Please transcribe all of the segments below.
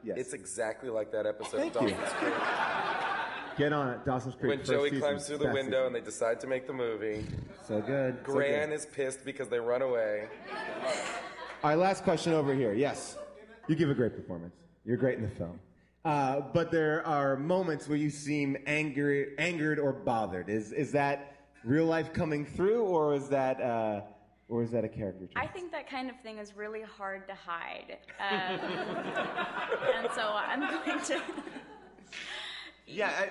Yes. It's exactly like that episode Thank of you. Dawson's Creek. Get on it, Dawson's Creek. When first Joey season, climbs through the best window season. and they decide to make the movie. So good. Gran so good. is pissed because they run away. All right, last question over here. Yes. You give a great performance. You're great in the film. But there are moments where you seem angered or bothered. Is that real life coming through, or is that a character trait? I think that kind of thing is really hard to hide. And so I'm going to... Yeah,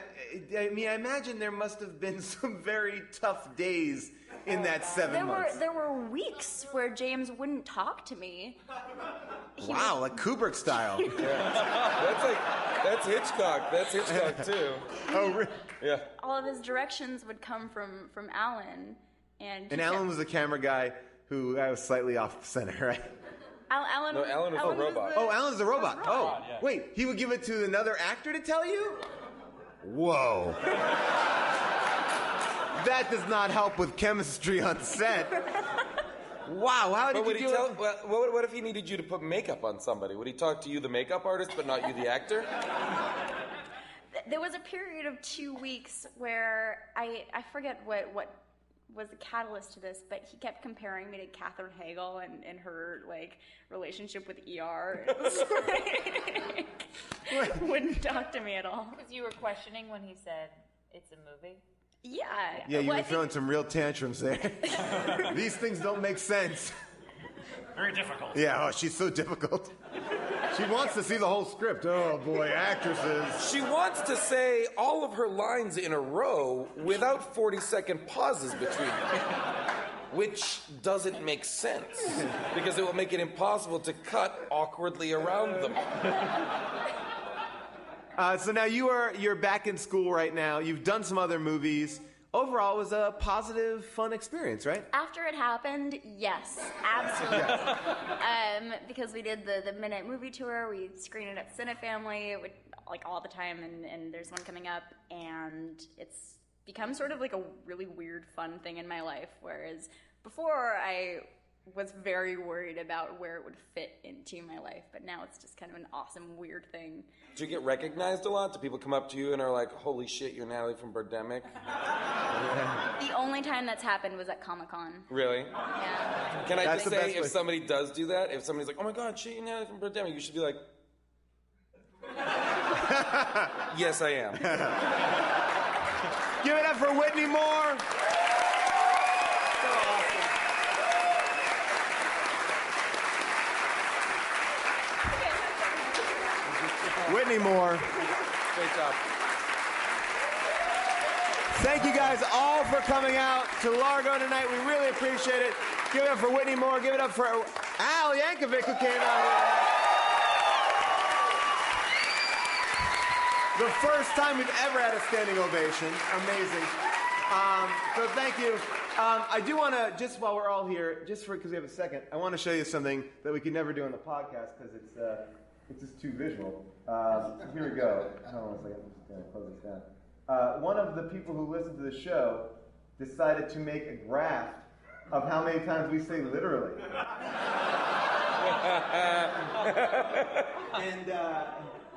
I mean, I imagine there must have been some very tough days in that 7 months. There were weeks where James wouldn't talk to me. Wow, like Kubrick style. That's Hitchcock. That's Hitchcock too. Oh, really? Yeah. All of his directions would come from Alan. And Alan was the camera guy who I was slightly off center, right? Alan was the robot. Oh, Alan's the robot. Wait, he would give it to another actor to tell you? Whoa. That does not help with chemistry on set. Wow, how did you do it? What if he needed you to put makeup on somebody? Would he talk to you, the makeup artist, but not you, the actor? There was a period of 2 weeks where I forget what was the catalyst to this, but he kept comparing me to Katherine Hagel and her relationship with ER. It was wouldn't talk to me at all. Because you were questioning when he said it's a movie? Yeah. Yeah, you were throwing some real tantrums there. These things don't make sense. Very difficult. Yeah, oh, she's so difficult. She wants to see the whole script. Oh, boy, actresses. She wants to say all of her lines in a row without 40-second pauses between them, which doesn't make sense because it will make it impossible to cut awkwardly around them. So now you're back in school right now. You've done some other movies. Overall, it was a positive, fun experience, right? After it happened, yes, absolutely. Because we did the Midnight Movie Tour, we screened it at Cinefamily, all the time, and there's one coming up, and it's become sort of like a really weird, fun thing in my life, whereas before I was very worried about where it would fit into my life, but now it's just kind of an awesome, weird thing. Do you get recognized a lot? Do people come up to you and are like, holy shit, you're Natalie from Birdemic? The only time that's happened was at Comic-Con. Really? Yeah. Can I just say, if somebody does do that, if somebody's like, oh my god, shit, you're Natalie from Birdemic, you should be like, yes, I am. Give it up for Whitney Moore. Whitney Moore. Great job. Thank you guys all for coming out to Largo tonight. We really appreciate it. Give it up for Whitney Moore. Give it up for Al Yankovic, who came out here. The first time we've ever had a standing ovation. Amazing. So thank you. I do want to, just while we're all here, because we have a second, I want to show you something that we could never do on the podcast because it's just too visual. Here we go. Hold on a second. I'm just going to close this down. One of the people who listen to the show decided to make a graph of how many times we say literally.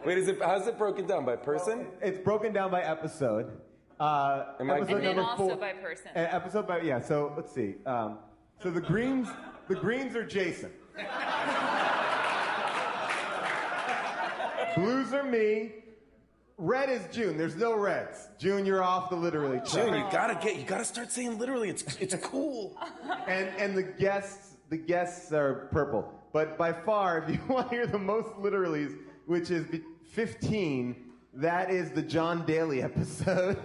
Wait, how's it broken down? By person? It's broken down by episode. And then also by person. Episode by, yeah, so let's see. So the greens are Jason. Blues are me. Red is June. There's no reds. June, you're off the literally. June, you gotta start saying literally. It's cool. And the guests are purple. But by far, if you want to hear the most literallys, which is 15, that is the John Daly episode.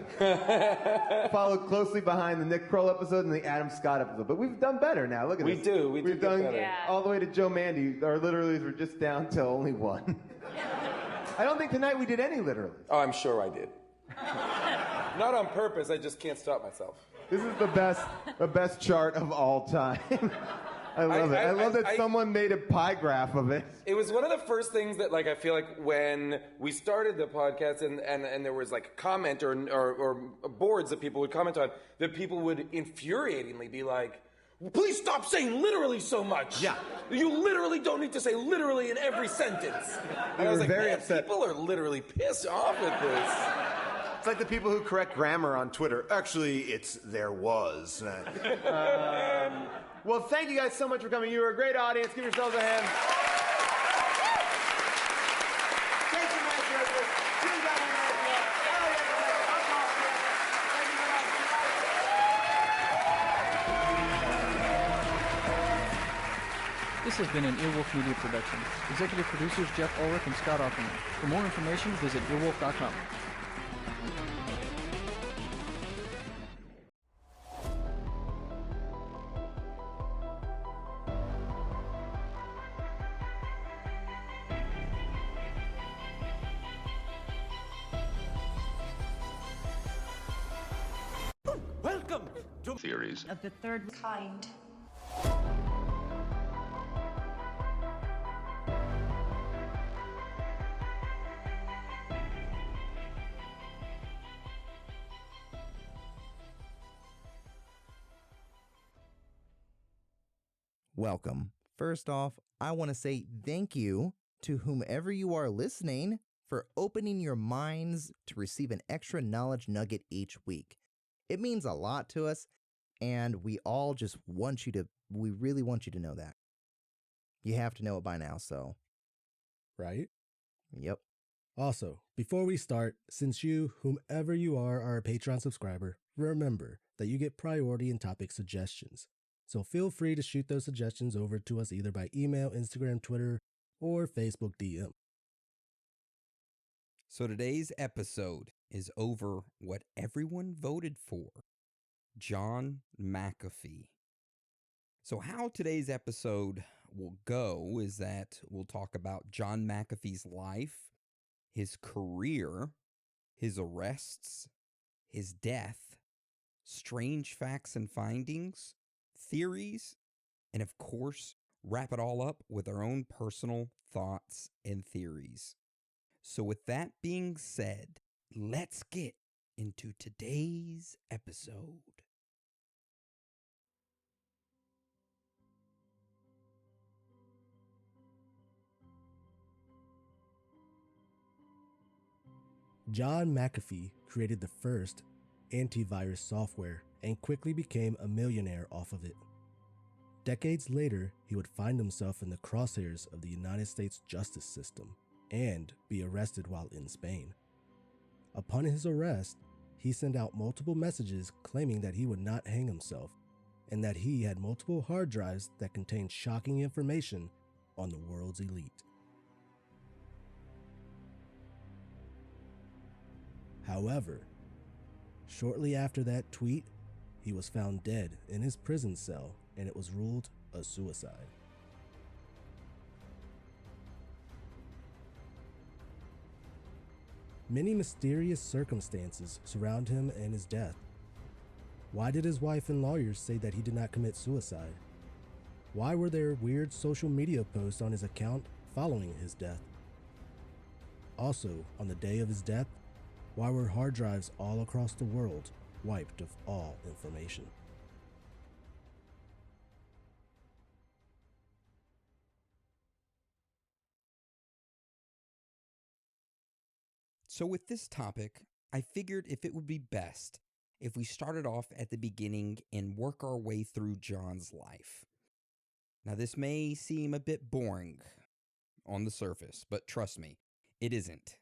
Followed closely behind the Nick Kroll episode and the Adam Scott episode. But we've done better now. Look at this. We've done better. All the way to Joe Mandy. Our literallys were just down to only one. I don't think tonight we did any literally. Oh, I'm sure I did. Not on purpose, I just can't stop myself. This is the best chart of all time. I love it. I love that someone made a pie graph of it. It was one of the first things that, I feel like when we started the podcast and there was a comment or boards that people would comment on, that people would infuriatingly be like, Please stop saying literally so much. Yeah. You literally don't need to say literally in every sentence. And I was like, very man, upset. people are literally pissed off at this. It's like the people who correct grammar on Twitter. Actually, it's there was. Well, thank you guys so much for coming. You were a great audience. Give yourselves a hand. Thank you, Mike Griffith. Jim Diamond, Elliot, I'm Paul Smith. Thank you very much. This has been an Earwolf Media production. Executive producers Jeff Ulrich and Scott Ackerman. For more information, visit earwolf.com. Welcome to Theories of the third kind. Welcome. First off, I want to say thank you to whomever you are listening for opening your minds to receive an extra knowledge nugget each week. It means a lot to us, and we all just we really want you to know that. You have to know it by now, so. Right? Yep. Also, before we start, since you, whomever you are a Patreon subscriber, remember that you get priority in topic suggestions. So feel free to shoot those suggestions over to us either by email, Instagram, Twitter, or Facebook DM. So today's episode is over what everyone voted for, John McAfee. So how today's episode will go is that we'll talk about John McAfee's life, his career, his arrests, his death, strange facts and findings, theories, and of course, wrap it all up with our own personal thoughts and theories. So with that being said, let's get into today's episode. John McAfee created the first antivirus software and quickly became a millionaire off of it. Decades later, he would find himself in the crosshairs of the United States justice system and be arrested while in Spain. Upon his arrest, he sent out multiple messages claiming that he would not hang himself and that he had multiple hard drives that contained shocking information on the world's elite. However, shortly after that tweet, he was found dead in his prison cell and it was ruled a suicide. Many mysterious circumstances surround him and his death. Why did his wife and lawyers say that he did not commit suicide? Why were there weird social media posts on his account following his death? Also, on the day of his death, why were hard drives all across the world wiped of all information? So with this topic, I figured if it would be best if we started off at the beginning and work our way through John's life. Now this may seem a bit boring on the surface, but trust me, it isn't.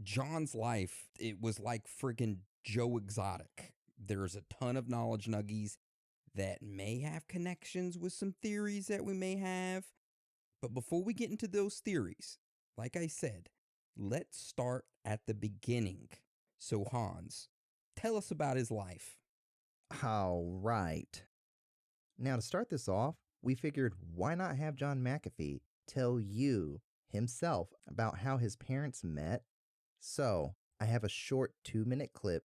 John's life, it was like friggin' Joe Exotic. There's a ton of knowledge nuggies that may have connections with some theories that we may have. But before we get into those theories, like I said, let's start at the beginning. So Hans, tell us about his life. All right. Now to start this off, we figured why not have John McAfee tell you himself about how his parents met. So I have a short 2-minute clip,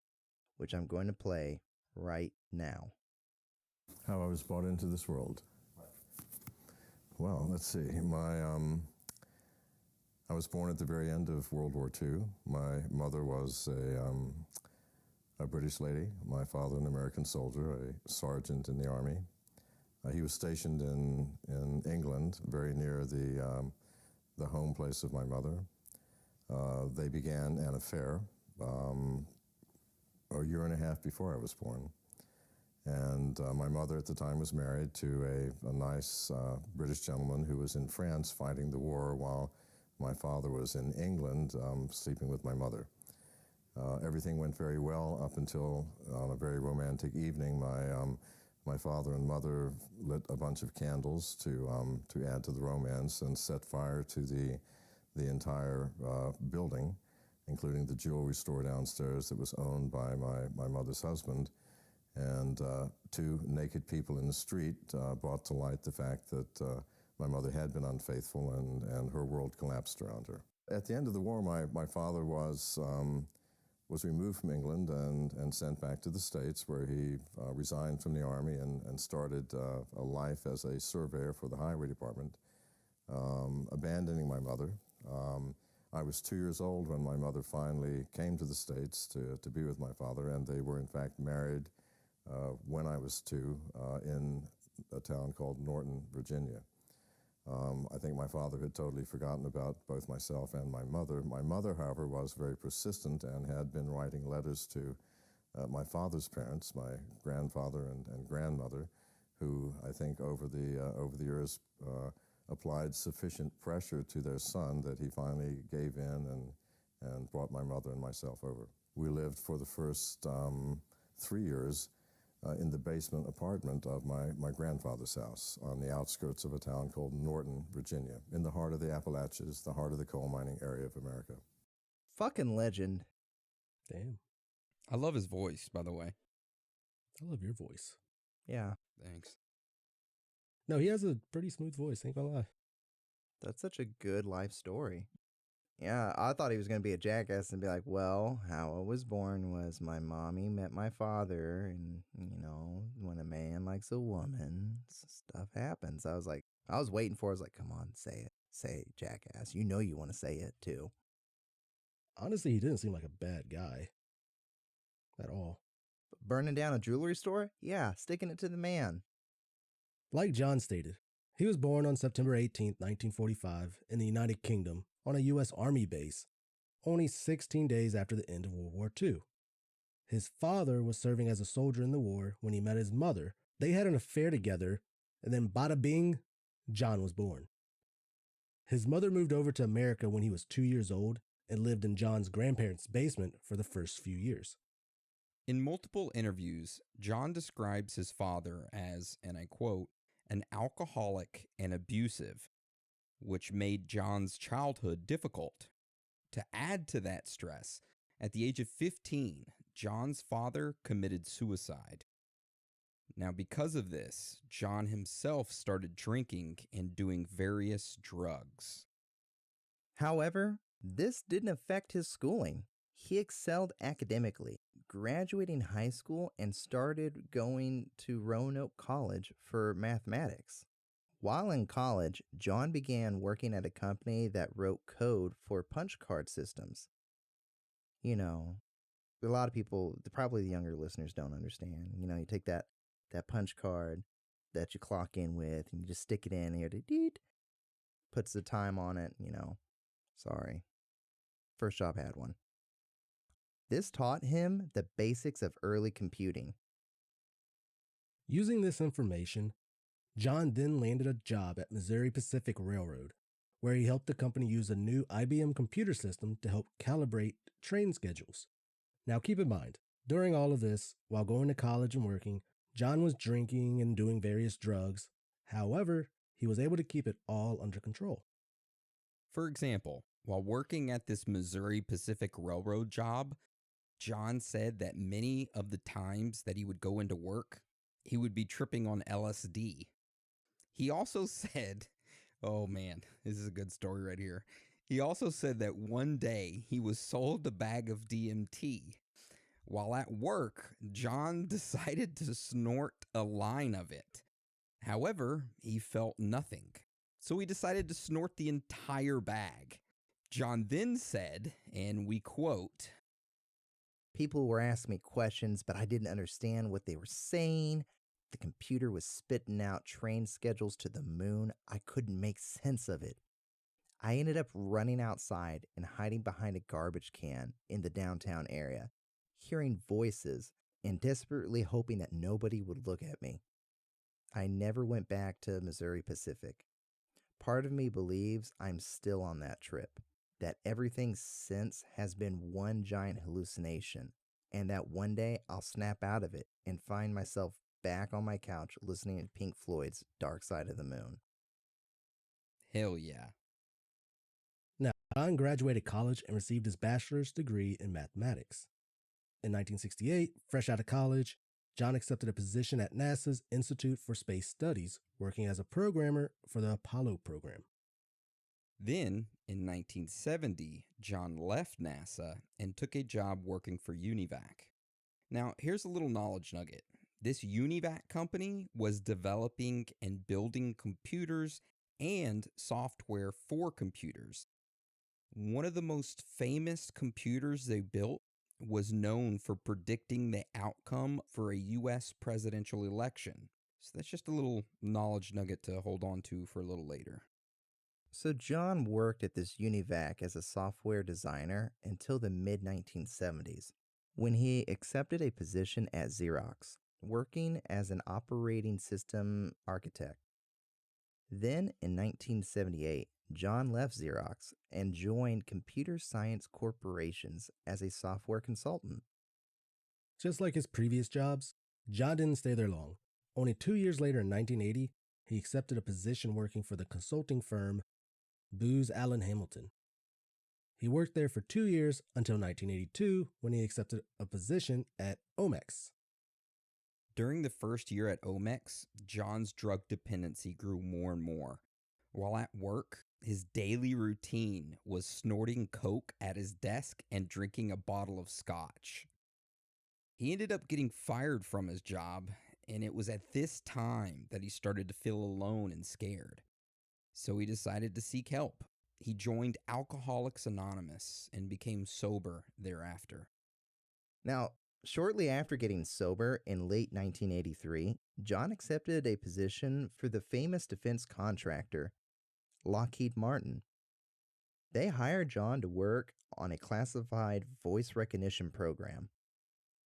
which I'm going to play right now. How I was brought into this world. Well, let's see. I was born at the very end of World War II. My mother was a British lady. My father, an American soldier, a sergeant in the Army. He was stationed in England, very near the home place of my mother. They began an affair a year and a half before I was born. And my mother at the time was married to a nice British gentleman who was in France fighting the war while my father was in England sleeping with my mother. Everything went very well up until on a very romantic evening, my father and mother lit a bunch of candles to add to the romance and set fire to the entire building, including the jewelry store downstairs that was owned by my mother's husband. And two naked people in the street brought to light the fact that my mother had been unfaithful and her world collapsed around her. At the end of the war, my father was removed from England and sent back to the States, where he resigned from the Army and started a life as a surveyor for the Highway Department, abandoning my mother. I was 2 years old when my mother finally came to the States to be with my father, and they were in fact married when I was 2 in a town called Norton, Virginia. I think my father had totally forgotten about both myself and my mother. My mother, however, was very persistent and had been writing letters to my father's parents, my grandfather and grandmother, who I think over the years applied sufficient pressure to their son that he finally gave in and brought my mother and myself over. We lived for the first 3 years in the basement apartment of my grandfather's house on the outskirts of a town called Norton, Virginia, in the heart of the Appalachians, the heart of the coal mining area of America. Fucking legend. Damn. I love his voice, by the way. I love your voice. Yeah. Thanks. No, he has a pretty smooth voice, ain't gonna lie. That's such a good life story. Yeah, I thought he was going to be a jackass and be like, well, how I was born was my mommy met my father, and, when a man likes a woman, stuff happens. I was waiting for it. I was like, come on, say it. Say it, jackass. You know you want to say it, too. Honestly, he didn't seem like a bad guy. At all. Burning down a jewelry store? Yeah, sticking it to the man. Like John stated, he was born on September 18th, 1945, in the United Kingdom, on a U.S. Army base, only 16 days after the end of World War II. His father was serving as a soldier in the war when he met his mother. They had an affair together, and then bada bing, John was born. His mother moved over to America when he was 2 years old and lived in John's grandparents' basement for the first few years. In multiple interviews, John describes his father as, and I quote, an alcoholic and abusive, which made John's childhood difficult. To add to that stress, at the age of 15, John's father committed suicide. Now, because of this, John himself started drinking and doing various drugs. However, this didn't affect his schooling. He excelled academically, graduating high school and started going to Roanoke College for mathematics. While in college, John began working at a company that wrote code for punch card systems. A lot of people, probably the younger listeners, don't understand. You take that punch card that you clock in with, and you just stick it in here to deet, puts the time on it, Sorry. First job had one. This taught him the basics of early computing. Using this information, John then landed a job at Missouri Pacific Railroad, where he helped the company use a new IBM computer system to help calibrate train schedules. Now keep in mind, during all of this, while going to college and working, John was drinking and doing various drugs. However, he was able to keep it all under control. For example, while working at this Missouri Pacific Railroad job, John said that many of the times that he would go into work, he would be tripping on LSD. He also said, oh man, this is a good story right here. He also said that one day he was sold a bag of DMT. While at work, John decided to snort a line of it. However, he felt nothing, so he decided to snort the entire bag. John then said, and we quote, people were asking me questions, but I didn't understand what they were saying. The computer was spitting out train schedules to the moon. I couldn't make sense of it. I ended up running outside and hiding behind a garbage can in the downtown area, hearing voices and desperately hoping that nobody would look at me. I never went back to Missouri Pacific. Part of me believes I'm still on that trip, that everything since has been one giant hallucination, and that one day I'll snap out of it and find myself back on my couch listening to Pink Floyd's Dark Side of the Moon. Hell yeah. Now, John graduated college and received his bachelor's degree in mathematics. In 1968, fresh out of college, John accepted a position at NASA's Institute for Space Studies, working as a programmer for the Apollo program. Then, in 1970, John left NASA and took a job working for UNIVAC. Now, here's a little knowledge nugget. This UNIVAC company was developing and building computers and software for computers. One of the most famous computers they built was known for predicting the outcome for a U.S. presidential election. So that's just a little knowledge nugget to hold on to for a little later. So John worked at this UNIVAC as a software designer until the mid-1970s, when he accepted a position at Xerox, working as an operating system architect. Then, in 1978, John left Xerox and joined Computer Science Corporations as a software consultant. Just like his previous jobs, John didn't stay there long. Only 2 years later, in 1980, he accepted a position working for the consulting firm Booz Allen Hamilton. He worked there for 2 years until 1982, when he accepted a position at Omex. During the first year at Omex, John's drug dependency grew more and more. While at work, his daily routine was snorting coke at his desk and drinking a bottle of scotch. He ended up getting fired from his job, and it was at this time that he started to feel alone and scared. So he decided to seek help. He joined Alcoholics Anonymous and became sober thereafter. Now, shortly after getting sober in late 1983, John accepted a position for the famous defense contractor, Lockheed Martin. They hired John to work on a classified voice recognition program.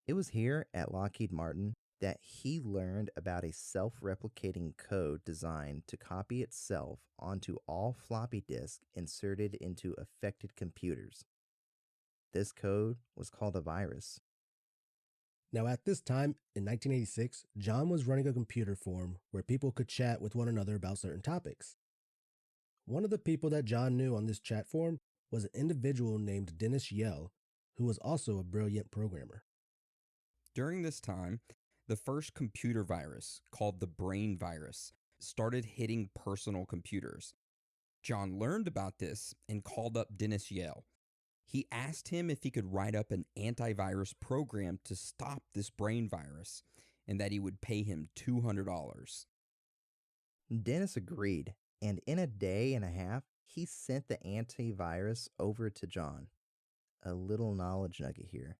It was here at Lockheed Martin that he learned about a self-replicating code designed to copy itself onto all floppy disks inserted into affected computers. This code was called a virus. Now, at this time, in 1986, John was running a computer forum where people could chat with one another about certain topics. One of the people that John knew on this chat forum was an individual named Dennis Yell, who was also a brilliant programmer. During this time, the first computer virus, called the brain virus, started hitting personal computers. John learned about this and called up Dennis Yell. He asked him if he could write up an antivirus program to stop this brain virus, and that he would pay him $200. Dennis agreed, and in a day and a half, he sent the antivirus over to John. A little knowledge nugget here.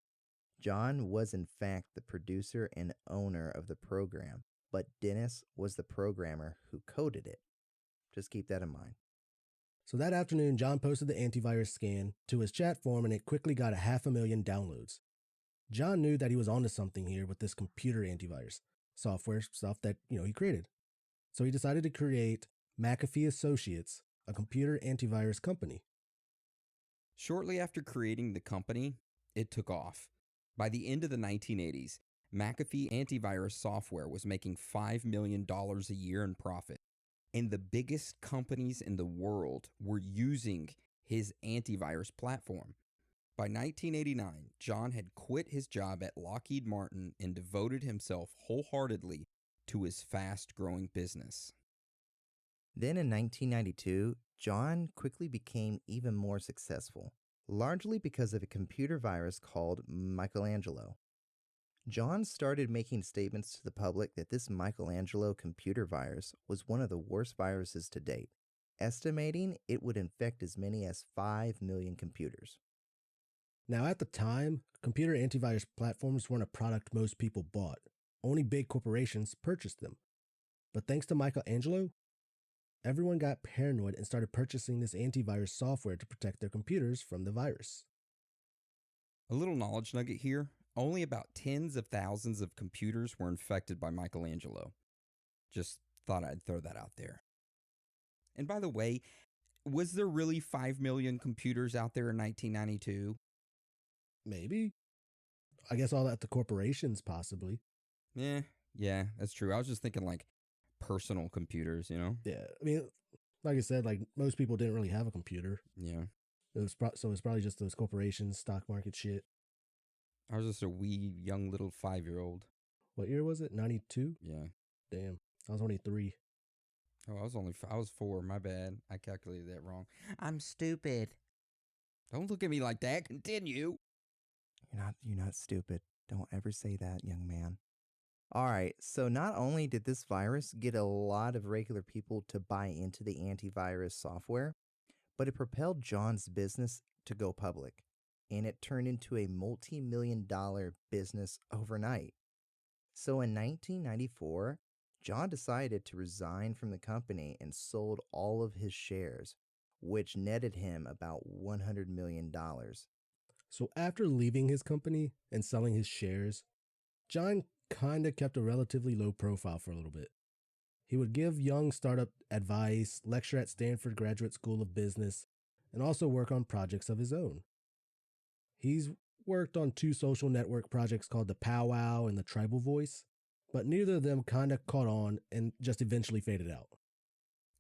John was in fact the producer and owner of the program, but Dennis was the programmer who coded it. Just keep that in mind. So that afternoon, John posted the antivirus scan to his chat forum, and it quickly got 500,000 downloads. John knew that he was onto something here with this computer antivirus software stuff that, he created. So he decided to create McAfee Associates, a computer antivirus company. Shortly after creating the company, it took off. By the end of the 1980s, McAfee antivirus software was making $5 million a year in profit, and the biggest companies in the world were using his antivirus platform. By 1989, John had quit his job at Lockheed Martin and devoted himself wholeheartedly to his fast-growing business. Then in 1992, John quickly became even more successful, largely because of a computer virus called Michelangelo. John started making statements to the public that this Michelangelo computer virus was one of the worst viruses to date, estimating it would infect as many as 5 million computers. Now, at the time, computer antivirus platforms weren't a product most people bought. Only big corporations purchased them. But thanks to Michelangelo, everyone got paranoid and started purchasing this antivirus software to protect their computers from the virus. A little knowledge nugget here. Only about tens of thousands of computers were infected by Michelangelo. Just thought I'd throw that out there. And by the way, was there really 5 million computers out there in 1992? Maybe. I guess all at the corporations, possibly. Yeah, that's true. I was just thinking like personal computers, you know? Yeah, I mean, like I said, like most people didn't really have a computer. Yeah. So it's probably just those corporations, stock market shit. I was just a wee, young little 5-year-old. What year was it? 92? Yeah. Damn, I was only 3. Oh, I was 4. My bad. I calculated that wrong. I'm stupid. Don't look at me like that. Continue. You're not stupid. Don't ever say that, young man. All right, so not only did this virus get a lot of regular people to buy into the antivirus software, but it propelled John's business to go public, and it turned into a multi-million-dollar business overnight. So in 1994, John decided to resign from the company and sold all of his shares, which netted him about $100 million. So after leaving his company and selling his shares, John kind of kept a relatively low profile for a little bit. He would give young startup advice, lecture at Stanford Graduate School of Business, and also work on projects of his own. He's worked on 2 social network projects called the Powwow and the Tribal Voice, but neither of them kind of caught on and just eventually faded out.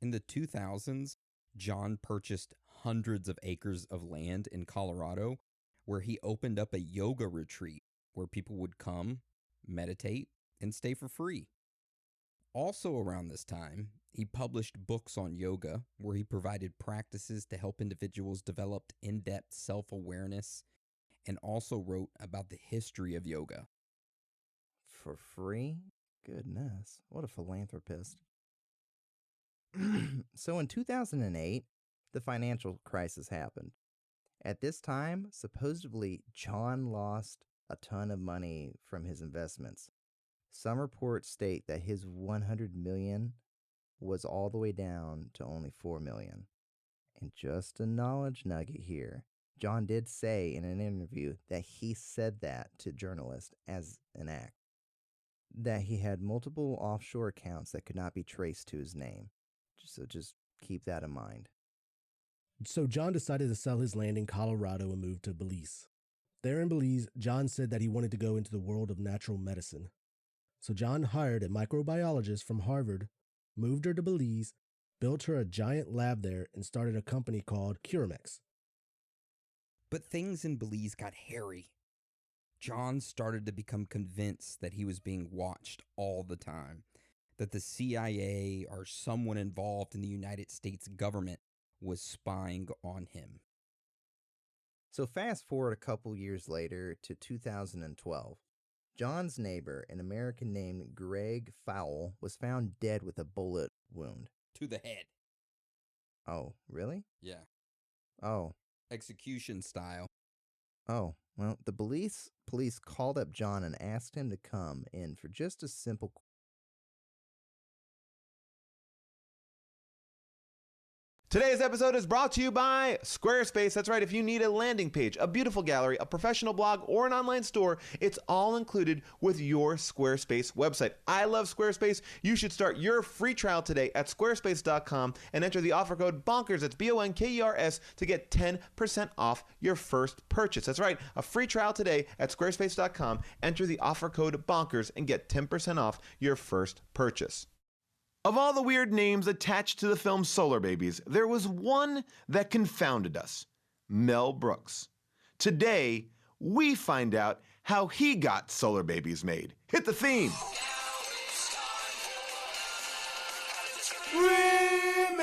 In the 2000s, John purchased hundreds of acres of land in Colorado where he opened up a yoga retreat where people would come, meditate, and stay for free. Also around this time, he published books on yoga where he provided practices to help individuals develop in-depth self-awareness and also wrote about the history of yoga. For free? Goodness, what a philanthropist. So in 2008, the financial crisis happened. At this time, supposedly, John lost a ton of money from his investments. Some reports state that his $100 million was all the way down to only $4 million. And just a knowledge nugget here, John did say in an interview that he said that to journalists as an act, that he had multiple offshore accounts that could not be traced to his name. So just keep that in mind. So John decided to sell his land in Colorado and move to Belize. There in Belize, John said that he wanted to go into the world of natural medicine. So John hired a microbiologist from Harvard, moved her to Belize, built her a giant lab there, and started a company called Curamex. But things in Belize got hairy. John started to become convinced that he was being watched all the time, that the CIA or someone involved in the United States government was spying on him. So fast forward a couple years later to 2012. John's neighbor, an American named Greg Fowle, was found dead with a bullet wound. To the head. Oh, really? Yeah. Oh. Execution style. Oh, well, the police called up John and asked him to come in for just a simple Today's episode is brought to you by Squarespace. That's right, if you need a landing page, a beautiful gallery, a professional blog, or an online store, it's all included with your Squarespace website. I love Squarespace. You should start your free trial today at squarespace.com and enter the offer code BONKERS, that's BONKERS, to get 10% off your first purchase. That's right, a free trial today at squarespace.com. Enter the offer code BONKERS and get 10% off your first purchase. Of all the weird names attached to the film Solar Babies, there was one that confounded us: Mel Brooks. Today, we find out how he got Solar Babies made. Hit the theme. Remix!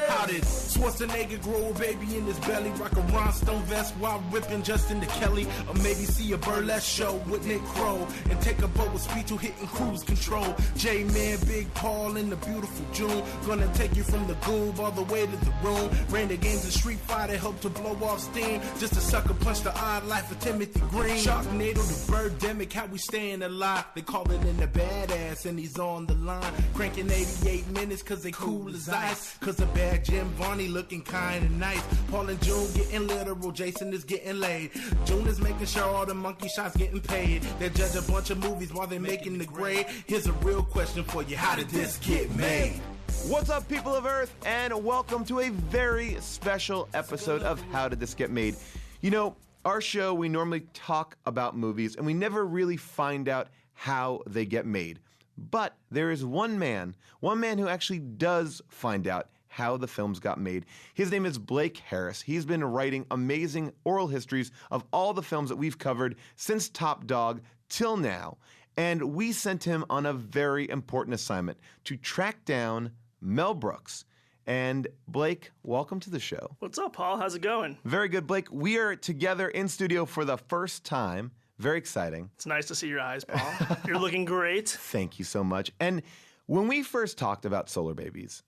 How did Schwarzenegger grow a baby in his belly, rock a rhinestone vest while ripping Justin to Kelly, or maybe see a burlesque show with Nick Crow and take a boat with speed to hitting cruise control. J-Man, Big Paul in the beautiful June, gonna take you from the Goob all the way to the room. Ran the games of Street Fighter, helped to blow off steam, just a sucker punch the odd life of Timothy Green. Sharknado, the Birdemic, how we staying alive. They call it in the badass and he's on the line, cranking 88 minutes cause they cool as ice, cause a bad Jim Varney looking kinda nice. Paul and June getting literal, Jason is getting laid. June is making sure all the monkey shots getting paid. They judge a bunch of movies while they're making the grade. Here's a real question for you, how did this get made? What's up, people of Earth, and welcome to a very special episode of How Did This Get Made? You know, our show, we normally talk about movies, and we never really find out how they get made. But there is one man who actually does find out how the films got made. His name is Blake Harris. He's been writing amazing oral histories of all the films that we've covered since Top Dog till now. And we sent him on a very important assignment to track down Mel Brooks. And Blake, welcome to the show. What's up, Paul? How's it going? Very good, Blake. We are together in studio for the first time. Very exciting. It's nice to see your eyes, Paul. You're looking great. Thank you so much. And when we first talked about Solar Babies,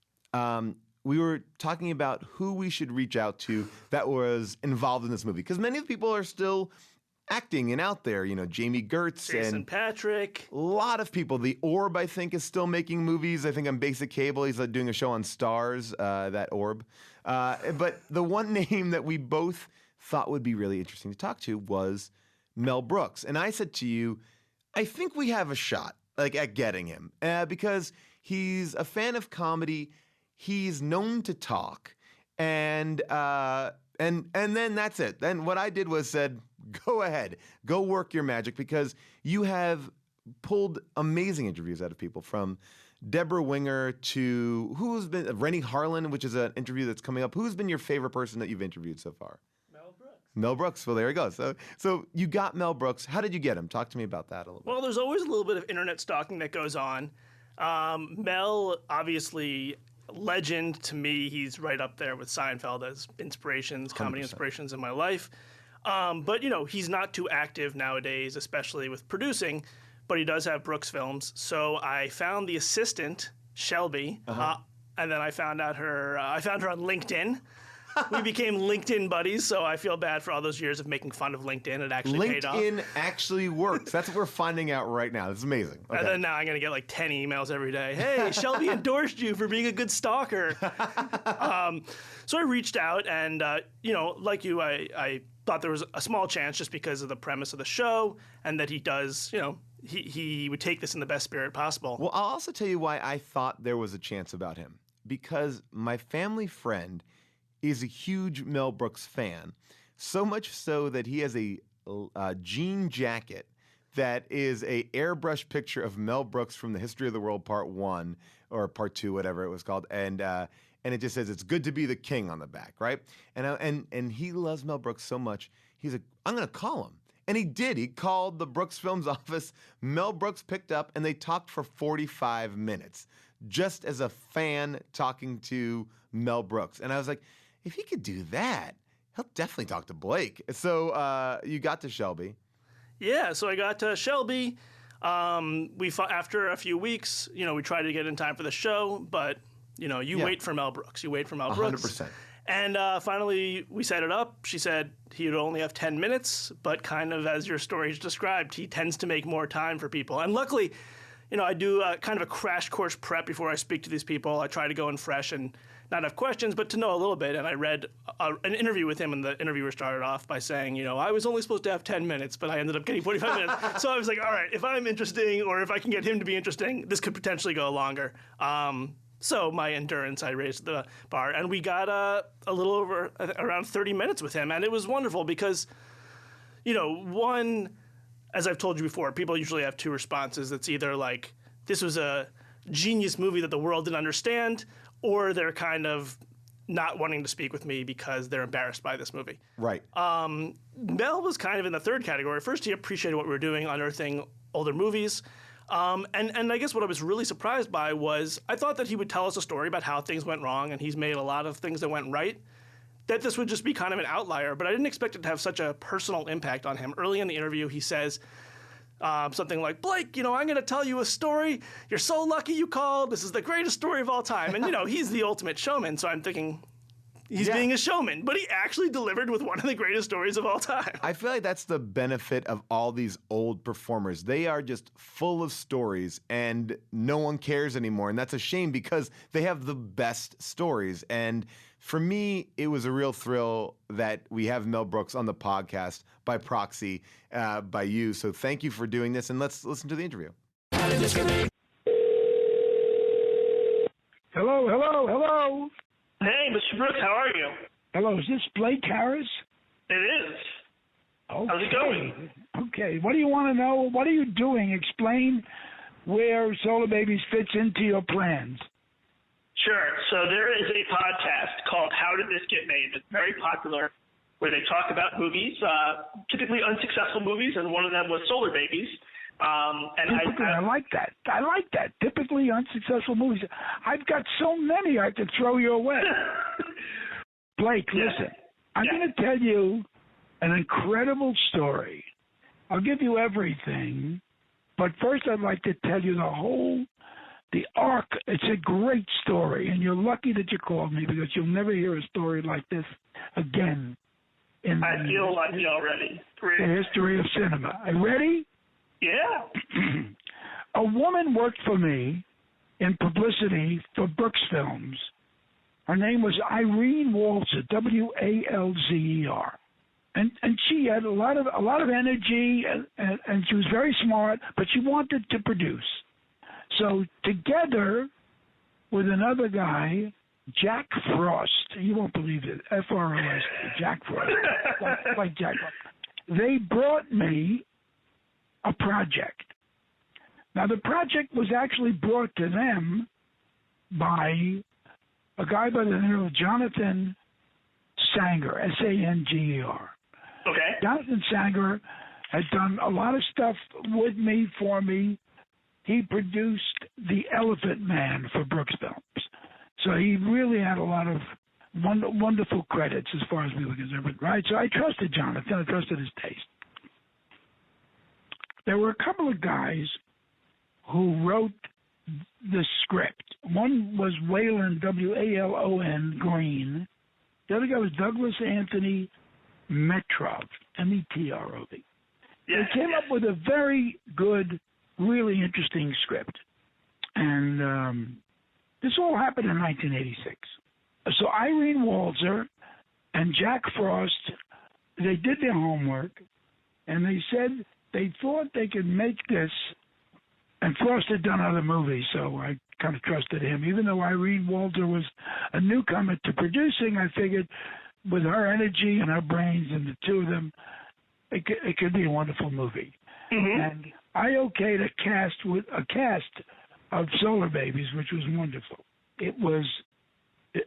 we were talking about who we should reach out to that was involved in this movie. Because many of the people are still acting and out there. You know, Jamie Gertz Jason and Patrick. A lot of people. The Orb, I think, is still making movies. I think on Basic Cable, he's doing a show on Stars, that Orb. But the one name that we both thought would be really interesting to talk to was Mel Brooks. And I said to you, I think we have a shot at getting him because he's a fan of comedy. He's known to talk, and then that's it. Then what I did was said, go ahead, go work your magic, because you have pulled amazing interviews out of people, from Deborah Winger to Rennie Harlan, which is an interview that's coming up. Who's been your favorite person that you've interviewed so far? Mel Brooks. Well, there you go. So you got Mel Brooks. How did you get him? Talk to me about that a little bit. Well, there's always a little bit of internet stalking that goes on. Mel, obviously, legend to me. He's right up there with Seinfeld as inspirations, 100%. Comedy inspirations in my life. But, you know, he's not too active nowadays, especially with producing, but he does have Brooks Films. So I found the assistant, Shelby, and then I found her on LinkedIn. We became LinkedIn buddies, so I feel bad for all those years of making fun of LinkedIn. It actually paid off. LinkedIn actually works. That's what we're finding out right now. It's amazing. Okay. And then now I'm going to get 10 emails every day. Hey, Shelby endorsed you for being a good stalker. So I reached out, and, like you, I thought there was a small chance just because of the premise of the show and that he does, he would take this in the best spirit possible. Well, I'll also tell you why I thought there was a chance about him. Because my family friend is a huge Mel Brooks fan, so much so that he has a jean jacket that is a airbrush picture of Mel Brooks from The History of the World Part 1 or Part 2, whatever it was called, and it just says, "It's good to be the king" on the back, right? And he loves Mel Brooks so much, he's like, I'm going to call him. And he did. He called the Brooks Films office. Mel Brooks picked up, and they talked for 45 minutes, just as a fan talking to Mel Brooks. And I was like, if he could do that, he'll definitely talk to Blake. So you got to Shelby. Yeah, so I got to Shelby. After a few weeks, we tried to get in time for the show, but, wait for Mel Brooks. You wait for Mel Brooks. 100%. And finally, we set it up. She said he would only have 10 minutes, but kind of as your story described, he tends to make more time for people. And luckily, I do kind of a crash course prep before I speak to these people. I try to go in fresh and not have questions, but to know a little bit. And I read an interview with him, and the interviewer started off by saying, I was only supposed to have 10 minutes, but I ended up getting 45 minutes. So I was like, all right, if I'm interesting, or if I can get him to be interesting, this could potentially go longer. So my endurance, I raised the bar, and we got a little over around 30 minutes with him. And it was wonderful because, one, as I've told you before, people usually have two responses. It's either like, this was a genius movie that the world didn't understand, or they're kind of not wanting to speak with me because they're embarrassed by this movie. Right. Mel was kind of in the third category. First, he appreciated what we were doing, unearthing older movies. And I guess what I was really surprised by was I thought that he would tell us a story about how things went wrong, and he's made a lot of things that went right, that this would just be kind of an outlier. But I didn't expect it to have such a personal impact on him. Early in the interview, he says something like, Blake, I'm going to tell you a story. You're so lucky you called. This is the greatest story of all time. And, he's the ultimate showman, so I'm thinking he's being a showman. But he actually delivered with one of the greatest stories of all time. I feel like that's the benefit of all these old performers. They are just full of stories, and no one cares anymore. And that's a shame because they have the best stories. And for me, it was a real thrill that we have Mel Brooks on the podcast by proxy, by you. So thank you for doing this, and let's listen to the interview. Hello. Hey, Mr. Brooks, how are you? Hello, is this Blake Harris? It is. Okay. How's it going? Okay, what do you want to know? What are you doing? Explain where Solar Babies fits into your plans. Sure. So there is a podcast called How Did This Get Made? It's very popular, where they talk about movies, typically unsuccessful movies, and one of them was Solar Babies. I like that. Typically unsuccessful movies. I've got so many I could throw your way. Blake, listen. I'm going to tell you an incredible story. I'll give you everything, but first I'd like to tell you the arc. It's a great story, and you're lucky that you called me because you'll never hear a story like this again. I feel lucky already. The history of cinema. Are you ready? Yeah. A woman worked for me in publicity for Brooks Films. Her name was Irene Walzer, Walzer. And she had a lot of energy, and she was very smart, but she wanted to produce. So together with another guy, Jack Frost, you won't believe it, F-R-O-S, Jack Frost, like Jack Frost, they brought me a project. Now, the project was actually brought to them by a guy by the name of Jonathan Sanger, S-A-N-G-E-R. Okay. Jonathan Sanger had done a lot of stuff with me, for me. He produced The Elephant Man for Brooks Films. So he really had a lot of wonderful credits as far as we were concerned, right? So I trusted Jonathan. I trusted his taste. There were a couple of guys who wrote the script. One was Waylon, W-A-L-O-N, Green. The other guy was Douglas Anthony Metrov, M-E-T-R-O-V. They came up with a very good, really interesting script. And this all happened in 1986. So Irene Walzer and Jack Frost, they did their homework, and they said they thought they could make this, and Frost had done other movies, so I kind of trusted him. Even though Irene Walzer was a newcomer to producing, I figured with her energy and her brains and the two of them, it could be a wonderful movie. Mm-hmm. And I okayed a cast of Solar Babies, which was wonderful. It was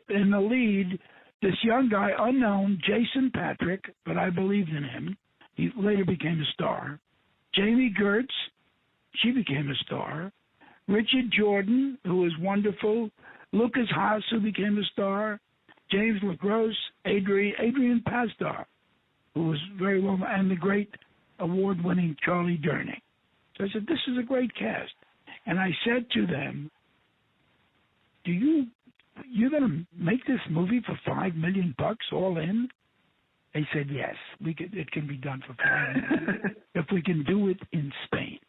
in the lead, this young guy, unknown, Jason Patrick, but I believed in him. He later became a star. Jamie Gertz, she became a star. Richard Jordan, who was wonderful. Lucas Haas, who became a star. James LaGrosse, Adrian Pasdar, who was very well, and the great award-winning Charlie Durning. So I said, this is a great cast. And I said to them, you're going to make this movie for $5 million all in? They said, yes, it can be done for $5 million if we can do it in Spain.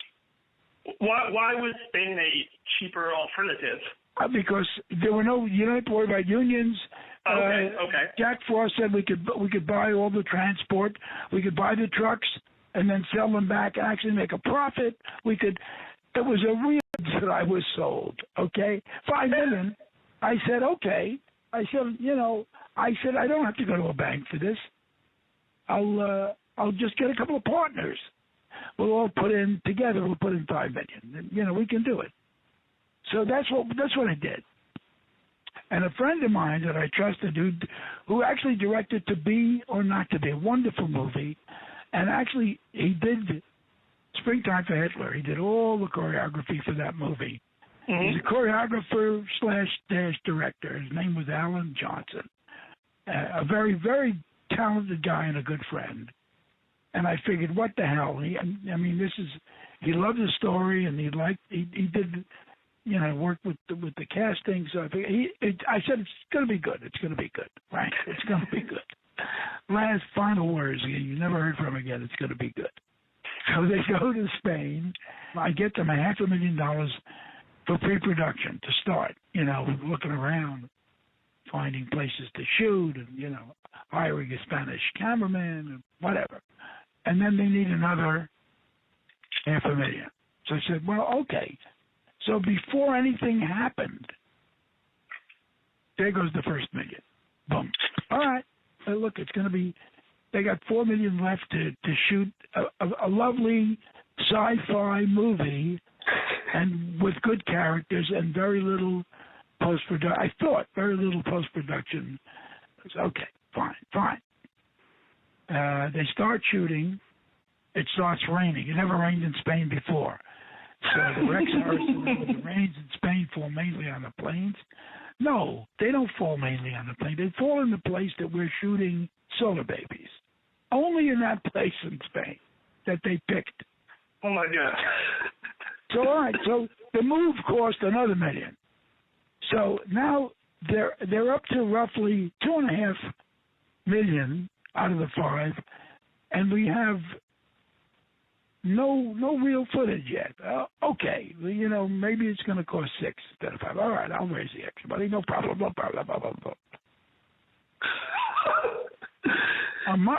Why was Spain a cheaper alternative? Because there were you don't have to worry about unions. Okay. Jack Frost said we could buy all the transport, we could buy the trucks, and then sell them back and actually make a profit. It was a real that I was sold. Okay, $5 million. I said okay. I said I don't have to go to a bank for this. I'll just get a couple of partners. We'll all put in together. We'll put in $5 million. We can do it. So that's what I did. And a friend of mine that I trusted, who actually directed To Be or Not to Be, a wonderful movie, and actually he did Springtime for Hitler. He did all the choreography for that movie. Mm-hmm. He's a choreographer / director. His name was Alan Johnson. A very, very talented guy and a good friend. And I figured, what the hell? He loved the story, and he did, work with the casting. So I said, it's going to be good. It's going to be good, right? It's going to be good. Last final words. You never heard from him again. It's going to be good. So they go to Spain. I get them $500,000 for pre-production to start. Looking around, finding places to shoot, and hiring a Spanish cameraman, and whatever. And then they need another $500,000. So I said, well, okay. So before anything happened, there goes the first $1 million. Boom. All right. So look, it's going to be. They got $4 million left to shoot a lovely sci-fi movie, and with good characters and very little post-production. I thought very little post-production. Okay, fine. They start shooting. It starts raining. It never rained in Spain before. So the Rex Harrison, the rains in Spain fall mainly on the plains. No, they don't fall mainly on the plains. They fall in the place that we're shooting Solar Babies. Only in that place in Spain that they picked. Oh my God. So all right, so the move cost another $1 million. So now they're up to roughly $2.5 million out of the 5, and we have no real footage yet. Okay, maybe it's going to cost 6 instead of 5. All right, I'll raise the extra money. No problem.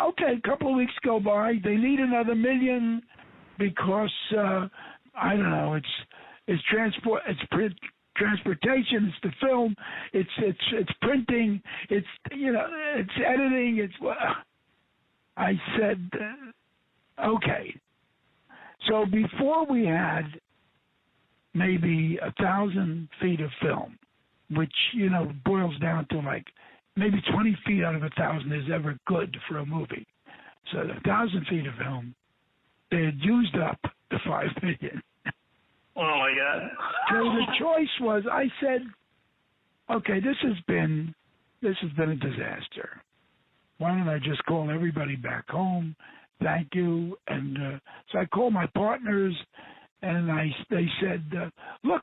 Okay, a couple of weeks go by. They need another $1 million because I don't know. It's transport. It's print. Transportation, it's the film, it's printing, it's it's editing, I said, okay. So before we had maybe 1,000 feet of film, which boils down to like maybe 20 feet out of 1,000 is ever good for a movie. So 1,000 feet of film, they had used up the $5 million. Oh my God. So the choice was, I said, okay, this has been a disaster. Why don't I just call everybody back home? Thank you. And so I called my partners, and they said, look,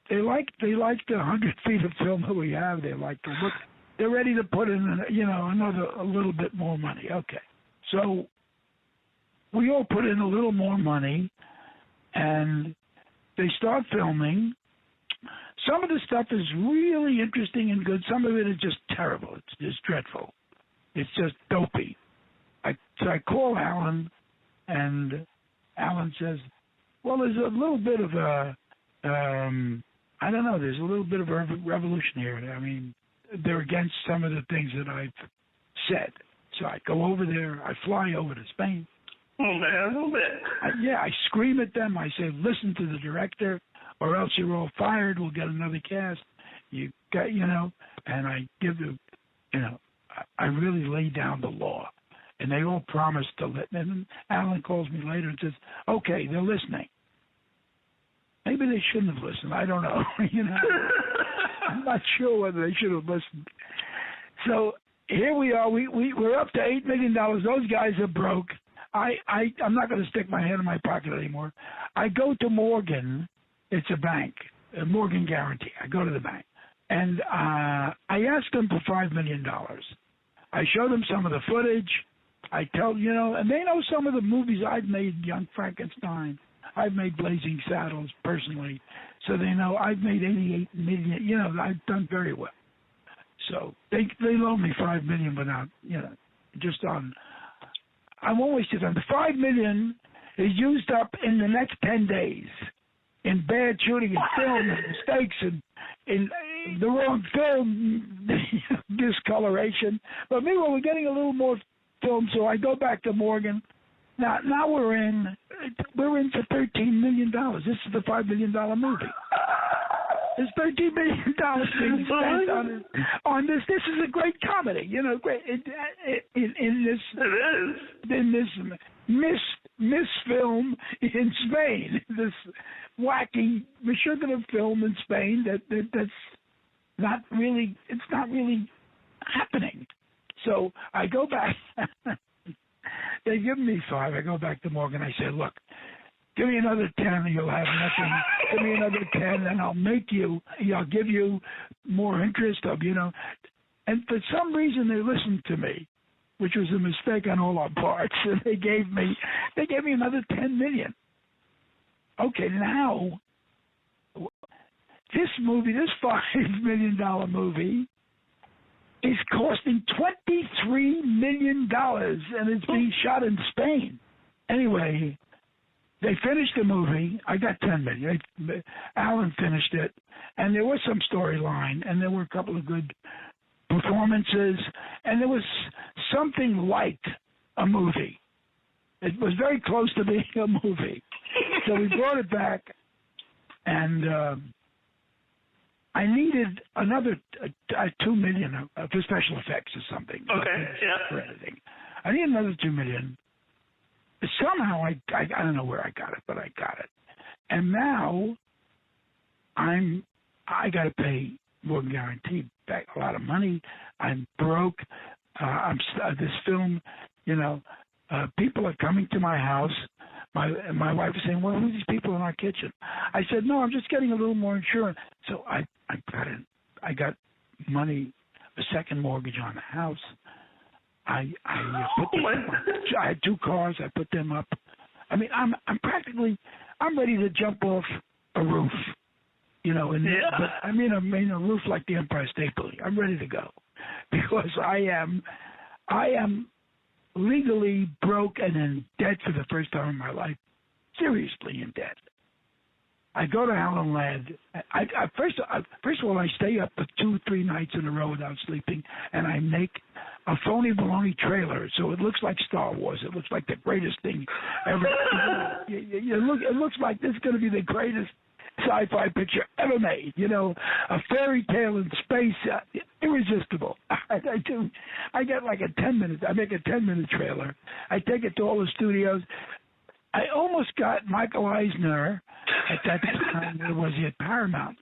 they like the 100 feet of film that we have. They like to look. They're ready to put in a little bit more money. Okay. So we all put in a little more money, and they start filming. Some of the stuff is really interesting and good. Some of it is just terrible. It's just dreadful. It's just dopey. So I call Alan, and Alan says, well, there's a little bit of there's a little bit of a revolution here. I mean, they're against some of the things that I've said. So I go over there. I fly over to Spain. Oh, man, a little bit. I scream at them. I say, listen to the director, or else you're all fired. We'll get another cast. You got, and I give them, I really lay down the law. And they all promise to listen. And Alan calls me later and says, okay, they're listening. Maybe they shouldn't have listened. I don't know. I'm not sure whether they should have listened. So here we are. We're up to $8 million. Those guys are broke. I'm not going to stick my hand in my pocket anymore. I go to Morgan. It's a bank, a Morgan Guarantee. I go to the bank, and I ask them for $5 million. I show them some of the footage. I tell, and they know some of the movies I've made, Young Frankenstein. I've made Blazing Saddles personally. So they know I've made 88 million, I've done very well. So they loan me $5 million without, just on. I won't waste your time. The $5 million is used up in the next 10 days in bad shooting and film and mistakes and in the wrong film discoloration. But meanwhile, we're getting a little more film, so I go back to Morgan. Now we're in for $13 million. This is the $5 million movie. There's $13 million being spent on this. This is a great comedy, great in this miss film, in Spain. This wacky Meshuggah film in Spain that's not really, it's not really happening. So I go back. They give me 5. I go back to Morgan. I say, look, give me another 10 and you'll have nothing. Give me another 10 and I'll give you more interest of, you know. And for some reason they listened to me, which was a mistake on all our parts. And they gave me another $10 million. Okay, now this movie, this $5 million movie, is costing $23 million, and it's being shot in Spain. Anyway, they finished the movie. I got $10 million. Alan finished it, and there was some storyline, and there were a couple of good performances, and there was something like a movie. It was very close to being a movie. So we brought it back, and I needed another $2 million for special effects or something. Okay, yeah. For editing. I need another $2 million. Somehow I don't know where I got it, but I got it. And now I got to pay Morgan Guarantee back a lot of money. I'm broke. This film, you know, people are coming to my house. My wife is saying, well, who are these people in our kitchen? I said, no, I'm just getting a little more insurance. So I got money, a second mortgage on the house. I had 2 cars. I put them up. I mean, I'm ready to jump off a roof, you know. But I mean a roof like the Empire State Building. I'm ready to go because I am legally broke and in debt for the first time in my life. Seriously in debt. I go to Alan Ladd. First of all, I stay up for 2-3 nights in a row without sleeping, and I make a phony baloney trailer, so it looks like Star Wars. It looks like the greatest thing ever. It looks like this is going to be the greatest sci-fi picture ever made. You know, a fairy tale in space, irresistible. I get like a 10-minute. I make a 10-minute trailer. I take it to all the studios. I almost got Michael Eisner at that time. Where was he? At Paramount.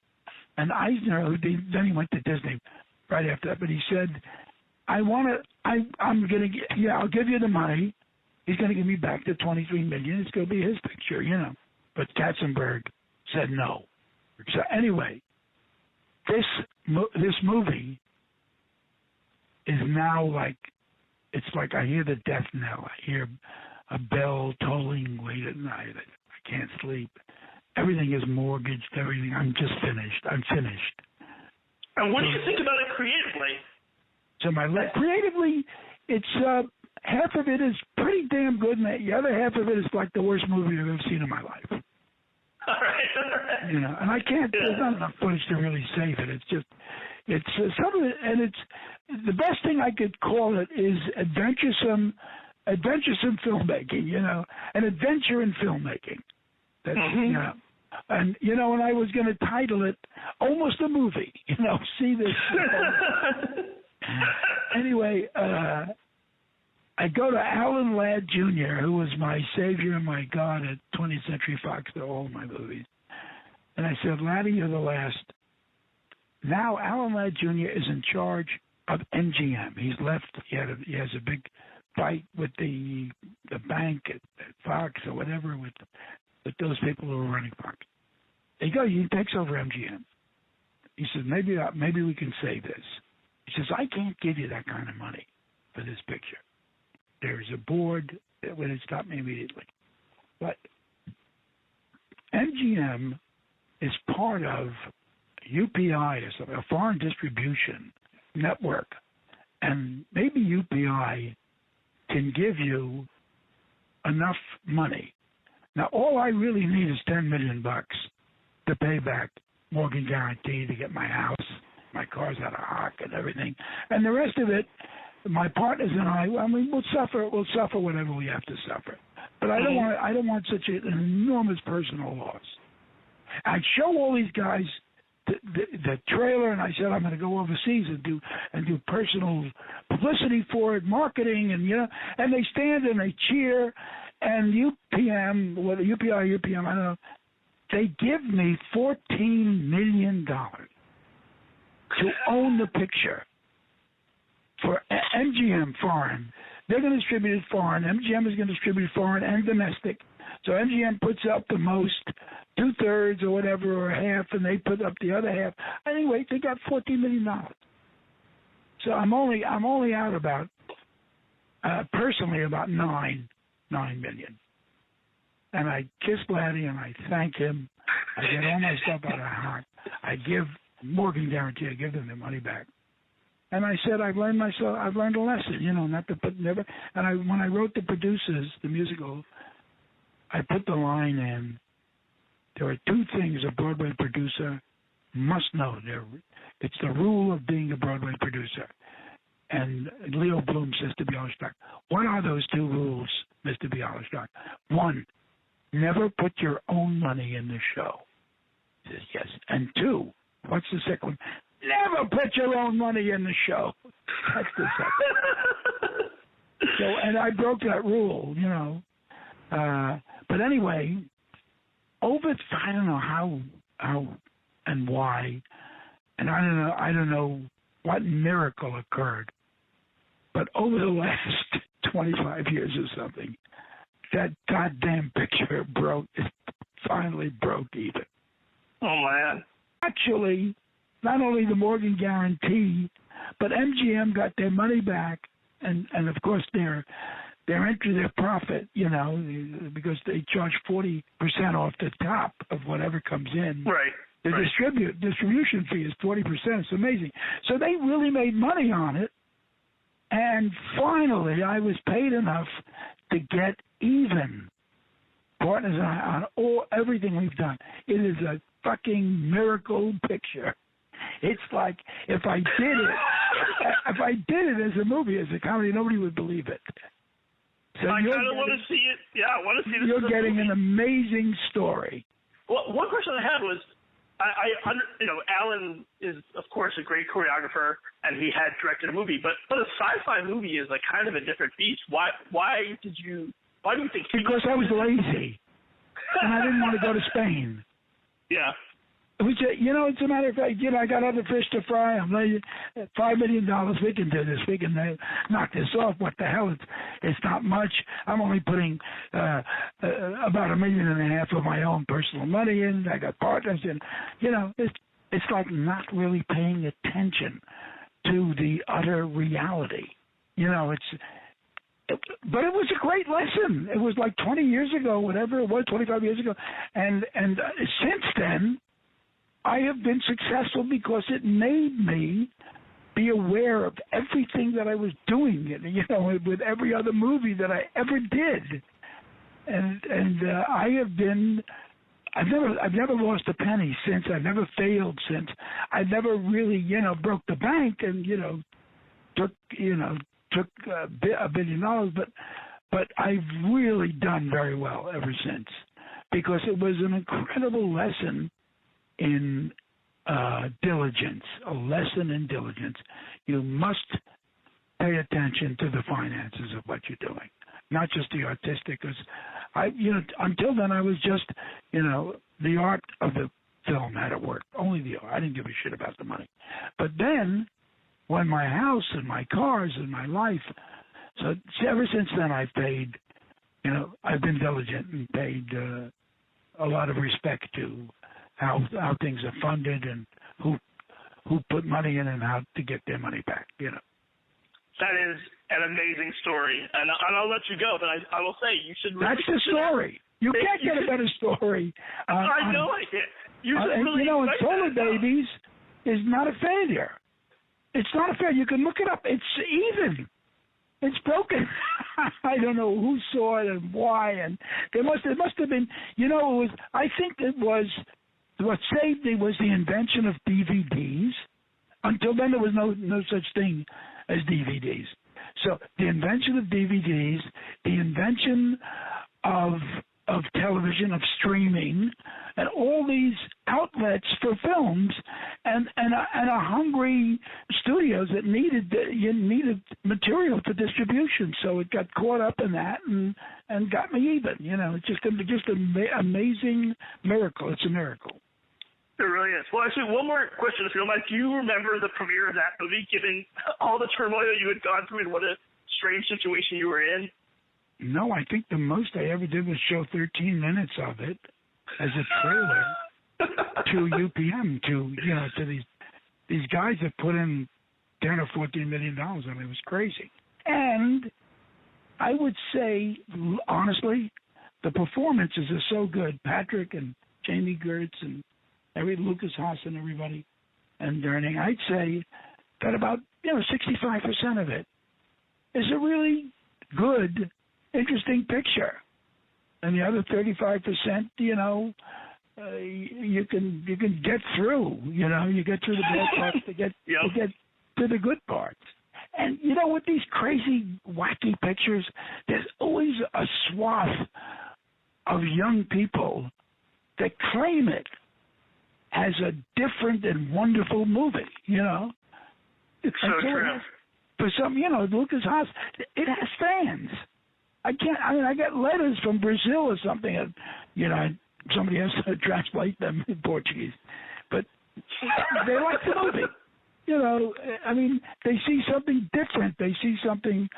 And Eisner, then he went to Disney right after that. But he said, I'll give you the money. He's going to give me back the $23 million. It's going to be his picture, you know. But Katzenberg said no. So anyway, this movie is now like, it's like I hear the death knell. I hear a bell tolling late at night. I can't sleep. Everything is mortgaged. Everything. I'm just finished. I'm finished. And what do you think about it creatively? So creatively, it's half of it is pretty damn good, and the other half of it is like the worst movie I've ever seen in my life. All right. You know, and I can't. There's not enough footage to really save it. It's just, it's some of it, and it's the best thing I could call it is adventuresome filmmaking, you know, an adventure in filmmaking. That's, you know, and, you know, and I was going to title it Almost a Movie, you know, see this. Anyway, I go to Alan Ladd Jr., who was my savior and my God at 20th Century Fox to all my movies. And I said, Laddie, you're the last. Now Alan Ladd Jr. is in charge of MGM. He's left. He has a big fight with the bank at Fox or whatever with those people who are running Fox. He takes over MGM. He says, maybe we can save this. He says, I can't give you that kind of money for this picture. There's a board that would stop me immediately. But MGM is part of UPI or something, a foreign distribution network. And maybe UPI can give you enough money. Now, all I really need is $10 million to pay back Morgan Guarantee to get my house, my car's out of hock and everything. And the rest of it, my partners and I mean, we'll suffer whatever we have to suffer. But I don't want such an enormous personal loss. I show all these guys the trailer, and I said I'm going to go overseas and do personal publicity for it, marketing, and and they stand and they cheer, and UPM, whether UPI or UPM, I don't know, they give me $14 million to own the picture for MGM foreign. They're going to distribute it foreign. MGM is going to distribute it foreign and domestic. So MGM puts up the most, 2/3 or whatever, or half, and they put up the other half. Anyway, they got $14 million. So I'm only out about, personally, about $9 million. And I kiss Laddie and I thank him. I get all my stuff out of heart. I give Morgan Guarantee. I give them their money back. And I said, I've learned a lesson, not to put never. And when I wrote The Producers, the musical, I put the line in. There are two things a Broadway producer must know. It's the rule of being a Broadway producer. And Leo Bloom says to Bialystock, what are those two rules, Mr. Bialystock? One, never put your own money in the show. He says, yes. And two, what's the second one? Never put your own money in the show. That's the second. So, and I broke that rule, But anyway, I don't know how and why, and I don't know what miracle occurred, but over the last 25 years or something, that goddamn picture finally broke even. Oh, man. Actually, not only the Morgan Guarantee, but MGM got their money back, and of course their profit, because they charge 40% off the top of whatever comes in. Right. The distribution fee is 40%. It's amazing. So they really made money on it. And finally, I was paid enough to get even, partners and I, on everything we've done. It is a fucking miracle picture. It's like if I did it as a movie, as a comedy, nobody would believe it. So I kind of want to see it. Yeah, I want to see this. You're getting an amazing story. Well, one question I had was, Alan is of course a great choreographer, and he had directed a movie, but a sci-fi movie is like kind of a different beast. Why do you think? Because I was lazy, and I didn't want to go to Spain. Yeah. Which, it's a matter of fact, I got other fish to fry. I'm like, $5 million, we can do this. We can knock this off. What the hell? It's not much. I'm only putting about $1.5 million of my own personal money in. I got partners in. It's like not really paying attention to the utter reality. But it was a great lesson. It was like 20 years ago, whatever it was, 25 years ago. And since then, I have been successful because it made me be aware of everything that I was doing, with every other movie that I ever did, and I've never lost a penny since. I've never failed since. I've never really, broke the bank and took $1 billion, but I've really done very well ever since, because it was an incredible lesson in diligence, a lesson in diligence. You must pay attention to the finances of what you're doing, not just the artistic. Because until then I was just, the art of the film had to work. Only the art. I didn't give a shit about the money. But then, when my house and my cars and my life, so ever since then I've paid, I've been diligent and paid a lot of respect to how things are funded and who put money in and how to get their money back. That is an amazing story, and I'll let you go. But I will say you should. That's the story. You can't get a better story. I know I can't. You should really. And Solar Babies is not a failure. It's not a failure. You can look it up. It's even. It's broken. I don't know who saw it and why, and it must have been. I think it was. What saved me was the invention of DVDs. Until then, there was no such thing as DVDs. So the invention of DVDs, the invention of television, of streaming, and all these outlets for films, and a hungry studios that needed material for distribution. So it got caught up in that and got me even. You know, it's just an amazing miracle. It's a miracle. It really is. Well, actually, one more question, if you don't mind. Do you remember the premiere of that movie, given all the turmoil you had gone through and what a strange situation you were in? No, I think the most I ever did was show 13 minutes of it as a trailer to UPM, to these guys that put in $10 or $14 million on it. It was crazy. And I would say, honestly, the performances are so good. Patrick and Jamie Gertz and Lucas Haas and everybody, and Durning, I'd say that about 65% of it is a really good, interesting picture, and the other 35%, you can get through. You get through the bad parts to get to the good parts. And with these crazy, wacky pictures, there's always a swath of young people that claim it as a different and wonderful movie, It's so true. For some, Lucas Haas, it has fans. I get letters from Brazil or something, and, somebody has to translate them in Portuguese. But they like the movie. They see something different. They see something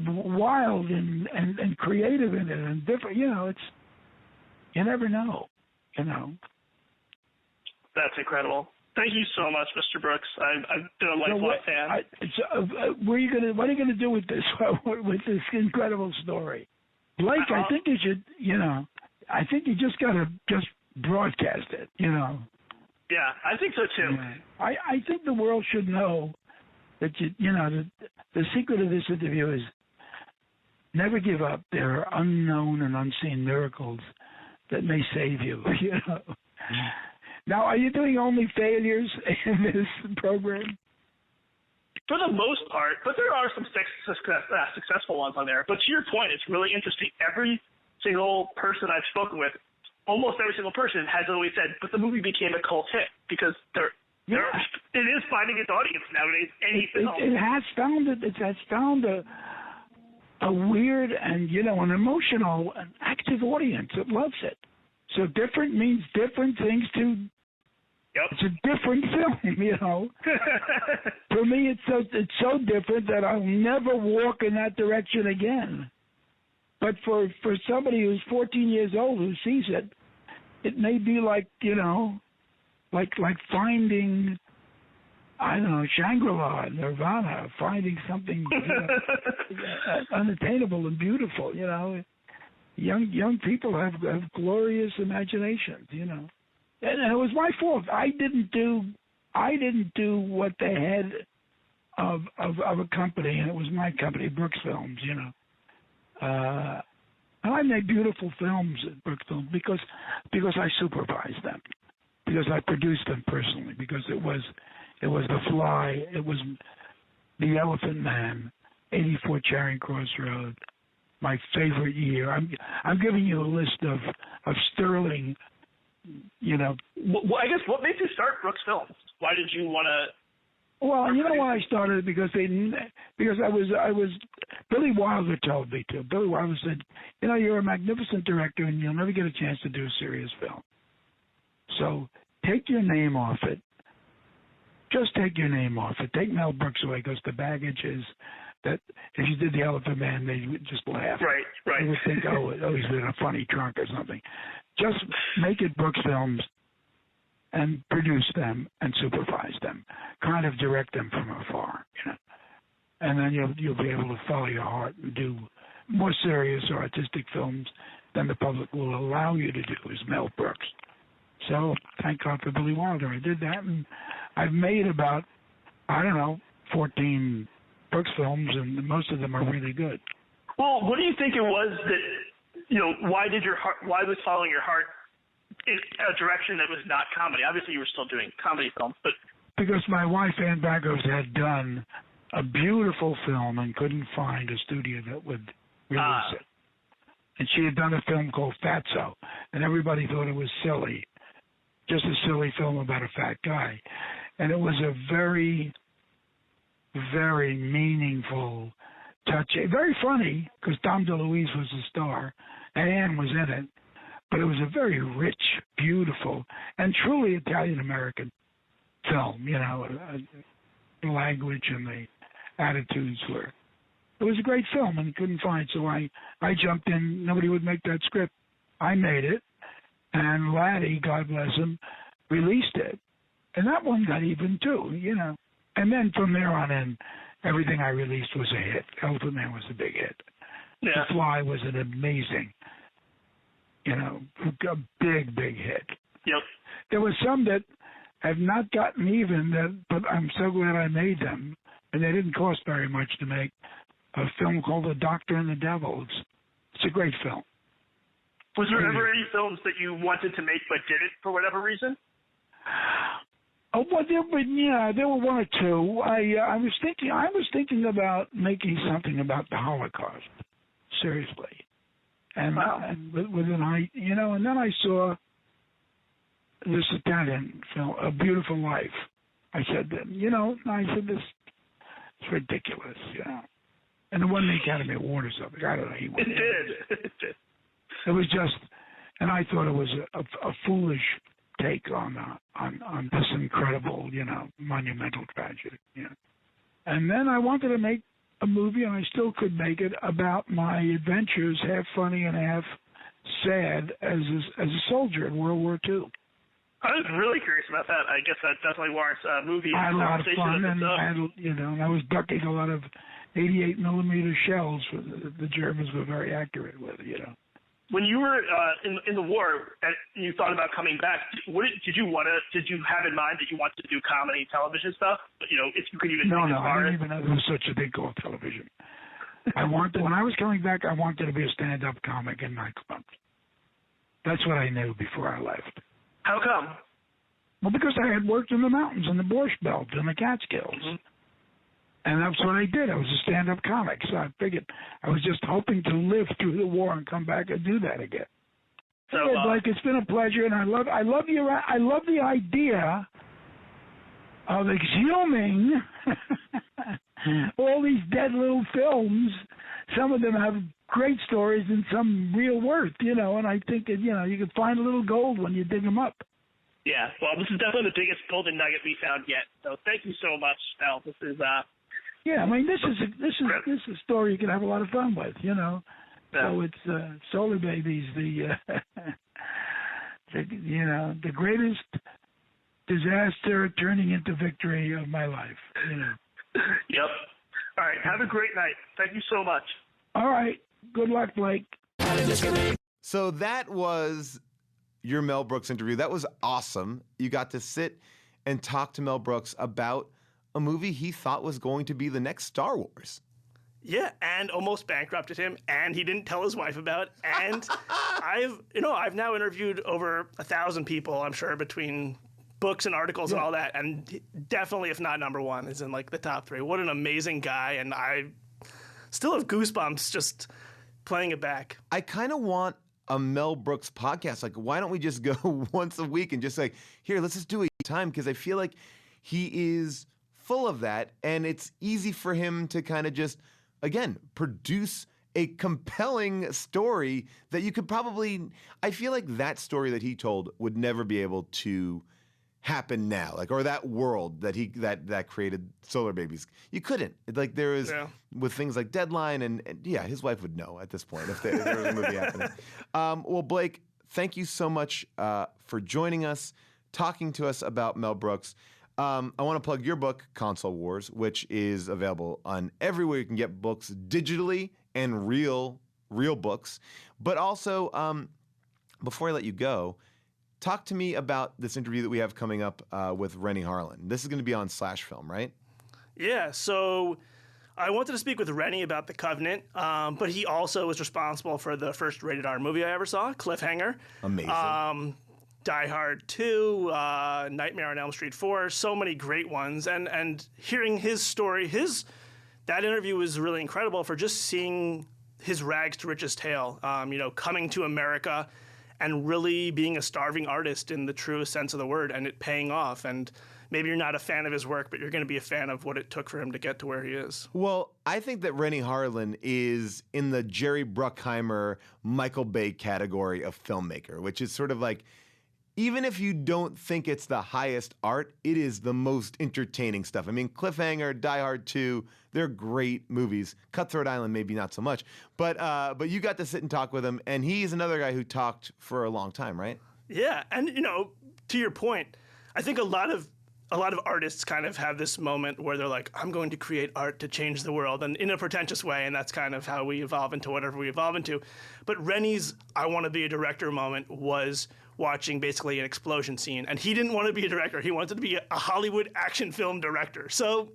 wild and creative in it and different. You never know. That's incredible. Thank you so much, Mr. Brooks. I've been a lifelong fan. What are you gonna do with this incredible story, Blake? I think you should. I think you just gotta broadcast it. Yeah, I think so too. Yeah. I think the world should know that the secret of this interview is never give up. There are unknown and unseen miracles that may save you. Now, are you doing only failures in this program? For the most part, but there are some successful ones on there. But to your point, it's really interesting. Every single person I've spoken with, almost every single person has always said, but the movie became a cult hit because it is finding its audience nowadays. It has found a weird and an emotional and active audience that loves it. So different means different things to. Yep. It's a different film, For me, it's so different that I'll never walk in that direction again. But for somebody who's 14 years old who sees it, it may be like like finding, I don't know, Shangri-La, Nirvana, finding something unattainable and beautiful. Young people have glorious imaginations, and it was my fault. I didn't do what the head of a company, and it was my company, Brooks Films, and I made beautiful films at Brooks Films because I supervised them, because I produced them personally, because it was The Fly, it was The Elephant Man, 84 Charing Cross Road. My favorite year. I'm giving you a list of sterling, Well, I guess what made you start Brooks Films? Why did you want to? Well, why I started? Because I was Billy Wilder told me to. Billy Wilder said, you're a magnificent director and you'll never get a chance to do a serious film. So take your name off it. Just take your name off it. Take Mel Brooks away, because the baggage is that if you did The Elephant Man, they would just laugh. Right. They would think, oh, he's in a funny trunk or something. Just make it Brooks Films and produce them and supervise them, kind of direct them from afar, And then you'll be able to follow your heart and do more serious or artistic films than the public will allow you to do, as Mel Brooks. So thank God for Billy Wilder. I did that, and I've made about, 14 Brooks films, and most of them are really good. Well, what do you think it was that, why was following your heart in a direction that was not comedy? Obviously, you were still doing comedy films, but... Because my wife, Ann Bagos, had done a beautiful film and couldn't find a studio that would release it. and she had done a film called Fatso, and everybody thought it was silly, just a silly film about a fat guy. And it was a very, very meaningful, touching, very funny, because Dom DeLuise was the star, and Anne was in it. But it was a very rich, beautiful, and truly Italian-American film, you know, the language and the attitudes were. It was a great film and couldn't find, so I jumped in. Nobody would make that script. I made it, and Laddie, God bless him, released it. And that one got even too, you know. And then from there on in, everything I released was a hit. Elephant Man was a big hit. Yeah. The Fly was an amazing, you know, a big, big hit. Yep. There were some that have not gotten even, but I'm so glad I made them. And they didn't cost very much to make. A film called The Doctor and the Devil. It's a great film. Was there ever any films that you wanted to make but didn't for whatever reason? Oh, well, there were one or two. I was thinking about making something about the Holocaust, seriously, and with an eye, you know. And then I saw this Italian film, A Beautiful Life. I said, you know, this is ridiculous, you know. And it won the Academy Award or something. I don't know. It did. It was just, and I thought it was a foolish take on this incredible, you know, monumental tragedy. You know. And then I wanted to make a movie, and I still could make it, about my adventures, half funny and half sad, as a soldier in World War II. I was really curious about that. I guess that definitely warrants a movie. I had a lot of fun, and I was ducking a lot of 88 millimeter shells. The Germans were very accurate with, you know. When you were in the war and you thought about coming back, did you have in mind that you wanted to do comedy television stuff? You know, if you could even No, I didn't even know there was such a thing called television. When I was coming back, I wanted to be a stand-up comic in nightclubs. That's what I knew before I left. How come? Well, because I had worked in the mountains, in the Borscht Belt, in the Catskills. Mm-hmm. And that's what I did. I was a stand-up comic, so I figured I was just hoping to live through the war and come back and do that again. So, Blake, it's been a pleasure, and I love the idea of exhuming all these dead little films. Some of them have great stories and some real worth, you know. And I think that, you know, you can find a little gold when you dig them up. Yeah, well, this is definitely the biggest golden nugget we found yet. So thank you so much, Al. This is yeah, I mean, this is a story you can have a lot of fun with, you know. Yeah. So it's Solar Babies, the you know, the greatest disaster turning into victory of my life, you know. Yep. All right, have a great night. Thank you so much. All right, good luck, Blake. So that was your Mel Brooks interview. That was awesome. You got to sit and talk to Mel Brooks about a movie he thought was going to be the next Star Wars. Yeah, and almost bankrupted him, and he didn't tell his wife about. And I've now interviewed over 1,000 people, I'm sure, between books and articles and all that, and definitely, if not number one, is in like the top 3. What an amazing guy, and I still have goosebumps just playing it back. I kind of want a Mel Brooks podcast. Like, why don't we just go once a week and just like, here, let's just do it time, because I feel like he is full of that, and it's easy for him to kind of just, again, produce a compelling story that you could probably, I feel like that story that he told would never be able to happen now, like, or that world that that created Solar Babies. You couldn't. Like, there is, with things like Deadline, and yeah, his wife would know at this point if there was a movie happening. Well, Blake, thank you so much for joining us, talking to us about Mel Brooks. I want to plug your book, Console Wars, which is available on everywhere you can get books digitally and real books. But also, before I let you go, talk to me about this interview that we have coming up with Renny Harlin. This is going to be on Slash Film, right? Yeah, so I wanted to speak with Renny about The Covenant, but he also was responsible for the first rated R movie I ever saw, Cliffhanger. Amazing. Die Hard 2, Nightmare on Elm Street 4, so many great ones. And hearing his story, that interview was really incredible for just seeing his rags to riches tale, coming to America and really being a starving artist in the truest sense of the word, and it paying off. And maybe you're not a fan of his work, but you're going to be a fan of what it took for him to get to where he is. Well, I think that Renny Harlin is in the Jerry Bruckheimer, Michael Bay category of filmmaker, which is sort of like, even if you don't think it's the highest art, it is the most entertaining stuff. I mean, Cliffhanger, Die Hard 2, they're great movies. Cutthroat Island, maybe not so much. But you got to sit and talk with him, and he's another guy who talked for a long time, right? Yeah, and to your point, I think a lot of artists kind of have this moment where they're like, I'm going to create art to change the world, and in a pretentious way, and that's kind of how we evolve into whatever we evolve into. But Rennie's I want to be a director moment was watching basically an explosion scene, and he didn't want to be a director. He wanted to be a Hollywood action film director. So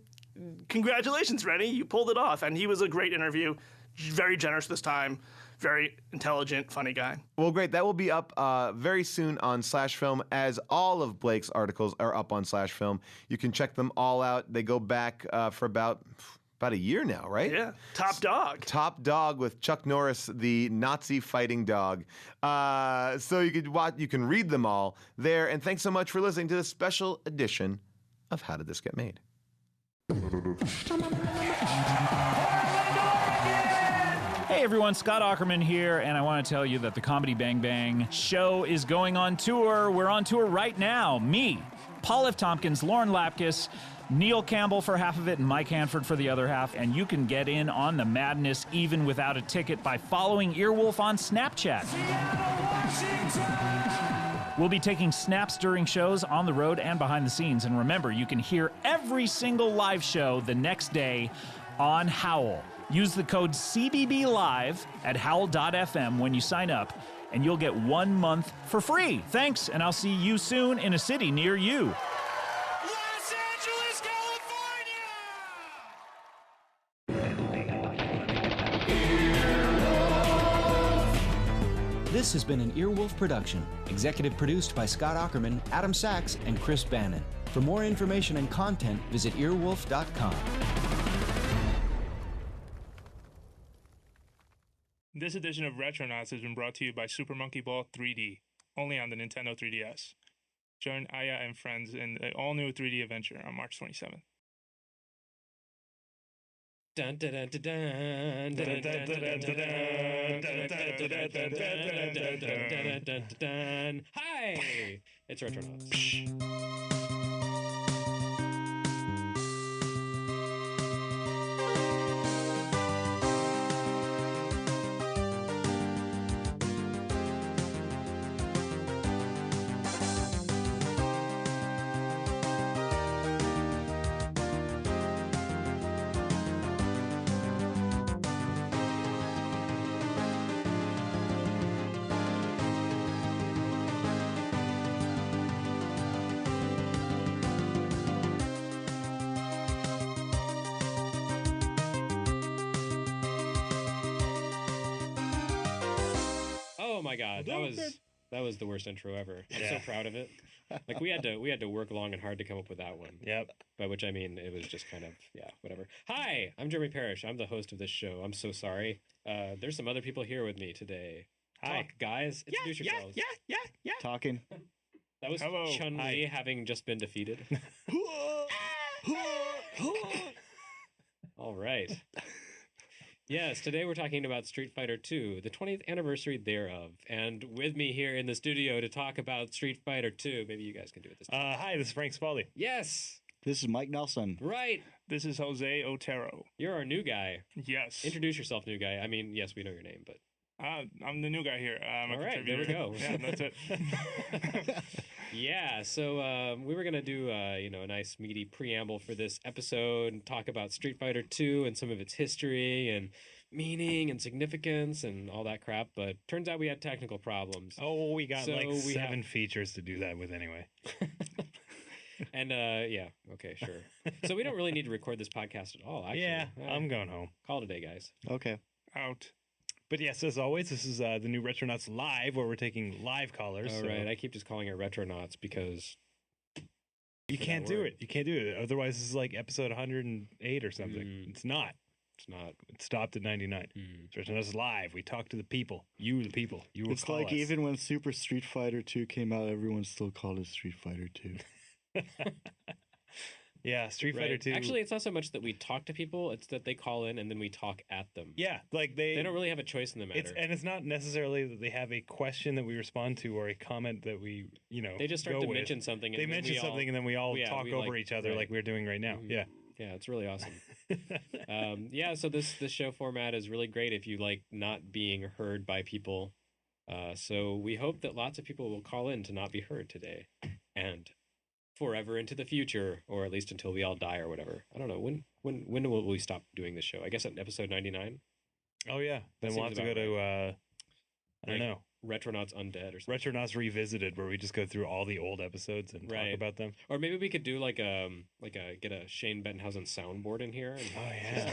congratulations, Rennie, you pulled it off, and he was a great interview, very generous this time. Very intelligent, funny guy. Well, great. That will be up very soon on /Film, as all of Blake's articles are up on /Film. You can check them all out. They go back for about a year now, right? Yeah. Top Dog. Top Dog with Chuck Norris, the Nazi fighting dog. So you can read them all there. And thanks so much for listening to this special edition of How Did This Get Made? Hey everyone, Scott Aukerman here, and I want to tell you that the Comedy Bang Bang show is going on tour. We're on tour right now. Me, Paul F. Tompkins, Lauren Lapkus, Neil Campbell for half of it, and Mike Hanford for the other half. And you can get in on the madness even without a ticket by following Earwolf on Snapchat. We'll be taking snaps during shows, on the road, and behind the scenes. And remember, you can hear every single live show the next day on Howl. Use the code CBBLive at howl.fm when you sign up, and you'll get 1 month for free. Thanks, and I'll see you soon in a city near you. Los Angeles, California! This has been an Earwolf production, executive produced by Scott Aukerman, Adam Sachs, and Chris Bannon. For more information and content, visit earwolf.com. This edition of Retronauts has been brought to you by Super Monkey Ball 3D, only on the Nintendo 3DS. Join Aya and friends in the all-new 3D adventure on March 27th. Dun, dun, dun, dun, dun, dun, dun, dun. Hi! It's Retronauts. Oh my god, that was the worst intro ever. I'm so proud of it. Like we had to work long and hard to come up with that one. Yep. By which I mean it was just kind of whatever. Hi, I'm Jeremy Parrish. I'm the host of this show. I'm so sorry. There's some other people here with me today. Hi, talk, guys. Introduce yourselves. Yeah. Talking. That was Chun-Li having just been defeated. All right. Yes, today we're talking about Street Fighter II, the 20th anniversary thereof. And with me here in the studio to talk about Street Fighter II, maybe you guys can do it this time. Hi, this is Frank Spaldi. Yes. This is Mike Nelson. Right. This is Jose Otero. You're our new guy. Yes. Introduce yourself, new guy. I mean, yes, we know your name, but... I'm the new guy here. All right, there we go. Yeah, that's it. Yeah, so we were going to do a nice meaty preamble for this episode and talk about Street Fighter II and some of its history and meaning and significance and all that crap, but turns out we had technical problems. Oh, we got seven features to do that with anyway. And okay, sure. So we don't really need to record this podcast at all, actually. Yeah, I'm going home. Call it a day, guys. Okay. Out. But yes, as always, this is the new Retronauts Live, where we're taking live callers. All right, I keep just calling it Retronauts because... You can't do it. You can't do it. Otherwise, this is like episode 108 or something. It's not. It's not. It stopped at 99. Retronauts live. We talk to the people. You, the people. You will It's call like us. even when Super Street Fighter 2 came out, everyone still called it Street Fighter 2. Yeah, Street Fighter 2. Actually, it's not so much that we talk to people; it's that they call in and then we talk at them. Yeah, like they don't really have a choice in the matter. And it's not necessarily that they have a question that we respond to or a comment that we, they just start to mention something. And they mention something, and then we all talk over each other right. like we're doing right now. Yeah. Yeah, it's really awesome. So this show format is really great if you like not being heard by people. So we hope that lots of people will call in to not be heard today, and forever into the future, or at least until we all die or whatever. I don't know when will we stop doing this show? I guess at episode 99. Oh yeah, then we'll have to go to I don't know. Retronauts Undead or something. Retronauts Revisited, where we just go through all the old episodes and talk about them. Or maybe we could do get a Shane Bettenhausen soundboard in here and just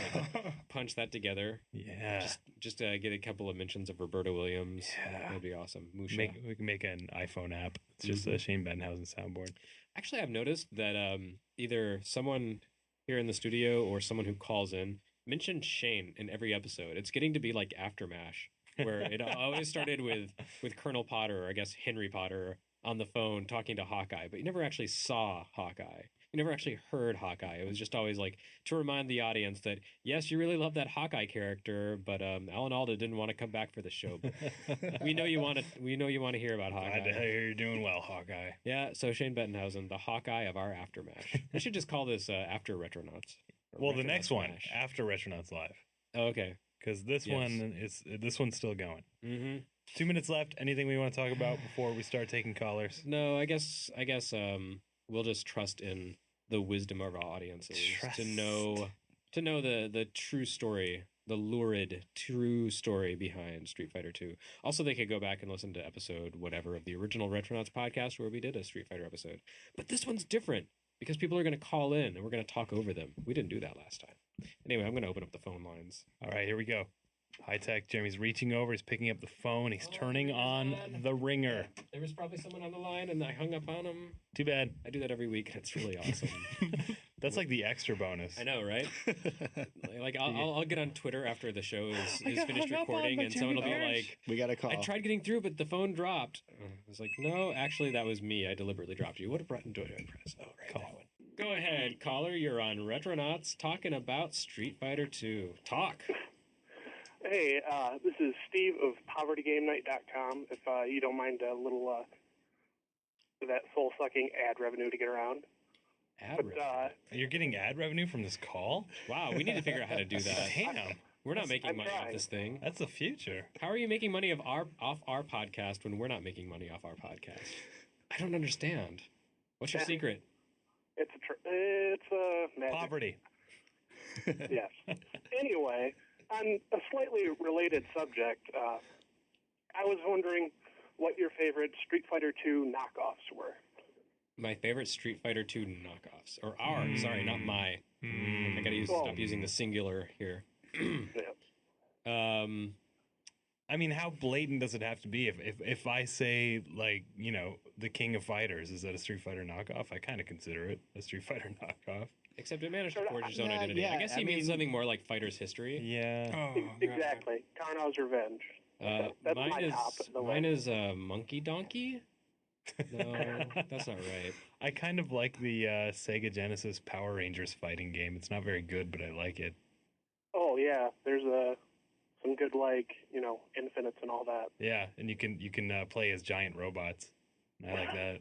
punch that together. Yeah. Just get a couple of mentions of Roberta Williams. Yeah. That'd be awesome. Musha. We can make an iPhone app. It's just a Shane Bettenhausen soundboard. Actually, I've noticed that either someone here in the studio or someone who calls in mentioned Shane in every episode. It's getting to be like Aftermash, where it always started with Colonel Potter, or I guess Henry Potter, on the phone talking to Hawkeye, but you never actually saw Hawkeye. You never actually heard Hawkeye. It was just always like to remind the audience that, yes, you really love that Hawkeye character, but Alan Alda didn't want to come back for the show. We know you want to hear about Hawkeye. Glad to hear you're doing well, Hawkeye. Yeah, so Shane Bettenhausen, the Hawkeye of our Aftermash. We should just call this After Retronauts. Well, the next one, after Retronauts Live. Oh, okay. Because this one's still going. Mm-hmm. 2 minutes left. Anything we want to talk about before we start taking callers? No, I guess we'll just trust in the wisdom of our audiences to know the true story, the lurid true story behind Street Fighter 2. Also, they could go back and listen to episode whatever of the original Retronauts podcast where we did a Street Fighter episode. But this one's different because people are going to call in and we're going to talk over them. We didn't do that last time. Anyway, I'm going to open up the phone lines. All right, here we go. High tech. Jeremy's reaching over. He's picking up the phone. He's turning on the ringer. There was probably someone on the line, and I hung up on him. Too bad. I do that every week, and it's really awesome. That's like the extra bonus. I know, right? Like I'll get on Twitter after the show is finished recording, and someone will be like, "We got a call. I tried getting through, but the phone dropped." I was like, "No, actually, that was me. I deliberately dropped you. What button do I press? Oh, right, that one." Go ahead, caller. You're on Retronauts talking about Street Fighter 2. Talk. Hey, this is Steve of PovertyGameNight.com. If you don't mind a little that soul-sucking ad revenue to get around. You're getting ad revenue from this call? Wow, we need to figure out how to do that. Damn. We're not making money off this thing. That's the future. How are you making money off our podcast when we're not making money off our podcast? I don't understand. What's your secret? It's magic. Poverty. Yes. Anyway, on a slightly related subject, I was wondering what your favorite Street Fighter 2 knockoffs were. My favorite Street Fighter 2 knockoffs. Or our, sorry, not my. I gotta stop using the singular here. I mean, how blatant does it have to be? If I say, like, you know, the King of Fighters, is that a Street Fighter knockoff? I kind of consider it a Street Fighter knockoff. Except it managed to forge its own identity. Yeah, I guess he means something more like Fighter's History. Yeah. Exactly. Karnow's Revenge. That's my top. Mine is Monkey Donkey. No, that's not right. I kind of like the Sega Genesis Power Rangers fighting game. It's not very good, but I like it. Oh yeah, there's some good, like, you know, infinites and all that. Yeah, and you can play as giant robots. I like that.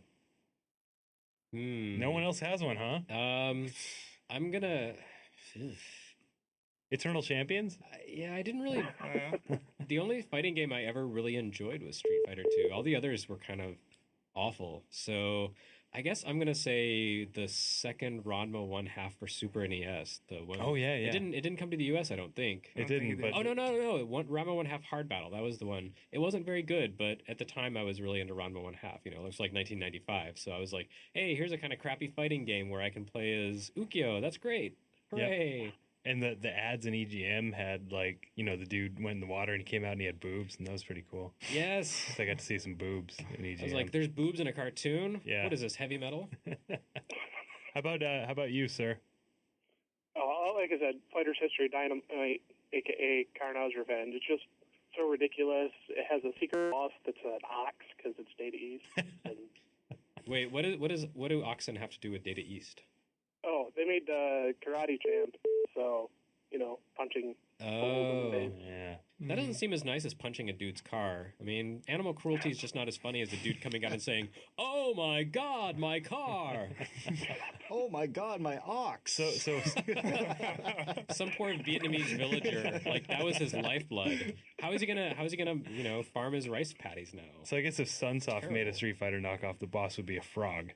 No one else has one, huh? I'm gonna Eternal Champions? Yeah, I didn't really. The only fighting game I ever really enjoyed was Street Fighter 2. All the others were kind of awful. So I guess I'm gonna say the second Ranma 1/2 for Super NES. The one. Oh yeah. It didn't come to the US, I don't think. It didn't. But no. Ranma 1/2 Hard Battle. That was the one. It wasn't very good, but at the time I was really into Ranma 1/2. You know, it was like 1995. So I was like, hey, here's a kind of crappy fighting game where I can play as Ukyo. That's great. Hooray! Yep. And the ads in EGM had, like, you know, the dude went in the water and he came out and he had boobs, and that was pretty cool. Yes. So I got to see some boobs in EGM. I was like, there's boobs in a cartoon? Yeah. What is this, heavy metal? How about you, sir? Oh, like I said, Fighter's History Dynamite, aka Karnow's Revenge. It's just so ridiculous. It has a secret boss that's an ox because it's Data East. And, Wait, what do oxen have to do with Data East? oh, they made Karate Champ, so punching. Oh, yeah. That doesn't seem as nice as punching a dude's car. I mean, animal cruelty is just not as funny as a dude coming out and saying, "Oh my God, my car!" Oh my God, my ox! So some poor Vietnamese villager, like that was his lifeblood. How is he gonna farm his rice paddies now? So I guess if Sunsoft made a Street Fighter knockoff, the boss would be a frog.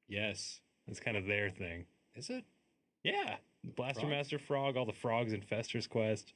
Yes, that's kind of their thing. Is it? Yeah. Blaster Master Frog, all the frogs in Fester's Quest.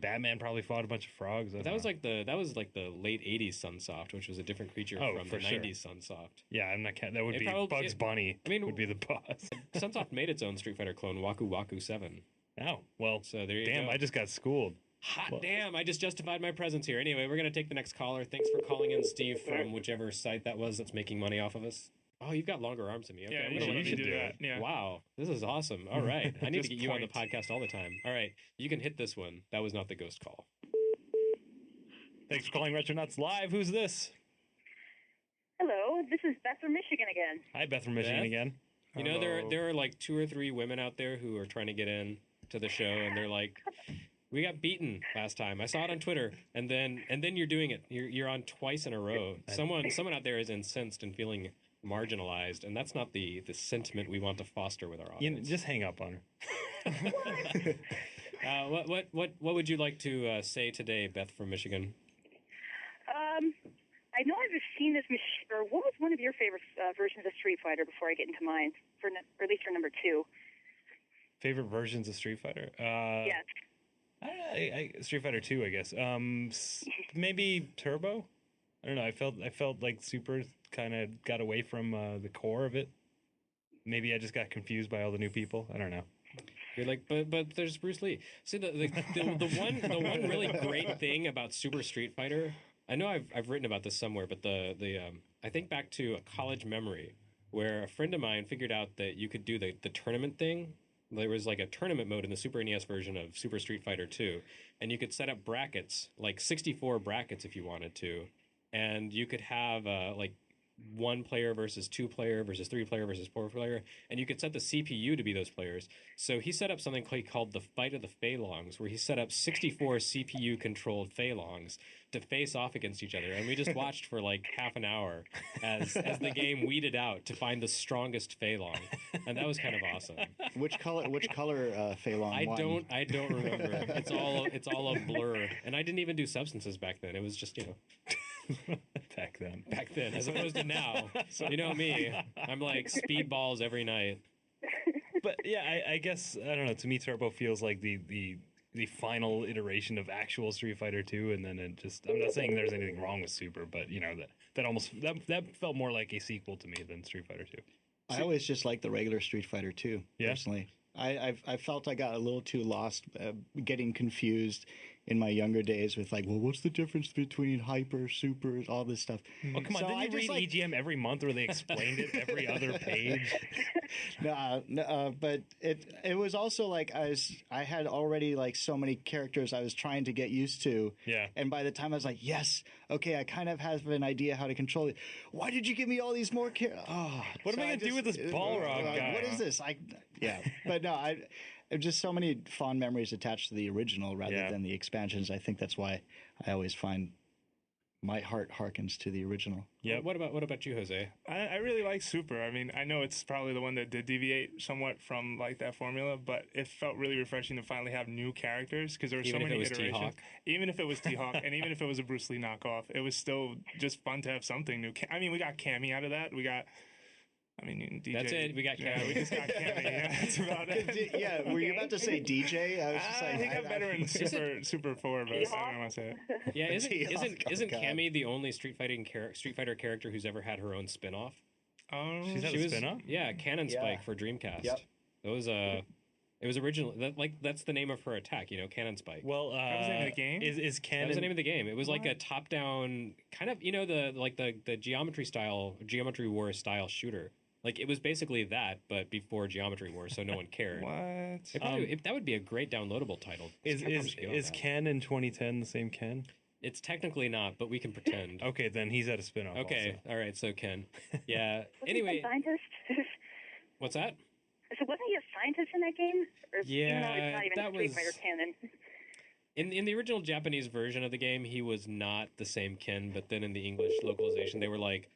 Batman probably fought a bunch of frogs. That was like the late '80s Sunsoft, which was a different creature from the '90s Sunsoft. Yeah, I'm not. That would be Bugs Bunny. Would be the boss. Sunsoft made its own Street Fighter clone, Waku Waku 7. Oh well. So there you go. Damn, I just got schooled. Hot damn! I just justified my presence here. Anyway, we're gonna take the next caller. Thanks for calling in, Steve, from whichever site that was that's making money off of us. Oh, you've got longer arms than me. Okay, yeah, you should do that. Yeah. Wow, this is awesome. All right, I need to get you on the podcast all the time. All right, you can hit this one. That was not the ghost call. Thanks for calling Retronauts Live. Who's this? Hello, this is Beth from Michigan again. Hi, Beth from Michigan again. You know, there are like 2 or 3 women out there who are trying to get in to the show, and they're like, "We got beaten last time. I saw it on Twitter, and then you're doing it. You're on twice in a row. Someone out there is incensed and feeling marginalized, and that's not the sentiment we want to foster with our audience. Just hang up on her. What would you like to say today, Beth from Michigan? I know I've seen this, or what was one of your favorite versions of Street Fighter before I get into mine, or at least for number 2? Favorite versions of Street Fighter? Yes. Street Fighter 2, I guess. Maybe Turbo? I don't know. I felt like Super kind of got away from the core of it. Maybe I just got confused by all the new people. I don't know. You're like, but there's Bruce Lee. See, the one really great thing about Super Street Fighter, I know I've written about this somewhere, but I think back to a college memory where a friend of mine figured out that you could do the tournament thing. There was like a tournament mode in the Super NES version of Super Street Fighter 2, and you could set up brackets, like 64 brackets if you wanted to. And you could have like 1 player versus 2 player versus 3 player versus 4 player, and you could set the CPU to be those players. So he set up something called the Fight of the Fei Longs, where he set up 64 CPU controlled Fei Longs to face off against each other, and we just watched for like half an hour as the game weeded out to find the strongest Fei Long, and that was kind of awesome. Which color Fei Long? I don't remember. It's all a blur, and I didn't even do substances back then. It was just back then, as opposed to now. You know me, I'm like speedballs every night. But yeah, I guess I don't know. To me, Turbo feels like the final iteration of actual Street Fighter 2, and then it just. I'm not saying there's anything wrong with Super, but that felt more like a sequel to me than Street Fighter 2. I always just like the regular Street Fighter 2, personally. I felt I got a little too lost, getting confused in my younger days with like, well, what's the difference between Hyper, Super, all this stuff? Oh, come on. So Didn't you read EGM every month where they explained it every other page? No, but it was also like I had already like so many characters I was trying to get used to. Yeah. And by the time I was like, yes, okay, I kind of have an idea how to control it. Why did you give me all these more characters? Oh, what am I going to do with this Balrog guy? What is this? But no, just so many fond memories attached to the original rather than the expansions. I think that's why I always find my heart harkens to the original. Yeah. What about you, Jose? I really like Super. I mean, I know it's probably the one that did deviate somewhat from like that formula, but it felt really refreshing to finally have new characters because there were so many iterations. T-Hawk. Even if it was T-Hawk, and even if it was a Bruce Lee knockoff, it was still just fun to have something new. I mean, we got Cammy out of that. DJ. That's it. We got Cammy. Yeah, we just got Cammy. Yeah, that's about it. Yeah, were you about to say DJ? I was just like, he got better in Super 4, but I don't want to say it. Yeah, isn't Cammy the only Street Fighter character who's ever had her own spin-off? She's had a spin-off? Yeah, Cannon Spike for Dreamcast. Yep. It was original. That's the name of her attack. Cannon Spike. Well, that was the name of the game. Is Cannon? That was the name of the game. It was like a top-down kind of the Geometry War style shooter. Like it was basically that, but before Geometry Wars, so no one cared. What? That would be a great downloadable title. Is Ken in 2010 the same Ken? It's technically not, but we can pretend. Okay, then he's at a spinoff. Okay, all right, so Ken. Yeah. Was Anyway, he a scientist? what's that? So wasn't he a scientist in that game? Or, even though it's not even that Street was- Fighter canon. In the original Japanese version of the game, he was not the same Ken, but then in the English localization, they were like,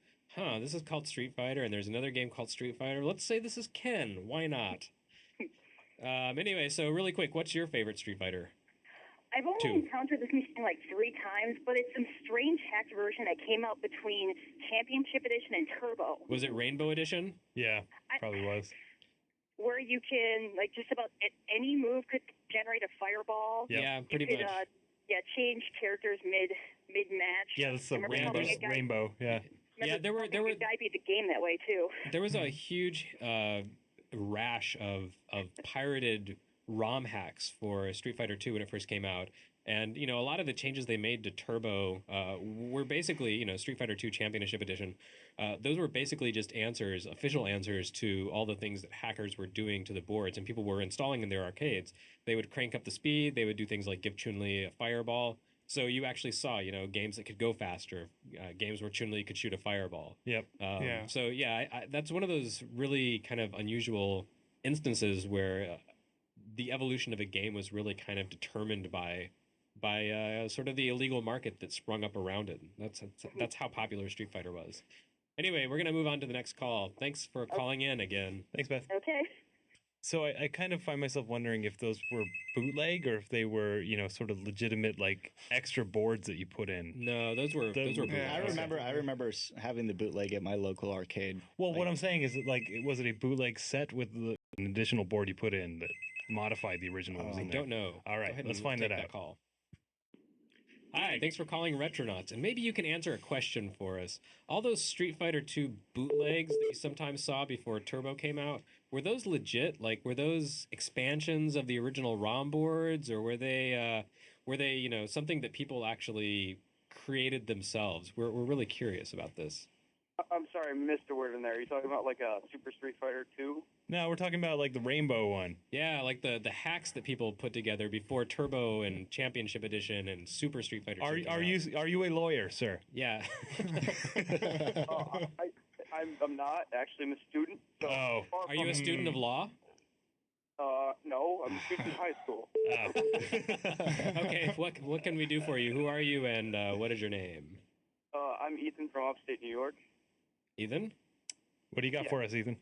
this is called Street Fighter, and there's another game called Street Fighter. Let's say this is Ken. Why not? Anyway, so really quick, what's your favorite Street Fighter? I've only 2. encountered this machine like 3 times, but it's some strange hacked version that came out between Championship Edition and Turbo, Was it Rainbow Edition? Yeah, probably was. where you can, like, just about any move could generate a fireball. Yep. Yeah, pretty you could, much. Change characters mid-match. Yeah, that's the Remember helping a guy- Rainbow. Yeah. Yeah, there were helping a guy beat the game that way, too. There was a huge rash of pirated ROM hacks for Street Fighter 2 when it first came out. And, a lot of the changes they made to Turbo were basically, Street Fighter 2 Championship Edition. Those were basically just official answers to all the things that hackers were doing to the boards and people were installing in their arcades. They would crank up the speed. They would do things like give Chun-Li a fireball. So you actually saw, games that could go faster, games where Chun-Li could shoot a fireball. Yep. So, yeah, that's one of those really kind of unusual instances where the evolution of a game was really kind of determined by sort of the illegal market that sprung up around it. That's how popular Street Fighter was. Anyway, we're going to move on to the next call. Thanks for calling in again. Thanks, Beth. Okay. So I kind of find myself wondering if those were bootleg or if they were, sort of legitimate, like, extra boards that you put in. No, those were bootleg. I remember having the bootleg at my local arcade. Well, what I'm saying is that, like, was it a bootleg set with an additional board you put in that modified the original? I don't know. All Go right, ahead let's and find take that out. Call. Hi, thanks for calling Retronauts, and maybe you can answer a question for us. All those Street Fighter 2 bootlegs that you sometimes saw before Turbo came out, were those legit? Like, were those expansions of the original ROM boards, or were they something that people actually created themselves? We're really curious about this. I'm sorry, I missed a word in there. Are you talking about like a Super Street Fighter 2? No, we're talking about like the Rainbow one. Yeah, like the hacks that people put together before Turbo and Championship Edition and Super Street Fighter. Are you a lawyer, sir? Yeah. I'm not. Actually, I'm a student. So Are you a student of law? No, I'm a student in high school. Okay, what can we do for you? Who are you, and what is your name? I'm Ethan from upstate New York. Ethan? What do you got for us, Ethan?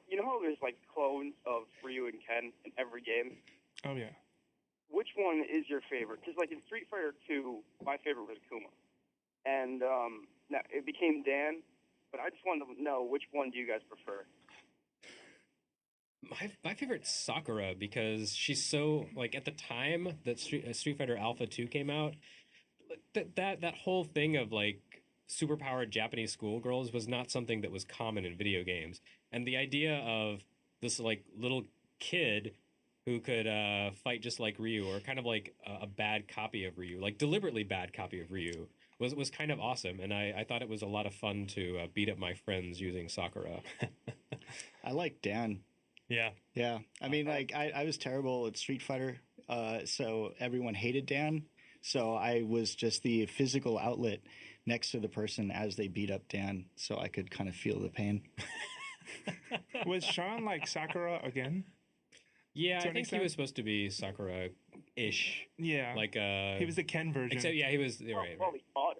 You know how there's like clones of Ryu and Ken in every game? Oh, yeah. Which one is your favorite? Because like in Street Fighter 2, my favorite was Akuma. And now it became Dan, but I just wanted to know which one do you guys prefer? My favorite's Sakura because she's so, like, at the time that Street Fighter Alpha 2 came out, that whole thing of, like, superpowered Japanese schoolgirls was not something that was common in video games. And the idea of this, like, little kid who could fight just like Ryu, or kind of like a bad copy of Ryu, like deliberately bad copy of Ryu, was kind of awesome. And I thought it was a lot of fun to beat up my friends using Sakura. I like Dan. Yeah. Yeah. I mean, like, I was terrible at Street Fighter, so everyone hated Dan. So I was just the physical outlet next to the person as they beat up Dan, so I could kind of feel the pain. Was Sean like Sakura again? Yeah, To I an think he extent? was supposed to be Sakura-ish. Yeah. Like He was the Ken version. Except, yeah, he was right. Well, he taught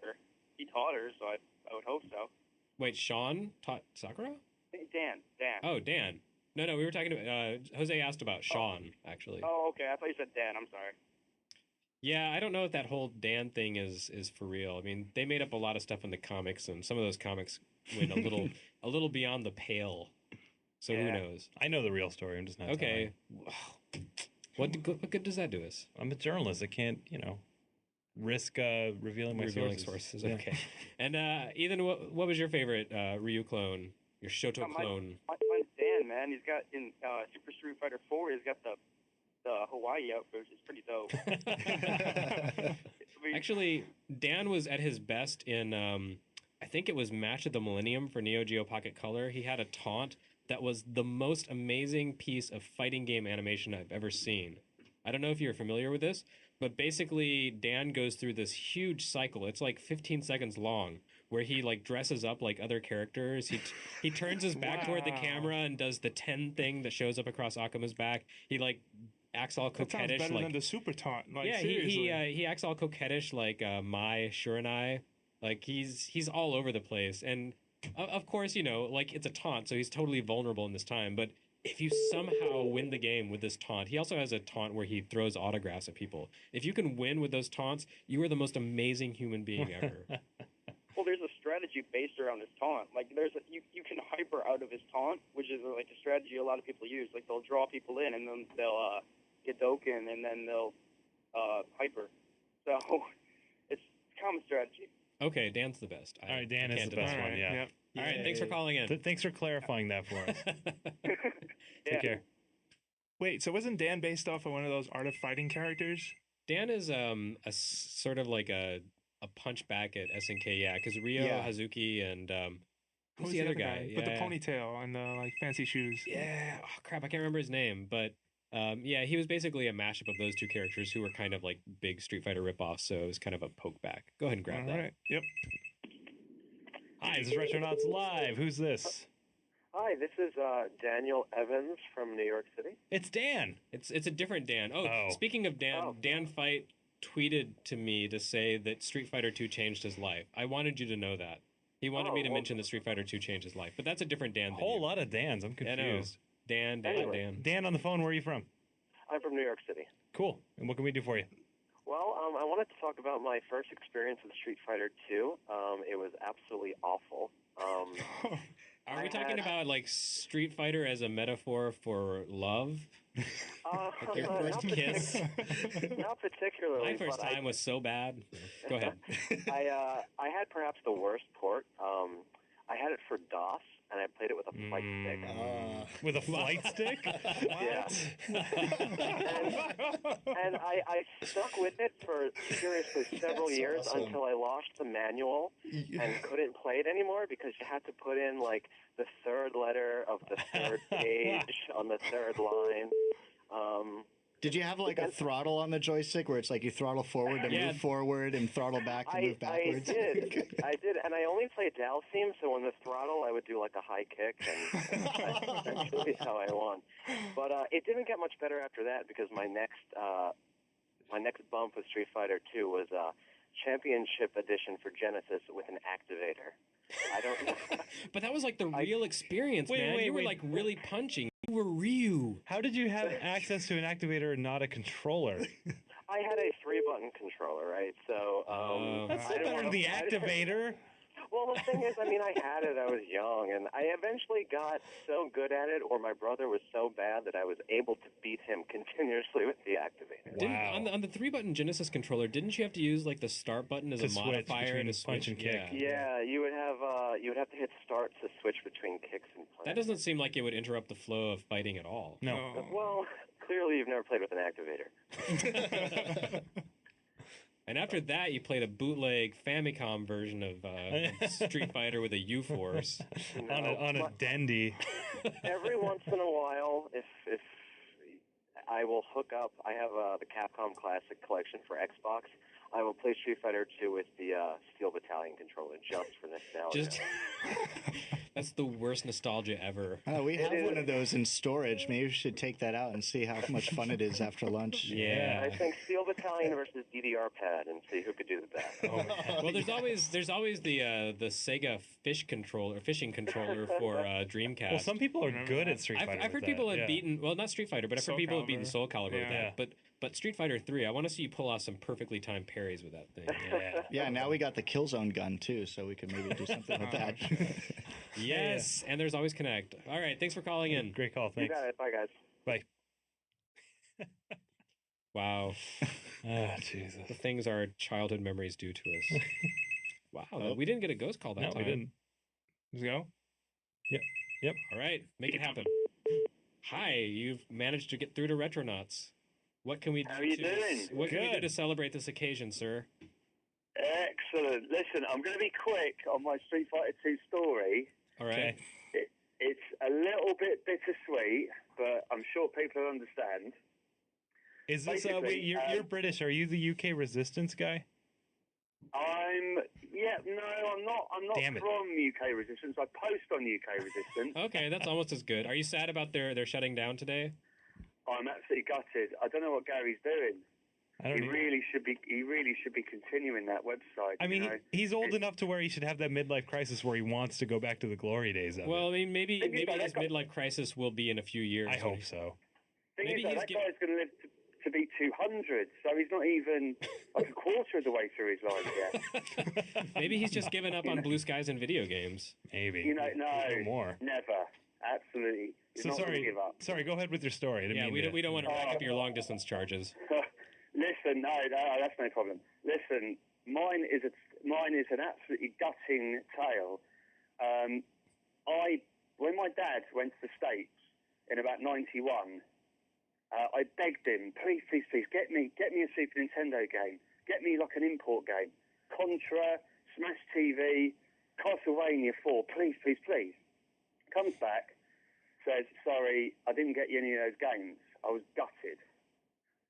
her. So I would hope so. Wait, Sean taught Sakura? Dan. Oh, Dan. No, we were talking about Jose asked about Sean, actually. Oh, okay. I thought you said Dan. I'm sorry. Yeah, I don't know if that whole Dan thing is for real. I mean, they made up a lot of stuff in the comics, and some of those comics went a little beyond the pale. So who knows? I know the real story. I'm just not okay. What good does that do us? I'm a journalist. I can't, risk revealing my sources. Yeah. Okay. And Ethan, what was your favorite Ryu clone? Your Shoto clone? Mine's Dan, man. He's got in Super Street Fighter 4. He's got the Hawaii outfit, which is pretty dope. Actually, Dan was at his best in I think it was Match of the Millennium for Neo Geo Pocket Color. He had a taunt that was the most amazing piece of fighting game animation I've ever seen. I don't know if you're familiar with this, but basically Dan goes through this huge cycle. It's like 15 seconds long, where he like dresses up like other characters. He turns his back toward the camera and does the 10 thing that shows up across Akuma's back. He like acts all That sounds coquettish, better like than the super taunt. Like, yeah. seriously. He acts all coquettish like Mai Shiranai. Like he's all over the place, and of course, you know, like it's a taunt, so he's totally vulnerable in this time. But if you somehow win the game with this taunt, he also has a taunt where he throws autographs at people. If you can win with those taunts, you are the most amazing human being ever. Well, there's a strategy based around his taunt. Like, you can hyper out of his taunt, which is like a strategy a lot of people use. Like, they'll draw people in, and then they'll get Doken, and then they'll hyper. So it's a common strategy. Okay, Dan's the best. All right, Dan is the best one. Yeah. Yep. All right, thanks for calling in. Thanks for clarifying that for us. Take care. Wait, so wasn't Dan based off of one of those Art of Fighting characters? Dan is sort of like a punch back at SNK, yeah, because Ryo Hazuki and who's the other guy? With the ponytail and the like fancy shoes. Yeah. Oh crap, I can't remember his name, but yeah, he was basically a mashup of those two characters who were kind of like big Street Fighter ripoffs, so it was kind of a poke back. Go ahead and grab that. All right. Yep. Hi, this is Retronauts Live. Who's this? Hi, this is Daniel Evans from New York City. It's Dan. It's a different Dan. Oh, speaking of Dan, Dan Fight tweeted to me to say that Street Fighter 2 changed his life. I wanted you to know that. He wanted me to mention that Street Fighter 2 changed his life, but that's a different Dan. A whole lot of Dans. I'm confused. Dan. Dan on the phone. Where are you from? I'm from New York City. Cool. And what can we do for you? Well, I wanted to talk about my first experience with Street Fighter 2. It was absolutely awful. Are we talking about like Street Fighter as a metaphor for love? Like your first kiss? Not particularly. My first time was so bad. Go ahead. I had perhaps the worst port. I had it for DOS, and I played it with a flight stick. With a flight stick? Yeah. and I stuck with it for seriously several years until I lost the manual and couldn't play it anymore because you had to put in like the third letter of the third page on the third line. Did you have like a throttle on the joystick where it's like you throttle forward to move forward and throttle back to move backwards? I did, and I only played Dalsim, so on the throttle I would do like a high kick, and that's essentially how I won. But it didn't get much better after that because my next bump with Street Fighter 2 was Championship Edition for Genesis with an activator. I don't know. But that was like the real experience, man. You were like really punching. You were Ryu. How did you have access to an activator and not a controller? I had a 3-button controller, right? So that's still better than the activator. Well, the thing is, I mean, I had it. I was young, and I eventually got so good at it, or my brother was so bad that I was able to beat him continuously with the activator. On the 3-button Genesis controller, didn't you have to use like the start button as a modifier to switch? Punch and kick. Yeah, you would have to hit start to switch between kicks and punches. That doesn't seem like it would interrupt the flow of fighting at all. No. Well, clearly you've never played with an activator. And after that, you played a bootleg Famicom version of Street Fighter with a U-Force. on a Dendy. Every once in a while, if I will hook up, I have the Capcom Classic Collection for Xbox. I will play Street Fighter 2 with the Steel Battalion controller just for nostalgia. That's the worst nostalgia ever. We have one of those in storage. Maybe we should take that out and see how much fun it is after lunch. Yeah. I think Steel Battalion versus DDR Pad and see who could do the best. Well, there's always the Sega fishing controller for Dreamcast. Well, some people are good at Street Fighter. I've heard people have beaten, well, not Street Fighter, but I've heard people have beaten Soul Calibur with that. But Street Fighter 3, I want to see you pull off some perfectly timed parries with that thing. Yeah, now we got the Killzone gun too, so we could maybe do something with that. Yes, and there's always Connect. All right, thanks for calling in. Great call, thanks. You got it. Bye, guys. Bye. Wow. Jesus. The things our childhood memories do to us. Wow, we didn't get a ghost call that time. No, we didn't. Let's go. Yep. All right, make it happen. Hi, you've managed to get through to Retronauts. What can we do? How are you doing? What can we do to celebrate this occasion, sir? Excellent. Listen, I'm going to be quick on my Street Fighter 2 story. All right. It's a little bit bittersweet, but I'm sure people will understand. Is this Basically, you're British? Are you the UK Resistance guy? I'm not Damn it. from UK Resistance. I post on UK Resistance. Okay, that's almost as good. Are you sad about their shutting down today? I'm absolutely gutted. I don't know what Gary's doing. I don't He really should be continuing that website. I mean, you know? he's old enough to where he should have that midlife crisis where he wants to go back to the glory days of it. Well, I mean, maybe his midlife crisis will be in a few years. I hope so. Thing Maybe is, though, he's that guy's going to live to be 200, so he's not even like a quarter of the way through his life yet. Maybe he's just given up on blue skies and video games. Maybe. You know, no, more. never, absolutely. He's So not going to sorry, give up. sorry. Go ahead with your story. I didn't Yeah, mean we don't want to rack up your long distance charges. Listen, no, that's no problem. Listen, mine is an absolutely gutting tale. When my dad went to the States in about 91, I begged him, please, get me a Super Nintendo game. Get me like an import game. Contra, Smash TV, Castlevania 4, please. Comes back, says, sorry, I didn't get you any of those games. I was gutted.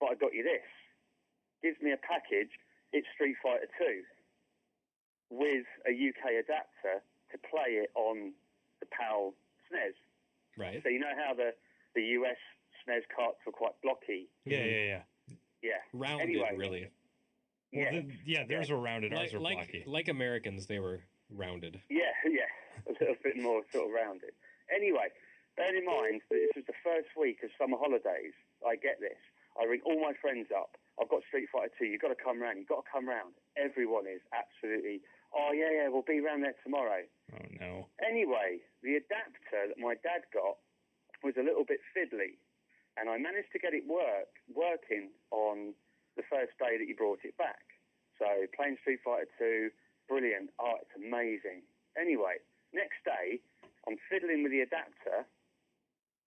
But I got you this. Gives me a package. It's Street Fighter 2 with a UK adapter to play it on the PAL SNES. Right. So you know how the US SNES carts were quite blocky? Yeah. Yeah. Rounded, Anyway, really. Yeah. Theirs were rounded. Ours were blocky. Like Americans, they were rounded. Yeah. A little bit more sort of rounded. Anyway, bear in mind that this was the first week of summer holidays. I get this. I ring all my friends up. I've got Street Fighter 2. You've got to come round. Everyone is absolutely, oh, yeah, we'll be round there tomorrow. Oh, no. Anyway, the adapter that my dad got was a little bit fiddly, and I managed to get it working on the first day that he brought it back. So playing Street Fighter 2, brilliant. Oh, it's amazing. Anyway, next day, I'm fiddling with the adapter.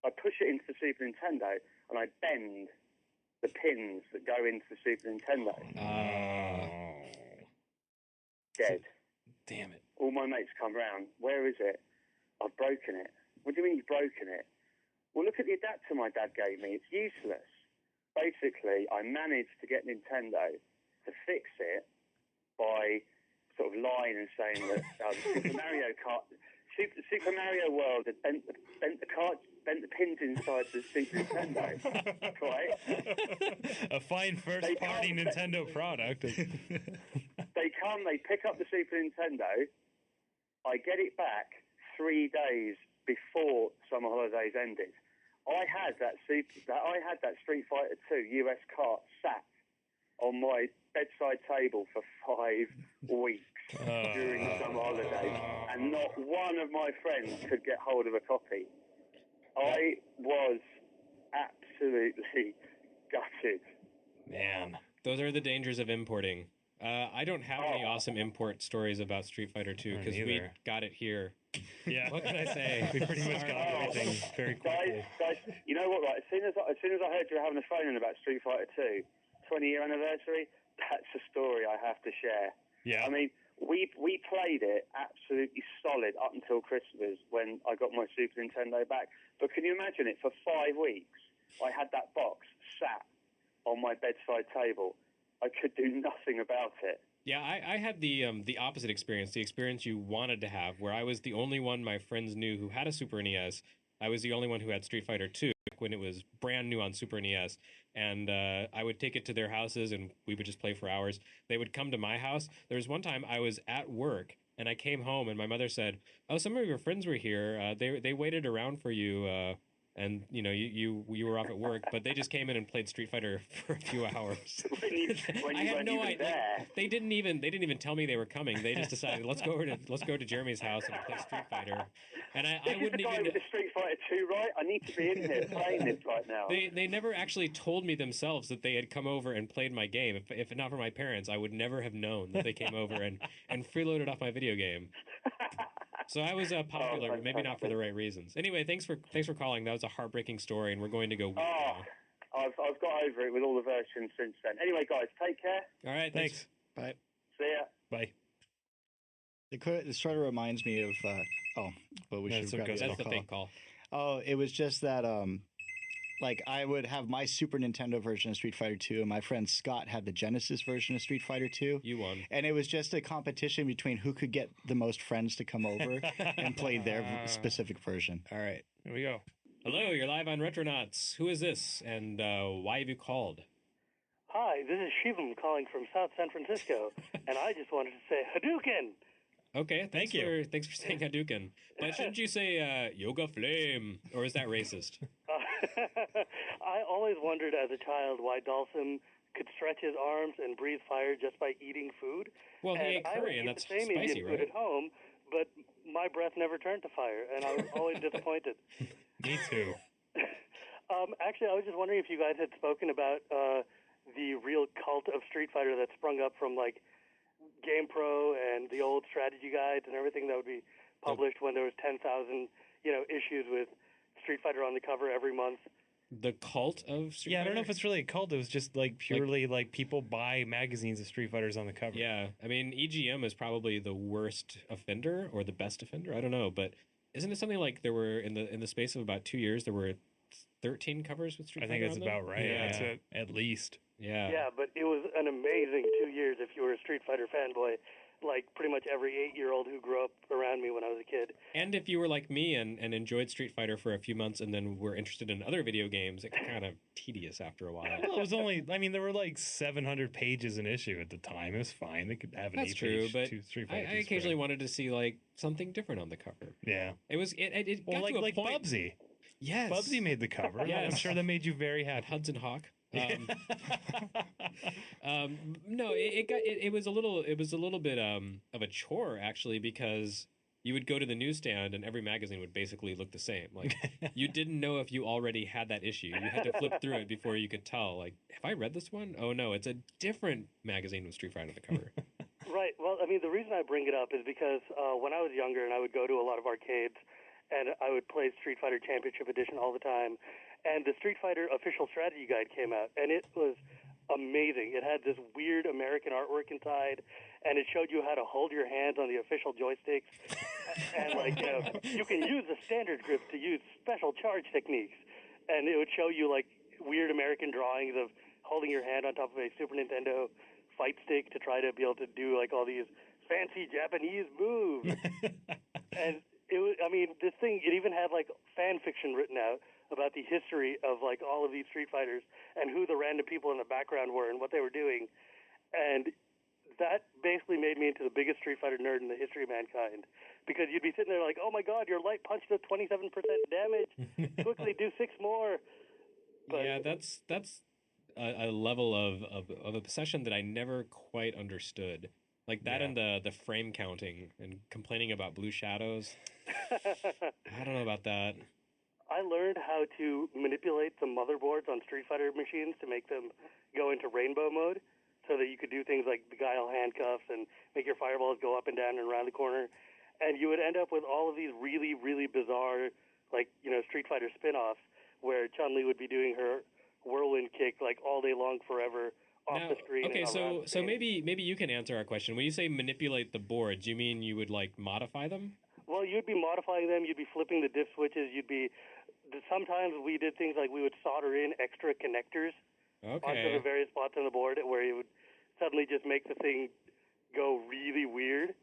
I push it into the Super Nintendo, and I bend the pins that go into the Super Nintendo. Dead. Damn it. All my mates come round. Where is it? I've broken it. What do you mean you've broken it? Well, look at the adapter my dad gave me. It's useless. Basically, I managed to get Nintendo to fix it by sort of lying and saying that Super Mario World had bent the pins inside the Super Nintendo. Right? A fine first-party Nintendo product. They pick up the Super Nintendo. I get it back 3 days before summer holidays ended. I had that Street Fighter 2 US cart sat on my bedside table for 5 weeks during the summer holidays, and not one of my friends could get hold of a copy. I was absolutely gutted. Man, those are the dangers of importing. I don't have any awesome import stories about Street Fighter 2 because we got it here. Yeah. What can I say? We pretty much got everything very quickly. Guys, you know what? Right, as soon as I heard you were having a phone-in about Street Fighter 2, 20-year anniversary, that's a story I have to share. Yeah. I mean, we played it absolutely solid up until Christmas when I got my Super Nintendo back. But can you imagine it? For 5 weeks, I had that box sat on my bedside table. I could do nothing about it. Yeah, I had the opposite experience, the experience you wanted to have, where I was the only one my friends knew who had a Super NES. I was the only one who had Street Fighter 2 when it was brand new on Super NES. And I would take it to their houses, and we would just play for hours. They would come to my house. There was one time I was at work, and I came home, and my mother said, "Oh, some of your friends were here. They waited around for you." And you know you were off at work, but they just came in and played Street Fighter for a few hours. I had no idea. They didn't even tell me they were coming. They just decided let's go to Jeremy's house and play Street Fighter. And I wouldn't even. With the Street Fighter 2, right? I need to be in here playing this right now. They never actually told me themselves that they had come over and played my game. If not for my parents, I would never have known that they came over and freeloaded off my video game. So I was popular, but maybe not for the right reasons. Anyway, thanks for calling. That was a heartbreaking story, and we're going to go. I've got over it with all the versions since then. Anyway, guys, take care. All right, thanks. Bye. See ya. Bye. It sort of reminds me of. But we That's should grab the fake call. Oh, it was just that. Like I would have my Super Nintendo version of Street Fighter 2, and my friend Scott had the Genesis version of Street Fighter 2. You won. And it was just a competition between who could get the most friends to come over and play their specific version. All right. Here we go. Hello, you're live on Retronauts. Who is this, and why have you called? Hi, this is Shivam calling from South San Francisco, and I just wanted to say Hadouken! Okay, thanks for saying Hadouken. But shouldn't you say Yoga Flame, or is that racist? I always wondered as a child why Dalsim could stretch his arms and breathe fire just by eating food. Well, he ate I would curry, and eat that's the same spicy, Indian food right? at home, but my breath never turned to fire, and I was always disappointed. Me too. Actually, I was just wondering if you guys had spoken about the real cult of Street Fighter that sprung up from like GamePro and the old strategy guides and everything that would be published when there was 10,000, issues with Street Fighter on the cover every month. The cult of Street I Fighter? don't know if it's really a cult. It was just like purely like people buy magazines of Street Fighters on the cover. Yeah, I mean, EGM is probably the worst offender or the best offender. I don't know, but isn't it something like there were in the space of about 2 years there were 13 covers with Street I Fighter? think that's about right. Yeah. That's it, at least. Yeah. Yeah, but it was an amazing 2 years if you were a Street Fighter fanboy, like pretty much every 8-year-old who grew up around me when I was a kid. And if you were like me and enjoyed Street Fighter for a few months and then were interested in other video games, it got kind of tedious after a while. Well, it was only, there were like 700 pages an issue at the time. It was fine. They could have an That's true, 8-page but Street I Fighter. occasionally wanted to see like something different on the cover. Yeah. It was it got to a like point. Bubsy. Yes. Bubsy made the cover. Yes. I'm sure that made you very happy. Hudson Hawk. No, it was a little bit of a chore actually, because you would go to the newsstand and every magazine would basically look the same. Like you didn't know if you already had that issue. You had to flip through it before you could tell. Like, have I read this one? Oh no, it's a different magazine with Street Fighter on the cover. Right. Well, I mean, the reason I bring it up is because when I was younger and I would go to a lot of arcades and I would play Street Fighter Championship Edition all the time, and the Street Fighter official strategy guide came out, and it was amazing. It had this weird American artwork inside, and it showed you how to hold your hands on the official joysticks, and you can use the standard grip to use special charge techniques, and it would show you like weird American drawings of holding your hand on top of a Super Nintendo fight stick to try to be able to do like all these fancy Japanese moves. And it was, this thing, it even had like fan fiction written out about the history of like all of these Street Fighters and who the random people in the background were and what they were doing. And that basically made me into the biggest Street Fighter nerd in the history of mankind, because you'd be sitting there like, oh my God, your light punch does 27% damage. Quickly do 6 more. But, yeah, that's a level of obsession that I never quite understood. Like that and the frame counting and complaining about blue shadows. I don't know about that. I learned how to manipulate the motherboards on Street Fighter machines to make them go into rainbow mode so that you could do things like beguile handcuffs and make your fireballs go up and down and around the corner. And you would end up with all of these really, really bizarre, Street Fighter spin-offs where Chun-Li would be doing her whirlwind kick like all day long forever off the screen. Okay, and around the so screen. maybe you can answer our question. When you say manipulate the boards, you mean you would like modify them? Well, you'd be modifying them. You'd be flipping the diff switches. Sometimes we did things like we would solder in extra connectors onto the various spots on the board where you would suddenly just make the thing go really weird.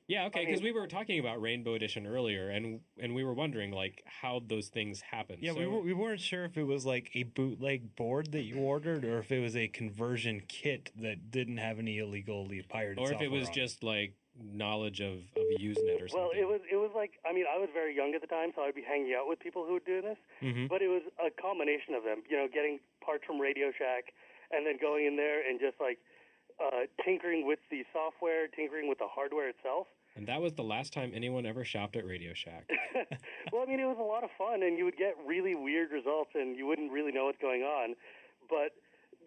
Yeah, okay, because we were talking about Rainbow Edition earlier, and we were wondering like how those things happen. Yeah, so, we weren't sure if it was like a bootleg board that you ordered or if it was a conversion kit that didn't have any illegally pirated or if it was software on just like knowledge of Usenet or something. Well, it was like, I was very young at the time, so I'd be hanging out with people who would do this. Mhm. But it was a combination of them, getting parts from Radio Shack and then going in there and just like tinkering with the software, tinkering with the hardware itself. And that was the last time anyone ever shopped at Radio Shack. Well, it was a lot of fun, and you would get really weird results, and you wouldn't really know what's going on. But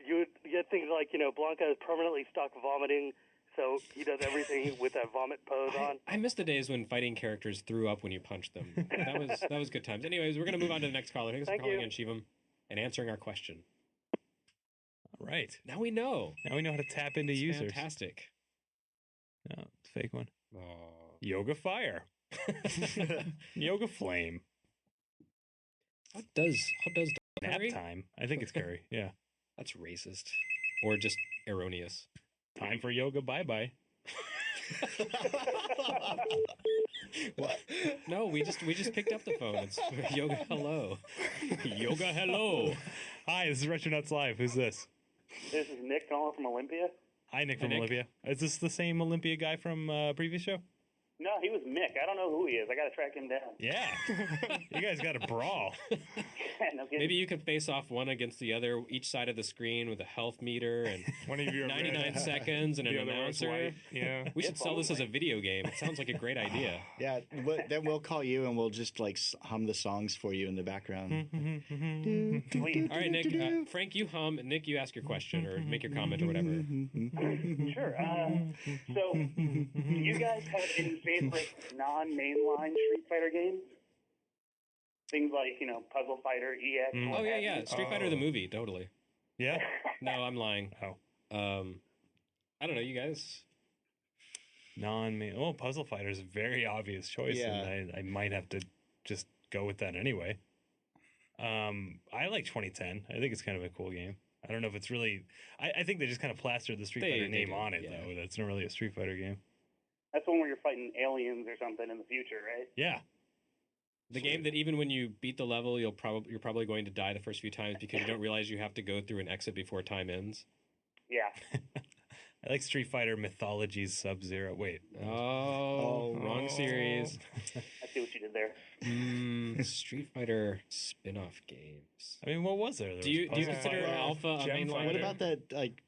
you would get things like, Blanca is permanently stuck vomiting, so he does everything with that vomit pose on. I miss the days when fighting characters threw up when you punched them. That was good times. Anyways, we're going to move on to the next caller. Thanks for calling in, Shivam, and answering our question. All right. Now we know. Now we know how to tap into users. Fantastic. No, it's a fake one. Yoga Fire. Yoga Flame. How does Nap Curry? time? I think it's Curry. Yeah. That's racist. Or just erroneous. Time for yoga bye-bye. What? No, we just picked up the phone. It's Yoga Hello. Yoga Hello. Hi, this is Retronauts Live. Who's this? This is Nick calling from Olympia. Hi, Nick from Nick. Olympia. Is this the same Olympia guy from previous show? No, he was Mick. I don't know who he is. I got to track him down. Yeah. You guys got to brawl. No kidding. Maybe you could face off one against the other, each side of the screen with a health meter and One of you are 99 red. seconds and an The other one's announcer. white. Yeah. We should sell this as a video game. It sounds like a great idea. Yeah, then we'll call you and we'll just like hum the songs for you in the background. All right, Nick. Frank, you hum. Nick, you ask your question or make your comment or whatever. Sure. So, do you guys have any favorite non-mainline Street Fighter games? Things like, Puzzle Fighter, EX. what Oh, have yeah. you? Street Fighter the movie, totally. Yeah? No, I'm lying. Oh. I don't know, you guys. Non-main. Oh, Puzzle Fighter is a very obvious choice, and I might have to just go with that anyway. I like 2010. I think it's kind of a cool game. I don't know if it's really. I think they just kind of plastered the Street Fighter name on it, though. That's not really a Street Fighter game. That's one where you're fighting aliens or something in the future, right? Yeah. The game that even when you beat the level, you're probably going to die the first few times because you don't realize you have to go through an exit before time ends. Yeah. I like Street Fighter Mythologies Sub-Zero. Wait. Oh, wrong series. I see what you did there. Street Fighter spin-off games. I mean, what was there? Do you consider Alpha a mainline? What about that? Like,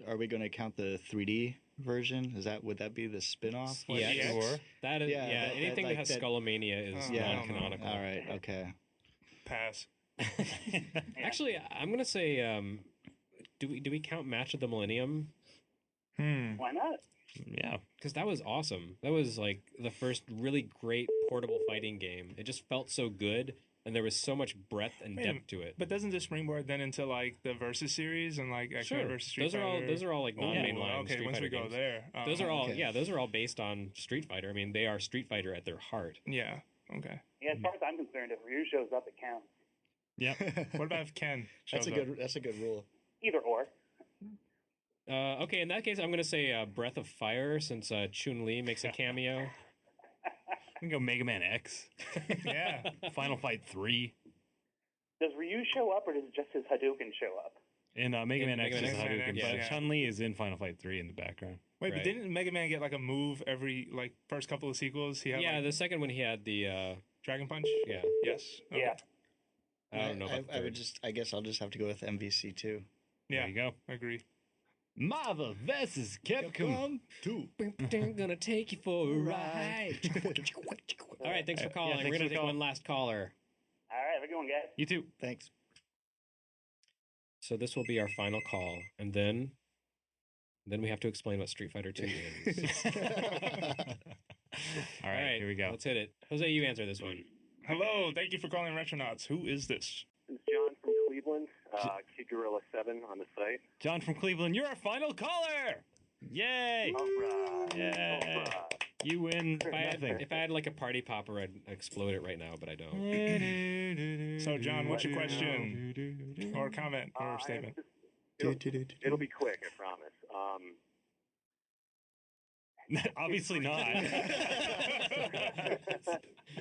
are we going to count the 3D version? Would that be the spin-off? Yeah, sure. That is, anything that has Skullomania is Yeah. non-canonical. All right, okay. Pass. Actually, I'm gonna say, do we count Match of the Millennium? Why not? Yeah, because that was awesome. That was like the first really great portable fighting game. It just felt so good, and there was so much breadth and depth to it. But doesn't this springboard then into like the Versus series and like X-Men Sure, versus Street those are Fighter? all those are all like non-mainline. Okay, Street once Fighter we go games. there, those are all okay. those are all based on Street Fighter. I mean, they are Street Fighter at their heart. Yeah. Okay. Yeah, as far as I'm concerned, if Ryu shows up, it counts. Yeah. What about if Ken shows up? That's a good rule. Either or. Okay, in that case, I'm going to say Breath of Fire, since Chun-Li makes a cameo. We can go Mega Man X. Yeah. Final Fight 3. Does Ryu show up, or does just his Hadouken show up? And Mega Man X is Mega Man Hadouken, X, but yeah. Chun-Li is in Final Fight 3 in the background. Wait, Right. but didn't Mega Man get like a move every like first couple of sequels? He had Yeah, like, the second one he had the Dragon Punch. Yeah. Yes. Okay. Yeah. I don't know about the third. I guess I'll just have to go with MVC too. Yeah. There you go. I agree. Marvel versus Capcom 2. Gonna take you for a ride. All right, thanks for calling. thanks We're for gonna take calling. one last caller. All right, have a good one, guys. You too. Thanks. So this will be our final call, and then we have to explain what Street Fighter 2 is. All right, here we go. Let's hit it. Jose, you answer this one. Hello, thank you for calling Retronauts. Who is this? It's John from Cleveland, Kid Gorilla 7 on the site. John from Cleveland, you're our final caller! Yay! All right. Yay! You win nothing. If I had like a party popper, I'd explode it right now, but I don't. So, John, what's your question or comment or statement? It'll be quick, I promise. Obviously not. You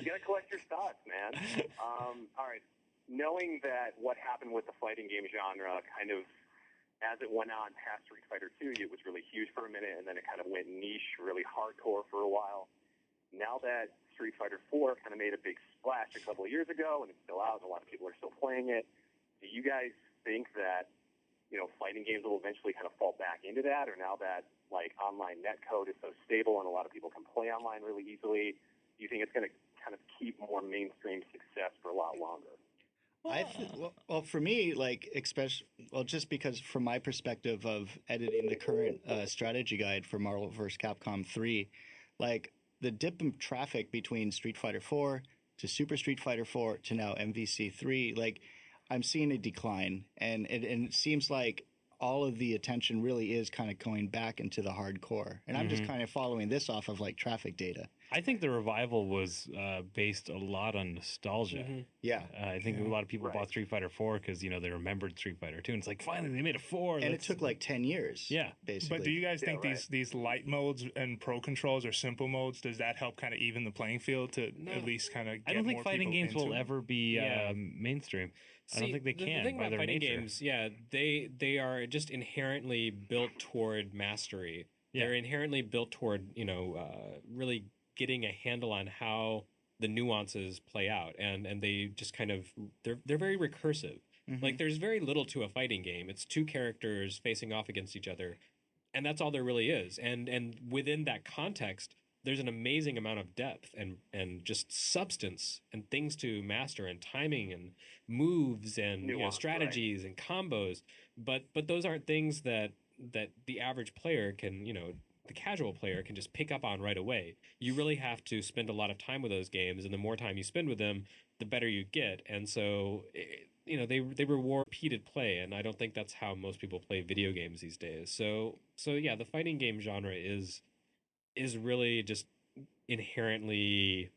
gotta collect your thoughts, man. All right. Knowing that what happened with the fighting game genre kind of, as it went on past Street Fighter 2, it was really huge for a minute, and then it kind of went niche, really hardcore for a while. Now that Street Fighter 4 kind of made a big splash a couple of years ago, and it's still out, and a lot of people are still playing it, do you guys think that, fighting games will eventually kind of fall back into that, or now that, like, online netcode is so stable and a lot of people can play online really easily, do you think it's going to kind of keep more mainstream success for a lot longer? Well, for me, like, just because from my perspective of editing the current strategy guide for Marvel vs. Capcom 3, like, the dip in traffic between Street Fighter 4 to Super Street Fighter 4 to now MVC 3, like, I'm seeing a decline, and it seems like all of the attention really is kind of going back into the hardcore. And I'm just kind of following this off of like traffic data. I think the revival was based a lot on nostalgia. Yeah. I think a lot of people bought Street Fighter 4 because, you know, they remembered Street Fighter 2. And it's like, finally, they made a 4. And it took like 10 years. Yeah. Basically. But do you guys think these light modes and pro controls or simple modes, does that help kind of even the playing field to at least kind of get I don't think more fighting people games will into it? ever be mainstream. I don't think they can. The thing by about their fighting nature. games, they are just inherently built toward mastery. Yeah. They're inherently built toward, you know, really getting a handle on how the nuances play out, and they just kind of they're very recursive. Like there's very little to a fighting game. It's two characters facing off against each other, and that's all there really is. And within that context, there's an amazing amount of depth and just substance and things to master and timing and moves and strategies and combos. But those aren't things that the average player can, you know, the casual player can just pick up on right away. You really have to spend a lot of time with those games, and the more time you spend with them, the better you get. And so, you know, they reward repeated play, and I don't think that's how most people play video games these days. So yeah, the fighting game genre is really just inherently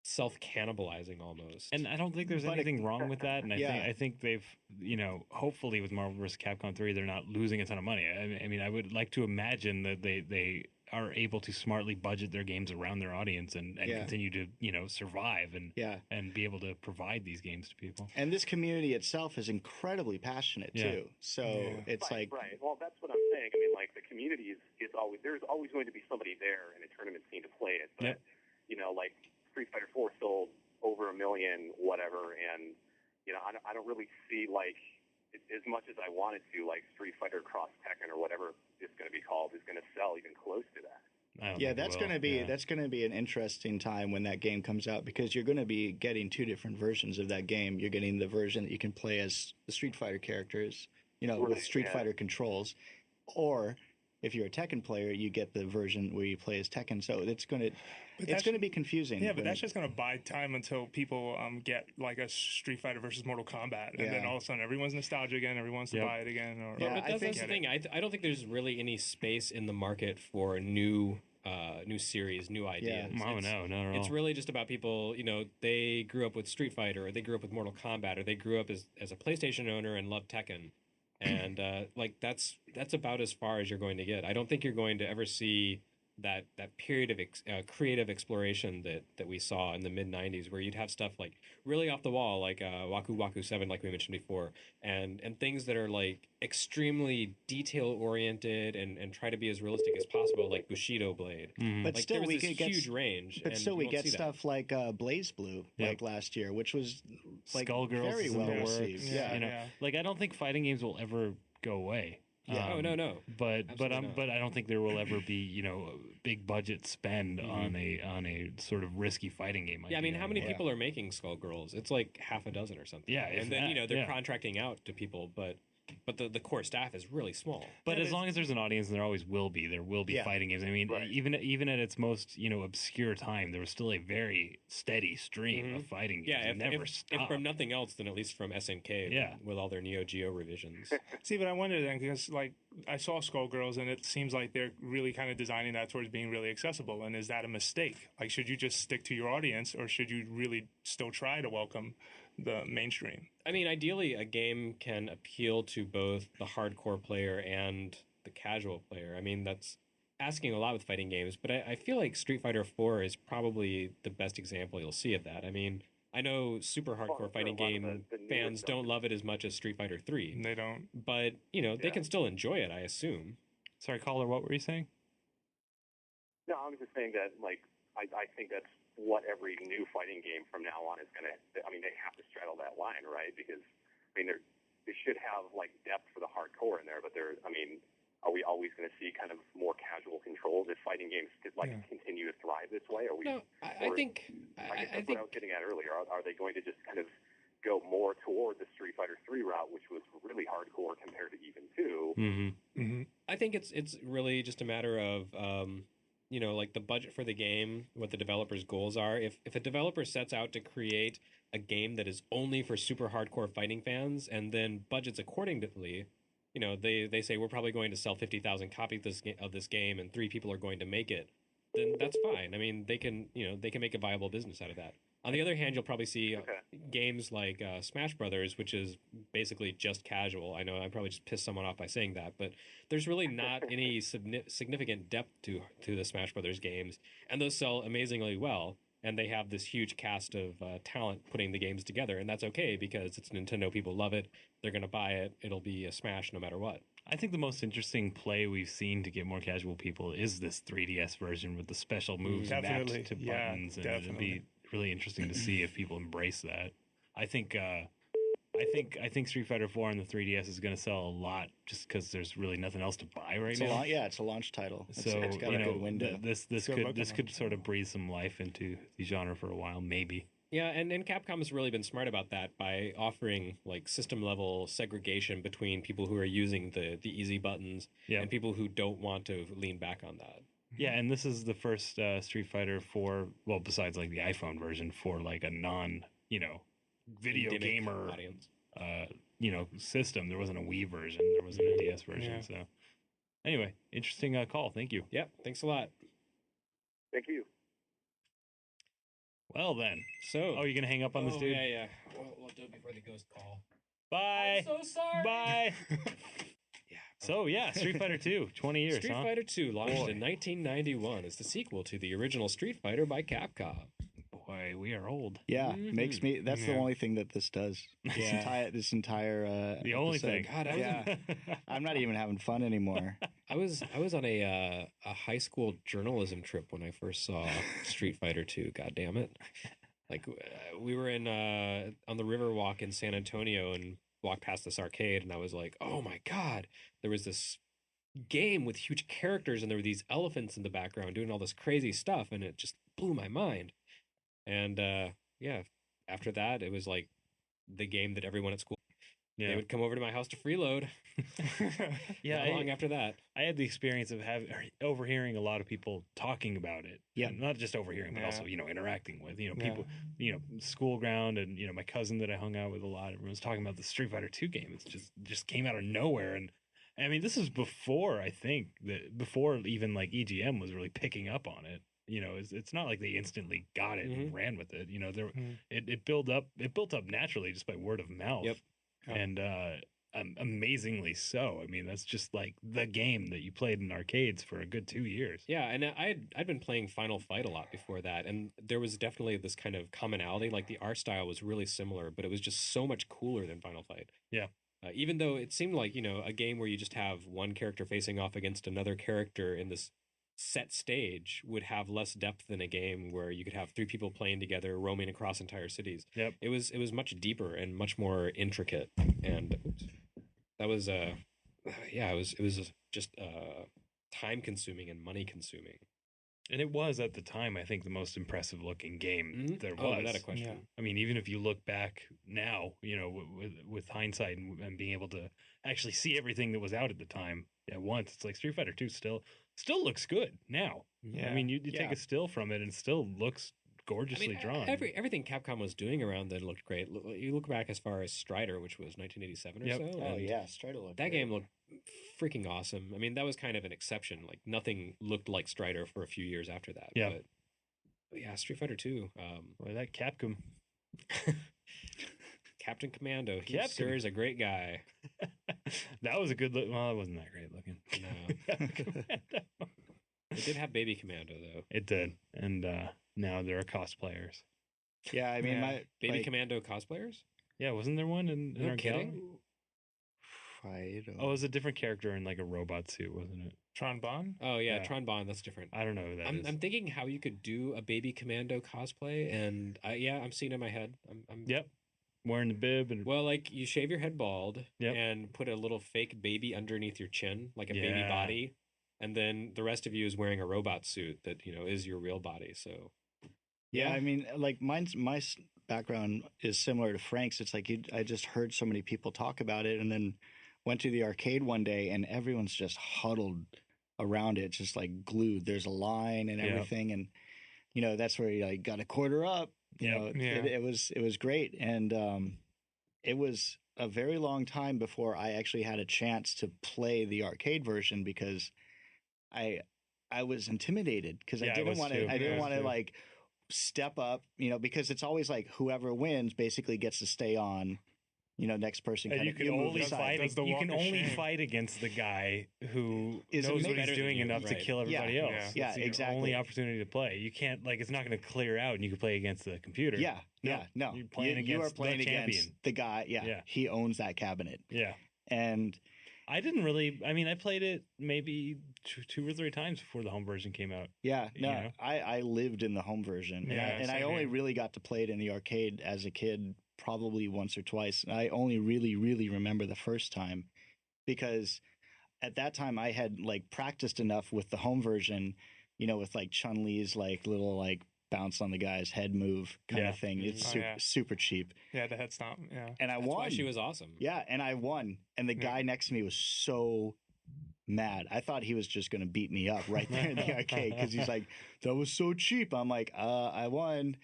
self-cannibalizing almost. And I don't think there's anything wrong with that. And I think they've, you know, hopefully with Marvel vs. Capcom 3, they're not losing a ton of money. I mean, I would like to imagine that they are able to smartly budget their games around their audience and continue to, you know, survive and be able to provide these games to people. And this community itself is incredibly passionate too. So it's right. Well, that's what I'm saying. I mean, like the community is always, there's always going to be somebody there in a tournament scene to play it. But you know, like Street Fighter 4 sold over 1 million, whatever, and you know, I don't really see like as much as I wanted to, like Street Fighter Cross Tekken or whatever it's going to be called is going to sell even close to that. Yeah, that's going to be an interesting time when that game comes out, because you're going to be getting two different versions of that game. You're getting the version that you can play as the Street Fighter characters, you know, with Street Fighter controls, or if you're a Tekken player, you get the version where you play as Tekken. So it's going to be confusing. Yeah, but that's just going to buy time until people get like a Street Fighter versus Mortal Kombat, and then all of a sudden everyone's nostalgia again, everyone wants to buy it again. But that's the thing. I don't think there's really any space in the market for new series, new ideas. No, not at all. It's really just about people, you know, they grew up with Street Fighter, or they grew up with Mortal Kombat, or they grew up as a PlayStation owner and loved Tekken. And like that's about as far as you're going to get. I don't think you're going to ever see that period of creative exploration that we saw in the mid 90s, where you'd have stuff like really off the wall, like Waku Waku 7, like we mentioned before, and things that are like extremely detail oriented and try to be as realistic as possible, like Bushido Blade. But like, still, there was we this get huge range. But and still, we you won't get see stuff like Blaze Blue, like last year, which was like Skullgirls very is in well the works. received. You know, like I don't think fighting games will ever go away. Yeah. No. But I don't think there will ever be, you know, a big budget spend on a sort of risky fighting game. Yeah, I mean, how many people are making Skullgirls? It's like half a dozen or something. Yeah, and then you know they're contracting out to people, but the core staff is really small. But as long as there's an audience, and there always will be, there will be fighting games. I mean, even at its most, you know, obscure time, there was still a very steady stream of fighting games. Yeah, It never if stopped. from nothing else, then at least from SNK, with all their Neo Geo revisions. See, but I wonder then, because like I saw Skullgirls, and it seems like they're really kind of designing that towards being really accessible. And is that a mistake? Like, should you just stick to your audience, or should you really still try to welcome the mainstream? I mean, ideally, a game can appeal to both the hardcore player and the casual player. I mean, that's asking a lot with fighting games, but I feel like Street Fighter 4 is probably the best example you'll see of that. I mean, I know super hardcore fighting game fans don't love it as much as Street Fighter 3. They don't. But, you know, they can still enjoy it, I assume. Sorry, caller, what were you saying? No, I was just saying that, like, I think that's what every new fighting game from now on is going to, I mean, they have to straddle that line, right? Because, I mean, they should have, like, depth for the hardcore in there, but I mean, are we always going to see kind of more casual controls if fighting games continue to thrive this way? Are we? No, I think that's what I was getting at earlier. Are they going to just kind of go more toward the Street Fighter 3 route, which was really hardcore compared to even 2? I think it's really just a matter of you know, like the budget for the game, what the developer's goals are. If a developer sets out to create a game that is only for super hardcore fighting fans and then budgets accordingly, you know, they say we're probably going to sell 50,000 copies of this game and 3 people are going to make it, then that's fine. I mean, they can make a viable business out of that. On the other hand, you'll probably see games like Smash Brothers, which is basically just casual. I know I probably just pissed someone off by saying that, but there's really not any significant depth to the Smash Brothers games, and those sell amazingly well. And they have this huge cast of talent putting the games together, and that's okay because it's Nintendo. People love it. They're going to buy it. It'll be a smash no matter what. I think the most interesting play we've seen to get more casual people is this 3DS version with the special moves mapped to buttons, and it'd be really interesting to see if people embrace that. I think Street Fighter 4 on the 3DS is going to sell a lot just because there's really nothing else to buy right now. It's a launch title. So it's got a good window. This could sort of breathe some life into the genre for a while, maybe. Yeah, and Capcom has really been smart about that by offering like system level segregation between people who are using the easy buttons and people who don't want to lean back on that. Yeah, and this is the first Street Fighter 4, well, besides like the iPhone version, for like a non, video Endemic gamer audience. System. There wasn't a Wii version. There wasn't a DS version. So anyway, interesting call. Thank you. Yep. Thanks a lot. Thank you. Well then. So. Oh, you're gonna hang up on this dude? Yeah. We'll do it before the ghost call. Bye. I'm so sorry. Bye. So Street Fighter 2, 20 years. Street Fighter 2 launched in 1991 as the sequel to the original Street Fighter by Capcom. Boy, we are old. Yeah, makes me. That's the only thing that this does. This entire. The only thing. God, I'm not even having fun anymore. I was on a high school journalism trip when I first saw Street Fighter 2. God damn it! Like we were in on the Riverwalk in San Antonio and walked past this arcade, and I was like, oh my god, there was this game with huge characters, and there were these elephants in the background doing all this crazy stuff, and it just blew my mind. And after that, it was like the game that everyone at school they would come over to my house to freeload. Not long after that, I had the experience of overhearing a lot of people talking about it. Yeah, and not just overhearing, but also interacting with people. School ground, and my cousin that I hung out with a lot. Everyone's talking about the Street Fighter 2 game. It's just came out of nowhere, and I mean this is before before even like EGM was really picking up on it. It's not like they instantly got it and ran with it. It built up naturally just by word of mouth. Yep. And amazingly so. I mean, that's just like the game that you played in arcades for a good 2 years. Yeah, and I'd been playing Final Fight a lot before that, and there was definitely this kind of commonality. Like the art style was really similar, but it was just so much cooler than Final Fight. Yeah. Even though it seemed like a game where you just have one character facing off against another character in this set stage would have less depth than a game where you could have 3 people playing together, roaming across entire cities. Yep. It was much deeper and much more intricate, and that was it was just time consuming and money consuming. And it was at the time, I think, the most impressive looking game there was. Without a question. Yeah. I mean, even if you look back now, with hindsight and being able to actually see everything that was out at the time at once, it's like Street Fighter 2 still looks good now. Yeah. I mean, you take a still from it and it still looks gorgeously drawn. Everything Capcom was doing around then looked great. You look back as far as Strider, which was 1987 or so. Oh yeah, Strider looked that great. game looked freaking awesome. I mean, that was kind of an exception. Like nothing looked like Strider for a few years after that. Yeah. But yeah, Street Fighter 2. Well, that Capcom. Captain Commando. He sure is a great guy. That was a good look. Well, it wasn't that great looking. No. It did have Baby Commando, though. It did. And now there are cosplayers. Yeah, I mean, my Baby Commando cosplayers? Yeah, wasn't there one in our kidding? Game? Oh, it was a different character in like a robot suit, wasn't it? Tron Bonne? Oh, yeah, Tron Bonne. That's different. I don't know who that is. I'm thinking how you could do a Baby Commando cosplay, and I'm seeing it in my head. Yep. Wearing the bib. And well, like you shave your head bald and put a little fake baby underneath your chin, like a baby body. And then the rest of you is wearing a robot suit that, is your real body. So, yeah, I mean, like my background is similar to Frank's. It's like I just heard so many people talk about it and then went to the arcade one day and everyone's just huddled around it, just like glued. There's a line and everything. And, that's where you got a quarter up. You know, it was great, and it was a very long time before I actually had a chance to play the arcade version because I was intimidated because I didn't want to like step up, you know, because it's always like whoever wins basically gets to stay on. You know, next person. And you can only fight against the guy who knows what he's doing enough to kill everybody else. Yeah, it's your exactly. only opportunity to play. You can't it's not going to clear out, and you can play against the computer. No. You're playing against you are playing the champion. against the guy. Yeah, he owns that cabinet. Yeah, and I didn't really. I mean, I played it maybe two or three times before the home version came out. Yeah, no, you know? I lived in the home version, and I only really got to play it in the arcade as a kid. Probably once or twice. And I only really remember the first time because at that time I had like practiced enough with the home version, you know, with like Chun-Li's like little like bounce on the guy's head move kind of thing. It's super cheap. Yeah, the head stomp. Yeah. And I won. That's why she was awesome. Yeah, and I won. And the guy next to me was so mad. I thought he was just going to beat me up right there in the arcade because he's like, that was so cheap. I'm like, I won.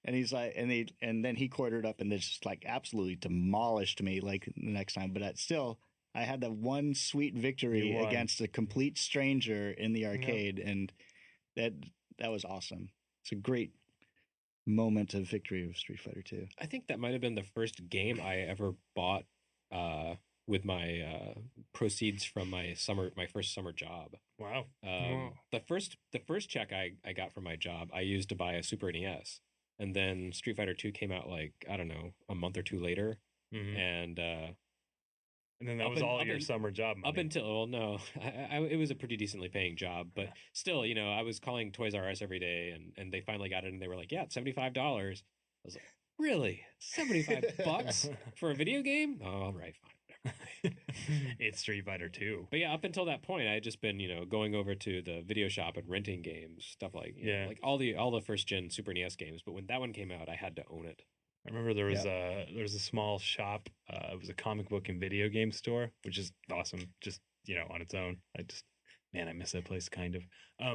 And he's like, and then he quartered up and just like absolutely demolished me like the next time. But I had that one sweet victory against a complete stranger in the arcade, and that was awesome. It's a great moment of victory of Street Fighter 2. I think that might have been the first game I ever bought with my proceeds from my first summer job. Wow. The first check I got from my job I used to buy a Super NES. And then Street Fighter 2 came out like, I don't know, a month or two later. Mm-hmm. And then that was all your summer job money. Up until, well, no, it was a pretty decently paying job. But still, you know, I was calling Toys R Us every day and they finally got it and they were like, yeah, it's $75. I was like, really? $75 for a video game? Oh, all right, fine. It's Street Fighter 2. But yeah, up until that point, I had just been, you know, going over to the video shop and renting games, stuff like, you know, like all the first gen Super NES games. But when that one came out, I had to own it. I remember there was a small shop. It was a comic book and video game store, which is awesome. Just, you know, on its own. I miss that place kind of.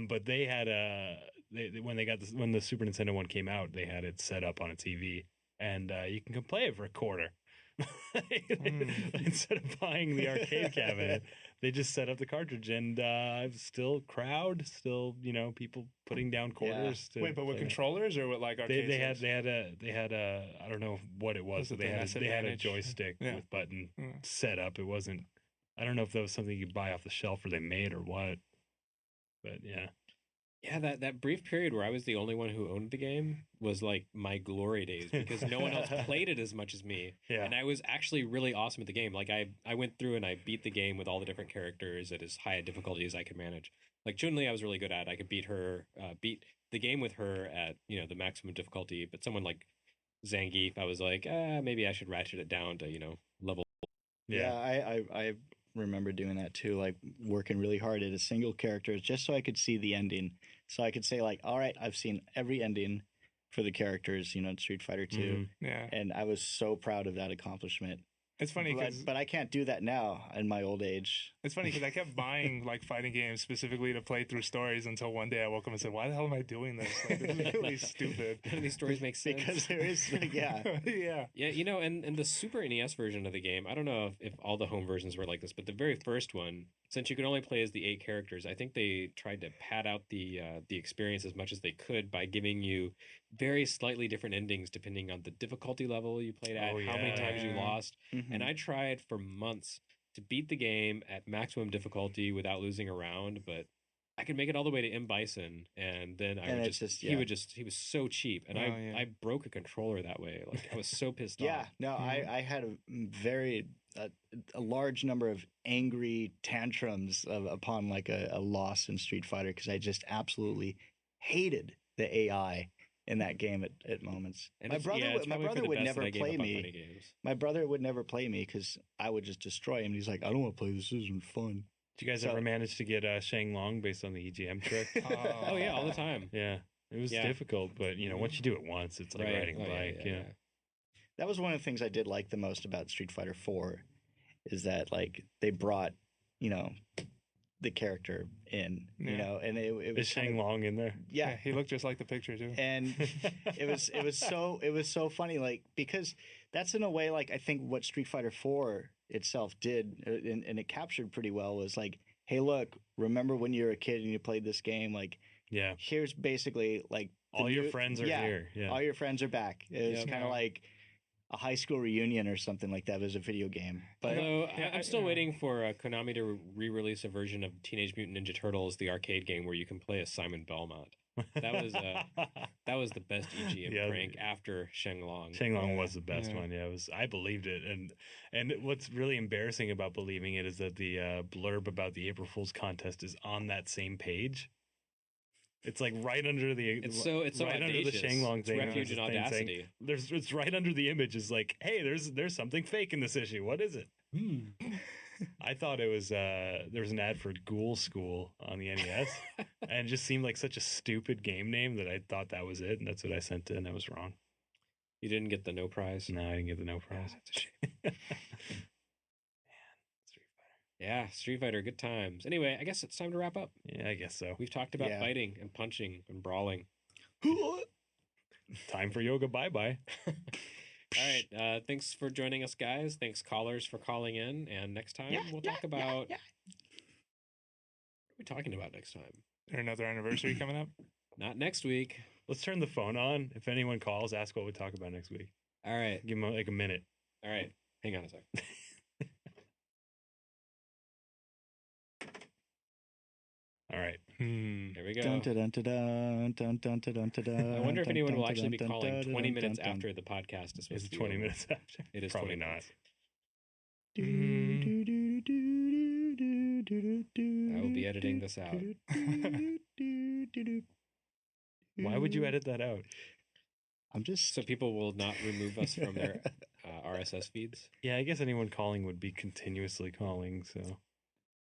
But they had when the Super Nintendo one came out, they had it set up on a TV, and you can come play it for a quarter. Instead of buying the arcade cabinet, they just set up the cartridge, and still crowd, you know, people putting down quarters. Wait, but with controllers or with like arcade? They had a I don't know what it was. But they had a joystick with button set up. It wasn't. I don't know if that was something you could buy off the shelf or they made or what. But yeah. Yeah, that brief period where I was the only one who owned the game was like my glory days because no one else played it as much as me. Yeah. And I was actually really awesome at the game. Like I went through and I beat the game with all the different characters at as high a difficulty as I could manage. Like Chun-Li I was really good at. I could beat the game with her at, you know, the maximum difficulty. But someone like Zangief, I was like, maybe I should ratchet it down to, you know, level. Yeah, I remember doing that too, like working really hard at a single character just so I could see the ending. So I could say like, all right, I've seen every ending for the characters, you know, in Street Fighter 2. Mm-hmm. Yeah. And I was so proud of that accomplishment. It's funny because... But I can't do that now in my old age. It's funny because I kept buying like fighting games specifically to play through stories until one day I woke up and said, why the hell am I doing this? Like, this is really stupid. None of these stories make sense. Because there is, yeah. Yeah. Yeah, you know, and the Super NES version of the game, I don't know if all the home versions were like this, but the very first one, since you could only play as the 8 characters, I think they tried to pad out the experience as much as they could by giving you very slightly different endings depending on the difficulty level you played at, how many times you lost. Mm-hmm. And I tried for months to beat the game at maximum difficulty without losing a round, but I could make it all the way to M. Bison, and then he was so cheap, and I broke a controller that way. Like I was so pissed off. Yeah, no, I had a large number of angry tantrums upon like a loss in Street Fighter because I just absolutely hated the AI in that game at moments. And my brother would never play me. My brother would never play me because I would just destroy him. He's like, I don't want to play. This isn't fun. Did you guys ever manage to get Shang Long based on the EGM trick? Oh yeah, all the time. Yeah, it was difficult, but you know, once you do it once, it's like riding a bike. Yeah. That was one of the things I did like the most about Street Fighter 4, is that like they brought, you know, the character in, you Yeah. know, and it was Is Shang Long in there? Yeah, he looked just like the picture too. And it was so funny, like, because that's in a way, like, I think what Street Fighter 4 itself did, and it captured pretty well, was like, hey, look, remember when you were a kid and you played this game? Like, yeah, here's basically like all your friends are here. Yeah, all your friends are back. It was kind of like a high school reunion or something like that. It was a video game. But Although I'm still waiting for Konami to re-release a version of Teenage Mutant Ninja Turtles, the arcade game, where you can play as Simon Belmont. That was the best EGM prank after Shenlong. Shenlong was the best one. Yeah, I believed it, and what's really embarrassing about believing it is that the blurb about the April Fool's contest is on that same page. It's like right under the It's so right under the audacious. Shenlong It's thing. refuge there's in this thing audacity. saying- it's right under the image. Is like, hey, there's something fake in this issue. What is it? I thought it was there was an ad for Ghoul School on the NES, and it just seemed like such a stupid game name that I thought that was it, and that's what I sent in. I was wrong. You didn't get the no prize? No, I didn't get the no prize. That's a shame. Yeah, Street Fighter, good times. Anyway, I guess it's time to wrap up. Yeah, I guess so. We've talked about Yeah. fighting and punching and brawling. Time for yoga. Bye-bye. All right. Thanks for joining us, guys. Thanks, callers, for calling in. And next time, we'll talk about... What are we talking about next time? Is there another anniversary coming up? Not next week. Let's turn the phone on. If anyone calls, ask what we talk about next week. All right. Give them like a minute. All right. Hang on a sec. All right. There we go. Dun, dun, dun, dun, dun, dun, dun, dun, dun, I wonder if dun, anyone dun, will actually be dun, calling dun, 20 dun, minutes dun, dun. after the podcast is supposed Is to it be 20 over. minutes after? It is Probably 20 not. minutes. I will be editing this out. Why would you edit that out? I'm just... So people will not remove us from their RSS feeds? Yeah, I guess anyone calling would be continuously calling, so...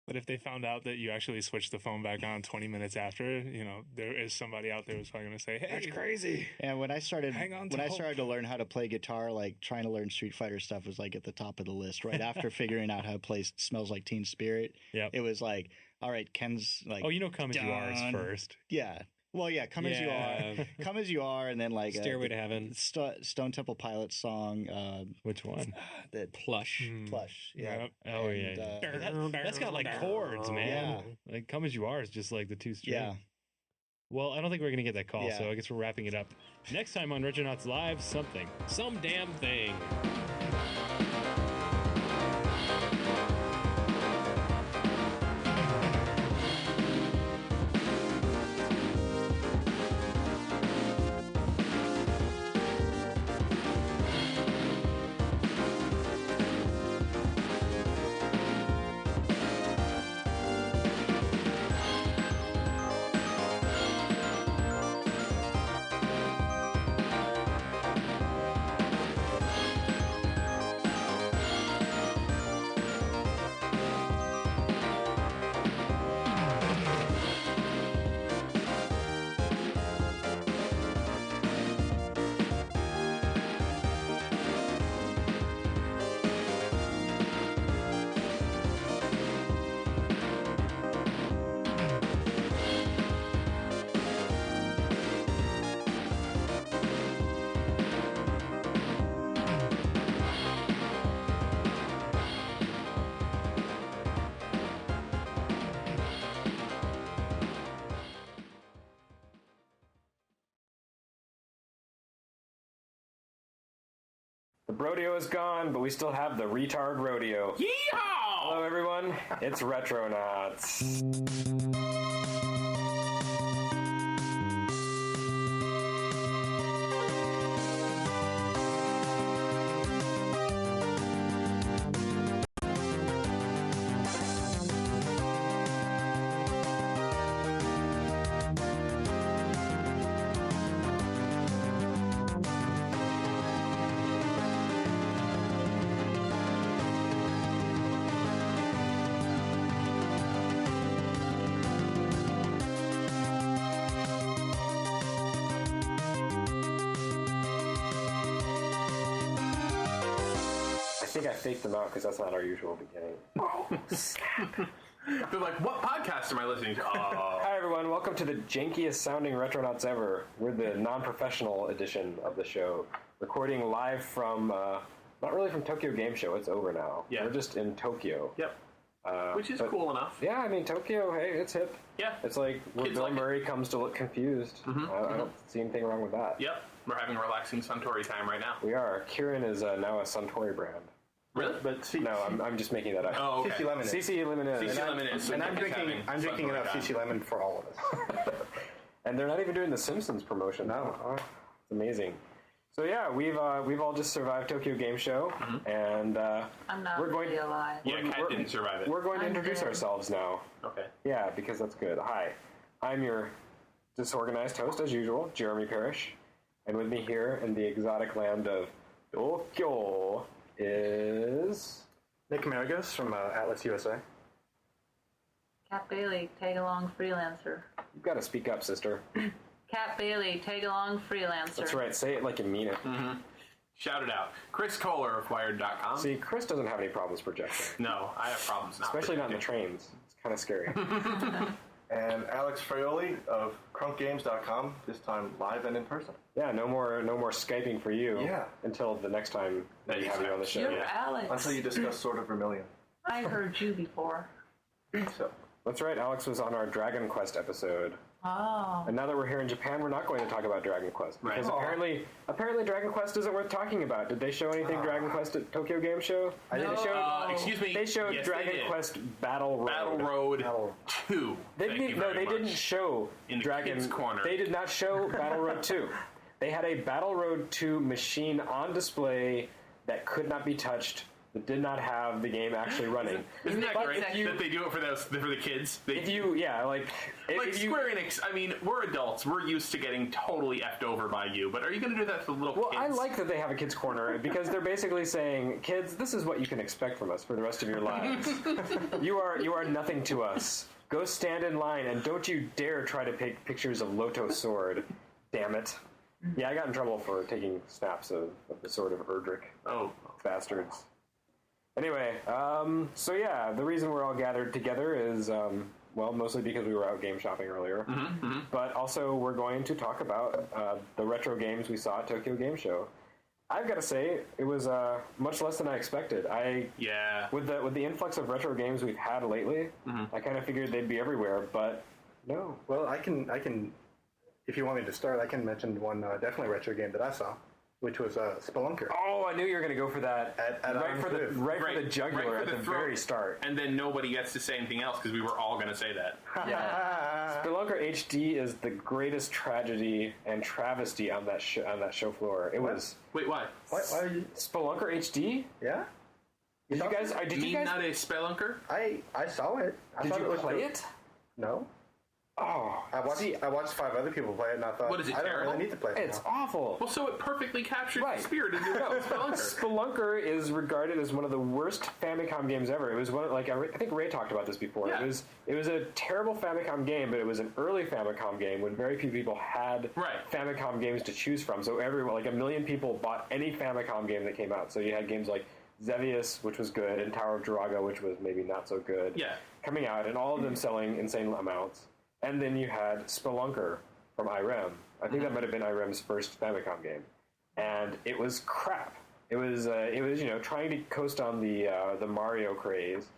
But if they found out that you actually switched the phone back on 20 minutes after, you know, there is somebody out there who's probably going to say, hey, That's crazy. And when I started Hang on to hope. started to learn how to play guitar, like trying to learn Street Fighter stuff was like at the top of the list. Right after figuring out how to play Smells Like Teen Spirit, it was like, all right, Ken's like, Oh, you know Come As You Are is first. Yeah. Well, yeah, Come As You Are, Come As You Are, and then like Stairway to Heaven, Stone Temple Pilots song. Which one? The Plush. Plush. Yeah. Oh, And, yeah. That's got like chords, man. Like Come As You Are is just like the two string. Yeah. Well, I don't think we're going to get that call, Yeah. so I guess we're wrapping it up. Next time on Retronauts Live, something. Some damn thing. The Brodeo is gone, but we still have the Retard Rodeo. Yeehaw! Hello, everyone. It's Retronauts. I think I faked them out because that's not our usual beginning. Oh, snap. They're like, what podcast am I listening to? Oh. Hi, everyone. Welcome to the jankiest sounding Retronauts ever. We're the non-professional edition of the show. Recording live from, not really from Tokyo Game Show. It's over now. Yeah. We're just in Tokyo. Yep. Which is but- cool enough. Yeah, I mean, Tokyo, hey, it's hip. Yeah. It's like where Kids Bill like it. Murray comes to look confused. I don't see anything wrong with that. Yep. We're having a relaxing Suntory time right now. We are. Kirin is now a Suntory brand. Really? But No, I'm just making that up. Oh, okay. CC Lemon is. CC Lemon is. CC Lemon is. And I'm Nick is drinking having enough Suntory CC time. Lemon for all of us. And they're not even doing the Simpsons promotion. No. Oh, it's amazing. So yeah, we've all just survived Tokyo Game Show, and I'm not we're going really alive. Yeah, Kat didn't survive it. we're going to I'm introduce dead. ourselves now. Okay. Yeah, because that's good. Hi, I'm your disorganized host as usual, Jeremy Parrish, and with me here in the exotic land of Tokyo is Nick Maragos from Atlas USA. Cat Bailey, tag along freelancer. You've got to speak up, sister. Cat Bailey, tag along freelancer. That's right. Say it like you mean it. Shout it out. Chris Kohler of Wired.com. See, Chris doesn't have any problems projecting. No, I have problems not Especially not in the projecting. trains. It's kind of scary. And Alex Fraioli of crunkgames.com, this time live and in person. Yeah, no more Skyping for you. Yeah. Until the next time that we have you on the show. You're Alex. Until you discuss Sword of Vermilion. I heard you before. So, That's right. Alex was on our Dragon Quest episode. Oh. And now that we're here in Japan, we're not going to talk about Dragon Quest. Because Right. apparently Dragon Quest isn't worth talking about. Did they show anything Dragon Quest at Tokyo Game Show? I didn't. Excuse me. They showed Yes, Dragon they did. Quest Battle Road. Battle Road 2. They Thank you didn't, very they much. didn't show In the Dragon kids' corner. They did not show Battle Road 2. They had a Battle Road 2 machine on display that could not be touched, that did not have the game actually running. Isn't that But great if you- that they do it for the kids? If Square Enix, I mean, we're adults. We're used to getting totally effed over by you, but are you going to do that to the little Well, kids? I like that they have a kids' corner because they're basically saying, kids, this is what you can expect from us for the rest of your lives. you are nothing to us. Go stand in line and don't you dare try to take pictures of Loto's sword. Damn it. Yeah, I got in trouble for taking snaps of the sword of Erdrick. Oh. Bastards. Anyway, so yeah, the reason we're all gathered together is, mostly because we were out game shopping earlier. But also we're going to talk about the retro games we saw at Tokyo Game Show. I've got to say, it was much less than I expected. With the influx of retro games we've had lately, I kind of figured they'd be everywhere, but no. Well, I can, if you want me to start, I can mention one definitely retro game that I saw, which was Spelunker. Oh, I knew you were going to go for that. At right for the jugular Right for at the throat. very start. And then nobody gets to say anything else because we were all going to say that. Yeah. Spelunker HD is the greatest tragedy and travesty on that show floor. It was. Wait, why? Why are you Spelunker HD? Yeah. Did you guys? Did you guys? Not a Spelunker? I saw it. Did thought you it was play good. it? No. Oh, I watched 5 other people play it, and I thought, What is it, I don't terrible? really need to play it. It's now. awful. Well, so it perfectly captured the spirit of your Spelunker. Spelunker is regarded as one of the worst Famicom games ever. It was one I think Ray talked about this before. Yeah. It was a terrible Famicom game, but it was an early Famicom game when very few people had Famicom games to choose from. So everyone, like 1 million people, bought any Famicom game that came out. So you had games like Xevious, which was good, and Tower of Draga, which was maybe not so good, coming out, and all of them selling insane amounts. And then you had Spelunker from Irem. I think that might have been Irem's first Famicom game, and it was crap. It was trying to coast on the Mario craze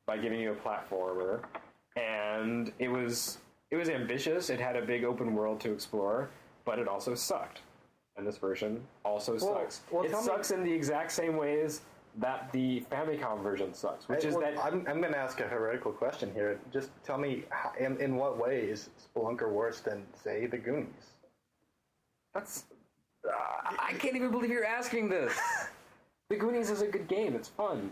by giving you a platformer, and it was ambitious. It had a big open world to explore, but it also sucked. And this version also sucks. well, It tell me- sucks in the exact same ways that the Famicom version sucks, which is that I'm going to ask a heretical question here. Just tell me, in what way is Spelunker worse than, say, the Goonies? That's I can't even believe you're asking this. The Goonies is a good game. It's fun.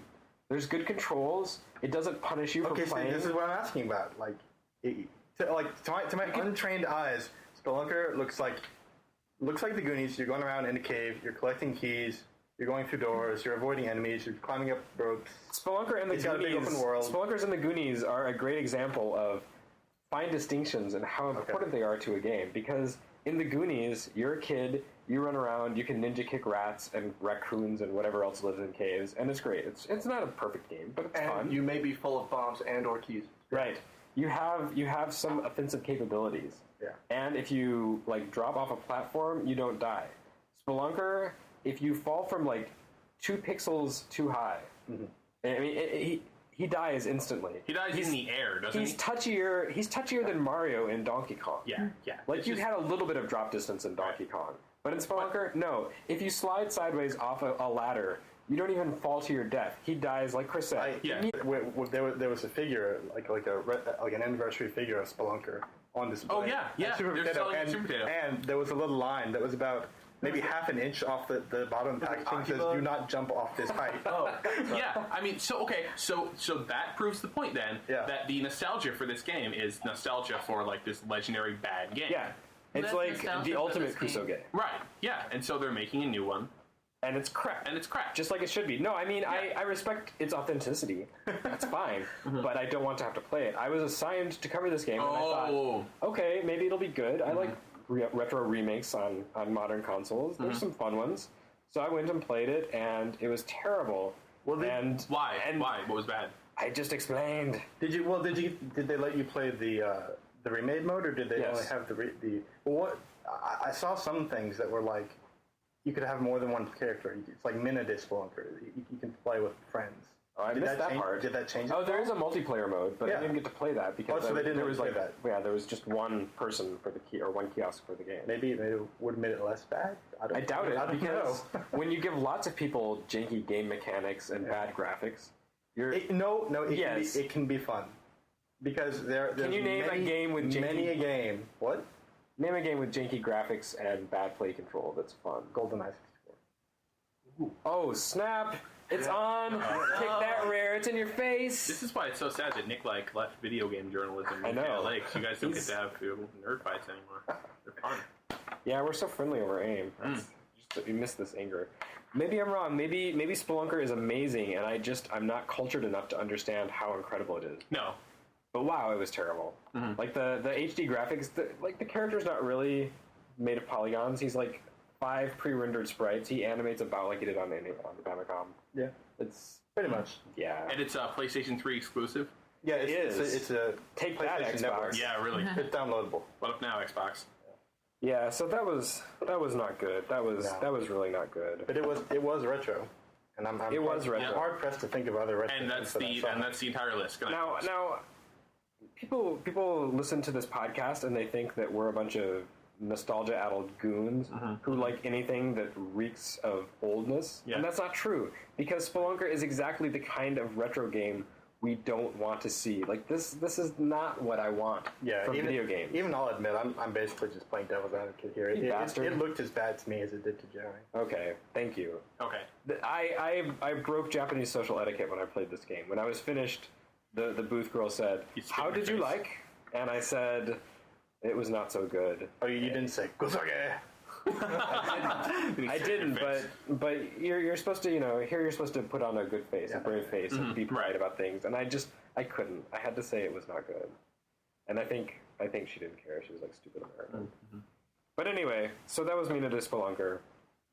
There's good controls. It doesn't punish you for Okay, so playing. this is what I'm asking about. To my untrained eyes, Spelunker looks like the Goonies. You're going around in a cave. You're collecting keys. You're going through doors. You're avoiding enemies. You're climbing up ropes. Spelunker and the It's got a big Goonies. open world. Spelunkers and the Goonies are a great example of fine distinctions and how important they are to a game. Because in the Goonies, you're a kid. You run around. You can ninja kick rats and raccoons and whatever else lives in caves, and it's great. It's not a perfect game, but it's And fun. you may be full of bombs and or keys. Right. You have some offensive capabilities. Yeah. And if you like drop off a platform, you don't die. Spelunker, if you fall from like 2 pixels too high, I mean, he dies instantly. He dies in the air, doesn't He's touchier. He's touchier than Mario in Donkey Kong. Yeah. Like you had a little bit of drop distance in Donkey Kong, but in Spelunker, no. If you slide sideways off a ladder, you don't even fall to your death. He dies, like Chris said. There was a figure, like an anniversary figure of Spelunker on display. Oh, yeah. At Super They're Potato, selling Super Potato. and there was a little line that was about maybe half an inch off the bottom of the packaging. Says, "Do not jump off this height." Yeah, I mean, so that proves the point then that the nostalgia for this game is nostalgia for like this legendary bad game. Yeah, it's like the ultimate Crusoe game. Right. Yeah, and so they're making a new one. And it's crap. Just like it should be. No, I mean, I respect its authenticity. That's fine. But I don't want to have to play it. I was assigned to cover this game, and I thought, okay, maybe it'll be good. I like retro remakes on modern consoles. There's some fun ones. So I went and played it, and it was terrible. Well, why? What was bad? I just explained. Did they let you play the remade mode, or did they only have the? Well, what I saw some things that were like, you could have more than one character. It's like Minidisc Spelunker. You can play with friends. Oh, I missed that part. Did that change? Oh, there is a multiplayer mode, but I didn't get to play that because so they didn't there was play like that. Yeah, there was just one person for the key or one kiosk for the game. Maybe it would have made it less bad. I doubt it don't because know. when you give lots of people janky game mechanics and bad graphics, it can be fun because there's Can you name a game with janky? many a game? What? Name a game with janky graphics and bad play control that's fun. GoldenEye 64. Oh snap! It's on. Kick that rare. It's in your face. This is why it's so sad that Nick left video game journalism I in know. LA, 'cause you guys don't get to have nerd fights anymore. They're fun. Yeah, we're so friendly over AIM. Just we miss this anger. Maybe I'm wrong. Maybe Spelunker is amazing, and I'm not cultured enough to understand how incredible it is. No. But wow, it was terrible. Like the HD graphics, the character's not really made of polygons. He's like 5 pre-rendered sprites. He animates about like he did on the Famicom. Yeah, it's pretty much. Yeah, and it's a PlayStation 3 exclusive. Yeah, it is. It's a take that PlayStation Xbox. Network. Yeah, really. It's downloadable. What up now, Xbox? Yeah, so that was not good. That was really not good. But it was retro, and I'm hard pressed to think of other retro. And that's the entire list. Now, people listen to this podcast and they think that we're a bunch of nostalgia-addled goons who like anything that reeks of oldness, and that's not true because Spelunker is exactly the kind of retro game we don't want to see. Like this is not what I want from video games. Even I'll admit, I'm basically just playing devil's advocate here. It looked as bad to me as it did to Jerry. Okay, thank you. Okay, I broke Japanese social etiquette when I played this game. When I was finished, the booth girl said, "How did you like?" And I said, "It was not so good." Oh, you didn't say "Gozage." I didn't, but you're supposed to, here you're supposed to put on a good face, a brave face, and be polite about things. And I couldn't. I had to say it was not good. And I think she didn't care. She was like stupid American. But anyway, so that was Mina de Spelunker.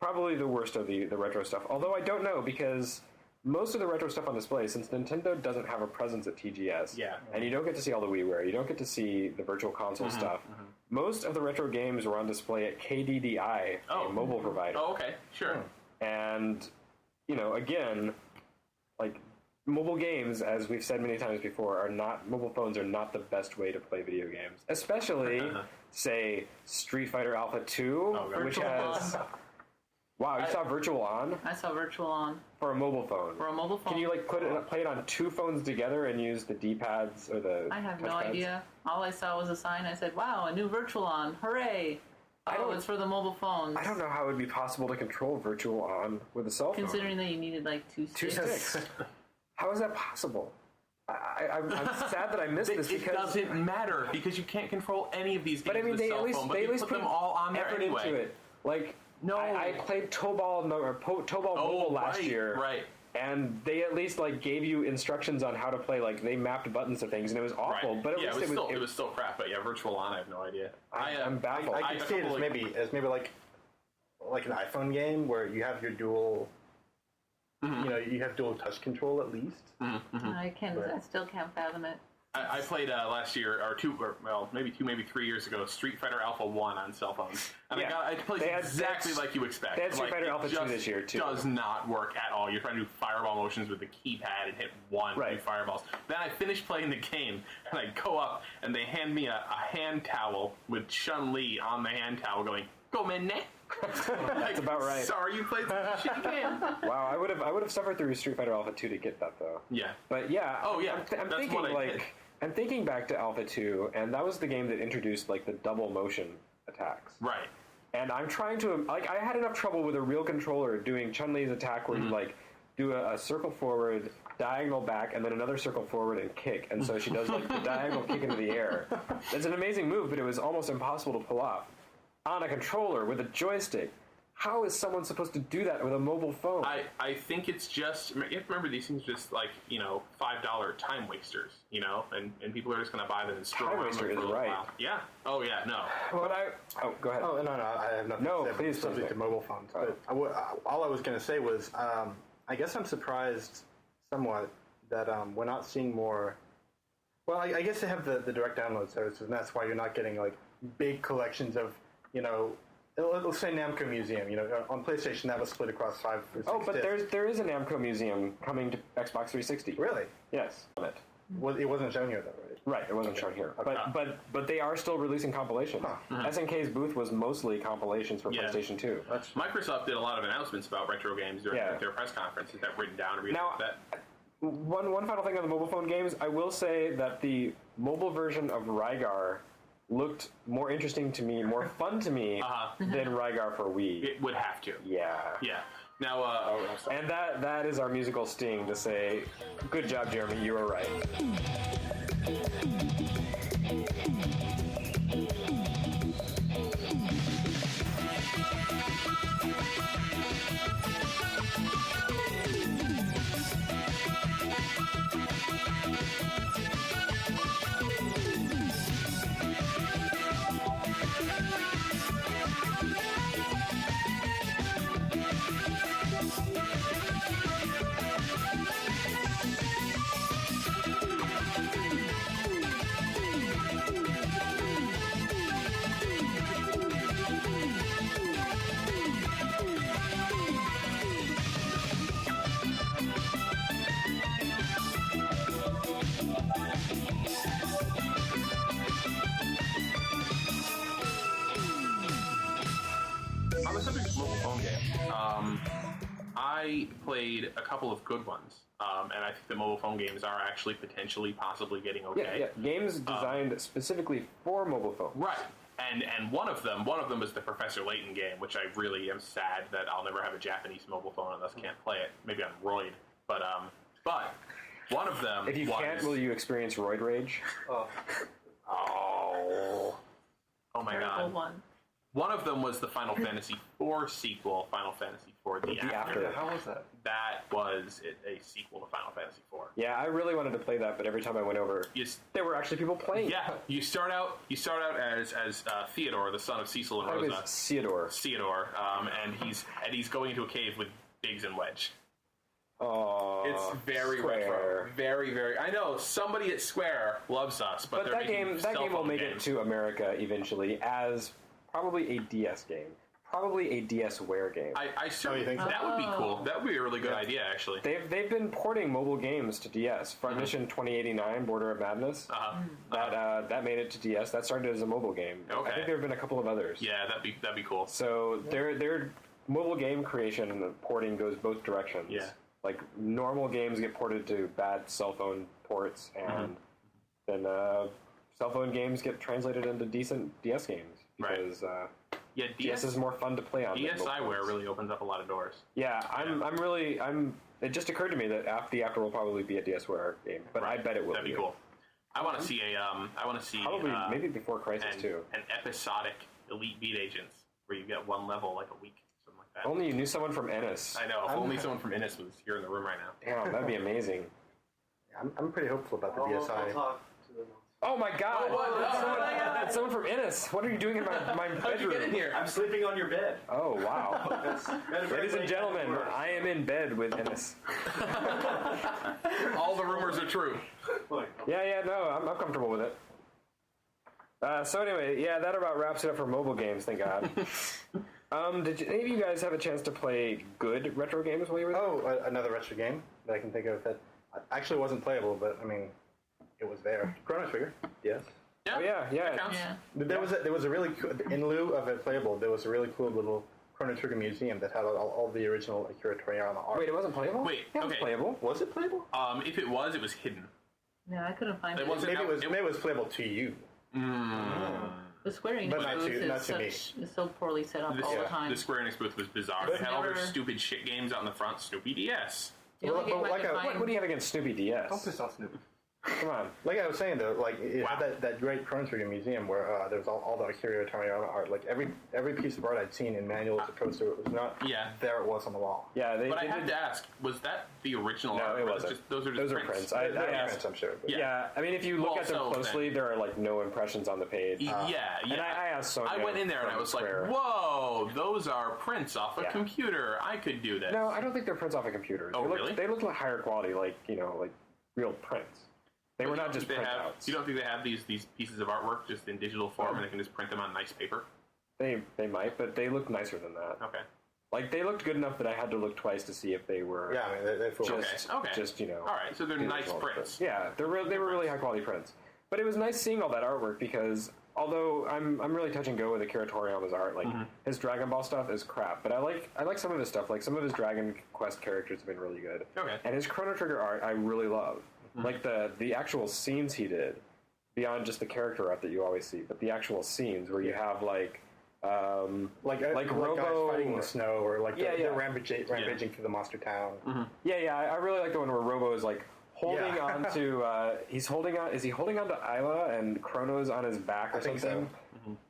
Probably the worst of the retro stuff. Although I don't know because most of the retro stuff on display, since Nintendo doesn't have a presence at TGS, and you don't get to see all the WiiWare, you don't get to see the Virtual Console stuff. Most of the retro games were on display at KDDI, a mobile provider. Oh, okay, sure. And, again, like, mobile games, as we've said many times before, mobile phones are not the best way to play video games. Especially, say, Street Fighter Alpha 2, which has... Wow, you saw Virtual On? I saw Virtual On. For a mobile phone. For a mobile phone. Can you play it on 2 phones together and use the D-pads or the I have no touchpads? idea. All I saw was a sign. I said, wow, a new Virtual On. Hooray. It's for the mobile phones. I don't know how it would be possible to control Virtual On with a cell phone. Considering that you needed like 2 sticks. How is that possible? I'm sad that I missed this because... It doesn't matter because you can't control any of these games but I mean, with a cell phone, but they put them all on there effort anyway. into it. Like, no, I played Tobal Mobile last year, right? And they at least gave you instructions on how to play. Like they mapped buttons and things, and it was awful. Right. But at least it was still crap. But Virtual On, I have no idea. I'm baffled. I could see it as maybe like an iPhone game where you have your dual. You have dual touch control at least. I still can't fathom it. I played last year, maybe 3 years ago, Street Fighter Alpha 1 on cell phones. And I played exactly like you expect. They had Street Fighter Alpha 2 this year, too. It does not work at all. You're trying to do fireball motions with the keypad and hit one, two fireballs. Then I finish playing the game, and I go up, and they hand me a hand towel with Chun-Li on the hand towel going, "Go, man, net." That's about right. Sorry, you played some shitty game. Wow, I would have suffered through Street Fighter Alpha 2 to get that though. Yeah. But yeah. Oh yeah. I'm thinking I'm thinking back to Alpha 2, and that was the game that introduced like the double motion attacks. Right. And I'm trying to I had enough trouble with a real controller doing Chun-Li's attack where you like do a circle forward, diagonal back, and then another circle forward and kick. And so she does like the diagonal kick into the air. It's an amazing move, but it was almost impossible to pull off. On a controller with a joystick. How is someone supposed to do that with a mobile phone? I think it's just, you have to remember these things are just like, $5 time wasters, and people are just going to buy them and scroll around them for a little while. Yeah. Oh, yeah, no. But go ahead. Oh, no, I have nothing to say. Please, subject to mobile phones. But all I was going to say was, I guess I'm surprised somewhat that we're not seeing more. Well, I guess they have the direct download services, and that's why you're not getting like big collections of, let's say Namco Museum. On PlayStation that was split across 5 or 6 Oh, but discs. there is a Namco Museum coming to Xbox 360. Really? Yes. Well, it wasn't shown here though, right? Right, it wasn't shown here. Okay. But they are still releasing compilations. SNK's booth was mostly compilations for PlayStation 2. Microsoft did a lot of announcements about retro games during their press conferences that written down and that. One final thing on the mobile phone games, I will say that the mobile version of Rygar looked more interesting to me, more fun to me than Rygar for Wii. It would have to. Yeah. Yeah. Now, and that is our musical sting to say, good job, Jeremy, you were right. On the subject of mobile phone games, I played a couple of good ones, and I think the mobile phone games are actually potentially, possibly getting okay. Yeah. Games designed specifically for mobile phones. Right. And one of them is the Professor Layton game, which I really am sad that I'll never have a Japanese mobile phone and thus can't play it. Maybe on Roid, but one of them. If you can't, will you experience Roid Rage? Oh my God. One of them was the Final Fantasy IV sequel, Final Fantasy IV The After. How was that? That was a sequel to Final Fantasy IV. Yeah, I really wanted to play that, but every time I went over, there were actually people playing. Yeah, you start out as Theodore, the son of Cecil and Rosa. Theodore, and he's going into a cave with Biggs and Wedge. Oh, it's very Square. retro, very, very. I know somebody at Square loves us, but that game will make it to America eventually as probably a DS game, probably a DSware game. I certainly think that would be cool. That would be a really good idea, actually. They've been porting mobile games to DS. Front Mission 2089, Border of Madness. That made it to DS. That started as a mobile game. Okay. I think there have been a couple of others. Yeah, that'd be cool. So their mobile game creation and porting goes both directions. Yeah. Like normal games get ported to bad cell phone ports, and then cell phone games get translated into decent DS games. Because DS is more fun to play on. DSiWare really opens up a lot of doors. Yeah, it just occurred to me that the After will probably be a DSware game, but I bet it will. That'd be cool. I want to see probably maybe before Crisis too. An episodic Elite Beat Agents where you get one level like a week, something like that. Only you knew someone from Ennis. I know. If only someone from Ennis was here in the room right now. Damn, that'd be amazing. I'm pretty hopeful about the DSi. I'll talk to them. Oh my God! Someone from Innis. What are you doing in my bedroom? How'd you get in here? I'm sleeping on your bed. Oh wow! Ladies and gentlemen, I am in bed with Innis. All the rumors are true. Yeah, no, I'm comfortable with it. So anyway, yeah, that about wraps it up for mobile games. Thank God. Did any of you guys have a chance to play good retro games while you were there? Oh, another retro game that I can think of that actually wasn't playable, but I mean, it was there. Chrono Trigger, yes. Yeah, yeah. There was a really cool, in lieu of a playable, there was a really cool little Chrono Trigger museum that had all the original Akira Toriyama art. Wait, it wasn't playable? Wait, yeah, it was playable. Was it playable? If it was hidden. Yeah, I couldn't find it. Maybe it was playable to you. The Square Enix But not booth to me. is so poorly set up all the time. The Square Enix booth was bizarre. It's They had all their never- stupid shit games out in the front. Snoopy DS. The only game I could find- What do you have against Snoopy DS? Don't piss off Snoopy. Come on. Like I was saying though, like it had that great Chrono Trigger museum where there was all the Akira Toriyama art. Like every piece of art I'd seen in manuals or poster, it was not. Yeah. There it was on the wall. Yeah, But I have to ask, was that the original No, art? it Or wasn't. Those are just prints. I They're asked, prints, I'm sure. But Yeah, I mean, if you look Well, at them so closely, there are like no impressions on the page. Yeah. And I asked Sonia. I went in there and I from was like, Square. whoa, those are prints off a Yeah. computer. I could do this. No, I don't think they're prints off of computers. Oh, they look, really? They look like higher quality, like real prints. They But were you not don't just think they have- printouts. You don't think they have these pieces of artwork just in digital form and they can just print them on nice paper? They might, but they look nicer than that. Okay. Like they looked good enough that I had to look twice to see if they were. Yeah, I mean they're full. Just, Okay. just All right, so they're the nice original prints. Yeah, they were really high quality prints. But it was nice seeing all that artwork because although I'm really touch and go with Akira Toriyama's art, like his Dragon Ball stuff is crap, but I like some of his stuff. Like some of his Dragon Quest characters have been really good. Okay. And his Chrono Trigger art I really love. Like the actual scenes he did, beyond just the character art that you always see, but the actual scenes where you have like Robo guys fighting in the snow, or like they're rampaging through the monster town. Yeah, I really like the one where Robo is like holding on to. Is he holding on to Isla and Chrono's on his back or I think something?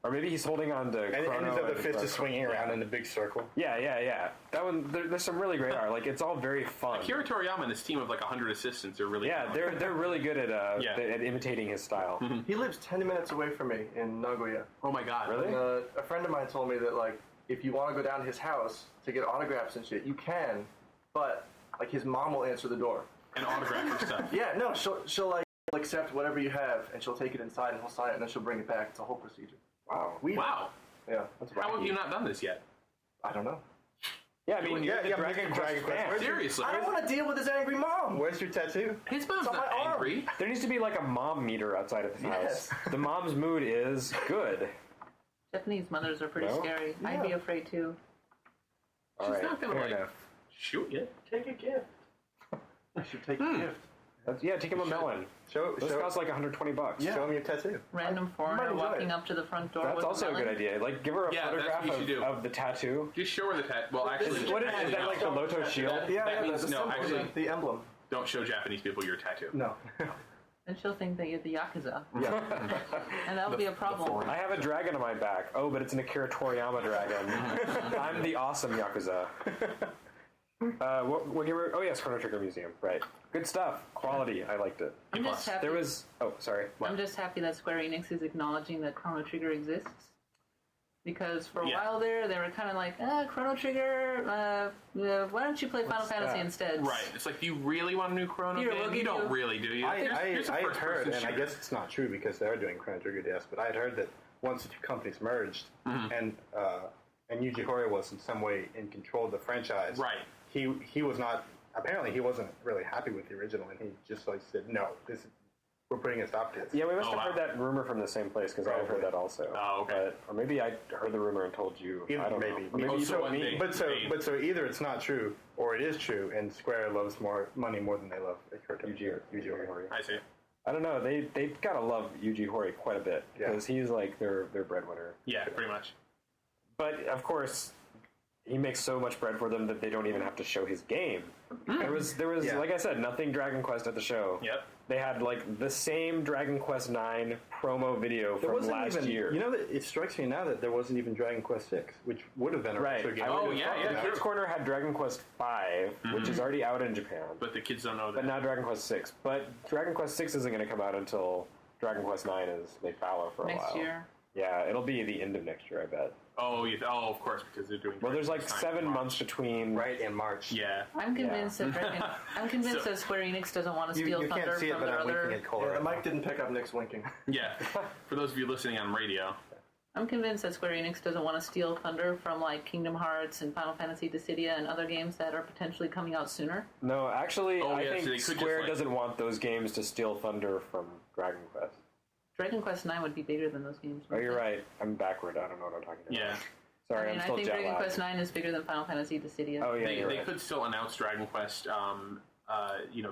Or maybe he's holding on to And Chrono. the fist is swinging around in a big circle. Yeah. That one. There's some really great art. Like it's all very fun. Akira Toriyama and his team of like 100 assistants are really they're really good at imitating his style. He lives 10 minutes away from me in Nagoya. Oh my god. Really? And, a friend of mine told me that like if you want to go down to his house to get autographs and shit, you can, but like his mom will answer the door and autograph your stuff. Yeah, no, she'll like accept whatever you have and she'll take it inside and he'll sign it and then she'll bring it back. It's a whole procedure. Wow. Wow. Yeah. That's How have you not done this yet? I don't know. Yeah, I mean, you're the Dragon Quest fan. Seriously. I don't want to deal with this angry mom. Where's your tattoo? His mom's not angry. There needs to be like a mom meter outside of his house. The mom's mood is good. Japanese mothers are pretty No? scary. I'd be afraid too. All She's right, not gonna fair like enough. shoot you. Take a gift. I should take a gift. Take him a melon. Those cost like $120. Show him your tattoo. Random foreigner walking up to the front door. That's with also a good melon. idea. Like, give her a Yeah, that's photograph what you should do. of the tattoo. Just show her the tattoo. Well, actually, Is that like the Loto shield? That means the no. symbol, Actually, the emblem. don't show Japanese people your tattoo. No. And she'll think that you're the Yakuza. Yeah. And that would be a problem. I have a dragon on my back. Oh, but it's an Akira Toriyama dragon. I'm the awesome Yakuza. Oh yes, Chrono Trigger Museum. Right. Good stuff. Quality. I liked it. I'm just happy. There was. Oh, sorry. I'm just happy that Square Enix is acknowledging that Chrono Trigger exists. Because for a while there, they were kind of like, Chrono Trigger, why don't you play Final Fantasy instead? Right. It's like, do you really want a new Chrono Here, game? we'll You give don't you- really, do you? I Here's a had first-person heard, and I shooter. guess it's not true because they're doing Chrono Trigger DS, but I had heard that once the two companies merged, and Yuji Horii was in some way in control of the franchise, Right. He was not. Apparently, he wasn't really happy with the original, and he just like said, "No, we're putting a stop to this." Yeah, we must have heard that rumor from the same place because I heard that also. Oh, okay. Or maybe I heard the rumor and told you. I don't know. Or maybe you told me. But so either it's not true or it is true, and Square loves more money more than they love Yuji Horii. I see. I don't know. They gotta love Yuji Horii quite a bit because he's like their breadwinner. Yeah, pretty much. But of course, he makes so much bread for them that they don't even have to show his game. There was like I said, nothing Dragon Quest at the show. Yep. They had like the same Dragon Quest 9 promo video There from wasn't last even, year. You know, that it strikes me now that there wasn't even Dragon Quest 6, which would have been a Right. retro game. The Kids Corner had Dragon Quest 5, which is already out in Japan. But the kids don't know that. But now Dragon Quest 6. But Dragon Quest 6 isn't going to come out until Dragon Quest 9 is they fallow for a while. Next year. Yeah, it'll be the end of next year, I bet. Oh, of course, because they're doing. Well, there's like 7 months between. Right in March. Yeah. I'm convinced that that Square Enix doesn't want to steal thunder from their other. The mic didn't pick up Nick's winking. Yeah. For those of you listening on radio. I'm convinced that Square Enix doesn't want to steal thunder from like Kingdom Hearts and Final Fantasy Dissidia and other games that are potentially coming out sooner. No, actually, I so think Square doesn't want those games to steal thunder from Dragon Quest. Dragon Quest 9 would be bigger than those games. Oh, you're right. I'm backward. I don't know what I'm talking about. Yeah. Sorry, I'm still I think jet-lagged. Dragon Quest 9 is bigger than Final Fantasy Dissidia. Oh, yeah, They could still announce Dragon Quest,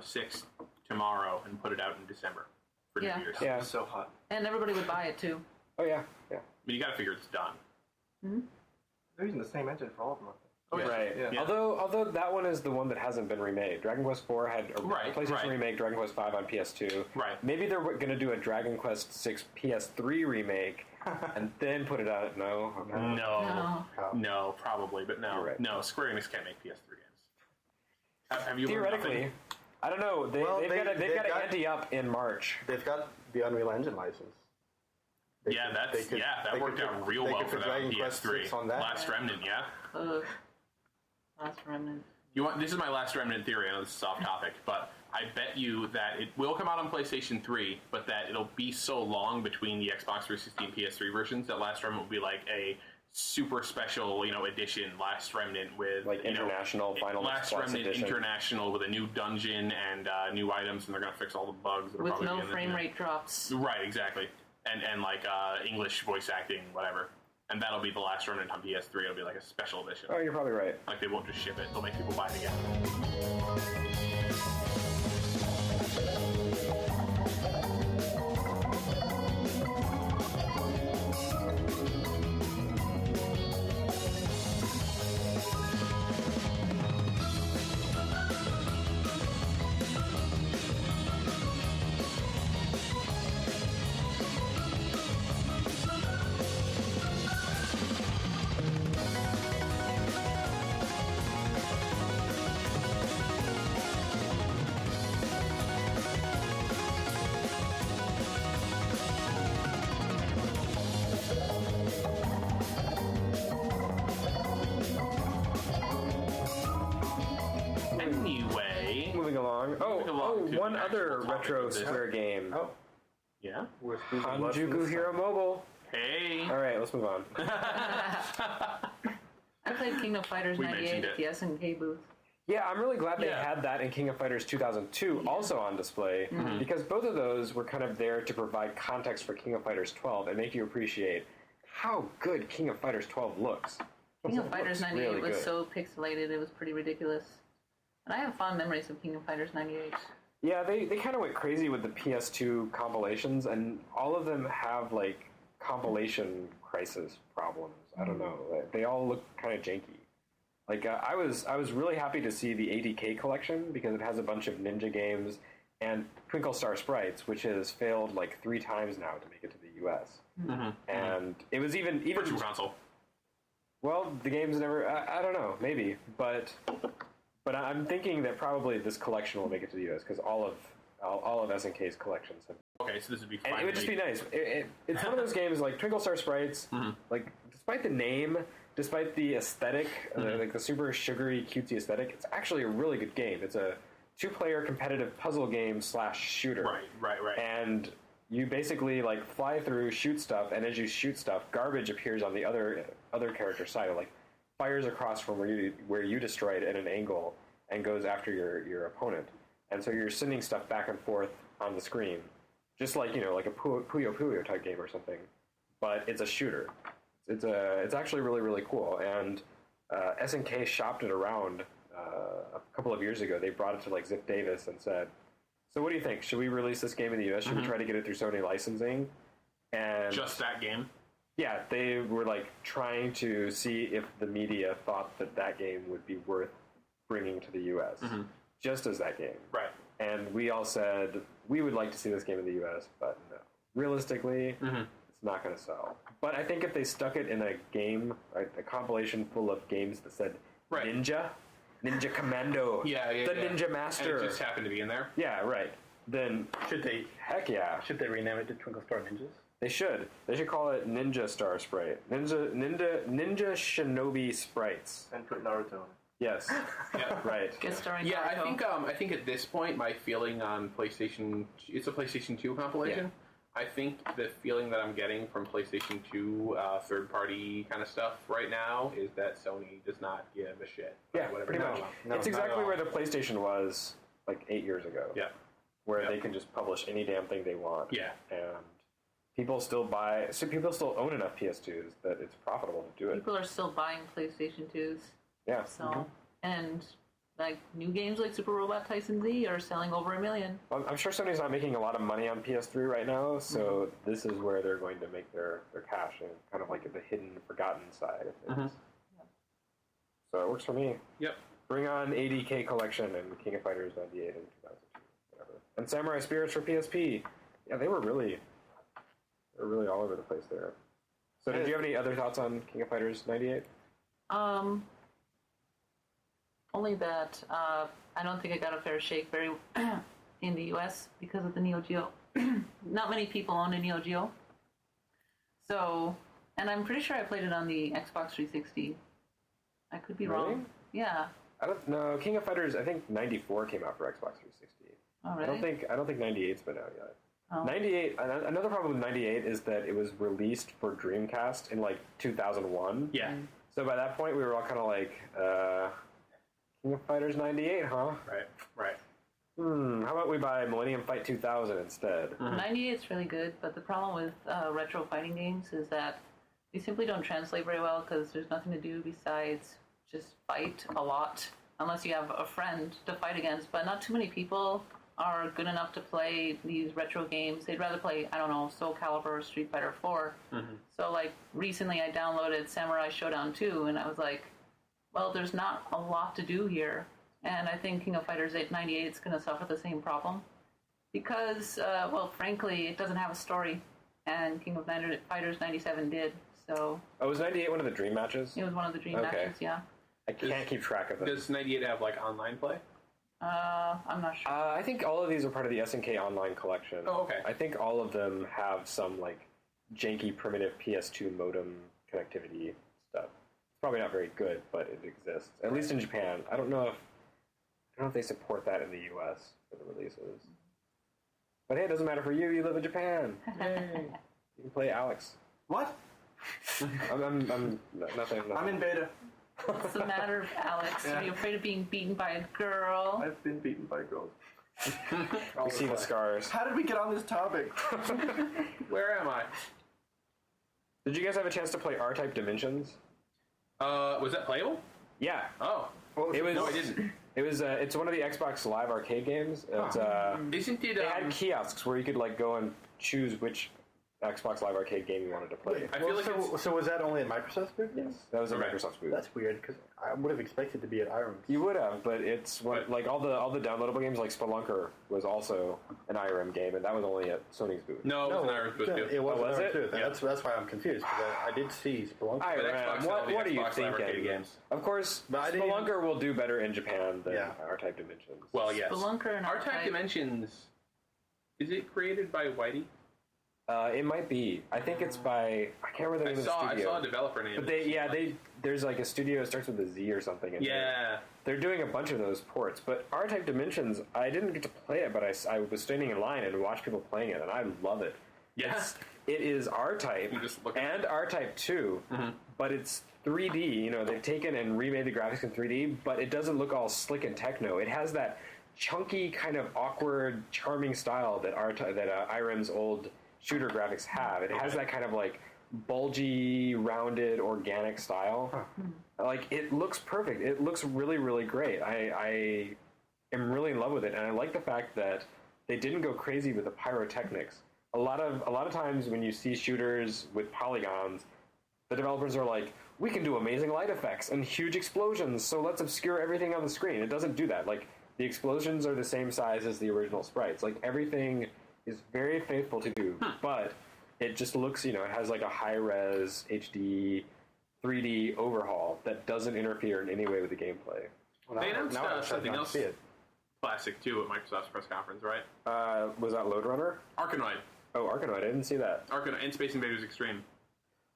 6 tomorrow and put it out in December for New Year's. Yeah. It's so hot. And everybody would buy it too. Oh, yeah. Yeah. I mean, you got to figure it's done. Mm-hmm. They're using the same engine for all of them. Oh, yeah. Right. Yeah. Although that one is the one that hasn't been remade. Dragon Quest 4 had a PlayStation remake, Dragon Quest 5 on PS2. Right. Maybe they're going to do a Dragon Quest 6 PS3 remake and then put it out. No, probably, but no. Right. No, Square Enix can't make PS3 games. Have you Theoretically, I don't know. They've got to ante up in March. They've got the Unreal Engine license. That worked out real well for them on PS3. On that. Last Remnant, yeah. Last Remnant. This is my Last Remnant theory. I know this is off topic, but I bet you that it will come out on PlayStation 3, but that it'll be so long between the Xbox 360 and PS3 versions that Last Remnant will be like a super special, edition Last Remnant with international Final Last Remnant edition. International with a new dungeon and new items, and they're gonna fix all the bugs that are with probably no in frame rate drops. Right, exactly, and English voice acting, whatever. And that'll be the Last Remnant on PS3. It'll be like a special edition. Oh, you're probably right. Like they won't just ship it; they'll make people buy it again. Anyway, moving along. One other retro Square game. Oh, yeah. Hanjuku Hero Mobile. Hey. All right, let's move on. I played King of Fighters 98 at the SNK booth. Yeah, I'm really glad they had that in King of Fighters 2002 also on display, because both of those were kind of there to provide context for King of Fighters 12 and make you appreciate how good King of Fighters 12 looks. King of Fighters 98 really was good. so pixelated, it was pretty ridiculous. And I have fond memories of King of Fighters 98. Yeah, they kind of went crazy with the PS2 compilations, and all of them have, like, compilation crisis problems. I don't know. They all look kind of janky. Like, I was really happy to see the ADK collection, because it has a bunch of Ninja games and Twinkle Star Sprites, which has failed, like, 3 times now to make it to the U.S. And it was even Virtual Console. Well, the game's never... I don't know. Maybe. But I'm thinking that probably this collection will make it to the U.S. because all of SNK's collections have. Okay, so this would be fine. And it would just be nice. It's one of those games like Twinkle Star Sprites. Like, despite the name, despite the aesthetic, like the super sugary, cutesy aesthetic, it's actually a really good game. It's a 2-player competitive puzzle game / shooter. Right. And you basically like fly through, shoot stuff, and as you shoot stuff, garbage appears on the other character's side. It, like, fires across from where you destroyed at an angle and goes after your opponent. And so you're sending stuff back and forth on the screen, just like like a Puyo Puyo type game or something. But it's a shooter. It's actually really, really cool. And SNK shopped it around a couple of years ago. They brought it to like Ziff Davis and said, "So what do you think? Should we release this game in the U.S.? Should we try to get it through Sony licensing?" And just that game. Yeah, they were like trying to see if the media thought that game would be worth bringing to the U.S. Just as that game. Right. And we all said we would like to see this game in the U.S., but no. Realistically, it's not going to sell. But I think if they stuck it in a game, a compilation full of games that said Ninja Commando, the Ninja Master. And it just happened to be in there? Yeah, right. then should they? Heck yeah! Should they rename it to Twinkle Star Ninjas? They should. They should call it Ninja Star Sprite. Ninja Shinobi Sprites. And put Naruto in it. Yes. Yeah. Right. Yeah, I think at this point my feeling on PlayStation, it's a PlayStation 2 compilation. Yeah. I think the feeling that I'm getting from PlayStation 2 third-party kind of stuff right now is that Sony does not give a shit. Yeah, pretty much. It's exactly where the PlayStation was like 8 years ago. Yeah. Where they can just publish any damn thing they want. Yeah. And people still own enough PS2s that it's profitable to do it. People are still buying PlayStation 2s. Yeah. So, and like new games like Super Robot Tyson Z are selling over 1 million. I'm sure Sony's not making a lot of money on PS3 right now, so this is where they're going to make their cash, and kind of like the hidden, forgotten side of things. So it works for me. Yep. Bring on ADK Collection and King of Fighters 98 and 2002, whatever. And Samurai Spirits for PSP. Yeah, they were really all over the place there. So did you have any other thoughts on King of Fighters 98? Only that I don't think I got a fair shake in the US because of the Neo Geo. Not many people own a Neo Geo. So, and I'm pretty sure I played it on the Xbox 360. I could be wrong. Yeah. I don't know. King of Fighters, I think 94 came out for Xbox 360. Oh, really? I don't think 98's been out yet. Oh. 98. Another problem with 98 is that it was released for Dreamcast in like 2001. Yeah. So by that point, we were all kind of like, King of Fighters 98, huh? Right. How about we buy Millennium Fight 2000 instead? 98's really good, but the problem with retro fighting games is that they simply don't translate very well because there's nothing to do besides just fight a lot, unless you have a friend to fight against. But not too many people are good enough to play these retro games. They'd rather play, I don't know, Soul Calibur or Street Fighter 4. So, like, recently I downloaded Samurai Showdown 2, and I was like, well, there's not a lot to do here. And I think King of Fighters 98 is going to suffer the same problem. Because, well, frankly, it doesn't have a story. And King of Fighters 97 did, so... Oh, was 98 one of the Dream matches? It was one of the Dream matches, yeah. I can't keep track of it. Does 98 have, like, online play? I'm not sure. I think all of these are part of the SNK Online collection. Oh, okay. I think all of them have some, like, janky, primitive PS2 modem connectivity stuff. It's probably not very good, but it exists. At least in Japan. I don't know if they support that in the US for the releases. But hey, it doesn't matter for you. You live in Japan. Yay. You can play Alex. What? I'm nothing. I'm in beta. What's the matter, Alex? Yeah. Are you afraid of being beaten by a girl? I've been beaten by girls. We see the scars. How did we get on this topic? Where am I? Did you guys have a chance to play R-Type Dimensions? Was that playable? Yeah. Oh. It was. No, I didn't. It was. It's one of the Xbox Live Arcade games. It's, Isn't it? They had kiosks where you could like go and choose which Xbox Live Arcade game you wanted to play. I feel so was that only at Microsoft's booth? Yes, that was a Microsoft's booth. That's weird because I would have expected to be at IREM. You would have, but it's like all the downloadable games like Spelunker was also an IRM game, and that was only at Sony's booth. No, it was an IRM booth too. It was, was an it? IRM too. Yeah. That's why I'm confused because I did see Spelunker. IRM. What are you thinking? Of course, Spelunker will do better in Japan than R-Type Dimensions. Well, yes. Spelunker and R-Type Dimensions. Is it created by Whitey? It might be. I think it's by. I can't remember the name of the studio. I saw a developer name. But there's like a studio that starts with a Z or something. And they're doing a bunch of those ports. But R-Type Dimensions, I didn't get to play it, but I was standing in line and watched people playing it, and I love it. Yeah. It is R-Type and R-Type 2, but it's 3D. You know, they've taken and remade the graphics in 3D, but it doesn't look all slick and techno. It has that chunky, kind of awkward, charming style that IREM's old shooter graphics have. It has that kind of like bulgy, rounded, organic style. Like, it looks perfect. It looks really, really great. I am really in love with it, and I like the fact that they didn't go crazy with the pyrotechnics. A lot of times when you see shooters with polygons, the developers are like, we can do amazing light effects and huge explosions, so let's obscure everything on the screen. It doesn't do that. Like, the explosions are the same size as the original sprites. Like, everything is very faithful to do, but it just looks, it has like a high-res HD 3D overhaul that doesn't interfere in any way with the gameplay. They announced something else. Classic 2 at Microsoft's press conference, right? Was that Lode Runner? Arkanoid. Oh, Arkanoid. I didn't see that. Arkanoid and Space Invaders Extreme.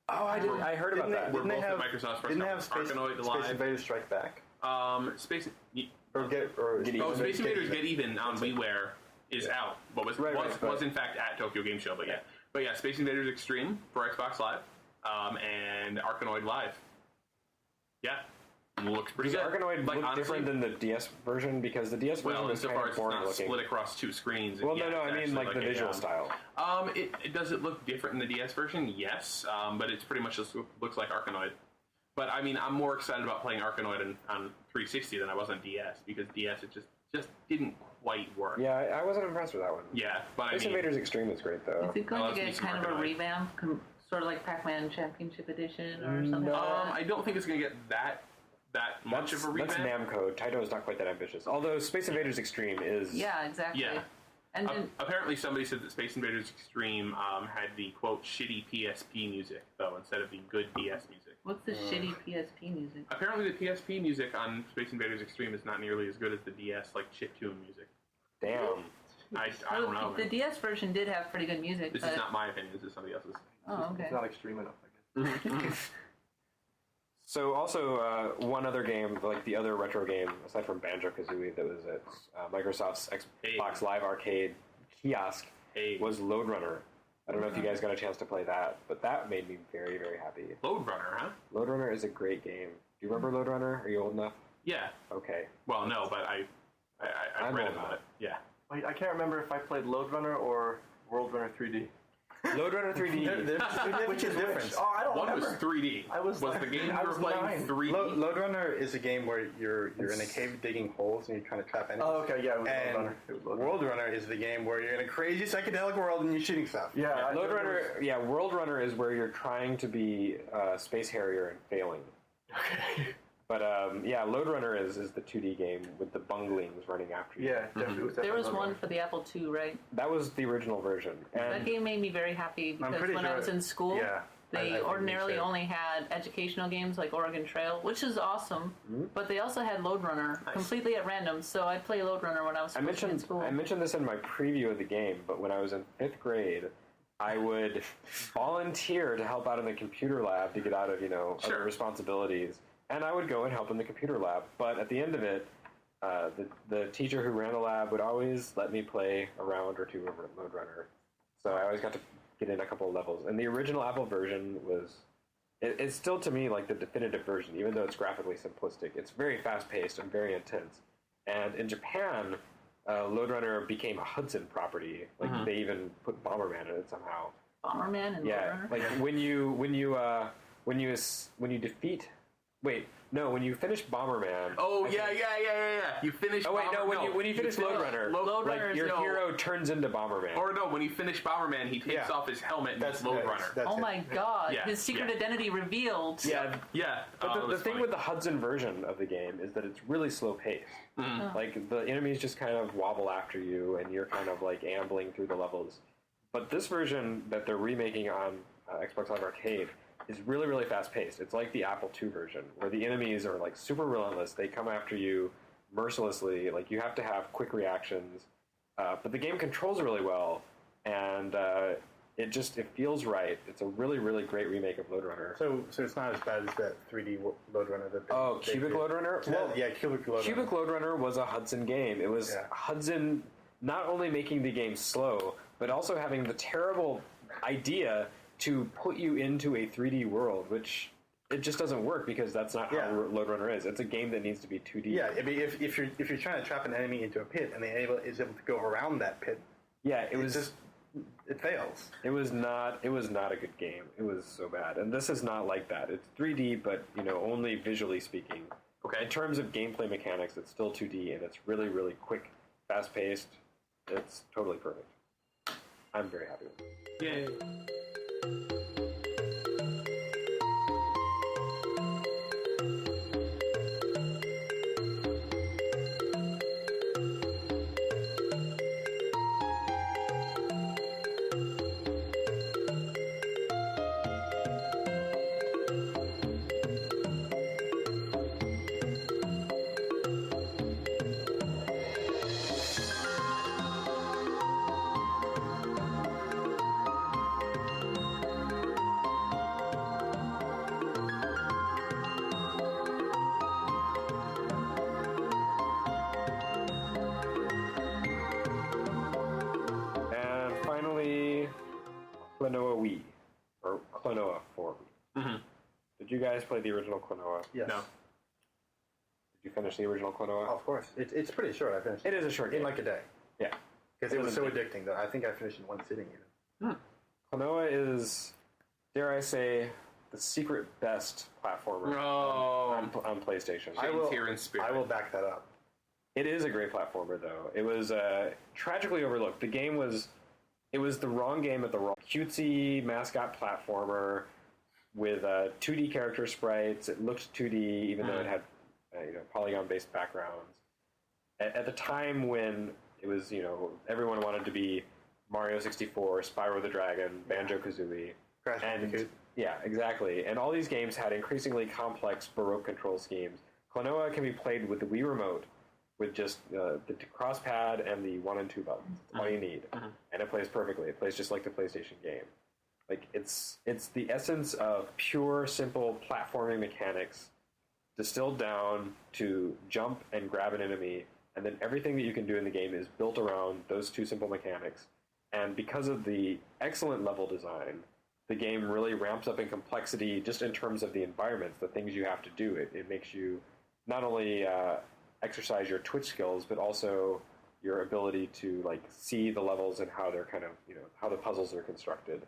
Oh, I heard about that. We're both at Microsoft's press conference. Arkanoid Live. Space Invaders Strike Back? Space Space Invaders Get Even on WiiWare is out, but was in fact at Tokyo Game Show, but yeah, Space Invaders Extreme for Xbox Live, and Arkanoid Live. Yeah, looks pretty good. Arkanoid look different than the DS version because the DS version was kind of boring looking. Split across 2 screens. Well, no, I mean like the visual style. Does it look different in the DS version? Yes, but it's pretty much just looks like Arkanoid. But I mean, I'm more excited about playing Arkanoid on 360 than I was on DS because DS it just didn't quite work. Yeah, I wasn't impressed with that one. Yeah, but Space Invaders Extreme is great though. Is it going to get kind of a revamp, sort of like Pac-Man Championship Edition or something like that? I don't think it's going to get that much of a revamp. That's Namco. Taito is not quite that ambitious. Although Space Invaders Extreme is. Yeah, exactly. Yeah. And apparently somebody said that Space Invaders Extreme had the, quote, shitty PSP music, though, instead of the good DS music. What's the shitty PSP music? Apparently the PSP music on Space Invaders Extreme is not nearly as good as the DS, like, chiptune music. Damn. I don't know. The DS version did have pretty good music. This is not my opinion, this is somebody else's. Oh, okay. It's not extreme enough, I guess. So also one other game, like the other retro game aside from Banjo-Kazooie that was at Microsoft's Xbox Live Arcade kiosk was Lode Runner. I don't know if you guys got a chance to play that, but that made me very, very happy. Lode Runner, huh? Lode Runner is a great game. Do you remember Lode Runner? Are you old enough? Yeah. Okay. Well, no, but I've read about it. Yeah. Wait, I can't remember if I played Lode Runner or World Runner 3D. Lode Runner 3D. Which is different? Oh, I don't One remember. was 3D. Was the game you were playing 3D? Lode Runner is a game where you're in a cave digging holes and you're trying to trap enemies. Oh, okay, yeah, it was Lode Runner. World Runner is the game where you're in a crazy psychedelic world and you're shooting stuff. Yeah, Lode Runner. Yeah, World Runner is where you're trying to be Space Harrier and failing. Okay. But yeah, Lode Runner is the 2D game with the bunglings running after you. Yeah, definitely. There was one for the Apple II, right? That was the original version. And that game made me very happy because when I was in school, they ordinarily only had educational games like Oregon Trail, which is awesome, but they also had Lode Runner completely at random, so I'd play Lode Runner when I was in school. I mentioned this in my preview of the game, but when I was in 5th grade, I would volunteer to help out in the computer lab to get out of, other responsibilities. And I would go and help in the computer lab. But at the end of it, the teacher who ran the lab would always let me play a round or two of Lode Runner. So I always got to get in a couple of levels. And the original Apple version was... It's still, to me, like the definitive version, even though it's graphically simplistic. It's very fast-paced and very intense. And in Japan, Lode Runner became a Hudson property. Like, they even put Bomberman in it somehow. Bomberman and Lode Runner? Like, when you defeat... Wait, no, when you finish Bomberman... Oh, yeah. You finish Oh, wait, no, when you finish Lode Runner, your hero turns into Bomberman. Or no, when you finish Bomberman, he takes off his helmet and it's Lode Runner. Oh my god, his secret identity revealed. Yeah. But the thing with the Hudson version of the game is that it's really slow-paced. Like, the enemies just kind of wobble after you, and you're kind of, like, ambling through the levels. But this version that they're remaking on Xbox Live Arcade is really, really fast-paced. It's like the Apple II version, where the enemies are, like, super relentless. They come after you mercilessly. Like, you have to have quick reactions. But the game controls really well, and it feels right. It's a really, really great remake of Lode Runner. So it's not as bad as that 3D Lode Runner that Cubic Lode Runner? Well, yeah, Cubic Lode Runner. Cubic Lode Runner was a Hudson game. It was Hudson not only making the game slow, but also having the terrible idea to put you into a 3D world, which it just doesn't work because that's not how Lode Runner is. It's a game that needs to be 2D. Yeah, I mean, if you're trying to trap an enemy into a pit and the enemy is able to go around that pit, it fails. It was not a good game. It was so bad, and this is not like that. It's 3D, but only visually speaking. Okay. In terms of gameplay mechanics, it's still 2D, and it's really, really quick, fast paced. It's totally perfect. I'm very happy with it. Yay. Did you guys play the original Klonoa? Yes. No. Did you finish the original Klonoa? Of course. It's pretty short. I finished It is a short game. in like a day. Yeah. Because it was so addicting that I think I finished in one sitting even. Klonoa is, dare I say, the secret best platformer on PlayStation. I will back that up. It is a great platformer, though. It was tragically overlooked. The game was the wrong game at the wrong cutesy mascot platformer with 2D character sprites. It looked 2D, even though it had polygon-based backgrounds. At the time when it was, everyone wanted to be Mario 64, Spyro the Dragon, Banjo-Kazooie. Crash Bandicoot. Yeah, exactly. And all these games had increasingly complex Baroque control schemes. Klonoa can be played with the Wii Remote, with just the cross pad and the 1 and 2 buttons. That's all you need. And it plays perfectly. It plays just like the PlayStation game. Like, it's the essence of pure, simple platforming mechanics distilled down to jump and grab an enemy, and then everything that you can do in the game is built around those two simple mechanics. And because of the excellent level design, the game really ramps up in complexity just in terms of the environments, the things you have to do. It makes you not only exercise your Twitch skills, but also your ability to see the levels and how they're kind of, how the puzzles are constructed.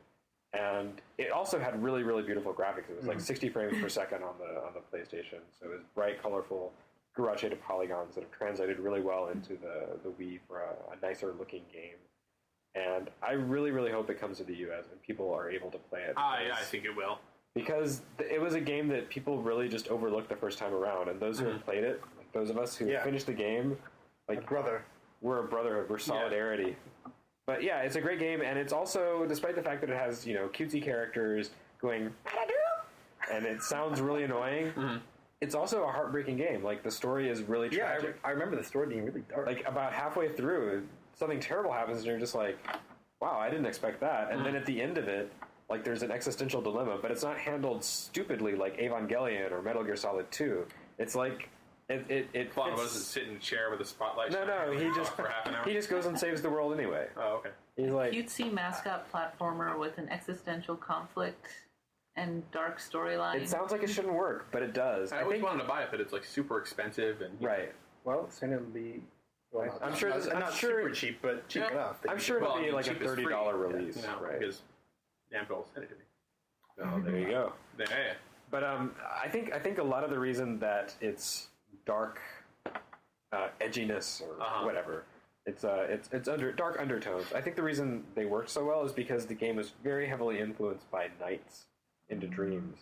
And it also had really, really beautiful graphics. It was 60 frames per second on the PlayStation. So it was bright, colorful, garage shaded polygons that have translated really well into the Wii for a nicer looking game. And I really, really hope it comes to the US and people are able to play it. I think it will. Because it was a game that people really just overlooked the first time around. And those who have played it, those of us who finished the game, we're a brotherhood, we're solidarity. Yeah. But yeah, it's a great game, and it's also, despite the fact that it has, cutesy characters going, and it sounds really annoying, it's also a heartbreaking game. Like, the story is really tragic. I remember the story being really dark. Like, about halfway through, something terrible happens, and you're just like, wow, I didn't expect that. And then at the end of it, there's an existential dilemma, but it's not handled stupidly like Evangelion or Metal Gear Solid 2. It's like, it One of us is sitting in a chair with a spotlight. No, he just for half an hour. He just goes and saves the world anyway. Oh, okay. He's like cutesy mascot platformer with an existential conflict and dark storyline. It sounds like it shouldn't work, but it does. I always wanted to buy it, but it's super expensive and right. Well, soon it'll be. Well, I'm sure not super cheap, but cheap enough. I'm sure it'll be a $30 release, right? Because Namco sent it to me. Oh, there you go. Yeah. But I think a lot of the reason that it's dark edginess or whatever, it's under dark undertones. I think the reason they worked so well is because the game was very heavily influenced by Nights into Dreams.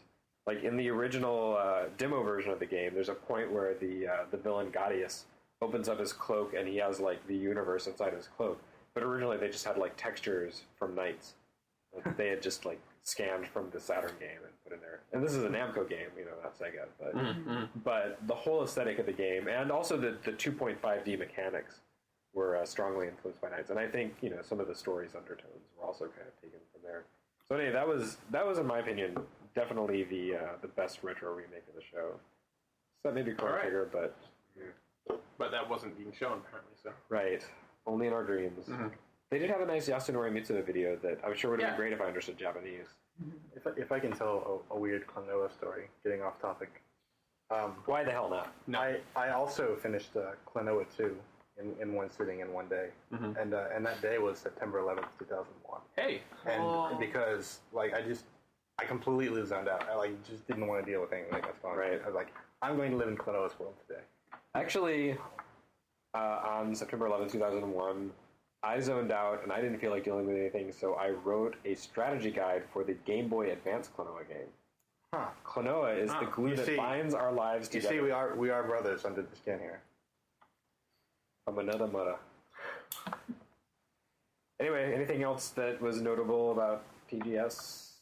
Like in the original demo version of the game, there's a point where the villain Gaudius opens up his cloak and he has the universe inside his cloak. But originally they just had textures from Nights. They had just scanned from the Saturn game and put in there. And this is a Namco game, not Sega. But but the whole aesthetic of the game and also the 2.5D mechanics were strongly influenced by Nights. And I think some of the story's undertones were also kind of taken from there. So anyway, that was in my opinion definitely the best retro remake of the show. So that may be Chrono Trigger, but but that wasn't being shown apparently. So right, only in our dreams. They did have a nice Yasunori Mitsuda video that I'm sure would have been great if I understood Japanese. If I can tell a weird Klonoa story, getting off topic. Why the hell not? No. I also finished Klonoa 2 in one sitting in one day, and that day was September 11th, 2001. Hey, and because I completely zoned out. I just didn't want to deal with anything that's going on. Right. I was like, I'm going to live in Klonoa's world today. Actually, on September 11th, 2001. I zoned out, and I didn't feel like dealing with anything, so I wrote a strategy guide for the Game Boy Advance Klonoa game. Klonoa is the glue that binds our lives together. You see, we are brothers under the skin here. From another mother. Anyway, anything else that was notable about TGS?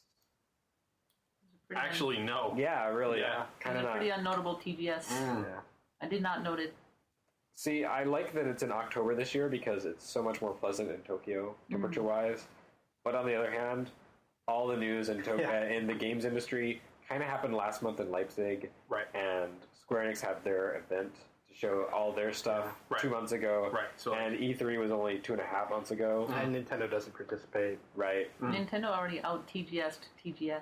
Actually, no. Yeah, really. Yeah. Kind of not. Pretty unnotable TGS. Yeah. I did not note it. See, I like that it's in October this year because it's so much more pleasant in Tokyo, temperature-wise. But on the other hand, all the news in in the games industry kind of happened last month in Leipzig. Right. And Square Enix had their event to show all their stuff 2 months ago. Right. So, and E3 was only 2.5 months ago. And Nintendo doesn't participate. Right. Nintendo already out TGS'd TGS.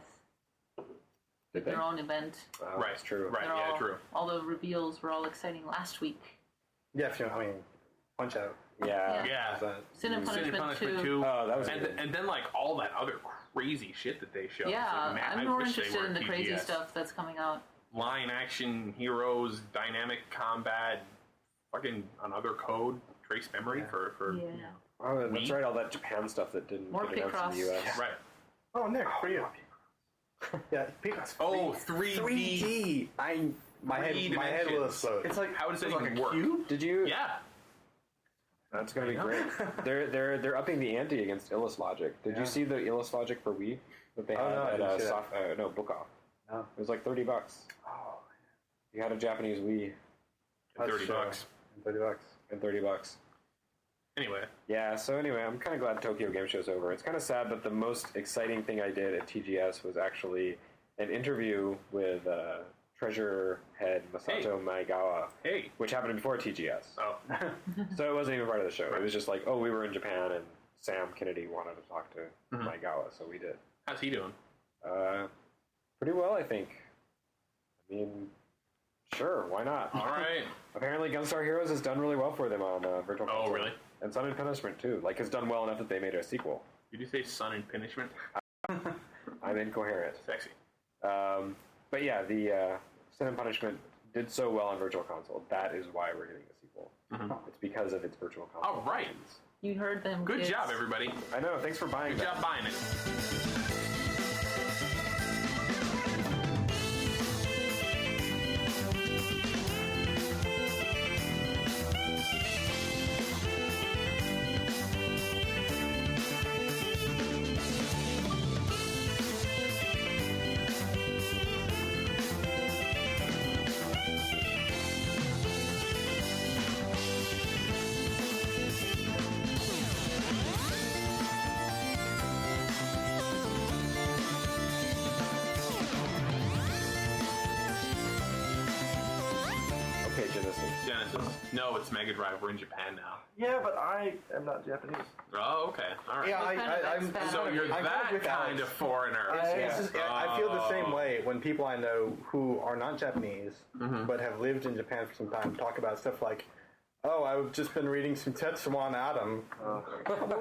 their own event. Right, it's true. Right, They're yeah, all, true. All the reveals were all exciting last week. Yeah, I mean, Punch Out. Yeah. Sin and Punishment 2. Oh, that was and then like all that other crazy shit that they showed. Yeah, It's like, man, I'm I more wish they interested were in the crazy TGS. stuff that's coming out. Line action heroes, dynamic combat, fucking another code, trace memory for Yeah. Oh, that's right, all that Japan stuff that didn't More get announced in the Picross. US. Right. Oh, Nick, for you. Yeah, Picross. Oh, 3D. My head will explode. It's like, how does that It's like even a work? cube? Did you? Yeah. That's gonna be great. They're upping the ante against Illus Logic. Did you see the Illus Logic for Wii that they Oh, had no, I at didn't see that. Book Off? No. It was like $30. Oh, You had a Japanese Wii. And $30. And $30. Anyway. Yeah, so anyway, I'm kind of glad Tokyo Game Show's over. It's kind of sad, but the most exciting thing I did at TGS was actually an interview with Treasure Head Masato Maegawa, which happened before TGS. Oh. So it wasn't even part of the show. It was just like, oh, we were in Japan, and Sam Kennedy wanted to talk to Maegawa, so we did. How's he doing? Pretty well, I think. I mean, sure, why not? All right. Apparently, Gunstar Heroes has done really well for them on Virtual Console. Oh, really? And Sun and Punishment, too. Like, has done well enough that they made a sequel. Did you say Sun and Punishment? I'm incoherent. Sexy. But yeah, the Sin and Punishment did so well on Virtual Console. That is why we're getting a sequel. It's because of its Virtual Console. All right. You heard them. Good kids. job, everybody. I know. Thanks for buying Good that. job buying it. Okay, Genesis. Genesis. No, it's Mega Drive. We're in Japan now. Yeah, but I am not Japanese. Oh, okay. All right. Yeah, I'm so you're I'm that with kind Alex. of foreigner. I feel the same way when people I know who are not Japanese but have lived in Japan for some time talk about stuff like, oh, I've just been reading some Tetsuwan Atom.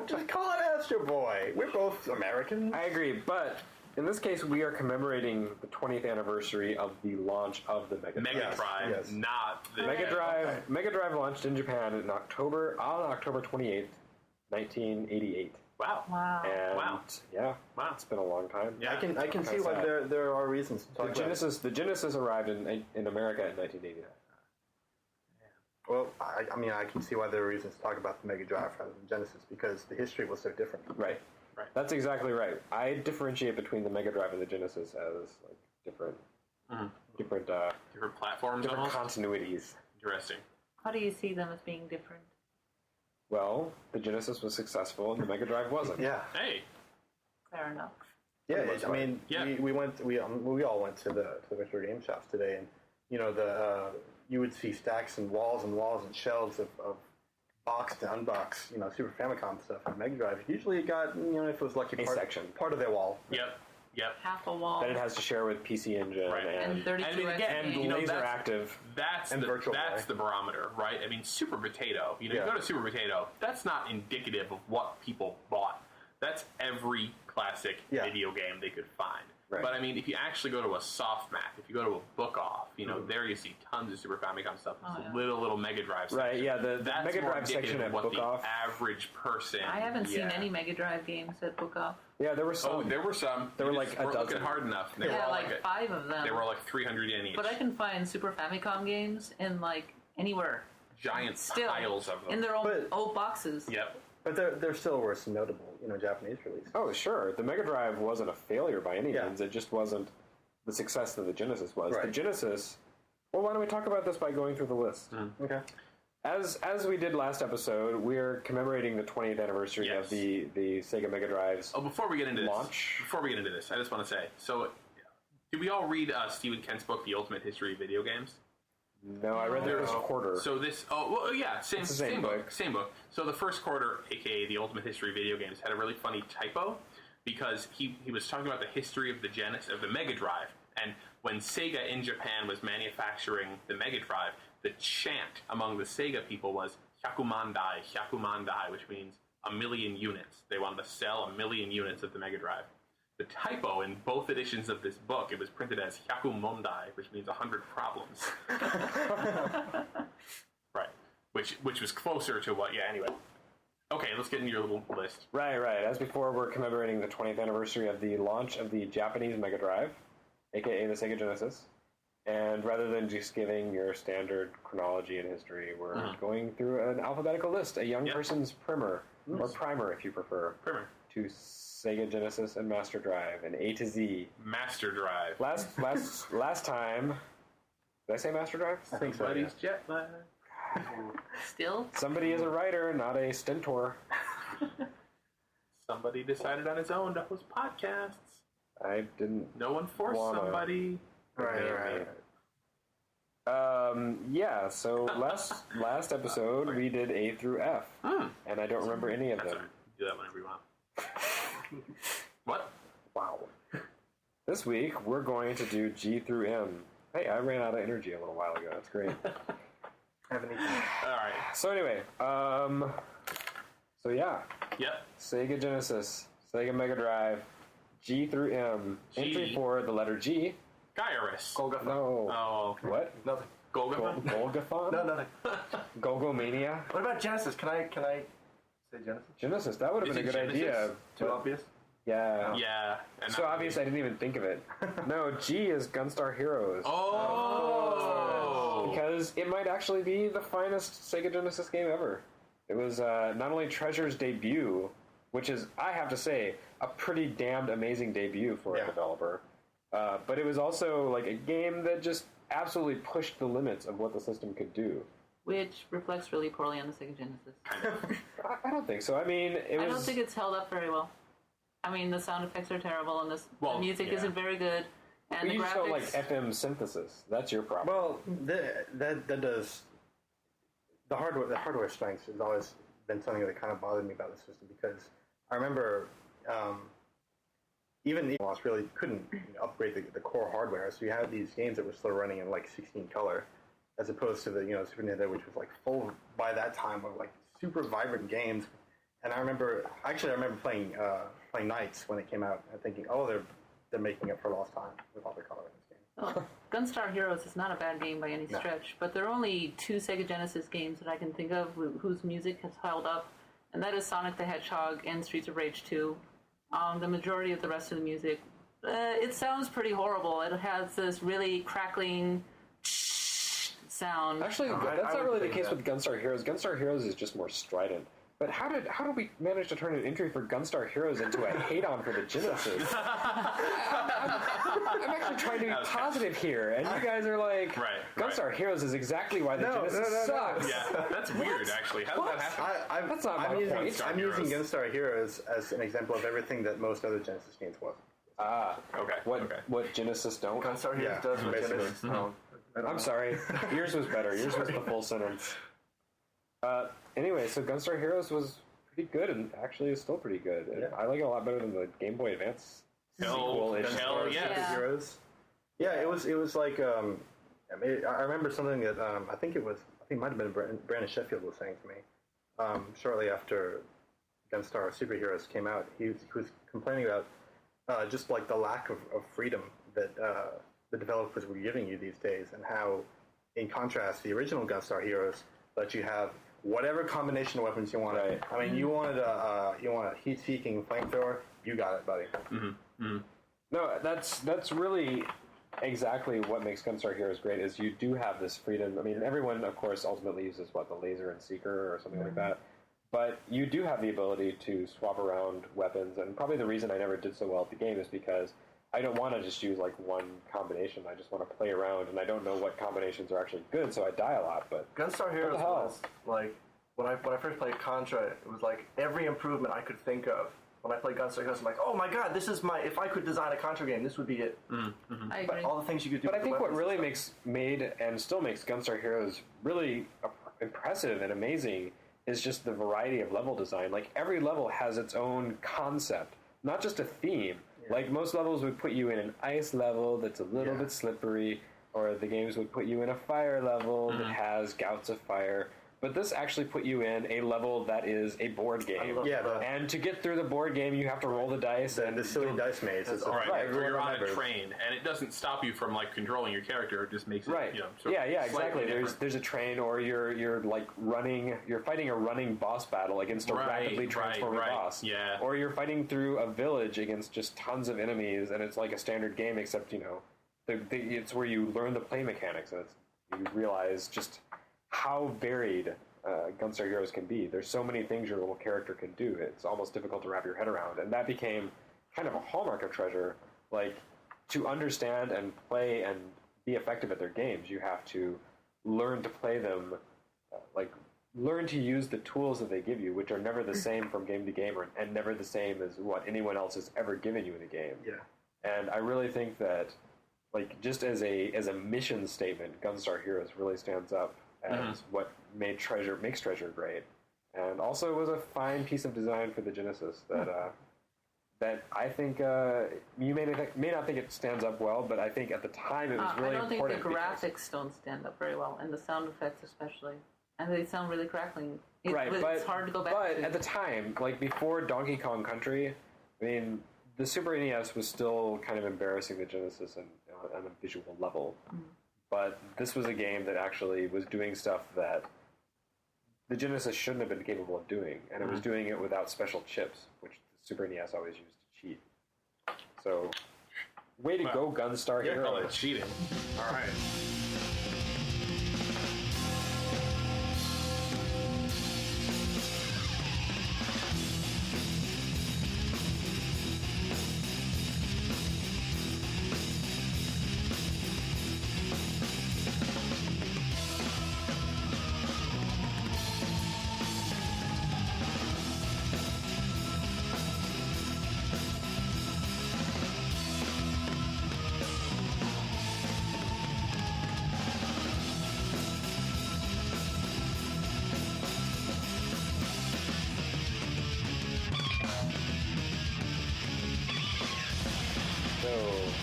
Just call it Astro Boy. We're both Americans. I agree, but in this case, we are commemorating the 20th anniversary of the launch of the Mega Drive. Mega Drive, not the Mega Drive. Mega Drive launched in Japan on October 28th, 1988. Wow. And yeah, it's been a long time. I can see why there are reasons to talk about it. The Genesis arrived in America in 1989. Well, I mean, I can see why there are reasons to talk about the Mega Drive rather than Genesis because the history was so different. Right. That's exactly right. I differentiate between the Mega Drive and the Genesis as like different platforms, different almost? continuities. Interesting. How do you see them as being different? Well, the Genesis was successful and the Mega Drive wasn't. Yeah. Hey. Fair enough. Yeah, I mean, we all went to the Victory Game Shops today, and you know you would see stacks and walls and shelves of boxed to unboxed, Super Famicom stuff on Mega Drive. Usually it got, if it was lucky, part of their wall. Yep. Half a wall. That it has to share with PC Engine And 32 I mean, again, and laser active. That's the barometer, right? I mean, Super Potato. You go to Super Potato. That's not indicative of what people bought. That's every classic video game they could find. Right. But I mean, if you actually go to a softmac, if you go to a book off, there you see tons of Super Famicom stuff. It's little Mega Drive section. Right, yeah, the That's Mega more Drive section indicative at of what Book the Off. average person. I haven't seen any Mega Drive games at Book Off. Yeah, there were some. Oh, there were some. There were You like just a weren't dozen. looking hard enough. They Yeah, were all like 5 of them. They were all like 300 yen each. But I can find Super Famicom games in anywhere. Giant Still, piles of them. in their old boxes. Yep. But there still were some notable, Japanese releases. Oh, sure. The Mega Drive wasn't a failure by any means. It just wasn't the success that the Genesis was. Right. The Genesis... Well, why don't we talk about this by going through the list? Okay. As we did last episode, we're commemorating the 20th anniversary of the Sega Mega Drive's before we get into launch. Before we get into this, I just want to say, so did we all read Stephen Kent's book, The Ultimate History of Video Games? No, I read the first quarter. So this, same book. So the first quarter, aka The Ultimate History of Video Games, had a really funny typo because he was talking about the history of the Mega Drive, And when Sega in Japan was manufacturing the Mega Drive, the chant among the Sega people was Hyakumandai, which means 1,000,000 units. They wanted to sell 1,000,000 units of the Mega Drive. The typo in both editions of this book, it was printed as Hyakumondai, which means 100 problems. Right. Which was closer to what, anyway. Okay, let's get into your little list. Right. As before, we're commemorating the 20th anniversary of the launch of the Japanese Mega Drive, aka the Sega Genesis. And rather than just giving your standard chronology and history, we're going through an alphabetical list, a young person's primer, or primer if you prefer, to Sega Genesis and Master Drive, and A to Z. Master Drive. Last time, did I say Master Drive? I think so. Somebody's jet lag. Still? Somebody is a writer, not a stentor. Somebody decided on his own to host podcasts. I didn't. No one forced somebody. Right. Yeah, so last episode we did A through F, and I don't remember any of them. Do that whenever you want. What? Wow. This week we're going to do G through M. Hey, I ran out of energy a little while ago. That's great. All right. So anyway, Yep. Sega Genesis, Sega Mega Drive, G through M. G. Entry for the letter G. Gyrus. Golgathon. No. Oh. What? Nothing. Golgathon? Golgathon? No, nothing. Golgomania? What about Genesis? Can I say Genesis? Genesis, that would have been a good Genesis? idea. Too obvious? Yeah. Yeah. So obvious I didn't even think of it. No, G is Gunstar Heroes. Oh! Because it might actually be the finest Sega Genesis game ever. It was not only Treasure's debut, which is, I have to say, a pretty damned amazing debut for a developer, but it was also like a game that just absolutely pushed the limits of what the system could do. Which reflects really poorly on the Sega Genesis. I don't think so. I mean, I don't think it's held up very well. I mean, the sound effects are terrible, and the music isn't very good, and the you graphics... just don't like FM synthesis. That's your problem. Well, that does... The hardware strengths has always been something that kind of bothered me about the system, because I remember even the Lost really couldn't upgrade the core hardware, so you had these games that were still running in like 16 color, as opposed to the Super Nintendo, which was like full by that time of like super vibrant games. And I remember playing Knights when it came out and thinking, oh, they're making up for lost time with all the color in this game. Oh, Gunstar Heroes is not a bad game by any stretch, but there are only 2 Sega Genesis games that I can think of whose music has held up, and that is Sonic the Hedgehog and Streets of Rage 2. The majority of the rest of the music, it sounds pretty horrible. It has this really crackling sound. Actually, that's not really the case with Gunstar Heroes. Gunstar Heroes is just more strident. But how did we manage to turn an entry for Gunstar Heroes into a hate-on for the Genesis? I'm actually trying to be positive here, and you guys are like, Gunstar Heroes is exactly why the Genesis sucks. Yeah, that's weird, actually. How did that happen? That's not my point. I'm using Gunstar Heroes as an example of everything that most other Genesis games was. Okay. What Genesis don't? Gunstar Heroes does what Genesis don't. I'm sorry. Yours was better. Yours was the full sentence. Anyway, so Gunstar Heroes was pretty good, and actually is still pretty good. I like it a lot better than the Game Boy Advance sequel-ish. Hell yeah. Heroes. Yeah, it was like I remember something that I think it might have been Brandon Sheffield was saying to me shortly after Gunstar Superheroes came out. He was complaining about just like the lack of freedom that the developers were giving you these days, and how, in contrast, the original Gunstar Heroes let you have whatever combination of weapons you wanted. Right. I mean, you want a heat-seeking flamethrower, you got it, buddy. No, that's really exactly what makes Gunstar Heroes great. Is you do have this freedom. I mean, everyone, of course, ultimately uses the laser and seeker or something like that. But you do have the ability to swap around weapons, and probably the reason I never did so well at the game is because I don't want to just use like one combination. I just want to play around, and I don't know what combinations are actually good, so I die a lot. But Gunstar Heroes was like when I first played Contra, it was like every improvement I could think of. When I played Gunstar Heroes, I'm like, oh my god, this is if I could design a Contra game, this would be it. I agree. But all the things you could do. But I think what really made and still makes Gunstar Heroes really impressive and amazing is just the variety of level design. Like every level has its own concept, not just a theme. Like most levels would put you in an ice level that's a little bit slippery, or the games would put you in a fire level that has gouts of fire. But this actually put you in a level that is a board game. And to get through the board game, you have to roll the dice. And the silly dice maze. Right, where you're on a train, and it doesn't stop you from like controlling your character. It just makes it, sort of exactly. There's a train, or you're like running. You're fighting a running boss battle against a rapidly transforming boss. Yeah. Or you're fighting through a village against just tons of enemies, and it's like a standard game, except it's where you learn the play mechanics, and you realize just how varied Gunstar Heroes can be. There's so many things your little character can do. It's almost difficult to wrap your head around, and that became kind of a hallmark of Treasure. Like, to understand and play and be effective at their games, you have to learn to play them, learn to use the tools that they give you, which are never the same from game to game, and never the same as what anyone else has ever given you in a game. Yeah. And I really think that, like, just as a mission statement, Gunstar Heroes really stands up as what makes Treasure great, and also was a fine piece of design for the Genesis that I think you may not think it stands up well, but I think at the time it was really important. I don't think the graphics don't stand up very well, and the sound effects especially, and they sound really crackling. It's hard to go back to. But at the time, like before Donkey Kong Country, I mean, the Super NES was still kind of embarrassing the Genesis on a visual level. But this was a game that actually was doing stuff that the Genesis shouldn't have been capable of doing, and it was doing it without special chips, which the Super NES always used to cheat. So, way to go, Gunstar Heroes. Call it cheating. All right.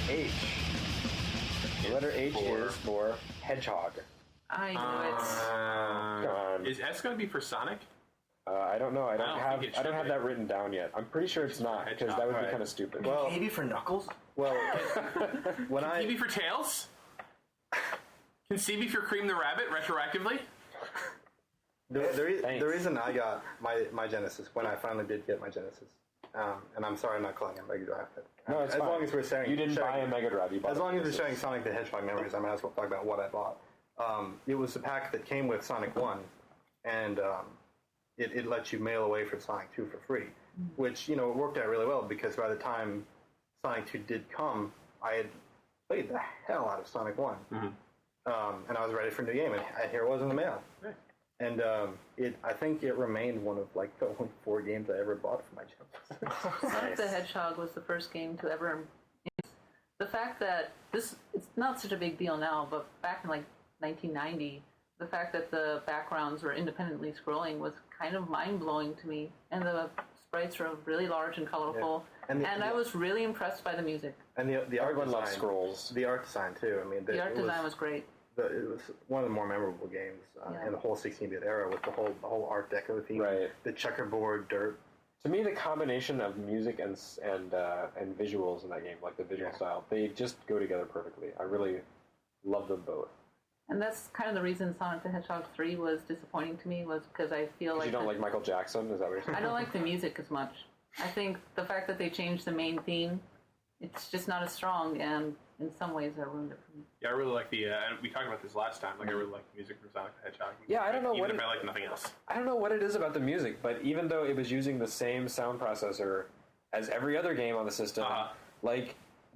H. The letter H is for hedgehog. I knew Is S going to be for Sonic? I don't know. I don't have that written down yet. I'm pretty sure it's not, because that would be kind of stupid. Well, maybe for Knuckles? Well, Can C be for Tails? Can C be for Cream the Rabbit retroactively? The reason I got my Genesis, when I finally did get my Genesis, and I'm sorry I'm not calling it Mega Drive, but no, it's as fine. long as we're sharing, you didn't buy a Mega Drive. You bought as long as we're sharing Sonic the Hedgehog memories, I might as well talk about what I bought. It was the pack that came with Sonic 1, and it lets you mail away for Sonic 2 for free, which, it worked out really well, because by the time Sonic 2 did come, I had played the hell out of Sonic 1. And I was ready for a new game, and here it was in the mail. Right. And I think it remained one of the only 4 games I ever bought for my Genesis. Sonic the Hedgehog was the first game to ever. The fact that it's not such a big deal now, but back in 1990, the fact that the backgrounds were independently scrolling was kind of mind blowing to me, and the sprites were really large and colorful. Yeah. And I was really impressed by the music. And the art design, loves scrolls. The art design too. I mean, the art design was great. It was one of the more memorable games in the whole 16-bit era, with the whole Art Deco theme, the checkerboard dirt. To me, the combination of music and visuals in that game, like the visual style, they just go together perfectly. I really love them both. And that's kind of the reason Sonic the Hedgehog 3 was disappointing to me, was because I feel like... You don't like Michael Jackson? Is that what you're saying? I don't like the music as much. I think the fact that they changed the main theme, it's just not as strong, and in some ways I ruined it for me. Yeah, I really like the... we talked about this last time. I really like the music from Sonic the Hedgehog. Yeah, I don't know even if I like nothing else. I don't know what it is about the music, but even though it was using the same sound processor as every other game on the system,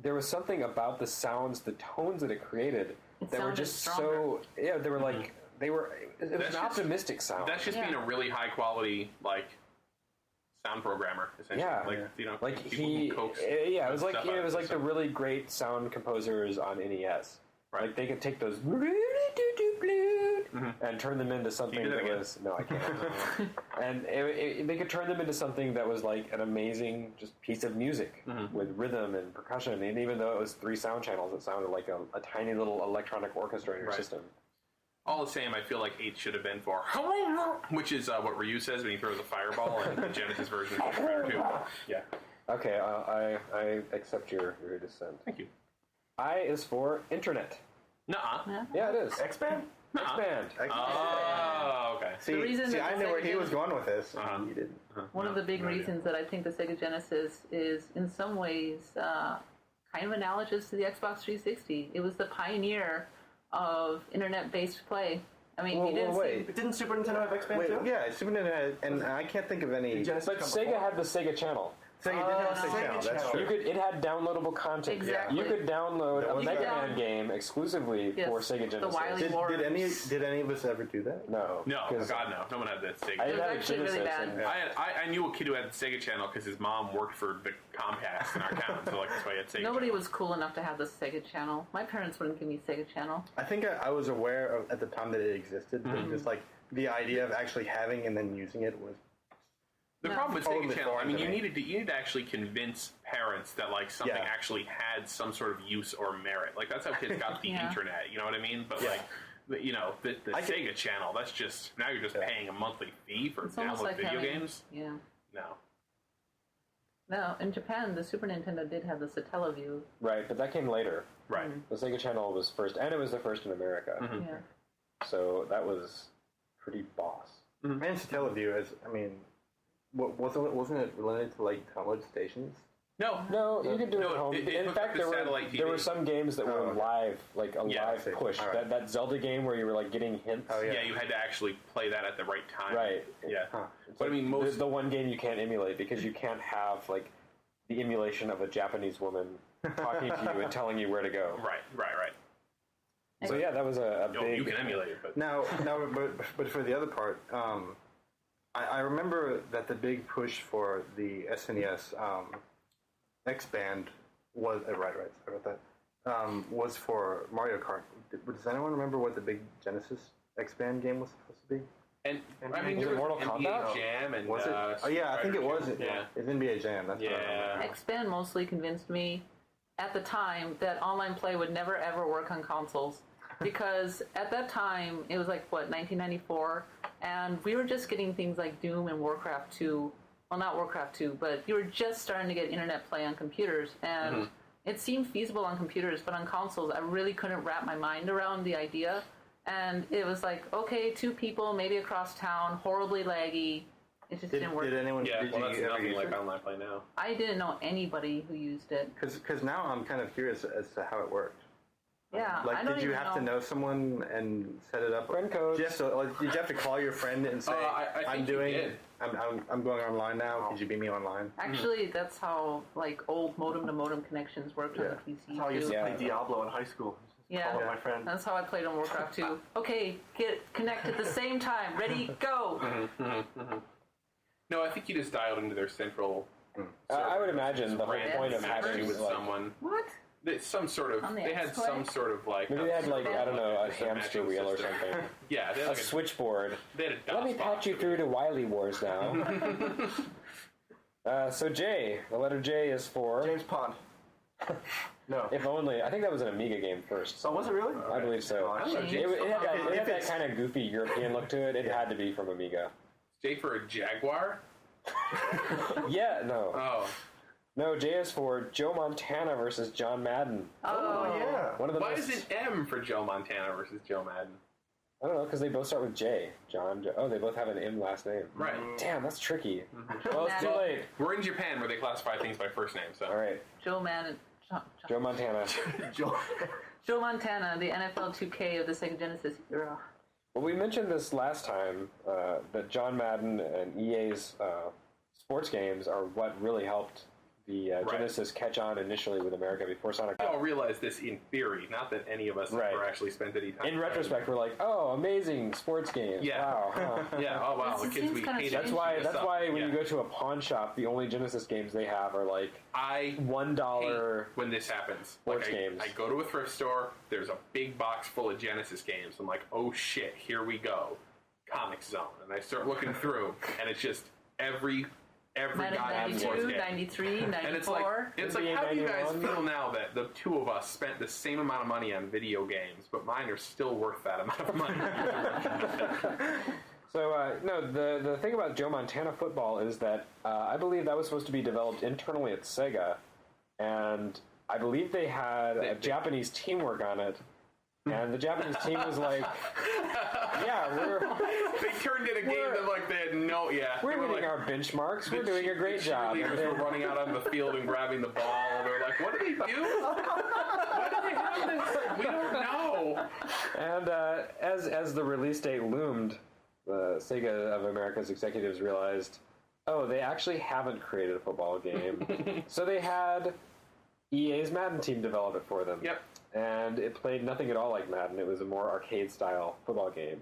there was something about the sounds, the tones that it created... That were just stronger. They were it was an optimistic sound. That's just being a really high quality, sound programmer, essentially. It was like the really great sound composers on NES. Like they could take those and turn them into something Can you do that that again? was no, I can't. And they could turn them into something that was like an amazing just piece of music with rhythm and percussion. And even though it was 3 sound channels, it sounded like a tiny little electronic orchestrator system. All the same, I feel like 8 should have been for which is what Ryu says when he throws a fireball in the Genesis version of Street Fighter 2. Yeah. Okay, I accept your dissent. Thank you. I is for internet. Nuh-uh. Yeah, it is. X-Band? X-Band. Oh, okay. See, The reason that I the knew where Sega he was Genesis- going with this. You didn't. One of the big reasons that I think the Sega Genesis is, in some ways, kind of analogous to the Xbox 360. It was the pioneer of internet-based play. I mean, you didn't see... Didn't Super Nintendo have X-Band too? Yeah, Super Nintendo had, and I can't think of any. But Sega had the Sega Channel. Sega did have a Sega channel. That's true. It had downloadable content. Exactly. You could download a was Mega that? Man game exclusively for Sega Genesis. Did any of us ever do that? No. No, 'cause God no. No one had that Sega. I had a Genesis. and- I knew a kid who had the Sega channel because his mom worked for the Comcast in our town, so like that's why he had Sega. Nobody was cool enough to have the Sega Channel. My parents wouldn't give me Sega Channel. I think I was aware of, at the time that it existed, but just like the idea of actually having and then using it was. The No. problem with Totally Sega Channel, I foreign mean, to you me. needed to actually convince parents that like something Yeah. actually had some sort of use or merit. Like that's how kids got the Yeah. internet. You know what I mean? But Yeah. like, you know, the Sega Channel. That's just now you're just paying a monthly fee for It's almost download like video having... games. Yeah. No. No, in Japan, the Super Nintendo did have the Satellaview. Right, but that came later. Right. The Sega Channel was first, and it was the first in America. Yeah. So that was pretty boss. And Satellaview is, I mean, wasn't it limited to like download stations? No, you could do it at home. It In hooked fact, up to satellite TV. there were some games that were live, like a Yeah, live push. All right. That Zelda game where you were like getting hints. yeah, you had to actually play that at the right time. Right. Yeah. It's But I like mean, most the one game you can't emulate because you can't have like the emulation of a Japanese woman talking to you and telling you where to go. Right. So yeah, that was a big. You can emulate it, but Now, but for the other part, I remember that the big push for the SNES X-Band was sorry about that. Was for Mario Kart. Does anyone remember what the big Genesis X-Band game was supposed to be? And I mean, Was it there Mortal was Kombat? NBA Jam and Was it? Oh yeah, I think it was. Yeah. It's NBA Jam. That's what I remember. X-Band mostly convinced me at the time that online play would never ever work on consoles. Because at that time, it was like, what, 1994? And we were just getting things like Doom and Warcraft 2. Well, not Warcraft 2, but you were just starting to get internet play on computers. And it seemed feasible on computers, but on consoles, I really couldn't wrap my mind around the idea. And it was like, okay, 2 people, maybe across town, horribly laggy. It just didn't work. Did anyone? Yeah, did well, you that's ever nothing use like it? online play now. I didn't know anybody who used it. Because now I'm kind of curious as to how it worked. Yeah, I Like, don't did you even have to know someone and set it up? Friend codes. Did you have to call your friend and say, I think "I'm you doing did. it. I'm going online now. Could you beat me online?" Actually, that's how like old modem-to-modem connections worked on the PC. That's how I used to too. play Diablo in high school. Yeah, Call my friend. that's how I played on Warcraft 2. Okay, get connect at the same time. Ready, go. No, I think you just dialed into their central. I would imagine the whole point of having with like, someone. What? Some sort of. On the They had X-Play? some sort of like. maybe they had like I don't know a Just a hamster matching wheel or system. something. Yeah, they had A like switchboard. They had a Let me DOS patch box. you through to Wily Wars now. So J, the letter J is for James Pond. No. If only. I think that was an Amiga game first. So was it really? I believe so. It had that kind of goofy European look to it. It had to be from Amiga. J for a Jaguar. Yeah, no. Oh. No, J is for Joe Montana versus John Madden. Oh, yeah. One of the Why most, is it M for Joe Montana versus Joe Madden? I don't know, because they both start with J. Oh, they both have an M last name. Right. Damn, that's tricky. Well, it's too late. We're in Japan where they classify things by first name. So. All right. Joe Madden. Joe Montana. Joe Montana, the NFL 2K of the Sega Genesis era. Well, we mentioned this last time, that John Madden and EA's sports games are what really helped Genesis catch on initially with America before Sonic. We all realize this in theory, not that any of us have ever actually spent any time. In retrospect, we're like, oh, amazing sports games. Yeah. Wow. Huh. Yeah. Oh wow. The kids we hated. That's why when you go to a pawn shop, the only Genesis games they have are like $1 when this happens. Sports games. I go to a thrift store. There's a big box full of Genesis games. I'm like, oh shit, here we go, Comic Zone, and I start looking through, and it's just every goddamn sports game. 93, 94. And it's like, how do you guys feel now that the two of us spent the same amount of money on video games, but mine are still worth that amount of money? So, no, the thing about Joe Montana football is that I believe that was supposed to be developed internally at Sega, and I believe they had a Japanese team work on it, and the Japanese team was like, they turned in a game that like they had we're hitting our benchmarks, we're doing a great job. The cheerleaders were running out on the field and grabbing the ball, and they're like, what do they do? Why do they have this? We don't know. And as the release date loomed, the Sega of America's executives realized, oh, they actually haven't created a football game. So they had EA's Madden team develop it for them. Yep. And it played nothing at all like Madden. It was a more arcade-style football game.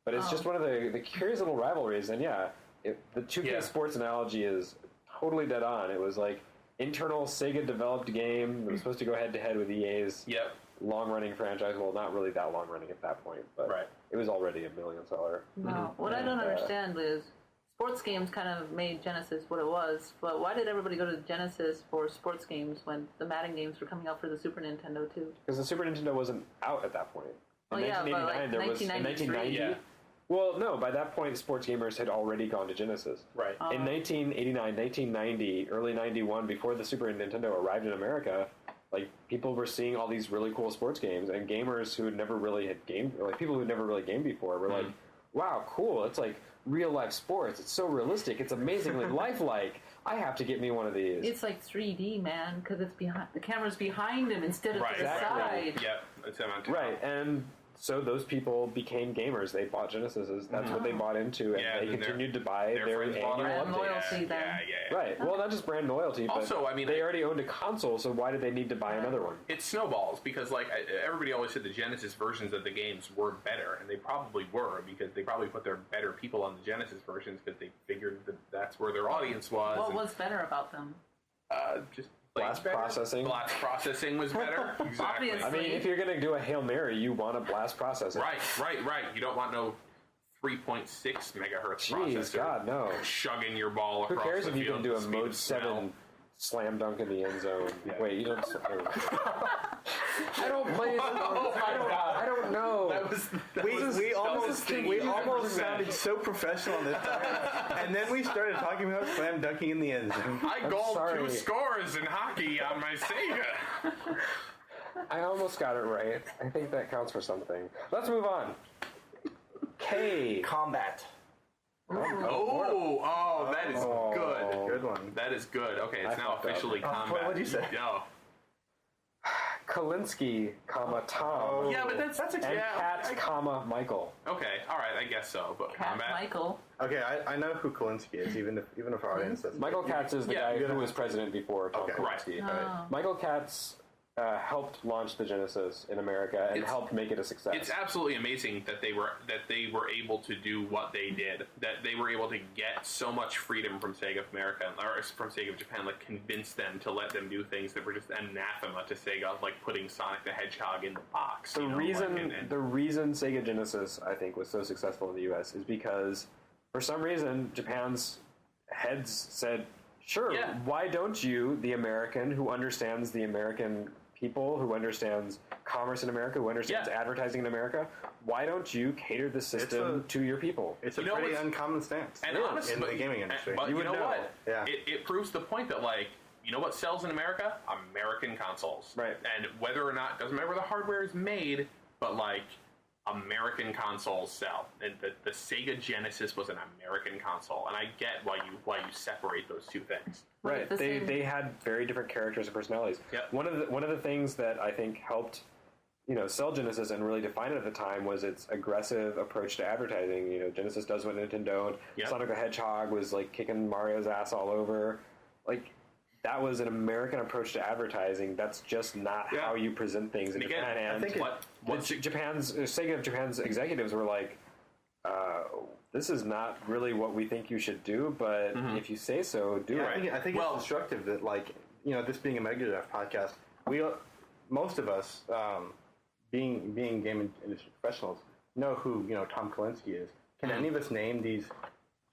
But it's just one of the curious little rivalries. And the 2K Sports analogy is totally dead on. It was like internal Sega-developed game that was supposed to go head-to-head with EA's long-running franchise. Well, not really that long-running at that point, but it was already a million-seller. No. What I don't understand is sports games kind of made Genesis what it was, but why did everybody go to Genesis for sports games when the Madden games were coming out for the Super Nintendo too? Because the Super Nintendo wasn't out at that point. In 1989, there was in 1990. Well, no, by that point, sports gamers had already gone to Genesis. Right. In 1989, 1990, early 91, before the Super Nintendo arrived in America, like, people were seeing all these really cool sports games, and gamers who had never really had gamed, or like people who had never really gamed before were like, wow, cool, it's like real-life sports. It's so realistic. It's amazingly lifelike. I have to get me one of these. It's like 3D, man, because it's behind the camera's behind him instead of to the side. Yep, it's right, and so those people became gamers. They bought Genesises. That's what they bought into, and they continued to buy their annual brand loyalty. Right. Well, not just brand loyalty, but also, I mean, they already owned a console, so why did they need to buy another one? It snowballs because, like, everybody always said the Genesis versions of the games were better, and they probably were because they probably put their better people on the Genesis versions because they figured that that's where their audience was. What was better about them? Just blast processing. Blast processing was better. Exactly. I mean, if you're going to do a Hail Mary, you want a blast processor. Right. You don't want no 3.6 megahertz processor. Jeez, God, no. Chugging your ball Who across cares the if you field can do a Mode 7 slam dunk in the end zone? Wait, you don't... I don't play... I don't know. We almost sounded so professional on this time, and then we started talking about slam dunking in the end zone. I goaled 2 scores in hockey on my Sega. I almost got it right. I think that counts for something. Let's move on. K. Combat. Oh, that is good. Good one. That is good. Okay, it's now officially combat. What'd you say? No. Kalinsky, Tom. Yeah, but that's and Katz, Michael. Okay, all right, I guess so. But combat. Michael. Okay, I know who Kalinsky is, even if our audience doesn't. Michael Katz is the guy who was president before Tom Kalinsky. Right. Michael Katz helped launch the Genesis in America and helped make it a success. It's absolutely amazing that they were able to do what they did. That they were able to get so much freedom from Sega of America or from Sega of Japan, like convince them to let them do things that were just anathema to Sega, like putting Sonic the Hedgehog in the box. The reason Sega Genesis, I think, was so successful in the U.S. is because for some reason Japan's heads said, "Sure, why don't you, the American who understands the American people, who understands commerce in America, who understands advertising in America, why don't you cater the system to your people?" It's a pretty uncommon stance honestly, in the gaming industry. But you know what? Yeah. It proves the point that, like, you know what sells in America? American consoles. Right. And whether or not, doesn't matter where the hardware is made, but, like, American consoles sell. And the Sega Genesis was an American console, and I get why you separate those two things. Right. They had very different characters and personalities. Yep. One of the things that I think helped, sell Genesis and really define it at the time was its aggressive approach to advertising. Genesis does what Nintendo and Sonic the Hedgehog was like kicking Mario's ass all over. Like, that was an American approach to advertising. That's just not how you present things in Japan. And Sega of Japan's executives were like, this is not really what we think you should do, but if you say so, do it. I think it's instructive that, like, this being a Mega Drive podcast, most of us, being game industry professionals, know who Tom Kalinske is. Can any of us name these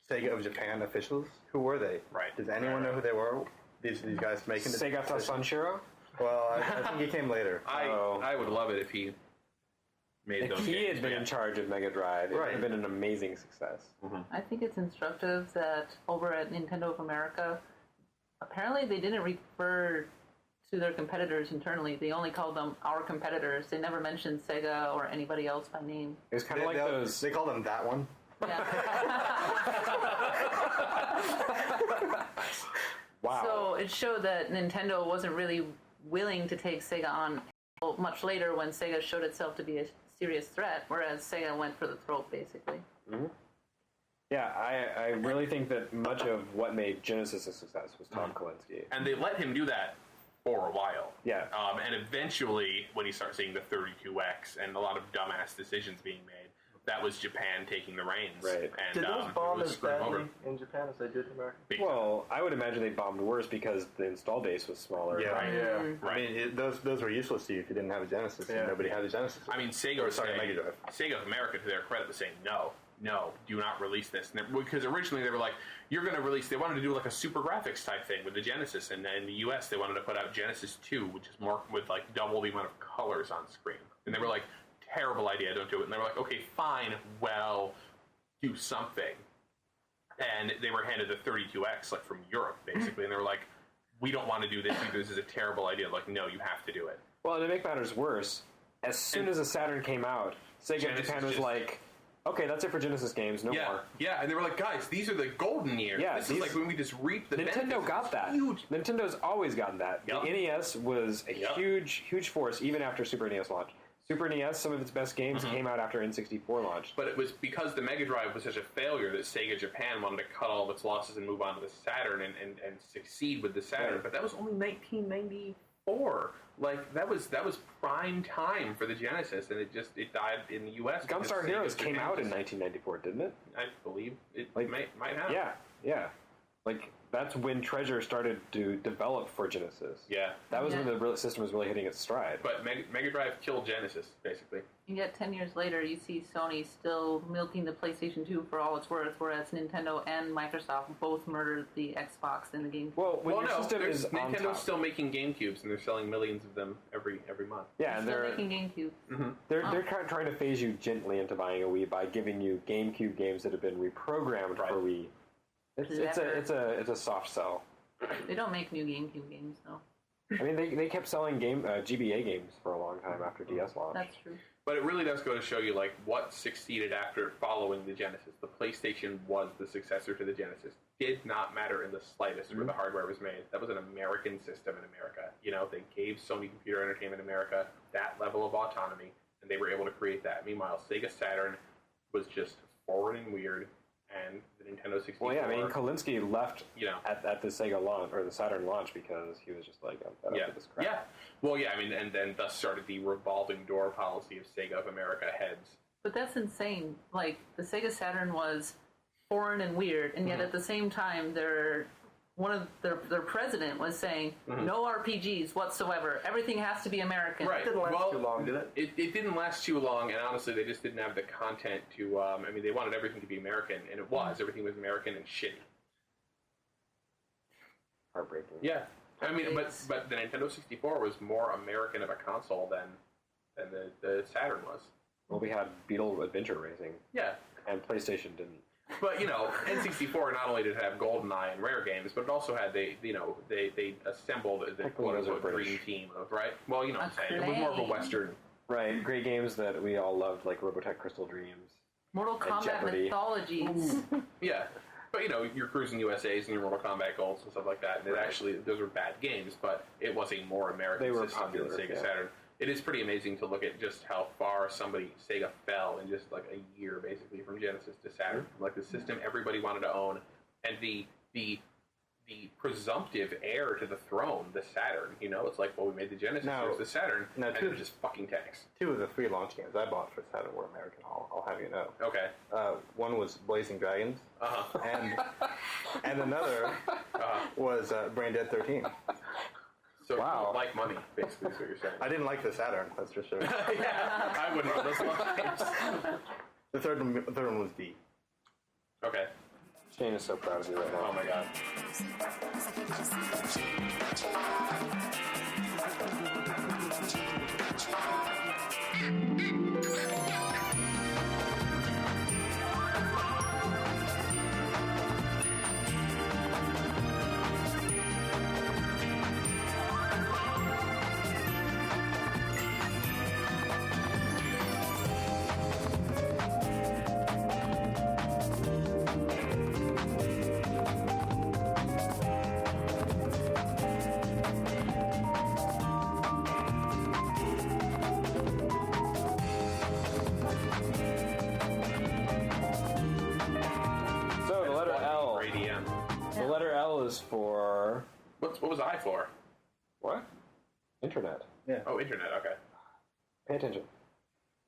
Sega of Japan officials? Who were they? Right. Does anyone know who they were? These guys making this Segata Sanshiro? Well, I think he came later. I would love it if he made those If he games. had been in charge of Mega Drive, it would have been an amazing success. I think it's instructive that over at Nintendo of America, apparently they didn't refer to their competitors internally. They only called them our competitors. They never mentioned Sega or anybody else by name. It was kind of like those... They called them that one? Wow. So it showed that Nintendo wasn't really willing to take Sega on much later when Sega showed itself to be a serious threat, whereas Sega went for the throat, basically. Yeah, I really think that much of what made Genesis a success was Tom Kalinske. And they let him do that for a while. Yeah. And eventually, when you start seeing the 32X and a lot of dumbass decisions being made, that was Japan taking the reins. Right. And, Did those bomb as screw 'em over. badly in Japan as they did in America? Well, I would imagine they bombed worse because the install base was smaller. Yeah, I mean, those were useless to you if you didn't have a Genesis, and nobody had a Genesis. I mean, Sega of America, to their credit, was saying, no, do not release this. Because originally they were like, you're going to release, they wanted to do like a Super Graphics type thing with the Genesis, and in the US they wanted to put out Genesis 2, which is more with like double the amount of colors on screen. And they were like, terrible idea, don't do it. And they were like, okay, fine, well, do something. And they were handed the 32X, like, from Europe, basically, and they were like, we don't want to do this either, this is a terrible idea. Like, no, you have to do it. Well, and to make matters worse, as soon as the Saturn came out, Sega Japan was like, okay, that's it for Genesis games, no more. Yeah, and they were like, guys, these are the golden years. Yeah, this is like when we just reap the Nintendo got that. Nintendo's always gotten that. Yep. The NES was a huge force, even after Super NES launched. Super NES, some of its best games came out after N64 launched. But it was because the Mega Drive was such a failure that Sega Japan wanted to cut all of its losses and move on to the Saturn and succeed with the Saturn. Right. But that was only 1994. Like, that was prime time for the Genesis, and it died in the U.S. Gunstar Heroes came out in 1994, didn't it? I believe it might have. Yeah. Like, that's when Treasure started to develop for Genesis. Yeah. That was when the system was really hitting its stride. But Mega Drive killed Genesis, basically. And yet 10 years later, you see Sony still milking the PlayStation 2 for all it's worth, whereas Nintendo and Microsoft both murdered the Xbox and the GameCube. Nintendo's still making GameCubes, and they're selling millions of them every month. Yeah, and they're making GameCube. They're trying to phase you gently into buying a Wii by giving you GameCube games that have been reprogrammed for Wii. It's a soft sell. They don't make new GameCube games, though. I mean, they kept selling GBA games for a long time after DS launched. That's true. But it really does go to show you, like, what succeeded after following the Genesis. The PlayStation was the successor to the Genesis. Did not matter in the slightest where the hardware was made. That was an American system in America. You know, they gave Sony Computer Entertainment America that level of autonomy, and they were able to create that. Meanwhile, Sega Saturn was just forward and weird, and the Nintendo 64... Well, yeah, I mean, Kalinske left at the Sega launch, or the Saturn launch, because he was just like, I'm fed up with this crap. Yeah. Well, yeah, I mean, and then thus started the revolving door policy of Sega of America heads. But that's insane. Like, the Sega Saturn was foreign and weird, and yet at the same time, their president was saying, no RPGs whatsoever. Everything has to be American. Right. It didn't last too long, did it? It didn't last too long, and honestly, they just didn't have the content to... I mean, they wanted everything to be American, and it was. Everything was American and shitty. Heartbreaking. Yeah. I mean, but the Nintendo 64 was more American of a console than the Saturn was. Well, we had Beetle Adventure Racing. Yeah. And PlayStation didn't. But, you know, N64 not only did it have GoldenEye and Rare games, but it also had, they assembled the quote-unquote dream team of, right? Well, you know what I'm saying. It was more of a Western. Right. Great games that we all loved, like Robotech Crystal Dreams. Mortal Kombat Mythologies. Yeah. But, you know, your Cruising USAs and your Mortal Kombat Golds and stuff like that, and actually, those were bad games, but it was a more American system than Sega Saturn. It is pretty amazing to look at just how far Sega fell in just like a year, basically, from Genesis to Saturn. Like the system everybody wanted to own, and the the presumptive heir to the throne, the Saturn. You know, it's like, well, we made the Genesis, here's the Saturn, and they're just fucking tanks. 2 of the 3 launch games I bought for Saturn were American. I'll have you know. Okay. One was Blazing Dragons, and another was Brain Dead 13. So you don't like money, basically, is what you're saying. I didn't like the Saturn, that's for sure. Yeah, I wouldn't know those launch games. The third one was D. Okay. Shane is so proud of you right now. Oh my god. For what was I for? What? Internet. Yeah. Oh, internet. Okay. Pay attention.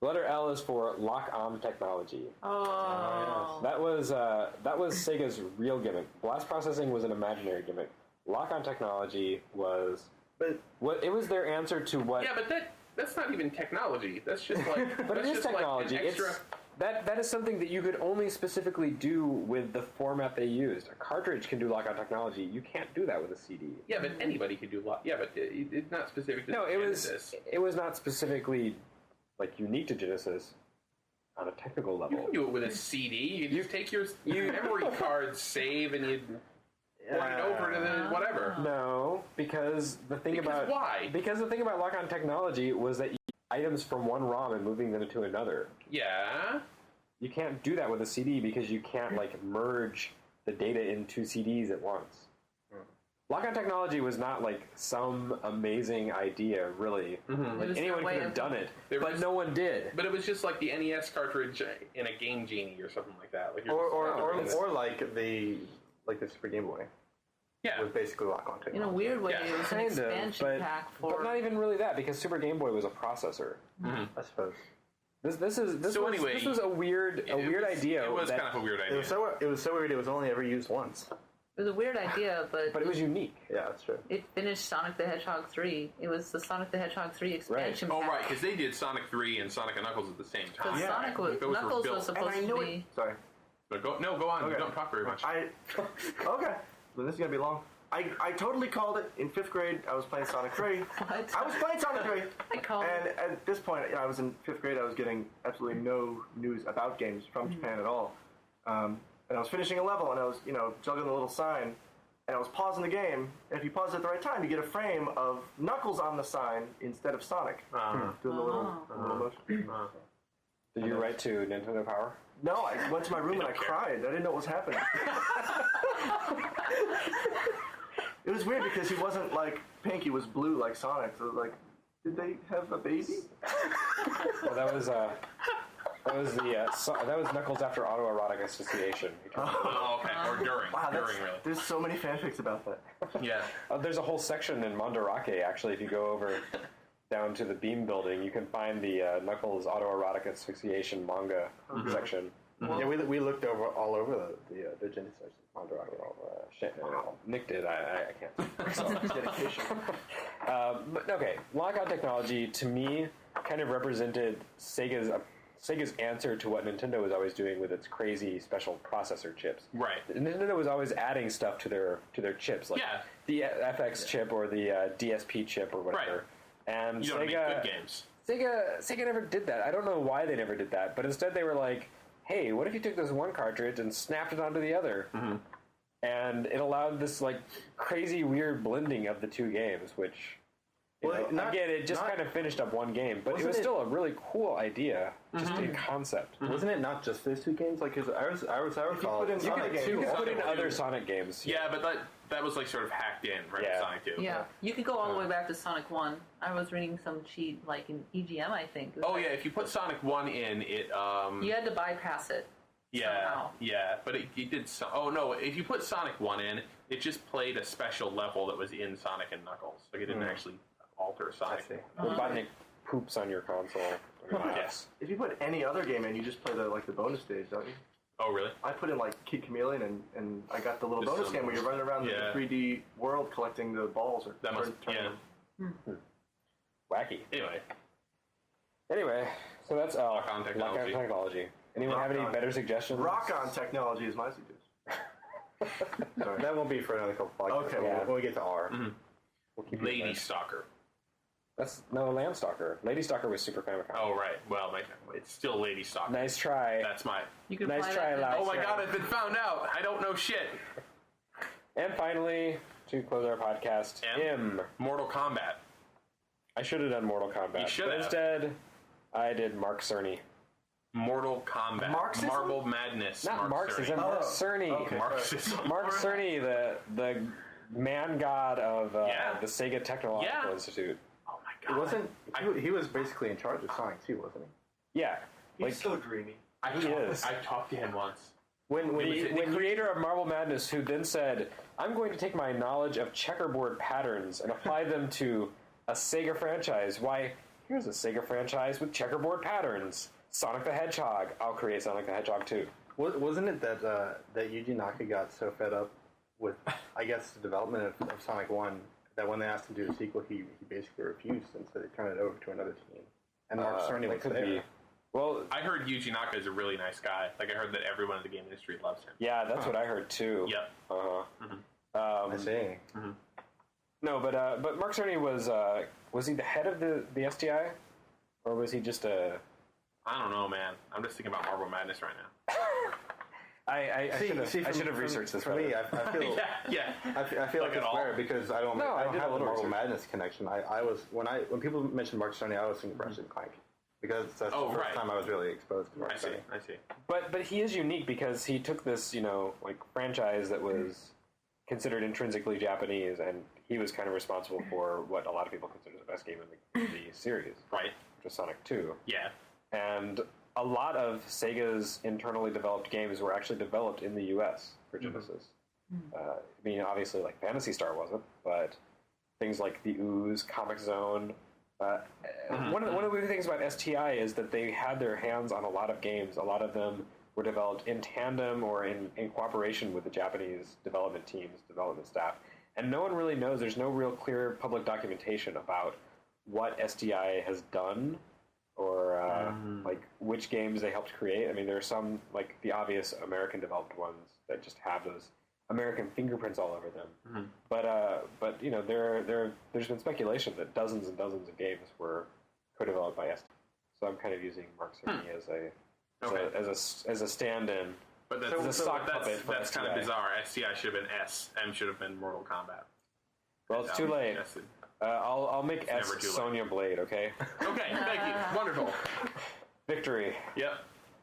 The letter L is for lock-on technology. Oh. That was Sega's real gimmick. Blast processing was an imaginary gimmick. Lock-on technology was it was their answer to what. Yeah, but that's not even technology. That's just like. But it is technology. Like an extra. That is something that you could only specifically do with the format they used. A cartridge can do lock-on technology. You can't do that with a CD. Yeah, but anybody could do lock. Yeah, but it's not specific to Genesis. It was not specifically like unique to Genesis on a technical level. You can do it with a CD. You just take your memory card, save, and you run it over to the whatever. No, because the thing about lock-on technology was that items from one ROM and moving them to another. Yeah. You can't do that with a CD because you can't merge the data in 2 CDs at once. Lock-on technology was not some amazing idea, really. Mm-hmm. Anyone could have done it, but no one did. But it was just like the NES cartridge in a Game Genie or something like that. Or like the Super Game Boy. Yeah. It was basically lock-on technology. In a weird way, it was an expansion pack for... But not even really that, because Super Game Boy was a processor. I suppose. This was a weird idea. It was kind of a weird idea. It was so weird. It was only ever used once. It was a weird idea, but it was unique. Yeah, that's true. It finished Sonic the Hedgehog 3. It was the Sonic the Hedgehog 3 expansion pack. Oh, right, because they did Sonic 3 and Sonic and Knuckles at the same time. Yeah. Knuckles was supposed to be... Sorry. But go on. Okay. You don't talk very much. Okay. Well, this is going to be long. I totally called it. In 5th grade, I was playing Sonic 3. What? I was playing Sonic 3. And at this point, I was in 5th grade. I was getting absolutely no news about games from Japan at all. And I was finishing a level, and I was, juggling the little sign, and I was pausing the game. And if you pause at the right time, you get a frame of Knuckles on the sign instead of Sonic. Doing the little motion. Did you write to Nintendo Power? No, I went to my room and I cried. I didn't know what was happening. It was weird because he wasn't pink; he was blue like Sonic. So did they have a baby? Well, that was Knuckles after autoerotic asphyxiation. Oh, okay. Or during. Wow, during, really. There's so many fanfics about that. Yeah. There's a whole section in Mandarake, actually, if you go over down to the Beam building, you can find the Knuckles autoerotic asphyxiation manga section. Mm-hmm. Yeah, we looked all over the Genesis Mandarake. Nick did. I can't. So, dedication. But okay, lock-on technology to me kind of represented Sega's answer to what Nintendo was always doing with its crazy special processor chips. Right. Nintendo was always adding stuff to their chips, like the FX chip or the DSP chip or whatever. Right. And you don't make good games. Sega never did that. I don't know why they never did that, but instead they were like, hey, what if you took this one cartridge and snapped it onto the other? Mm-hmm. And it allowed this crazy weird blending of the two games, which it just kind of finished up one game, but it was still a really cool idea, just in concept. Mm-hmm. Wasn't it not just those two games? Because I recall you could put in other Sonic games. Yeah, but that was sort of hacked in, right? Yeah. Sonic 2. Yeah, you could go all the way back to Sonic 1. I was reading some cheat, in EGM, I think. Oh, yeah, if you put Sonic 1 in, it... you had to bypass it. Yeah, somehow. yeah, but it did... Oh, no, if you put Sonic 1 in, It just played a special level that was in Sonic and Knuckles. Like, it didn't actually alter Sonic. Robotnik poops on your console. Yes. If you put any other game in, you just play the bonus stage, don't you? Oh, really? I put in like Kid Chameleon, and I got the little Just bonus some- game where you're running around the 3D world collecting the balls. Or That must, Wacky. Anyway, so that's Lock-on technology. technology. Anyone have any Rock-on. better suggestions? Rock-on technology is my suggestion. Sorry. That won't be for another couple podcasts. Okay, When we get to R. We'll keep Lady it Stalker. That's Landstalker. Lady Stalker was Super Famicom. Oh, right. Well, it's still Lady Stalker. Nice try. That's my... You can Nice fly try, that Lyle. Oh my god, I've been found out. I don't know shit. And finally, to close our podcast, M. Mortal Kombat. I should have done Mortal Kombat. You should but have. Instead, I did Mark Cerny. Mortal Kombat. Marxism? Marble Madness. Not Marxism, Cerny. Mark Cerny. Okay. Marxism. Mark Cerny, the man god of the Sega Technological Institute. Oh my It wasn't. He was basically in charge of Sonic too, wasn't he? Yeah. He's so dreamy. I talked to him once. When the creator of Marble Madness, who then said, I'm going to take my knowledge of checkerboard patterns and apply them to a Sega franchise. Why, here's a Sega franchise with checkerboard patterns. Sonic the Hedgehog. I'll create Sonic the Hedgehog too. Wasn't it that Yuji Naka got so fed up with, I guess, the development of Sonic 1 that when they asked him to do a sequel, he basically refused, and so they turned it over to another team. And Mark Cerny was there. Well, I heard Yuji Naka is a really nice guy. Like, I heard that everyone in the game industry loves him. Yeah, that's what I heard too. Yep. I see. No, but Mark Cerny was he the head of the STI, or was he just a? I don't know, man. I'm just thinking about Marble Madness right now. I should have researched this. For me, I feel I feel like it's rare because I don't have a Marble Madness connection. I was when people mentioned Mark Cerny, I was thinking Ratchet and Clank because that's the first time I was really exposed to Mark Cerny. I see. But he is unique because he took this like franchise that was considered intrinsically Japanese, and he was kind of responsible for what a lot of people consider the best game in the series, right? Which is Sonic 2. Yeah. And a lot of Sega's internally developed games were actually developed in the U.S. for Genesis. I mean, obviously, like Phantasy Star wasn't, but things like The Ooze, Comic Zone. One of the things about STI is that they had their hands on a lot of games. A lot of them were developed in tandem or in cooperation with the Japanese development teams, development staff. And no one really knows. There's no real clear public documentation about what STI has done or like which games they helped create. I mean, there are some, like the obvious American developed ones that just have those American fingerprints all over them. But you know, there's been speculation that dozens and dozens of games were co-developed by STI. So I'm kind of using Mark Cerny as a stand-in. But as a stock puppet for that's kind of STI. bizarre. STI should have been S. M should have been Mortal Kombat. Well, it's too late. I'll make It's S never too late. Sonya Blade, okay? Okay, thank you. Wonderful. Victory. Yep.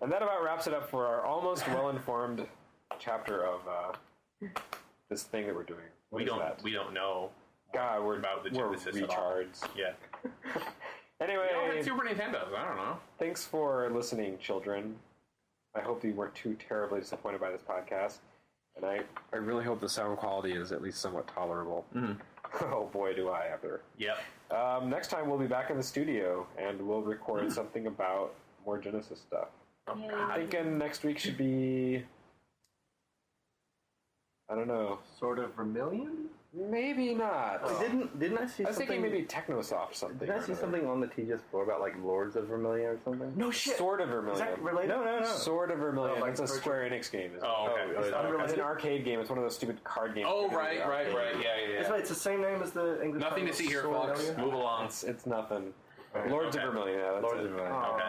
And that about wraps it up for our almost well-informed chapter of this thing that we're doing. What is that? We don't know. God, we're about the we're Genesis at all. retards. Yeah. Anyway, We all had Super Nintendos. I don't know. Thanks for listening, children. I hope you weren't too terribly disappointed by this podcast. And I really hope the sound quality is at least somewhat tolerable. Oh boy, do I ever. Yep. Next time we'll be back in the studio and we'll record something about more Genesis stuff. I'm thinking next week should be, I don't know. Sort of Vermilion? Maybe not. Didn't I see something? I was thinking maybe Technosoft something. Did I see something on the TGS floor about like Lords of Vermilion or something? No shit. Sword of Vermilion. Is that related? No. Sword of Vermilion. Oh, like it's a virtual- Square Enix game. Isn't Oh, okay. it? It's an arcade game. It's one of those stupid card games. Oh, right. Yeah. It's the same name as the English. Nothing to see here, folks. Move along. It's nothing. Lords of Vermilion. Yeah, that's Lords it. of Vermilion. Okay.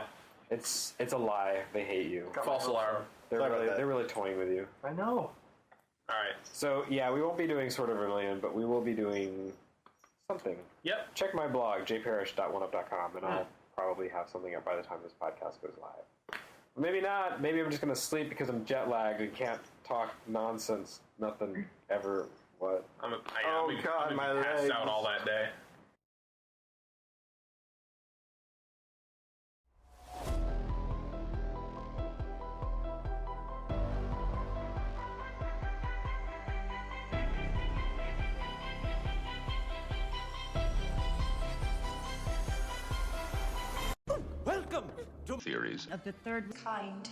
It's a lie. They hate you. False alarm. They're really toying with you. I know. All right. So yeah, we won't be doing Sword of Vermilion, but we will be doing something. Yep. Check my blog, jparish.oneup.com, and I'll probably have something up by the time this podcast goes live. Maybe not. Maybe I'm just going to sleep because I'm jet lagged and can't talk nonsense. Nothing ever. What? I'm passed out all that day. theories of the third kind.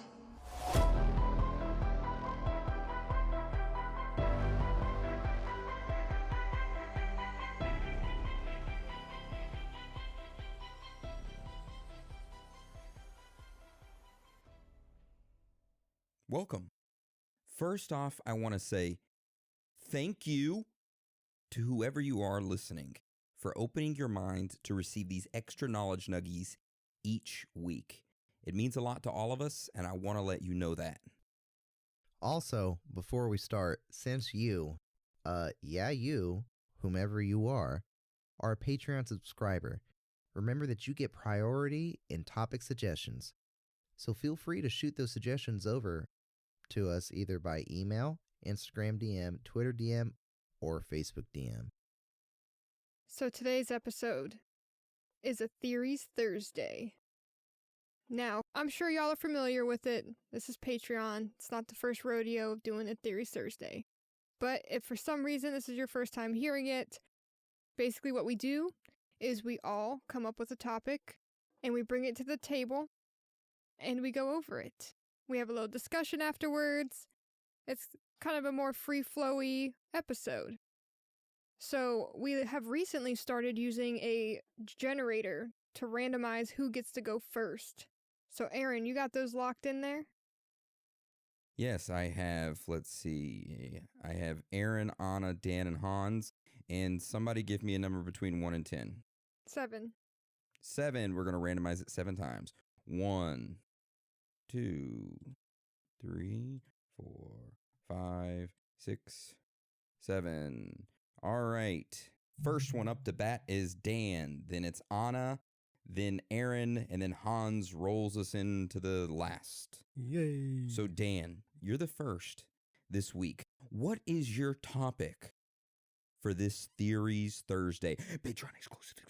Welcome. First off, I want to say thank you to whoever you are listening for opening your mind to receive these extra knowledge nuggies each week. It means a lot to all of us, and I want to let you know that. Also, before we start, since you, whomever you are a Patreon subscriber, remember that you get priority in topic suggestions. So feel free to shoot those suggestions over to us either by email, Instagram DM, Twitter DM, or Facebook DM. So today's episode is a Theories Thursday. Now, I'm sure y'all are familiar with it. This is Patreon. It's not the first rodeo of doing a Theories Thursday. But if for some reason this is your first time hearing it, basically what we do is we all come up with a topic and we bring it to the table and we go over it. We have a little discussion afterwards. It's kind of a more free-flowy episode. So we have recently started using a generator to randomize who gets to go first. So Aaron, you got those locked in there? Yes, I have, let's see, I have Aaron, Anna, Dan, and Hans, and somebody give me a number between 1 and 10. 7. 7, we're going to randomize it 7 times. 1, 2, 3, 4, 5, 6, 7. All right. First one up to bat is Dan. Then it's Anna. Then Aaron. And then Hans rolls us into the last. Yay. So Dan, you're the first this week. What is your topic for this Theories Thursday? Patreon exclusive.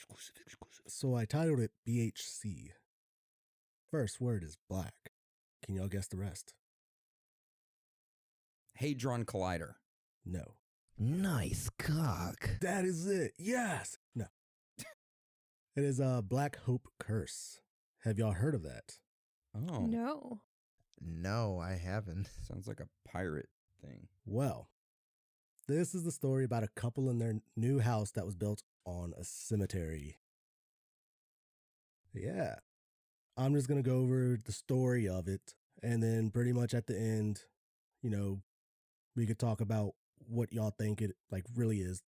So I titled it BHC. First word is black. Can y'all guess the rest? Hadron Collider. No. Nice cock. That is it. Yes. No. It is a Black Hope Curse. Have y'all heard of that? Oh. No. No, I haven't. Sounds like a pirate thing. Well, this is the story about a couple in their new house that was built on a cemetery. Yeah. I'm just going to go over the story of it, and then pretty much at the end, we could talk about what y'all think it really is.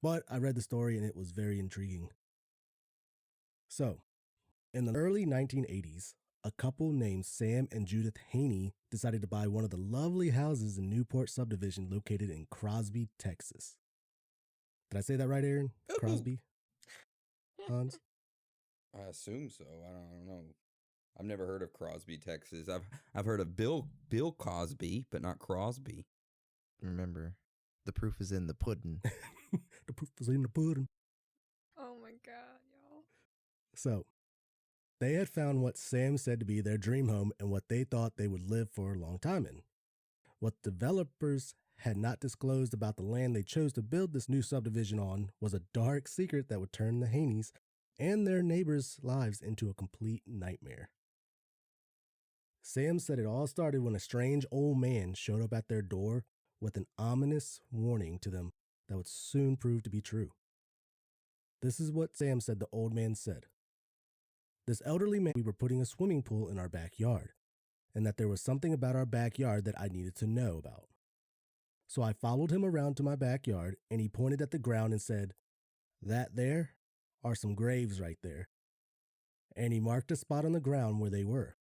But I read the story and it was very intriguing. So, in the early 1980s, a couple named Sam and Judith Haney decided to buy one of the lovely houses in Newport subdivision located in Crosby, Texas. Did I say that right, Aaron? Crosby? Hans? I assume so. I don't know. I've never heard of Crosby, Texas. I've heard of Bill Cosby, but not Crosby. Remember, the proof is in the pudding. The proof is in the pudding. Oh my God, y'all. So, they had found what Sam said to be their dream home and what they thought they would live for a long time in. What developers had not disclosed about the land they chose to build this new subdivision on was a dark secret that would turn the Haneys and their neighbors' lives into a complete nightmare. Sam said it all started when a strange old man showed up at their door with an ominous warning to them that would soon prove to be true. This is what Sam said the old man said. This elderly man, we were putting a swimming pool in our backyard, and that there was something about our backyard that I needed to know about. So I followed him around to my backyard, and he pointed at the ground and said, "That there are some graves right there." And he marked a spot on the ground where they were.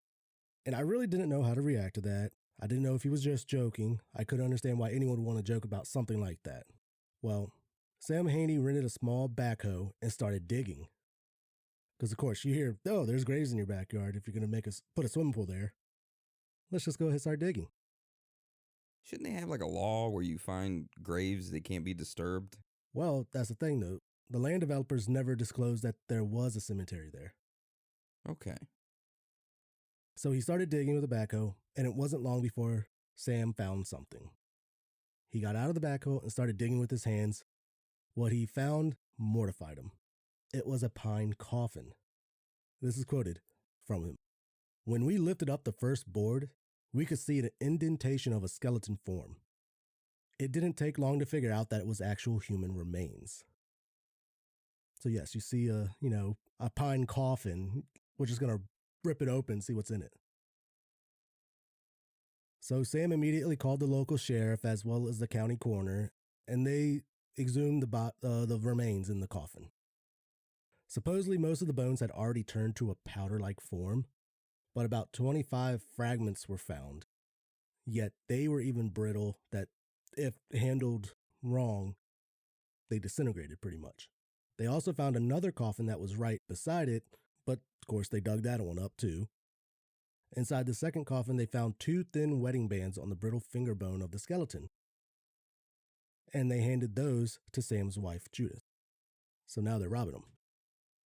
And I really didn't know how to react to that. I didn't know if he was just joking. I couldn't understand why anyone would want to joke about something like that. Well, Sam Haney rented a small backhoe and started digging. Because, of course, you hear, oh, there's graves in your backyard if you're going to put a swimming pool there. Let's just go ahead and start digging. Shouldn't they have like a law where you find graves that can't be disturbed? Well, that's the thing, though. The land developers never disclosed that there was a cemetery there. Okay. So he started digging with a backhoe, and it wasn't long before Sam found something. He got out of the backhoe and started digging with his hands. What he found mortified him. It was a pine coffin. This is quoted from him. When we lifted up the first board, we could see an indentation of a skeleton form. It didn't take long to figure out that it was actual human remains. So yes, you see a pine coffin. We're just going to rip it open and see what's in it. So Sam immediately called the local sheriff as well as the county coroner, and they exhumed the remains in the coffin. Supposedly, most of the bones had already turned to a powder-like form, but about 25 fragments were found. Yet they were even brittle that, if handled wrong, they disintegrated pretty much. They also found another coffin that was right beside it, but of course they dug that one up too. Inside the second coffin, they found 2 thin wedding bands on the brittle finger bone of the skeleton. And they handed those to Sam's wife, Judith. So now they're robbing him.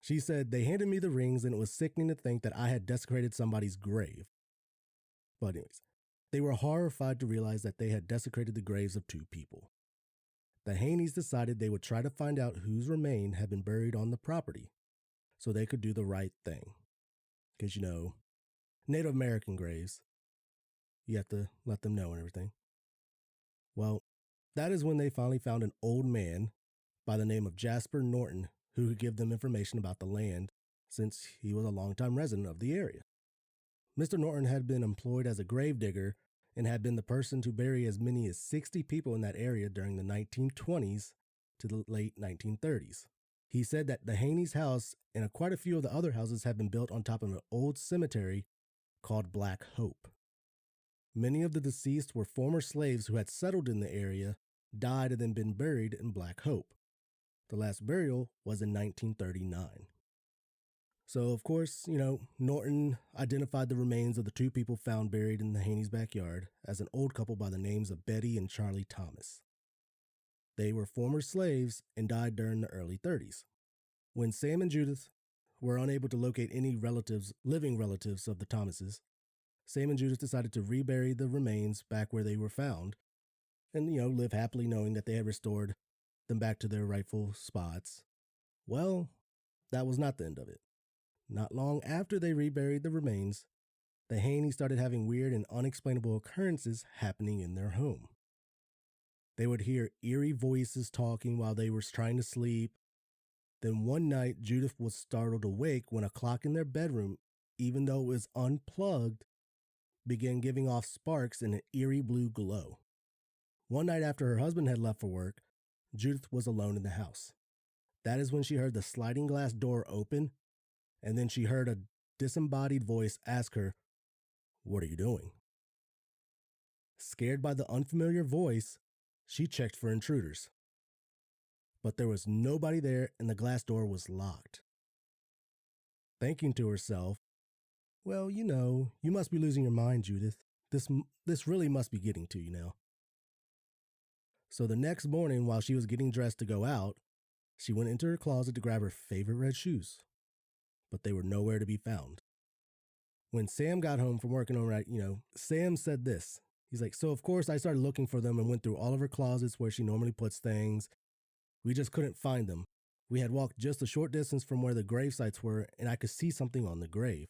She said, "They handed me the rings and it was sickening to think that I had desecrated somebody's grave." But anyways, they were horrified to realize that they had desecrated the graves of 2 people. The Haneys decided they would try to find out whose remain had been buried on the property so they could do the right thing. Because, Native American graves, you have to let them know and everything. Well, that is when they finally found an old man by the name of Jasper Norton who could give them information about the land since he was a longtime resident of the area. Mr. Norton had been employed as a gravedigger and had been the person to bury as many as 60 people in that area during the 1920s to the late 1930s. He said that the Haney's house and quite a few of the other houses had been built on top of an old cemetery called Black Hope. Many of the deceased were former slaves who had settled in the area, died, and then been buried in Black Hope. The last burial was in 1939. So, of course, Norton identified the remains of the 2 people found buried in the Haney's backyard as an old couple by the names of Betty and Charlie Thomas. They were former slaves and died during the early 30s. When Sam and Judith were unable to locate any living relatives of the Thomases, Sam and Judith decided to rebury the remains back where they were found and, live happily knowing that they had restored them back to their rightful spots. Well, that was not the end of it. Not long after they reburied the remains, the Haneys started having weird and unexplainable occurrences happening in their home. They would hear eerie voices talking while they were trying to sleep. Then one night, Judith was startled awake when a clock in their bedroom, even though it was unplugged, began giving off sparks in an eerie blue glow. One night after her husband had left for work, Judith was alone in the house. That is when she heard the sliding glass door open, and then she heard a disembodied voice ask her, "What are you doing?" Scared by the unfamiliar voice, she checked for intruders. But there was nobody there and the glass door was locked. Thinking to herself, "Well, you must be losing your mind, Judith. This really must be getting to you now." So the next morning, while she was getting dressed to go out, she went into her closet to grab her favorite red shoes. But they were nowhere to be found. When Sam got home from working overnight, Sam said this. He's like, "So of course I started looking for them and went through all of her closets where she normally puts things. We just couldn't find them. We had walked just a short distance from where the grave sites were and I could see something on the grave.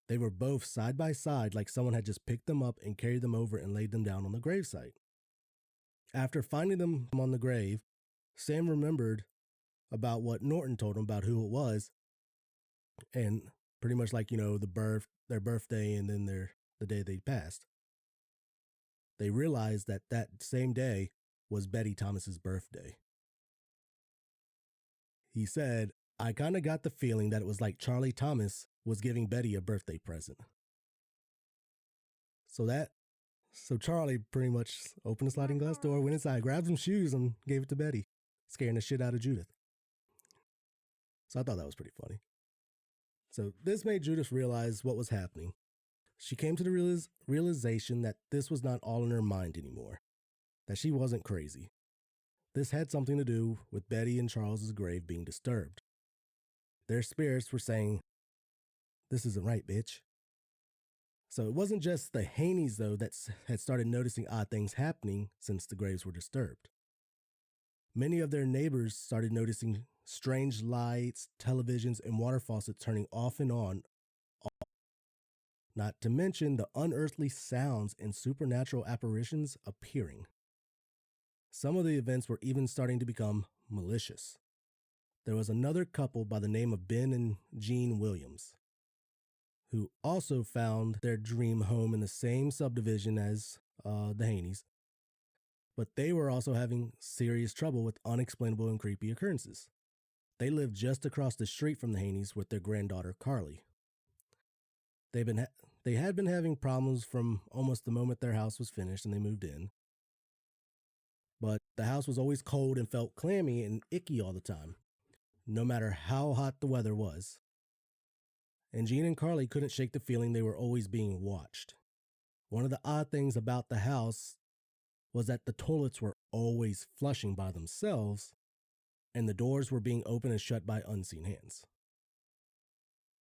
They were both side by side like someone had just picked them up and carried them over and laid them down on the gravesite. After finding them on the grave, Sam remembered about what Norton told him about who it was, and pretty much like, their birthday and then the day they passed. They realized that same day was Betty Thomas's birthday. He said, "I kind of got the feeling that it was like Charlie Thomas was giving Betty a birthday present." So Charlie pretty much opened the sliding glass door, went inside, grabbed some shoes, and gave it to Betty, scaring the shit out of Judith. So I thought that was pretty funny. So this made Judith realize what was happening. She came to the realization that this was not all in her mind anymore, that she wasn't crazy. This had something to do with Betty and Charles's grave being disturbed. Their spirits were saying, "This isn't right, bitch." So it wasn't just the Haneys, though, that had started noticing odd things happening since the graves were disturbed. Many of their neighbors started noticing strange lights, televisions, and water faucets turning off and on not to mention the unearthly sounds and supernatural apparitions appearing. Some of the events were even starting to become malicious. There was another couple by the name of Ben and Jean Williams, who also found their dream home in the same subdivision as the Haneys, but they were also having serious trouble with unexplainable and creepy occurrences. They lived just across the street from the Haneys with their granddaughter Carly. They had been having problems from almost the moment their house was finished and they moved in. But the house was always cold and felt clammy and icky all the time, no matter how hot the weather was. And Jean and Carly couldn't shake the feeling they were always being watched. One of the odd things about the house was that the toilets were always flushing by themselves, and the doors were being opened and shut by unseen hands.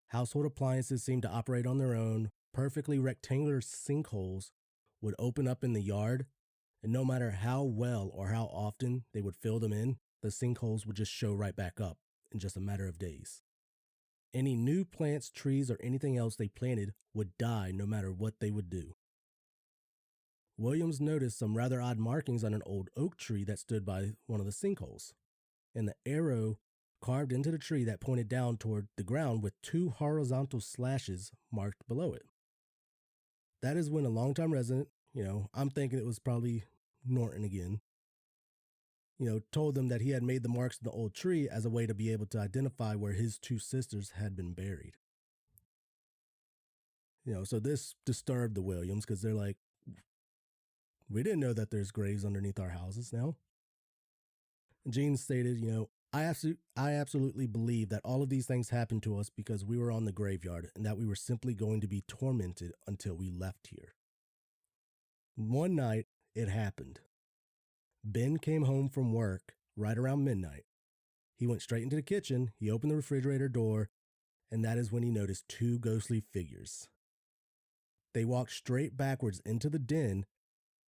Household appliances seemed to operate on their own. Perfectly rectangular sinkholes would open up in the yard, and no matter how well or how often they would fill them in, the sinkholes would just show right back up in just a matter of days. Any new plants, trees, or anything else they planted would die no matter what they would do. Williams noticed some rather odd markings on an old oak tree that stood by one of the sinkholes, and the arrow carved into the tree that pointed down toward the ground with 2 horizontal slashes marked below it. That is when a longtime resident, I'm thinking it was probably Norton again, told them that he had made the marks in the old tree as a way to be able to identify where his 2 sisters had been buried. So this disturbed the Williams because they're like, we didn't know that there's graves underneath our houses now. Jean stated, I absolutely believe that all of these things happened to us because we were on the graveyard and that we were simply going to be tormented until we left here. One night, it happened. Ben came home from work right around midnight. He went straight into the kitchen, he opened the refrigerator door, and that is when he noticed 2 ghostly figures. They walked straight backwards into the den,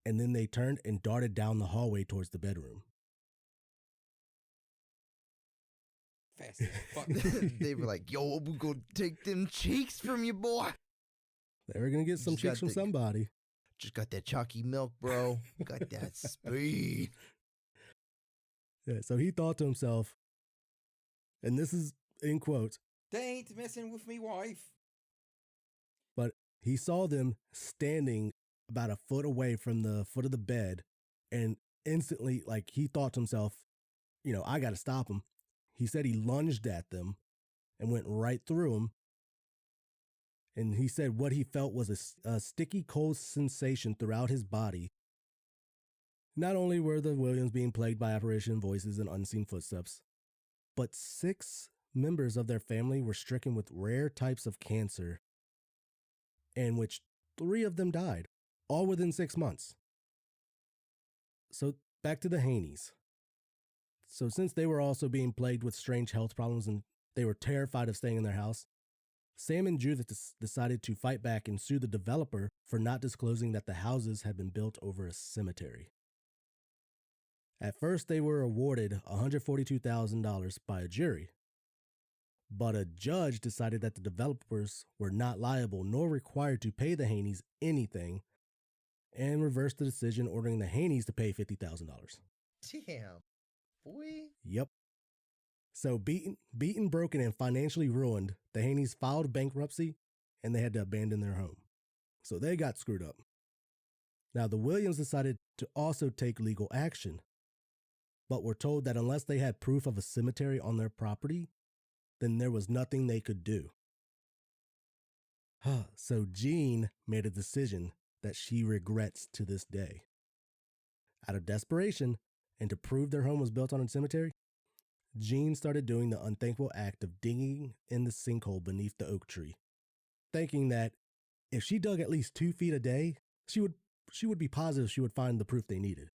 and then they turned and darted down the hallway towards the bedroom. Fast as fuck. They were like, yo, we're gonna take them cheeks from you, boy. They were gonna get some cheeks from somebody. Just got that chalky milk, bro. Got that speed. Yeah, so he thought to himself, and this is in quotes, "They ain't messing with me wife." But he saw them standing about a foot away from the foot of the bed, and instantly, he thought to himself, I gotta stop him. He said he lunged at them and went right through them. And he said what he felt was a sticky cold sensation throughout his body. Not only were the Williams being plagued by apparition voices and unseen footsteps, but 6 members of their family were stricken with rare types of cancer, in which 3 of them died, all within 6 months. So back to the Haneys. So since they were also being plagued with strange health problems and they were terrified of staying in their house, Sam and Judith decided to fight back and sue the developer for not disclosing that the houses had been built over a cemetery. At first, they were awarded $142,000 by a jury, but a judge decided that the developers were not liable nor required to pay the Haneys anything and reversed the decision, ordering the Haneys to pay $50,000. Damn, boy. Yep. So beaten, broken, and financially ruined, the Haneys filed bankruptcy and they had to abandon their home. So they got screwed up. Now the Williams decided to also take legal action, but were told that unless they had proof of a cemetery on their property, then there was nothing they could do. So Jean made a decision that she regrets to this day. Out of desperation, and to prove their home was built on a cemetery, Jean started doing the unthankful act of digging in the sinkhole beneath the oak tree, thinking that if she dug at least 2 feet a day, she would be positive she would find the proof they needed.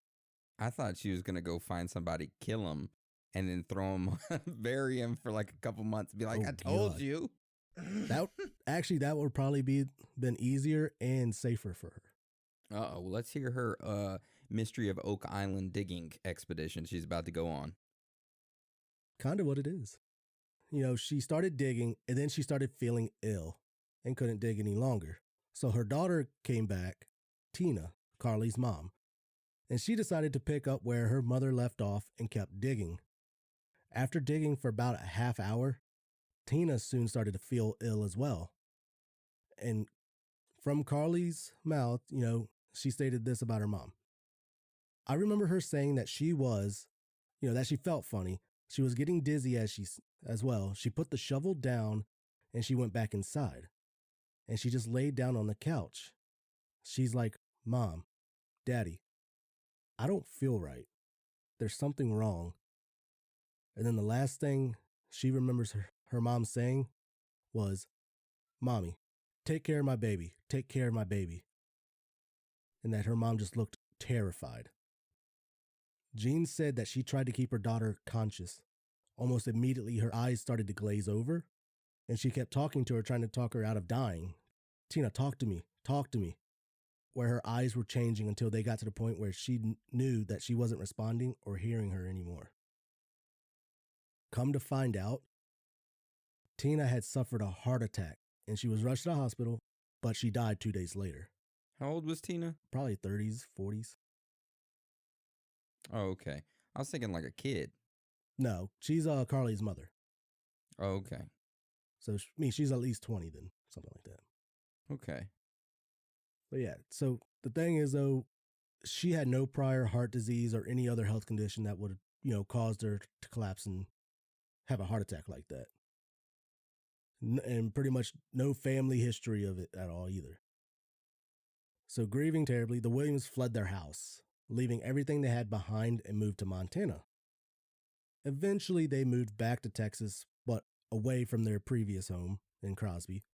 I thought she was going to go find somebody, kill him, and then throw him, bury him for like a couple months, be like, I told you. That would probably been easier and safer for her. Uh-oh, well, let's hear her Mystery of Oak Island digging expedition she's about to go on. Kind of what it is. She started digging and then she started feeling ill and couldn't dig any longer. So her daughter came back, Tina, Carly's mom, and she decided to pick up where her mother left off and kept digging. After digging for about a half hour, Tina soon started to feel ill as well. And from Carly's mouth, she stated this about her mom. I remember her saying that she was, that she felt funny. She was getting dizzy as well. She put the shovel down and she went back inside. And she just laid down on the couch. She's like, Mom, Daddy, I don't feel right. There's something wrong. And then the last thing she remembers her mom saying was, Mommy, take care of my baby. Take care of my baby. And that her mom just looked terrified. Jean said that she tried to keep her daughter conscious. Almost immediately, her eyes started to glaze over, and she kept talking to her, trying to talk her out of dying. Tina, talk to me, talk to me. Where her eyes were changing until they got to the point where she knew that she wasn't responding or hearing her anymore. Come to find out, Tina had suffered a heart attack, and she was rushed to the hospital, but she died 2 days later. How old was Tina? Probably 30s, 40s. Oh, okay. I was thinking like a kid. No, she's Carly's mother. Oh, okay. So, she's at least 20 then, something like that. Okay. But yeah, so the thing is, though, she had no prior heart disease or any other health condition that would have, caused her to collapse and have a heart attack like that. And pretty much no family history of it at all either. So grieving terribly, the Williams fled their house, leaving everything they had behind and moved to Montana. Eventually, they moved back to Texas, but away from their previous home in Crosby.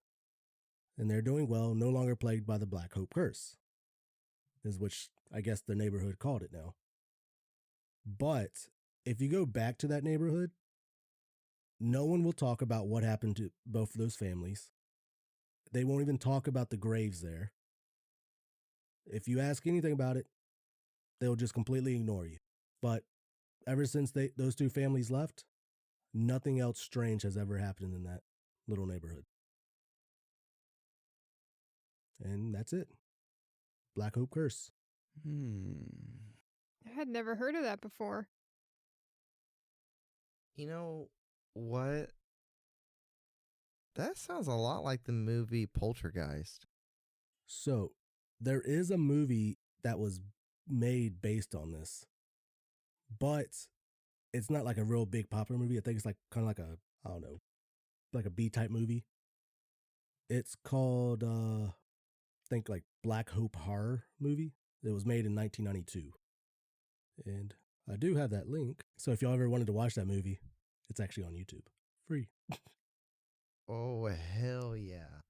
And they're doing well, no longer plagued by the Black Hope curse, is which I guess the neighborhood called it now. But if you go back to that neighborhood, no one will talk about what happened to both of those families. They won't even talk about the graves there. If you ask anything about it, they'll just completely ignore you. But ever since those two families left, nothing else strange has ever happened in that little neighborhood. And that's it. Black Hope Curse. I had never heard of that before. You know what? That sounds a lot like the movie Poltergeist. So, there is a movie that was made based on this, but it's not like a real big popular movie. I think it's like kind of like a, I don't know, like a B-type movie. It's called, I think like Black Hope Horror movie. It was made in 1992. And I do have that link. So if y'all ever wanted to watch that movie, it's actually on YouTube. Free. Oh, hell yeah.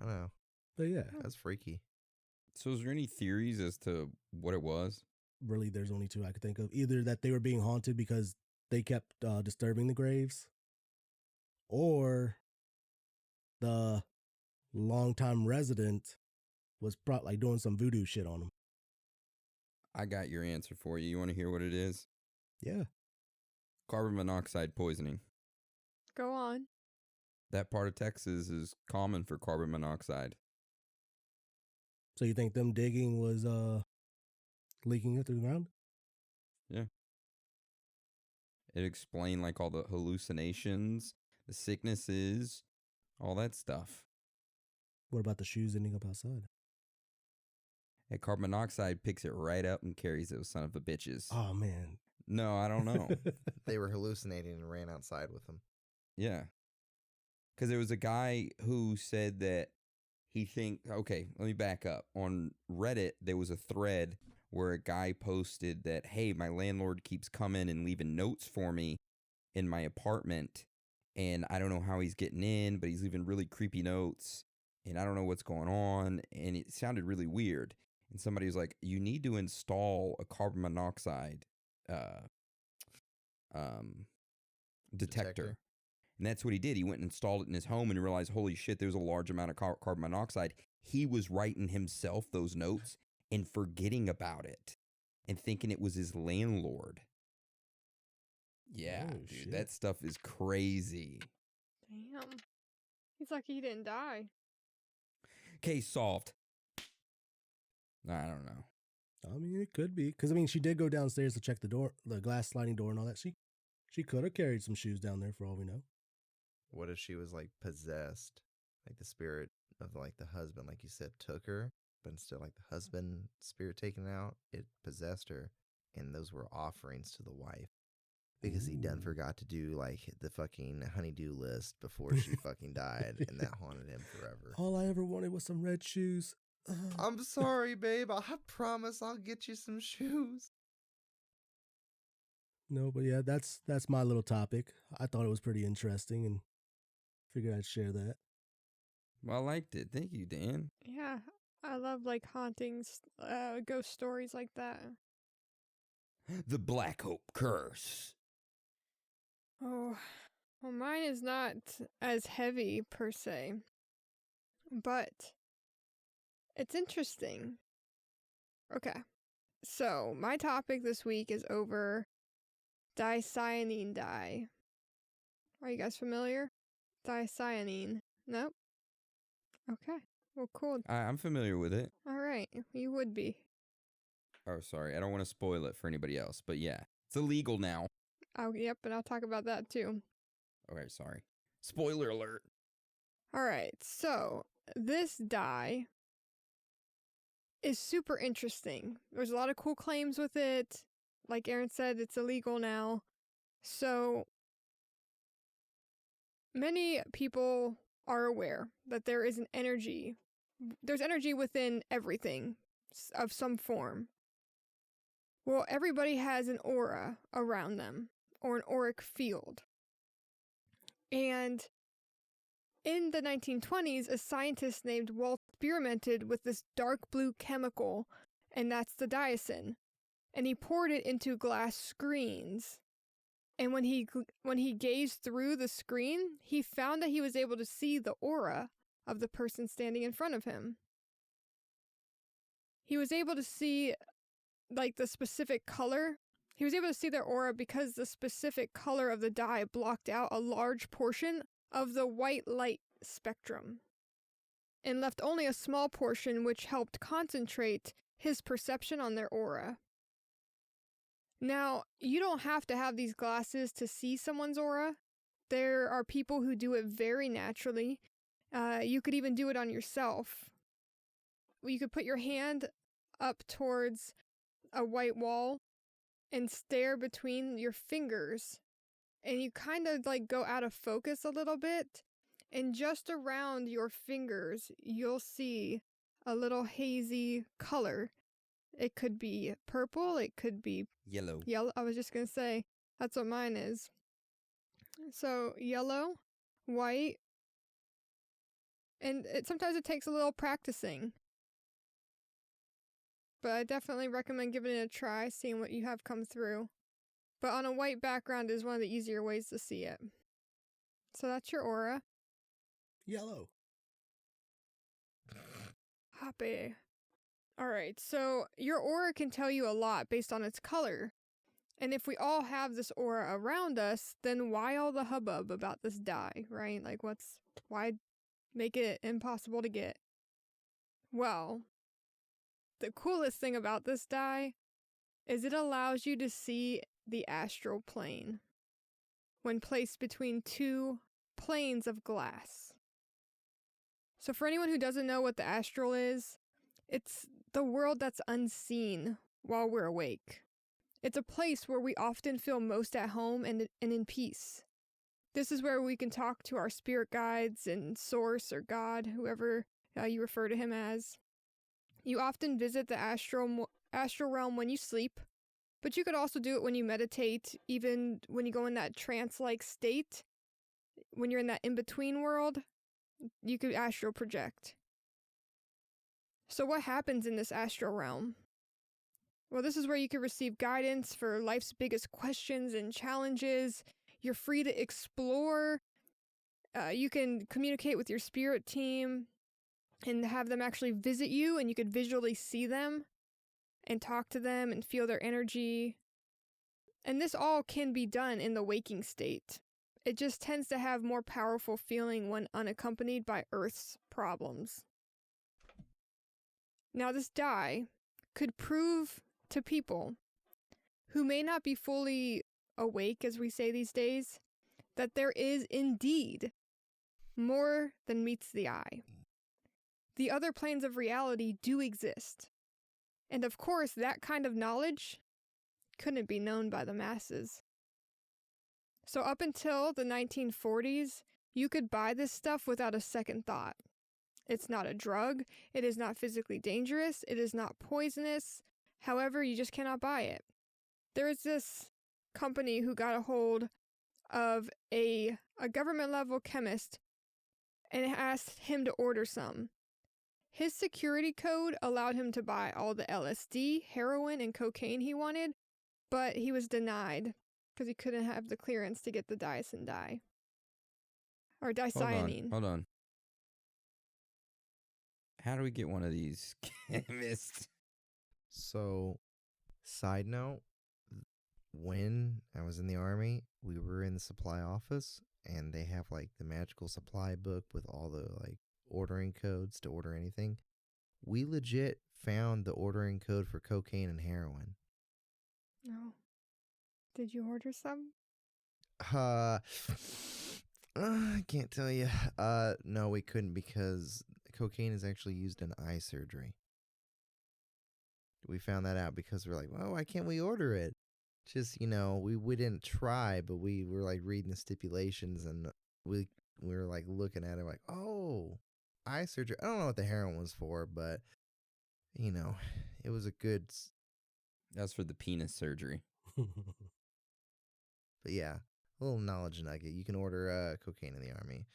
I know. But yeah. That's freaky. So is there any theories as to what it was? Really, there's only two I could think of. Either that they were being haunted because they kept disturbing the graves, or the longtime resident was probably like doing some voodoo shit on them. I got your answer for you. You want to hear what it is? Yeah. Carbon monoxide poisoning. Go on. That part of Texas is common for carbon monoxide. So you think them digging was leaking it through the ground? Yeah. It explained like all the hallucinations, the sicknesses, all that stuff. What about the shoes ending up outside? And carbon monoxide picks it right up and carries those son of a bitches. Oh, man. No, I don't know. They were hallucinating and ran outside with them. Yeah. Because there was a guy who said that okay, let me back up. On Reddit, there was a thread where a guy posted that, hey, my landlord keeps coming and leaving notes for me in my apartment, and I don't know how he's getting in, but he's leaving really creepy notes, and I don't know what's going on, and it sounded really weird. And somebody was like, you need to install a carbon monoxide detector. And that's what he did. He went and installed it in his home and realized, holy shit, there's a large amount of carbon monoxide. He was writing himself those notes and forgetting about it and thinking it was his landlord. Yeah, dude, shit. That stuff is crazy. Damn. He's lucky he didn't die. Case solved. I don't know. I mean, it could be. Because, I mean, she did go downstairs to check the door, the glass sliding door and all that. She could have carried some shoes down there for all we know. What if she was, like, possessed? Like, the spirit of, like, the husband, like you said, took her, but instead, like, the husband spirit taken out, it possessed her, and those were offerings to the wife. Because he done forgot to do, like, the fucking honeydew list before she fucking died, and that haunted him forever. All I ever wanted was some red shoes. I'm sorry, babe. I promise I'll get you some shoes. No, but yeah, that's my little topic. I thought it was pretty interesting and figured I'd share that. Well, I liked it. Thank you, Dan. Yeah, I love like hauntings, ghost stories like that. The Black Hope Curse. Oh, well, mine is not as heavy per se, but it's interesting. Okay, so my topic this week is over dicyanine dye. Are you guys familiar? Dicyanine. Nope. Okay. Well, cool. I'm familiar with it. All right. You would be. Oh, sorry. I don't want to spoil it for anybody else, but yeah. It's illegal now. Oh, yep, and I'll talk about that too. Okay, sorry. Spoiler alert. All right. So, this dye is super interesting. There's a lot of cool claims with it. Like Aaron said, it's illegal now. So, many people are aware that there is an energy. There's energy within everything of some form. Well, everybody has an aura around them, or an auric field. And in the 1920s, a scientist named Walt experimented with this dark blue chemical, and that's the diasin. And he poured it into glass screens. And when he gazed through the screen, he found that he was able to see the aura of the person standing in front of him. He was able to see, like, the specific color. He was able to see their aura because the specific color of the dye blocked out a large portion of the white light spectrum and left only a small portion, which helped concentrate his perception on their aura. Now, you don't have to have these glasses to see someone's aura. There are people who do it very naturally. You could even do it on yourself. You could put your hand up towards a white wall and stare between your fingers. And you kind of like go out of focus a little bit. And just around your fingers, you'll see a little hazy color. It could be purple, it could be yellow. I was just going to say, that's what mine is. So, yellow, white, and sometimes it takes a little practicing. But I definitely recommend giving it a try, seeing what you have come through. But on a white background is one of the easier ways to see it. So that's your aura. Yellow. Happy. Alright, so your aura can tell you a lot based on its color. And if we all have this aura around us, then why all the hubbub about this dye, right? Like, why make it impossible to get? Well, the coolest thing about this dye is it allows you to see the astral plane when placed between two planes of glass. So for anyone who doesn't know what the astral is, it's the world that's unseen while we're awake. It's a place where we often feel most at home and in peace. This is where we can talk to our spirit guides and source or God, whoever you refer to him as. You often visit the astral realm when you sleep, but you could also do it when you meditate, even when you go in that trance-like state. When you're in that in-between world, you could astral project. So what happens in this astral realm? Well, this is where you can receive guidance for life's biggest questions and challenges. You're free to explore. You can communicate with your spirit team and have them actually visit you, and you could visually see them and talk to them and feel their energy. And this all can be done in the waking state. It just tends to have more powerful feeling when unaccompanied by Earth's problems. Now, this die could prove to people who may not be fully awake, as we say these days, that there is indeed more than meets the eye. The other planes of reality do exist. And of course, that kind of knowledge couldn't be known by the masses. So up until the 1940s, you could buy this stuff without a second thought. It's not a drug, it is not physically dangerous, it is not poisonous. However, you just cannot buy it. There is this company who got a hold of a government-level chemist and asked him to order some. His security code allowed him to buy all the LSD, heroin, and cocaine he wanted, but he was denied because he couldn't have the clearance to get the diacin dye. Or dicyanine. Hold on. How do we get one of these chemists? So, side note, when I was in the Army, we were in the supply office, and they have, like, the magical supply book with all the, like, ordering codes to order anything. We legit found the ordering code for cocaine and heroin. No. Did you order some? I can't tell you. No, we couldn't because cocaine is actually used in eye surgery. We found that out because we're like, well, why can't we order it? Just, we didn't try, but we were like reading the stipulations and we were like looking at it like, oh, eye surgery. I don't know what the heroin was for, but it was a good. That's for the penis surgery. But yeah, a little knowledge nugget. You can order cocaine in the Army.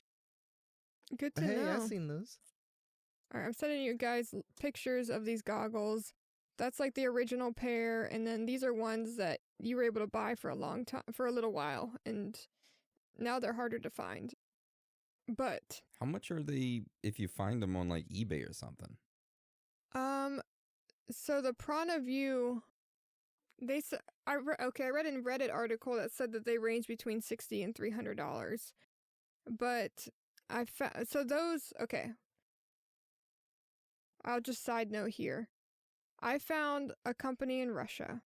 Good to hey, know. I've seen those. All right, I'm sending you guys pictures of these goggles. That's like the original pair, and then these are ones that you were able to buy for a long time, for a little while, and now they're harder to find. But how much are they if you find them on like eBay or something? So the Prana View, I read a Reddit article that said that they range between $60 and $300. But I found I'll just side note here. I found a company in Russia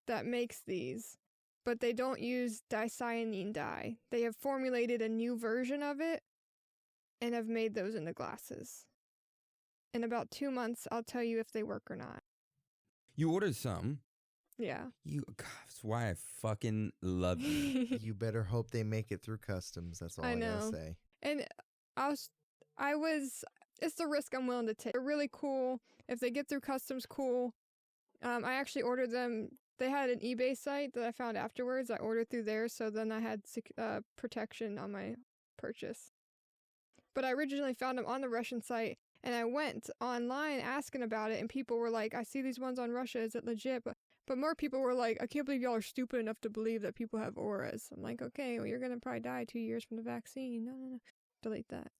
that makes these, but they don't use dicyanine dye. They have formulated a new version of it and have made those into glasses. In about 2 months, I'll tell you if they work or not. You ordered some. Yeah. That's why I fucking love you. You better hope they make it through customs. That's all I gotta say. And it's the risk I'm willing to take. They're really cool. If they get through customs, cool. I actually ordered them. They had an eBay site that I found afterwards. I ordered through there, so then I had protection on my purchase. But I originally found them on the Russian site, and I went online asking about it, and people were like, I see these ones on Russia. Is it legit? But more people were like, I can't believe y'all are stupid enough to believe that people have auras. I'm like, okay, well, you're going to probably die 2 years from the vaccine. No. Delete that.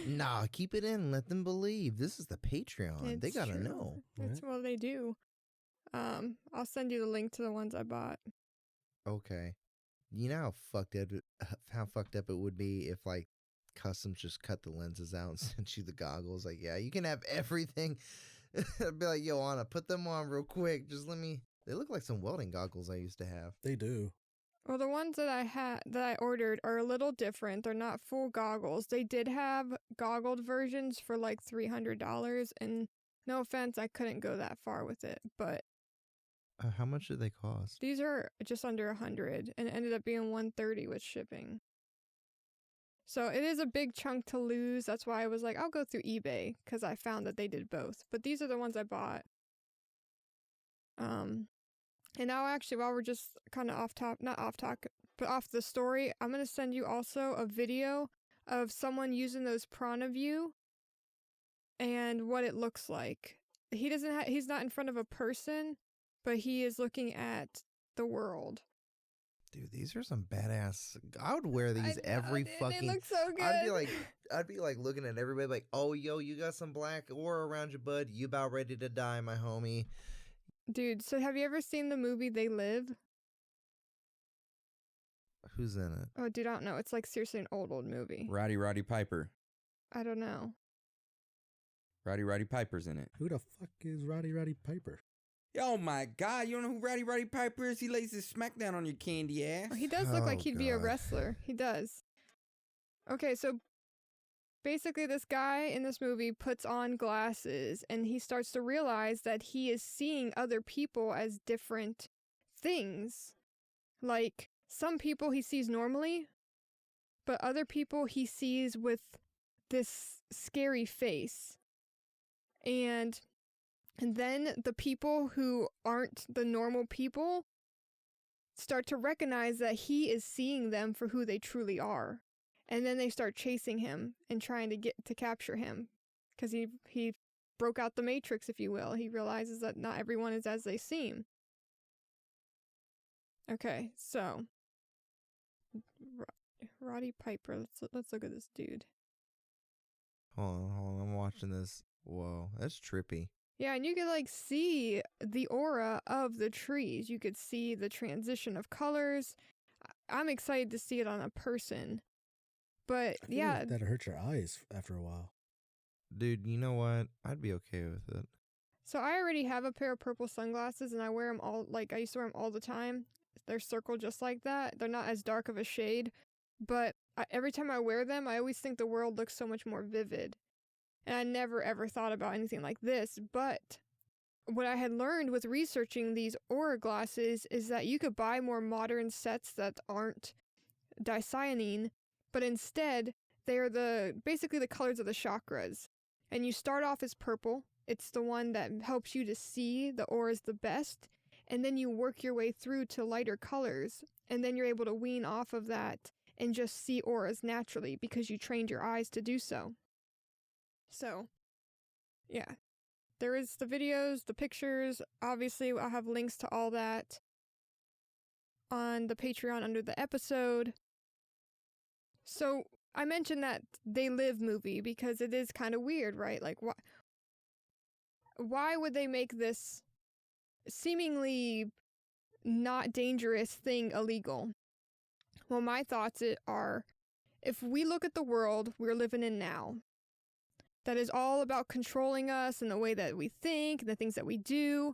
Nah, keep it in. Let them believe. This is the Patreon. They gotta know. That's what they do. I'll send you the link to the ones I bought. Okay. You know how fucked up it would be if like customs just cut the lenses out and sent you the goggles. Like, yeah, you can have everything. I'd be like, yo, Anna, put them on real quick. Just let me. They look like some welding goggles I used to have. They do. Well, the ones that I ordered are a little different. They're not full goggles. They did have goggled versions for like $300, and no offense, I couldn't go that far with it. But how much did they cost? These are just under $100, and it ended up being $130 with shipping. So it is a big chunk to lose. That's why I was like, I'll go through eBay because I found that they did both. But these are the ones I bought. And now, actually, while we're just kind of not off topic, but off the story, I'm going to send you also a video of someone using those Prana View and what it looks like. He's not in front of a person, but he is looking at the world. Dude, these are some badass. I would wear these every fucking. They look so good. I'd be like looking at everybody like, oh, yo, you got some black aura around your bud. You about ready to die, my homie. Dude, so have you ever seen the movie They Live? Who's in it? Oh, dude, I don't know. It's like seriously an old movie. Roddy Piper. I don't know. Roddy Piper's in it. Who the fuck is Roddy Piper? Oh my God! You don't know who Roddy Piper is? He lays his smackdown on your candy ass. He does look like he'd be a wrestler. He does. Okay, so basically this guy in this movie puts on glasses and he starts to realize that he is seeing other people as different things. Like, some people he sees normally, but other people he sees with this scary face. And then the people who aren't the normal people start to recognize that he is seeing them for who they truly are. And then they start chasing him and trying to capture him. Because he broke out the Matrix, if you will. He realizes that not everyone is as they seem. Okay, so Roddy Piper. Let's look at this dude. Hold on. I'm watching this. Whoa, that's trippy. Yeah, and you could like see the aura of the trees. You could see the transition of colors. I'm excited to see it on a person. But yeah, that hurts your eyes after a while. Dude, you know what? I'd be okay with it. So I already have a pair of purple sunglasses, and I wear them all. Like, I used to wear them all the time. They're circled just like that. They're not as dark of a shade, but every time I wear them, I always think the world looks so much more vivid. And I never ever thought about anything like this. But what I had learned with researching these aura glasses is that you could buy more modern sets that aren't dicyanine, but instead they're basically the colors of the chakras. And you start off as purple. It's the one that helps you to see the auras the best. And then you work your way through to lighter colors. And then you're able to wean off of that and just see auras naturally because you trained your eyes to do so. So, yeah. There is the videos, the pictures. Obviously, I'll have links to all that on the Patreon under the episode. So, I mentioned that They Live movie because it is kind of weird, right? Like, why would they make this seemingly not dangerous thing illegal? Well, my thoughts are, if we look at the world we're living in now, that is all about controlling us and the way that we think and the things that we do,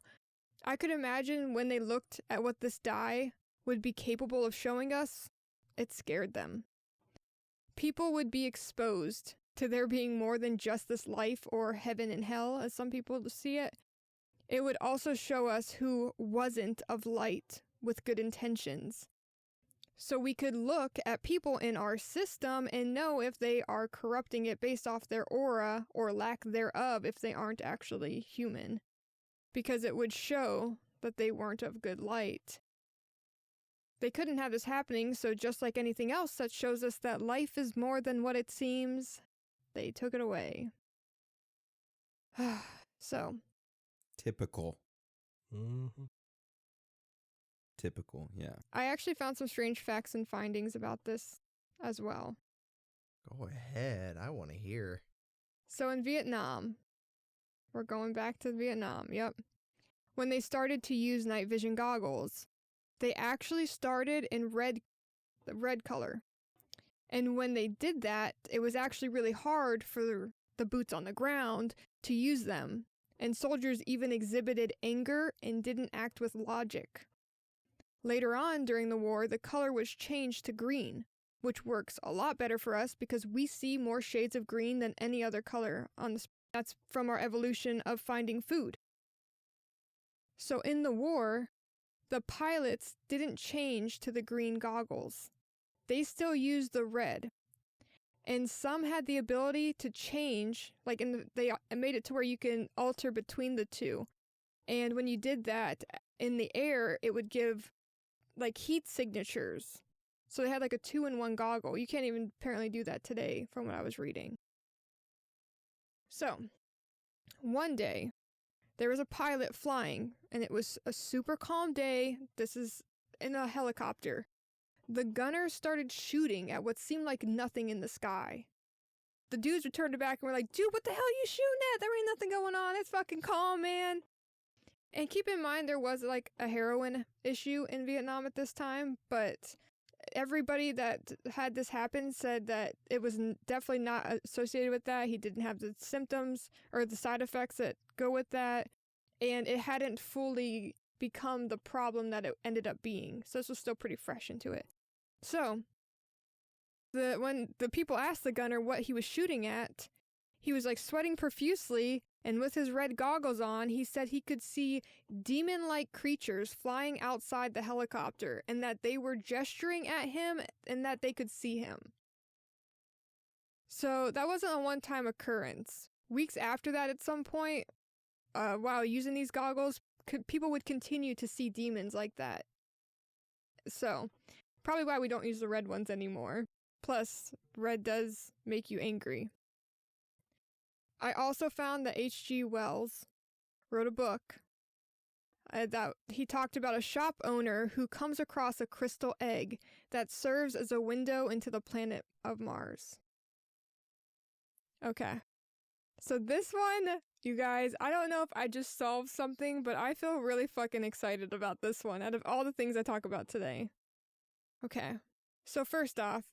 I could imagine when they looked at what this dye would be capable of showing us, it scared them. People would be exposed to there being more than just this life or heaven and hell, as some people see it. It would also show us who wasn't of light with good intentions. So we could look at people in our system and know if they are corrupting it based off their aura or lack thereof if they aren't actually human. Because it would show that they weren't of good light. They couldn't have this happening, so just like anything else that shows us that life is more than what it seems, they took it away. So. Typical. Mm-hmm. Typical, yeah. I actually found some strange facts and findings about this as well. Go ahead. I want to hear. So in Vietnam, we're going back to Vietnam, yep. When they started to use night vision goggles, they actually started in the red color. And when they did that, it was actually really hard for the boots on the ground to use them. And soldiers even exhibited anger and didn't act with logic. Later on during the war, the color was changed to green, which works a lot better for us because we see more shades of green than any other color on the that's from our evolution of finding food. So in the war, the pilots didn't change to the green goggles. They still used the red. And some had the ability to change, like they made it to where you can alter between the two. And when you did that in the air, it would give like heat signatures. So they had like a 2-in-1 goggle. You can't even apparently do that today from what I was reading. So, one day, there was a pilot flying, and it was a super calm day. This is in a helicopter. The gunner started shooting at what seemed like nothing in the sky. The dudes returned back and were like, dude, what the hell are you shooting at? There ain't nothing going on. It's fucking calm, man. And keep in mind, there was like a heroin issue in Vietnam at this time, but everybody that had this happen said that it was definitely not associated with that. He didn't have the symptoms or the side effects that go with that, and it hadn't fully become the problem that it ended up being. So this was still pretty fresh into it. So when the people asked the gunner what he was shooting at, he was like sweating profusely, and with his red goggles on, he said he could see demon-like creatures flying outside the helicopter and that they were gesturing at him and that they could see him. So that wasn't a one-time occurrence. Weeks after that, at some point, while using these goggles, people would continue to see demons like that. So, probably why we don't use the red ones anymore. Plus, red does make you angry. I also found that H.G. Wells wrote a book that he talked about a shop owner who comes across a crystal egg that serves as a window into the planet of Mars. Okay. So this one, you guys, I don't know if I just solved something, but I feel really fucking excited about this one out of all the things I talk about today. Okay. So first off,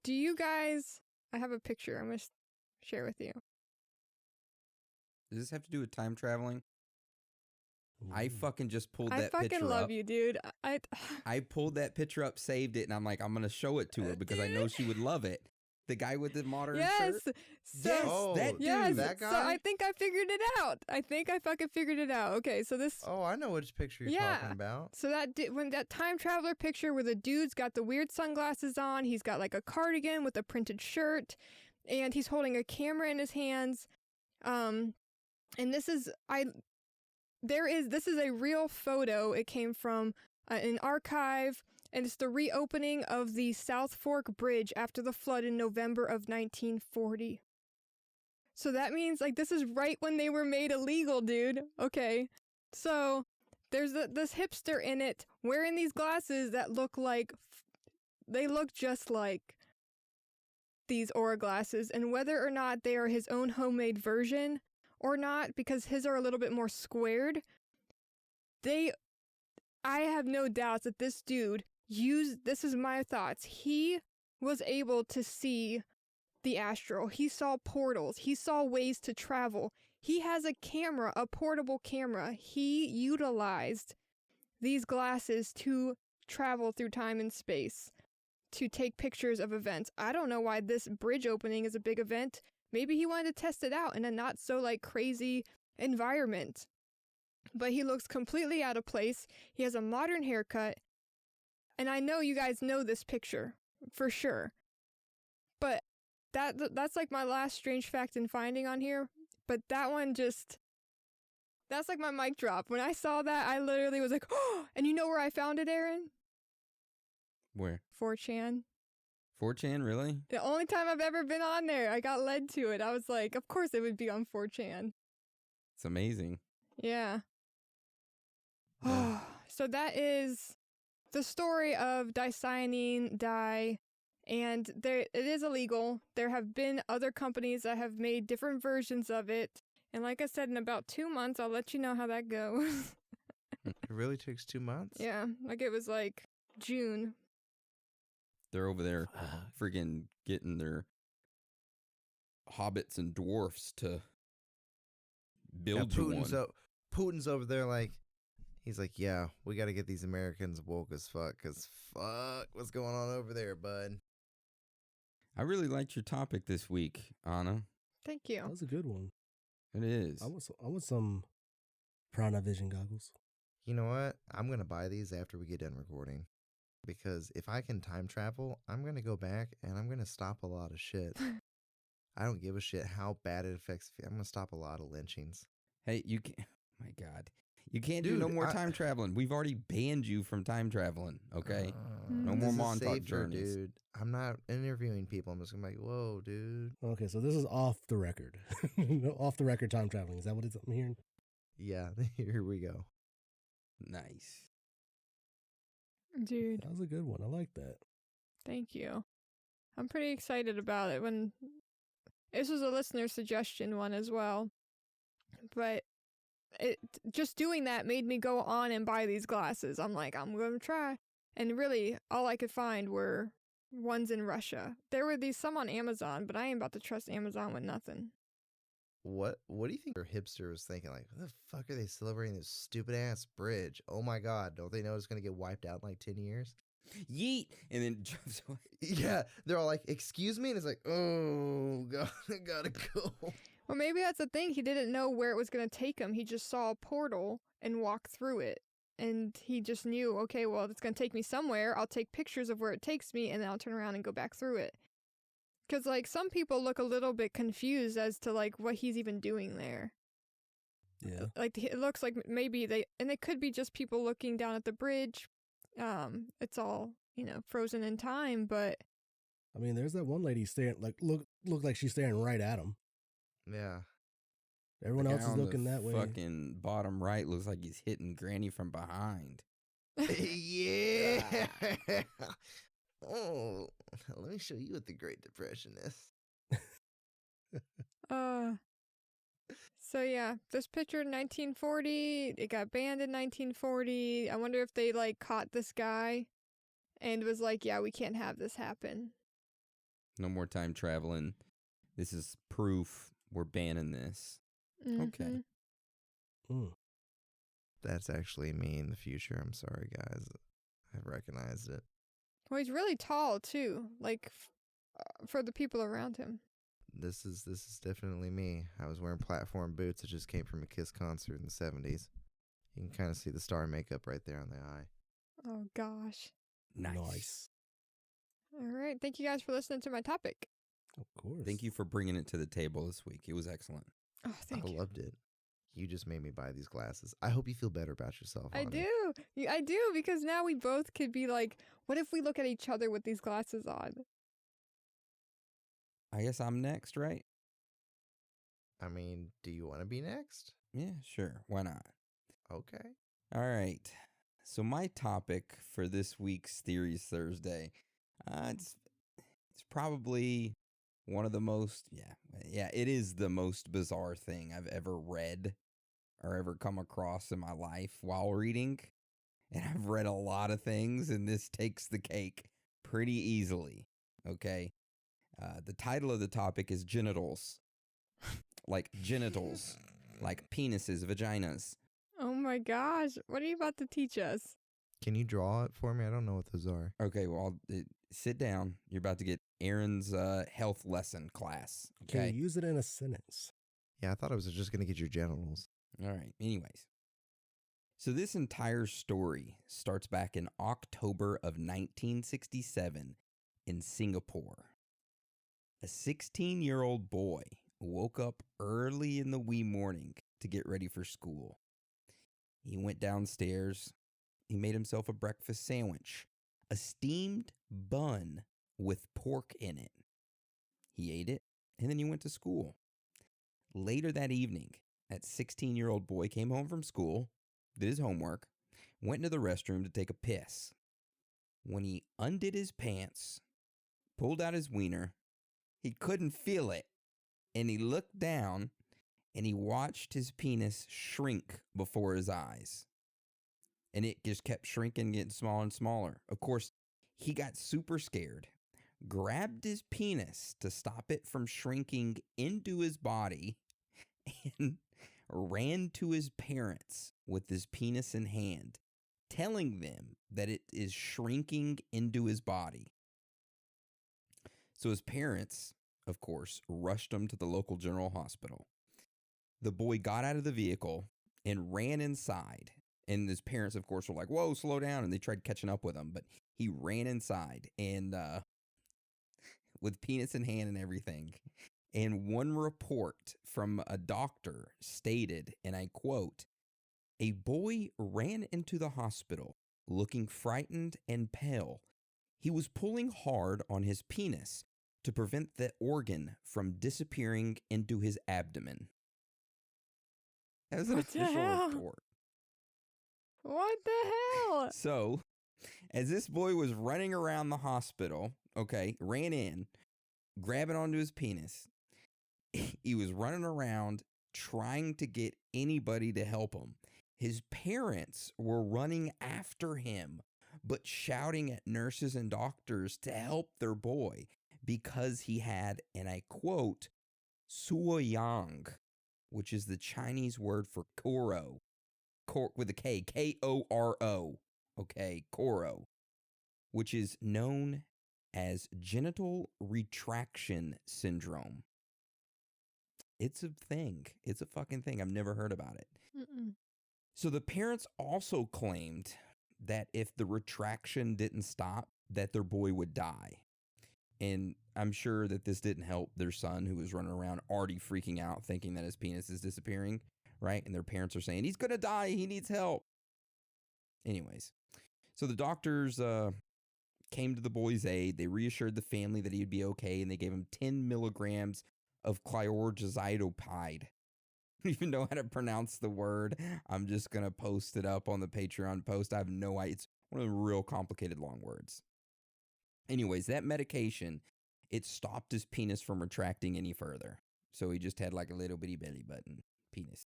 do you guys... I have a picture I'm going to share with you. Does this have to do with time traveling? I fucking just pulled that picture up. I fucking love you, dude. I pulled that picture up, saved it, and I'm like, I'm going to show it to her because I know she would love it. The guy with the modern shirt? So, that dude. Yes, that guy? so I think I figured it out. I fucking figured it out. Okay, so this... Oh, I know which picture you're talking about. So when that time traveler picture where the dude's got the weird sunglasses on, he's got like a cardigan with a printed shirt, and he's holding a camera in his hands. And this is a real photo. It came from an archive, and it's the reopening of the South Fork Bridge after the flood in November of 1940. So that means, like, this is right when they were made illegal, dude. Okay. So there's this hipster in it wearing these glasses that look like, they look just like these Aura glasses, and whether or not they are his own homemade version or not, because his are a little bit more squared, I have no doubts that this dude this is my thoughts, he was able to see the astral. He saw portals. He saw ways to travel. He has a camera, a portable camera. He utilized these glasses to travel through time and space, to take pictures of events. I don't know why this bridge opening is a big event. Maybe he wanted to test it out in a not so like crazy environment. But he looks completely out of place. He has a modern haircut. And I know you guys know this picture for sure. But that's like my last strange fact and finding on here. But that one that's like my mic drop. When I saw that, I literally was like, oh, and you know where I found it, Aaron? Where? 4chan. 4chan, really? The only time I've ever been on there, I got led to it. I was like, of course it would be on 4chan. It's amazing. Yeah. So that is the story of dicyanine dye, and it is illegal. There have been other companies that have made different versions of it, and like I said, in about 2 months, I'll let you know how that goes. It really takes 2 months? Yeah, like it was like June. They're over there friggin' getting their hobbits and dwarfs to build you one. Putin's over there like, he's like, yeah, we got to get these Americans woke as fuck, because fuck what's going on over there, bud. I really liked your topic this week, Anna. Thank you. That was a good one. It is. I want some Prana Vision goggles. You know what? I'm going to buy these after we get done recording. Because if I can time travel, I'm going to go back and I'm going to stop a lot of shit. I don't give a shit how bad it affects. I'm going to stop a lot of lynchings. Hey, you can't. Oh my God. You can't do no more time traveling. We've already banned you from time traveling, okay? No more Montauk journeys. Dude. I'm not interviewing people. I'm just going to be like, whoa, dude. Okay, so this is off the record. Off the record time traveling. Is that what I'm hearing? Yeah, here we go. Nice. Dude. That was a good one. I like that. Thank you. I'm pretty excited about it. This was a listener suggestion one as well. But just doing that made me go on and buy these glasses. I'm like, I'm going to try. And really, all I could find were ones in Russia. There were some on Amazon, but I ain't about to trust Amazon with nothing. What do you think their hipster was thinking? Like, what the fuck are they celebrating this stupid ass bridge? Oh my god, don't they know it's gonna get wiped out in like 10 years? Yeet! And then jumps away. Yeah, they're all like, excuse me? And it's like, oh god, I gotta go. Well, maybe that's the thing. He didn't know where it was going to take him. He just saw a portal and walked through it. And he just knew, okay, well, it's going to take me somewhere. I'll take pictures of where it takes me, and then I'll turn around and go back through it. Because, like, some people look a little bit confused as to, like, what he's even doing there. Yeah. Like, it looks like maybe and it could be just people looking down at the bridge. It's all, frozen in time, but... I mean, there's that one lady staring, like, look like she's staring right at him. Yeah. Everyone else is looking that way. Fucking bottom right looks like he's hitting Granny from behind. Yeah. Oh, let me show you what the Great Depression is. So yeah, this picture in 1940, it got banned in 1940. I wonder if they like caught this guy and was like, yeah, we can't have this happen. No more time traveling. This is proof. We're banning this. Mm-hmm. Okay. That's actually me in the future. I'm sorry, guys. I've recognized it. Well, he's really tall too, like for the people around him. This is definitely me. I was wearing platform boots. I just came from a Kiss concert in the 70s. You can kind of see the star makeup right there on the eye. Oh gosh. Nice. All right. Thank you guys for listening to my topic. Of course. Thank you for bringing it to the table this week. It was excellent. Oh, thank you. I loved it. You just made me buy these glasses. I hope you feel better about yourself. I do. I do, because now we both could be like, what if we look at each other with these glasses on? I guess I'm next, right? I mean, do you want to be next? Yeah, sure. Why not? Okay. All right. So my topic for this week's Theories Thursday, it's probably one of the most, it is the most bizarre thing I've ever read or ever come across in my life while reading. And I've read a lot of things, and this takes the cake pretty easily. Okay. The title of the topic is genitals. Like genitals. Like penises, vaginas. Oh my gosh. What are you about to teach us? Can you draw it for me? I don't know what those are. Okay, well, sit down. You're about to get Aaron's health lesson class. Okay. Can you use it in a sentence? Yeah, I thought I was just going to get your genitals. All right. Anyways. So this entire story starts back in October of 1967 in Singapore. A 16-year-old boy woke up early in the wee morning to get ready for school. He went downstairs. He made himself a breakfast sandwich, a steamed bun with pork in it. He ate it, and then he went to school. Later that evening, that 16-year-old boy came home from school, did his homework, went into the restroom to take a piss. When he undid his pants, pulled out his wiener, he couldn't feel it, and he looked down, and he watched his penis shrink before his eyes. And it just kept shrinking, getting smaller and smaller. Of course, he got super scared, grabbed his penis to stop it from shrinking into his body, and ran to his parents with his penis in hand, telling them that it is shrinking into his body. So his parents, of course, rushed him to the local general hospital. The boy got out of the vehicle and ran inside. And his parents, of course, were like, whoa, slow down. And they tried catching up with him. But he ran inside and with penis in hand and everything. And one report from a doctor stated, and I quote, "A boy ran into the hospital looking frightened and pale. He was pulling hard on his penis to prevent the organ from disappearing into his abdomen." That was an official report. What the hell? So, as this boy was running around the hospital, ran in, grabbing onto his penis, he was running around trying to get anybody to help him. His parents were running after him, but shouting at nurses and doctors to help their boy because he had, and I quote, suoyang, which is the Chinese word for koro, with a K, Koro, okay, koro, which is known as genital retraction syndrome. It's a thing. It's a fucking thing. I've never heard about it. Mm-mm. So the parents also claimed that if the retraction didn't stop, that their boy would die. And I'm sure that this didn't help their son, who was running around already freaking out, thinking that his penis is disappearing, right? And their parents are saying, he's going to die. He needs help. Anyways, so the doctors came to the boy's aid. They reassured the family that he'd be okay, and they gave him 10 milligrams of chlorgazidopide. I don't even know how to pronounce the word. I'm just going to post it up on the Patreon post. I have no idea. It's one of the real complicated long words. Anyways, that medication, it stopped his penis from retracting any further. So he just had like a little bitty belly button penis.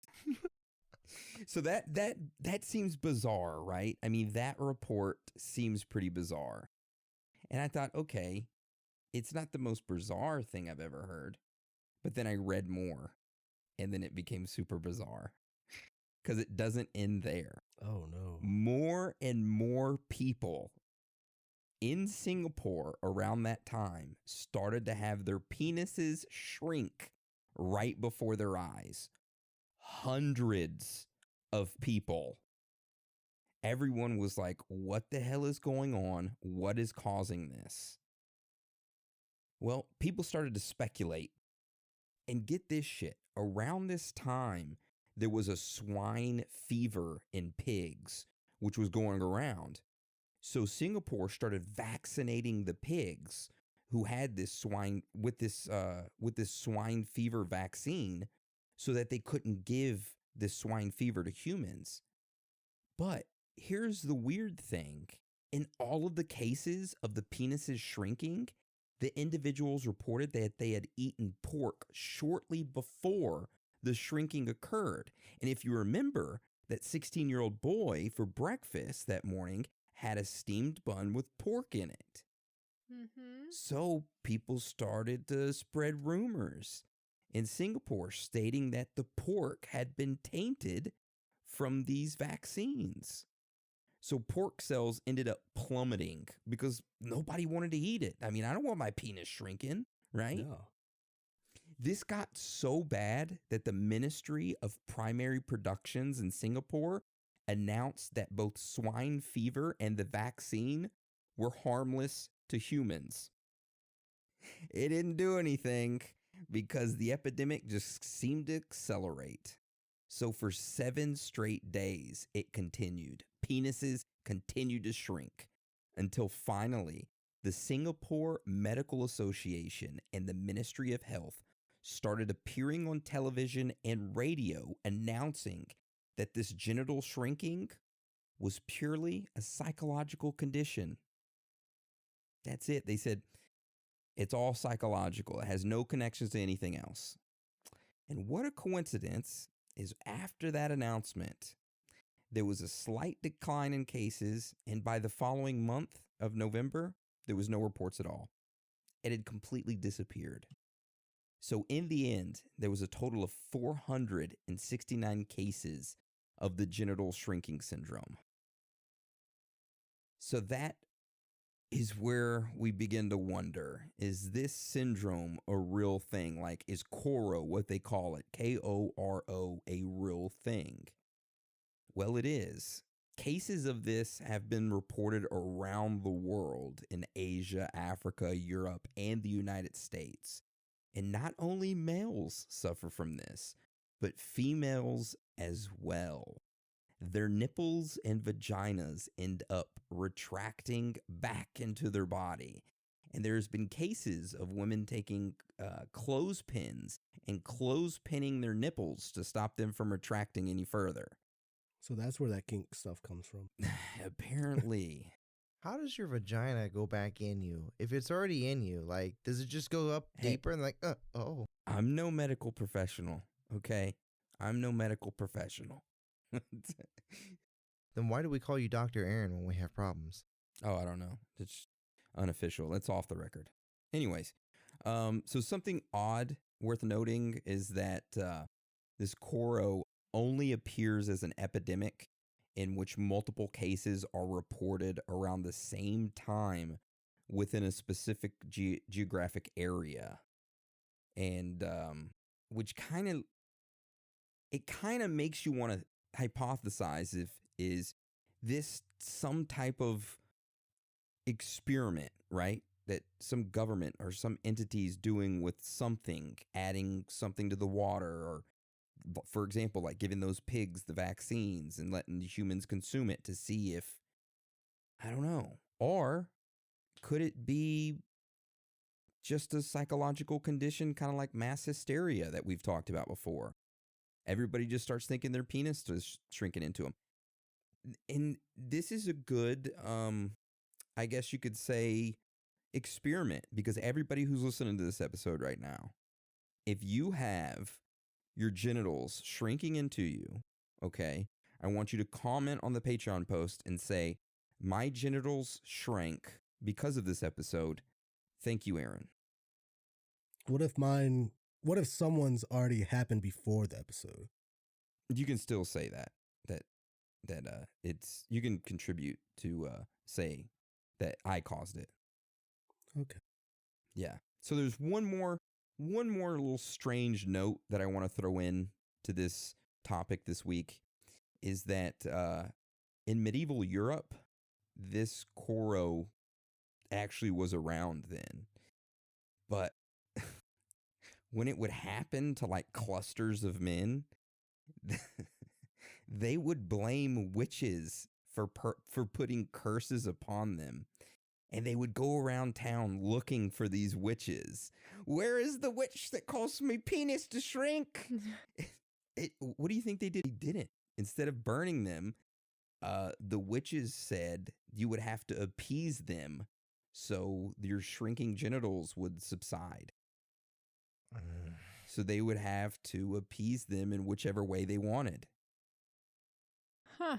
So that seems bizarre, right? I mean, that report seems pretty bizarre. And I thought, okay, it's not the most bizarre thing I've ever heard. But then I read more. And then it became super bizarre because it doesn't end there. Oh, no. More and more people in Singapore around that time started to have their penises shrink right before their eyes. Hundreds of people. Everyone was like, what the hell is going on? What is causing this? Well, people started to speculate. And get this shit. Around this time, there was a swine fever in pigs, which was going around. So Singapore started vaccinating the pigs who had this swine with this swine fever vaccine, so that they couldn't give this swine fever to humans. But here's the weird thing: in all of the cases of the penises shrinking, the individuals reported that they had eaten pork shortly before the shrinking occurred. And if you remember, that 16-year-old boy for breakfast that morning had a steamed bun with pork in it. Mm-hmm. So people started to spread rumors in Singapore stating that the pork had been tainted from these vaccines. So pork sales ended up plummeting because nobody wanted to eat it. I mean, I don't want my penis shrinking, right? No. This got so bad that the Ministry of Primary Productions in Singapore announced that both swine fever and the vaccine were harmless to humans. It didn't do anything because the epidemic just seemed to accelerate. So for 7 straight days, it continued. Penises continued to shrink until finally the Singapore Medical Association and the Ministry of Health started appearing on television and radio announcing that this genital shrinking was purely a psychological condition. That's it. They said it's all psychological. It has no connections to anything else. And what a coincidence is after that announcement, there was a slight decline in cases, and by the following month of November, there was no reports at all. It had completely disappeared. So in the end, there was a total of 469 cases of the genital shrinking syndrome. So that is where we begin to wonder, is this syndrome a real thing? Like, is Koro, what they call it, Koro, a real thing? Well, it is. Cases of this have been reported around the world in Asia, Africa, Europe, and the United States. And not only males suffer from this, but females as well. Their nipples and vaginas end up retracting back into their body. And there's been cases of women taking clothespins and clothespinning their nipples to stop them from retracting any further. So that's where that kink stuff comes from. Apparently. How does your vagina go back in you? If it's already in you, like, does it just go up deeper and like, oh? I'm no medical professional, okay? I'm no medical professional. Then why do we call you Dr. Aaron when we have problems? Oh, I don't know. It's unofficial. It's off the record. Anyways, so something odd worth noting is that this Koro only appears as an epidemic in which multiple cases are reported around the same time within a specific geographic area. And which kind of makes you want to hypothesize if is this some type of experiment, right? That some government or some entities doing with something, adding something to the water, or for example, like giving those pigs the vaccines and letting the humans consume it to see if, I don't know, or could it be just a psychological condition, kind of like mass hysteria that we've talked about before? Everybody just starts thinking their penis is shrinking into them. And this is a good, I guess you could say, experiment, because everybody who's listening to this episode right now, if you have your genitals shrinking into you, okay, I want you to comment on the Patreon post and say, my genitals shrank because of this episode. Thank you, Aaron. What if someone's already happened before the episode? You can still say that it's, you can contribute to say that I caused it. Okay. Yeah. So there's one more little strange note that I want to throw in to this topic this week, is that in medieval Europe, this Koro actually was around then. But when it would happen to like clusters of men, they would blame witches for putting curses upon them. And they would go around town looking for these witches. Where is the witch that caused my penis to shrink? What do you think they did? They didn't. Instead of burning them, the witches said you would have to appease them so your shrinking genitals would subside. So they would have to appease them in whichever way they wanted. Huh.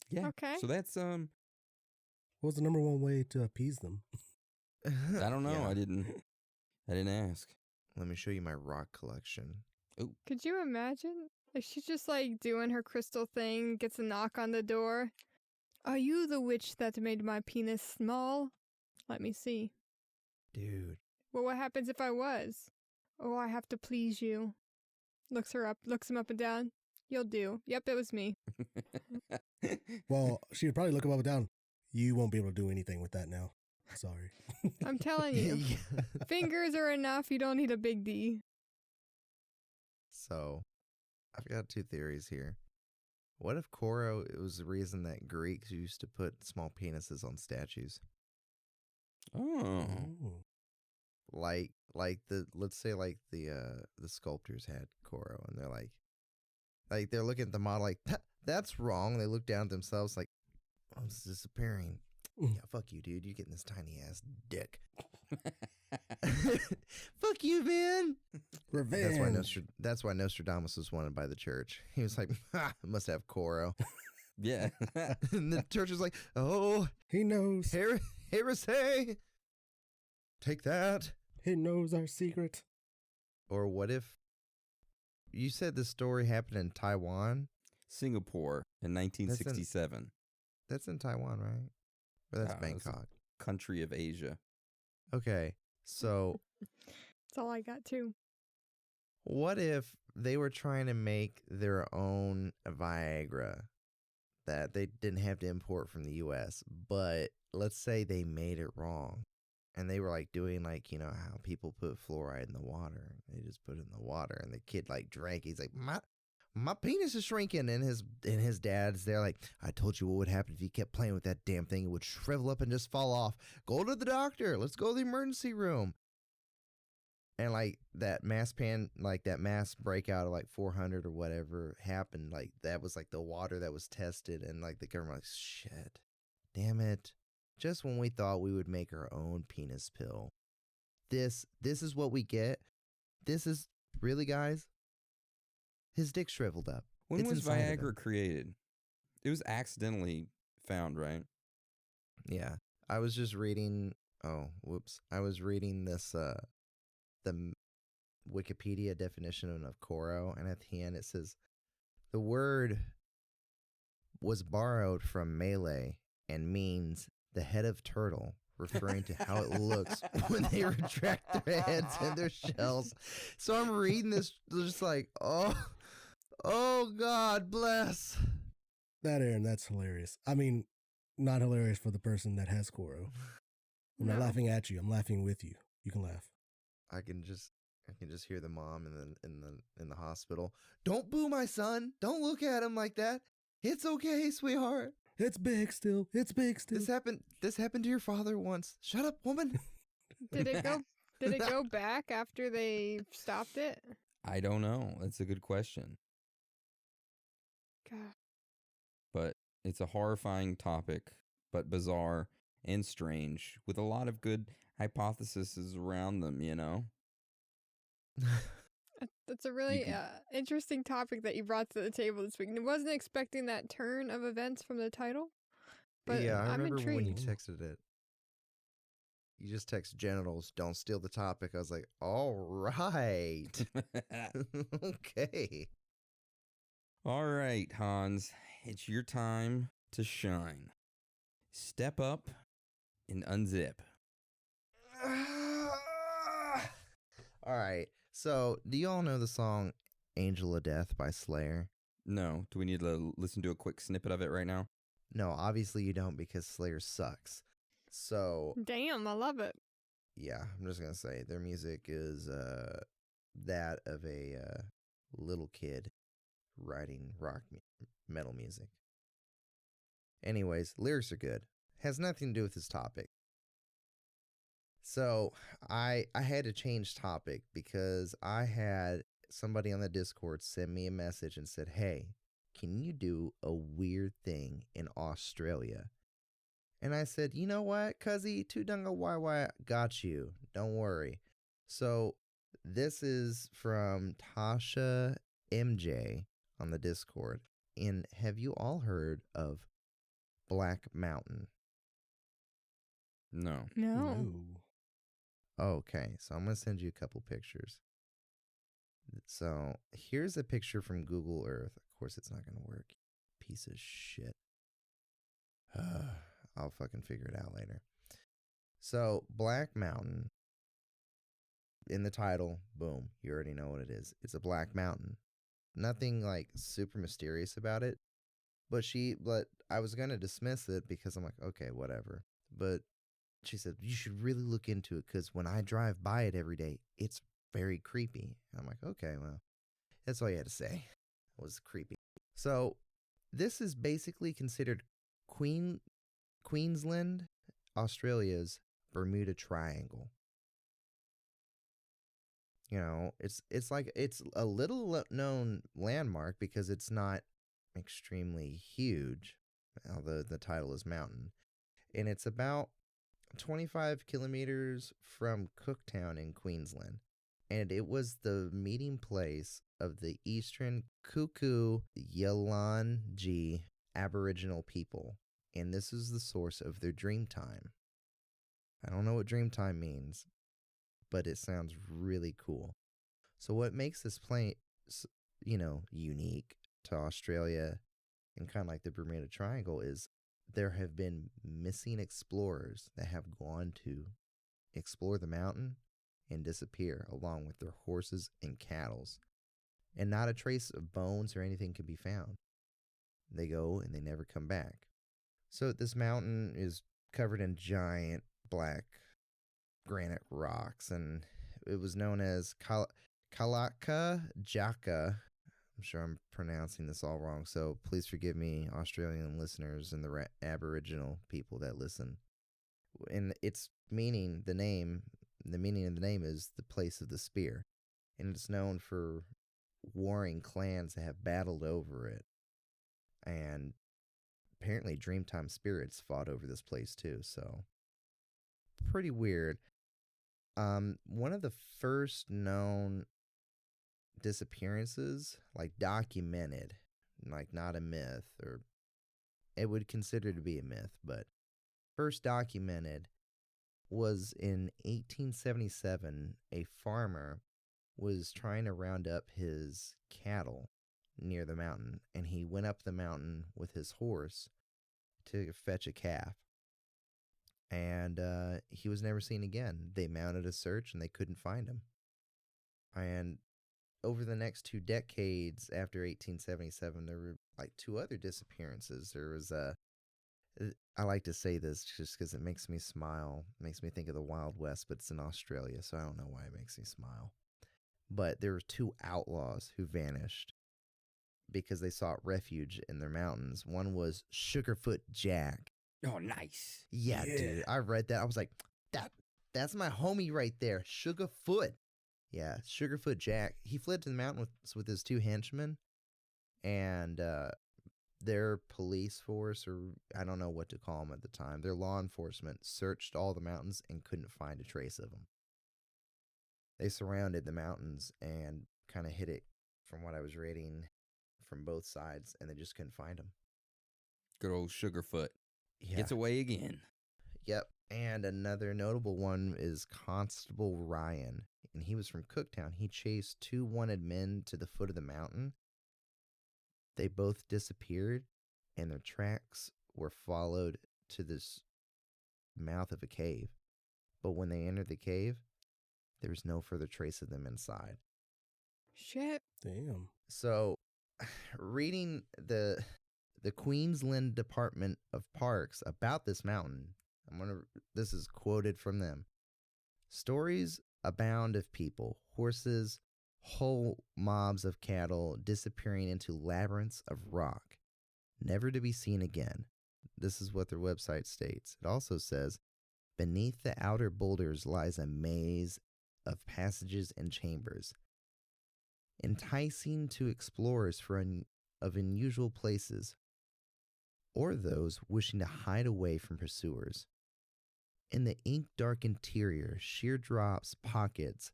Yeah. Okay. So that's What was the number one way to appease them? I don't know. Yeah. I didn't ask. Let me show you my rock collection. Oh. Could you imagine? Like, she's just like doing her crystal thing, gets a knock on the door. Are you the witch that made my penis small? Let me see. Dude. Well, what happens if I was? Oh, I have to please you. Looks her up, looks him up and down. You'll do. Yep, it was me. Well, she would probably look him up and down. You won't be able to do anything with that now. Sorry. I'm telling you. Fingers are enough. You don't need a big D. So, I've got two theories here. What if Koro, it was the reason that Greeks used to put small penises on statues? Oh. Like let's say the sculptors had Koro, and they're like they're looking at the model like, that's wrong. They look down at themselves like, oh, it's disappearing. Yeah, fuck you, dude. You're getting this tiny ass dick. Fuck you, man. Revenge. That's why Nostradamus was wanted by the church. He was like, must have Koro. Yeah. And the church was like, oh, he knows. Heresy. Take that. He knows our secret. Or what if you said the story happened in Taiwan? Singapore in 1967. That's in Taiwan, right? Or that's Bangkok. Country of Asia. Okay, so That's all I got too. what if they were trying to make their own Viagra that they didn't have to import from the US, but let's say they made it wrong. And they were like doing like, you know, how people put fluoride in the water. They just put it in the water, and the kid like drank. He's like, my penis is shrinking, and his dad's there like, I told you what would happen if you kept playing with that damn thing. It would shrivel up and just fall off. Go to the doctor. Let's go to the emergency room. And like that mass breakout of like 400 or whatever happened. Like that was like the water that was tested, and like the government like, shit, damn it. Just when we thought we would make our own penis pill, this is what we get. This is really, guys. His dick shriveled up. When It's was inside of him. Viagra created? It was accidentally found, right? Yeah. I was just reading. Oh, whoops. I was reading this, the Wikipedia definition of Koro, and at the end it says the word was borrowed from Malay and means the head of turtle, referring to how it looks when they retract their heads and their shells. So I'm reading this just like, oh God bless. That, Aaron, that's hilarious. I mean, not hilarious for the person that has Koro. I'm not laughing at you. I'm laughing with you. You can laugh. I can just hear the mom in the hospital. Don't boo my son. Don't look at him like that. It's okay, sweetheart. It's big still. It's big still. This happened to your father once. Shut up, woman. Did it go back after they stopped it? I don't know. That's a good question. God. But it's a horrifying topic, but bizarre and strange, with a lot of good hypotheses around them, you know? That's a really interesting topic that you brought to the table this week. I wasn't expecting that turn of events from the title, but yeah, I I'm remember intrigued. when you texted it. You just text genitals, don't steal the topic. I was like, all right. Okay. All right, Hans, it's your time to shine. Step up and unzip. All right. So, do you all know the song Angel of Death by Slayer? No. Do we need to listen to a quick snippet of it right now? No, obviously you don't, because Slayer sucks. So, Damn, I love it. yeah, I'm just going to say their music is that of a little kid writing metal music. Anyways, lyrics are good. Has nothing to do with this topic. So I had to change topic because I had somebody on the Discord send me a message and said, hey, can you do a weird thing in Australia? And I said, you know what, cuzzy, Tudunga YY got you. Don't worry. So this is from Tasha MJ on the Discord. And have you all heard of Black Mountain? No. No. Okay, so I'm going to send you a couple pictures. So here's a picture from Google Earth. Of course, it's not going to work. Piece of shit. I'll fucking figure it out later. So, Black Mountain. In the title, boom, you already know what it is. It's a black mountain. Nothing like super mysterious about it. But I was going to dismiss it because I'm like, okay, whatever. But she said, you should really look into it because when I drive by it every day, it's very creepy. I'm like, okay, well, that's all you had to say. It was creepy. So this is basically considered Queensland, Australia's Bermuda Triangle. You know, it's a little known landmark because it's not extremely huge, although the title is mountain. And it's about 25 kilometers from Cooktown in Queensland. And it was the meeting place of the Eastern Kuku Yalanji Aboriginal people. And this is the source of their dream time. I don't know what dream time means, but it sounds really cool. So what makes this place, unique to Australia and kind of like the Bermuda Triangle is there have been missing explorers that have gone to explore the mountain and disappear along with their horses and cattle. And not a trace of bones or anything can be found. They go and they never come back. So this mountain is covered in giant black granite rocks, and it was known as Kalaka Jaka. I'm sure I'm pronouncing this all wrong, so please forgive me, Australian listeners and the Aboriginal people that listen. And its meaning, the meaning of the name is the place of the spear, and it's known for warring clans that have battled over it. And apparently Dreamtime spirits fought over this place too, so pretty weird. One of the first known disappearances, like documented, like not a myth, or it would consider to be a myth, but first documented was in 1877. A farmer was trying to round up his cattle near the mountain, and he went up the mountain with his horse to fetch a calf. And he was never seen again. They mounted a search, and they couldn't find him. And over the next 2 decades after 1877, there were like 2 other disappearances. There was I like to say this just because it makes me smile. It makes me think of the Wild West, but it's in Australia, so I don't know why it makes me smile. But there were 2 outlaws who vanished because they sought refuge in their mountains. One was Sugarfoot Jack. Oh, nice. Yeah, dude. I read that. I was like, that's my homie right there, Sugarfoot. Yeah, Sugarfoot Jack. He fled to the mountain with his 2 henchmen, and their police force, or I don't know what to call them at the time, their law enforcement searched all the mountains and couldn't find a trace of them. They surrounded the mountains and kind of hit it, from what I was reading, from both sides, and they just couldn't find him. Good old Sugarfoot. Yeah. Gets away again. Yep. And another notable one is Constable Ryan, and he was from Cooktown. He chased 2 wanted men to the foot of the mountain. They both disappeared, and their tracks were followed to this mouth of a cave. But when they entered the cave, there was no further trace of them inside. Shit. Damn. So, reading the Queensland Department of Parks about this mountain, this is quoted from them. Stories abound of people, horses, whole mobs of cattle disappearing into labyrinths of rock, never to be seen again. This is what their website states. It also says, beneath the outer boulders lies a maze of passages and chambers, enticing to explorers of unusual places, or those wishing to hide away from pursuers. In the ink-dark interior, sheer drops, pockets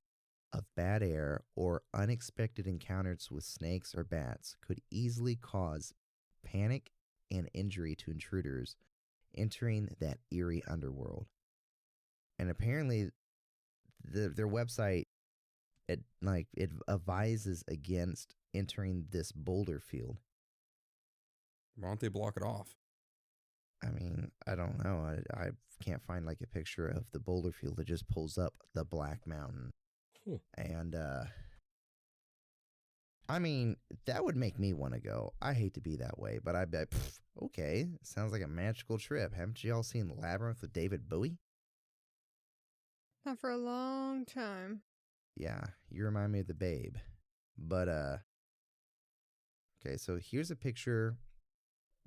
of bad air, or unexpected encounters with snakes or bats could easily cause panic and injury to intruders entering that eerie underworld. And apparently, their website it advises against entering this boulder field. Why don't they block it off? I mean, I don't know. I can't find like a picture of the boulder field. It just pulls up the Black Mountain. And, I mean, that would make me want to go. I hate to be that way, but I bet, okay, sounds like a magical trip. Haven't you all seen Labyrinth with David Bowie? Not for a long time. Yeah, you remind me of the Babe. But, okay, so here's a picture.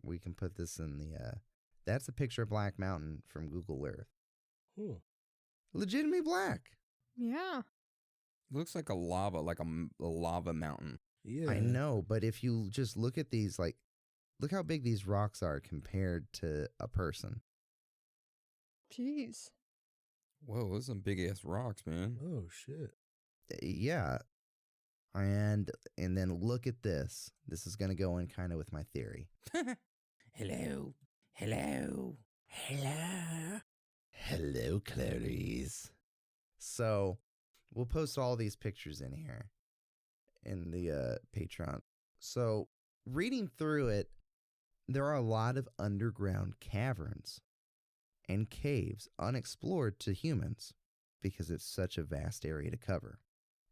We can put this in the, that's a picture of Black Mountain from Google Earth. Legitimately black. Yeah. Looks like a lava mountain. Yeah. I know, but if you just look at these, like, look how big these rocks are compared to a person. Jeez. Whoa, those are some big ass rocks, man. Oh shit. Yeah. And then look at this. This is gonna go in kind of with my theory. Hello. Hello, Clarice. So, we'll post all these pictures in here in the Patreon. So, reading through it, there are a lot of underground caverns and caves unexplored to humans because it's such a vast area to cover.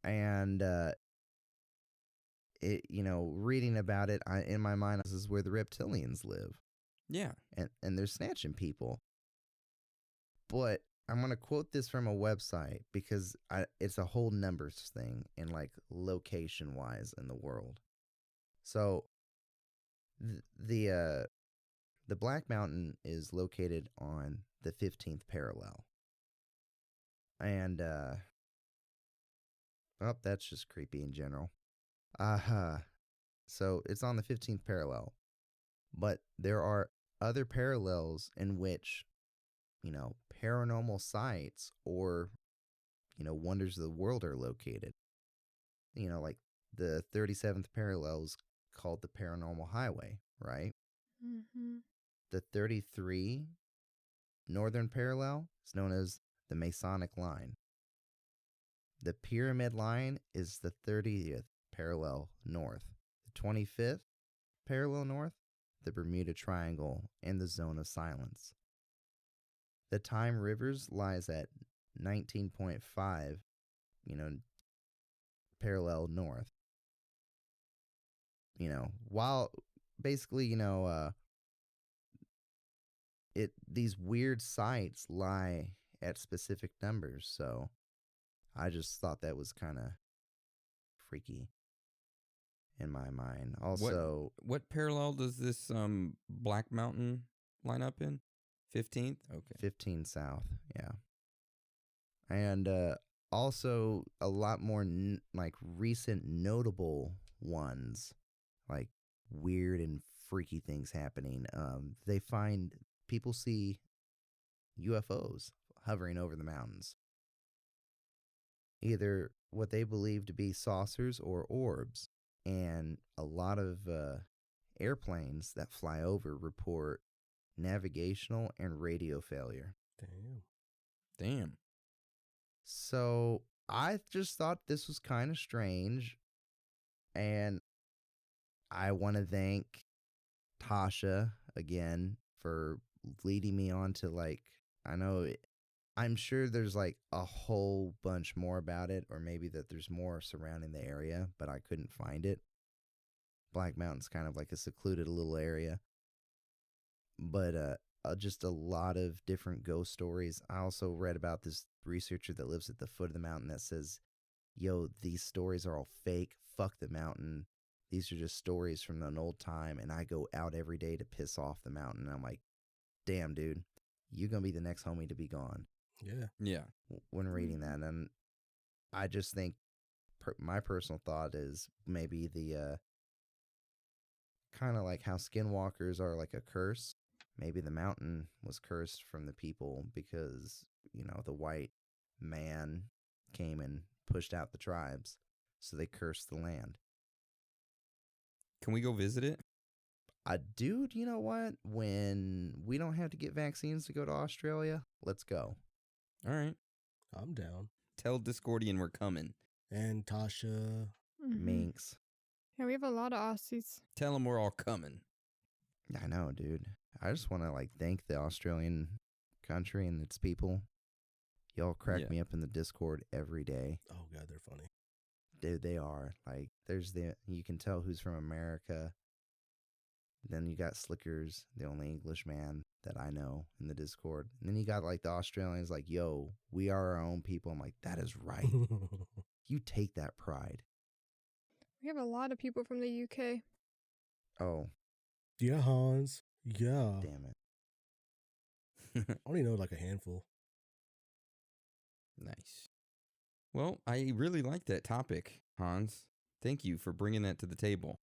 And, reading about it, in my mind, this is where the reptilians live. Yeah. And they're snatching people. But I'm going to quote this from a website because it's a whole numbers thing and like location wise in the world. So the Black Mountain is located on the 15th parallel. And that's just creepy in general. So it's on the 15th parallel. But there are other parallels in which, paranormal sites or, wonders of the world are located. Like the 37th parallel is called the Paranormal Highway, right? Mm-hmm. The 33 northern parallel is known as the Masonic line. The Pyramid line is the 30th parallel north. The 25th parallel north, the Bermuda Triangle, and the Zone of Silence. The Time Rivers lies at 19.5, parallel north. While basically, these weird sites lie at specific numbers, so I just thought that was kind of freaky in my mind. Also, what parallel does this Black Mountain line up in? 15th? Okay. 15 south, yeah. And also a lot more recent notable ones, like weird and freaky things happening. People see UFOs hovering over the mountains. Either what they believe to be saucers or orbs. And a lot of airplanes that fly over report navigational and radio failure. Damn. So I just thought this was kind of strange. And I want to thank Tasha again for leading me on to I'm sure there's a whole bunch more about it, or maybe that there's more surrounding the area, but I couldn't find it. Black Mountain's kind of like a secluded little area. But just a lot of different ghost stories. I also read about this researcher that lives at the foot of the mountain that says, yo, these stories are all fake. Fuck the mountain. These are just stories from an old time, and I go out every day to piss off the mountain. And I'm like, damn, dude, you're going to be the next homie to be gone. Yeah. When reading that. And I just think my personal thought is maybe the kind of like how skinwalkers are like a curse. Maybe the mountain was cursed from the people because, the white man came and pushed out the tribes. So they cursed the land. Can we go visit it? Dude, you know what? When we don't have to get vaccines to go to Australia, let's go. All right. I'm down. Tell Discordian we're coming. And Tasha. Minx. Yeah, we have a lot of Aussies. Tell them we're all coming. I know, dude. I just want to thank the Australian country and its people. Y'all crack me up in the Discord every day. Oh, God, they're funny. Dude, they are. You can tell who's from America. Then you got Slickers, the only English man that I know in the Discord. And then you got the Australians yo, we are our own people. I'm like, that is right. You take that pride. We have a lot of people from the UK. Oh. Yeah, Hans. Yeah. Damn it. I only know a handful. Nice. Well, I really like that topic, Hans. Thank you for bringing that to the table.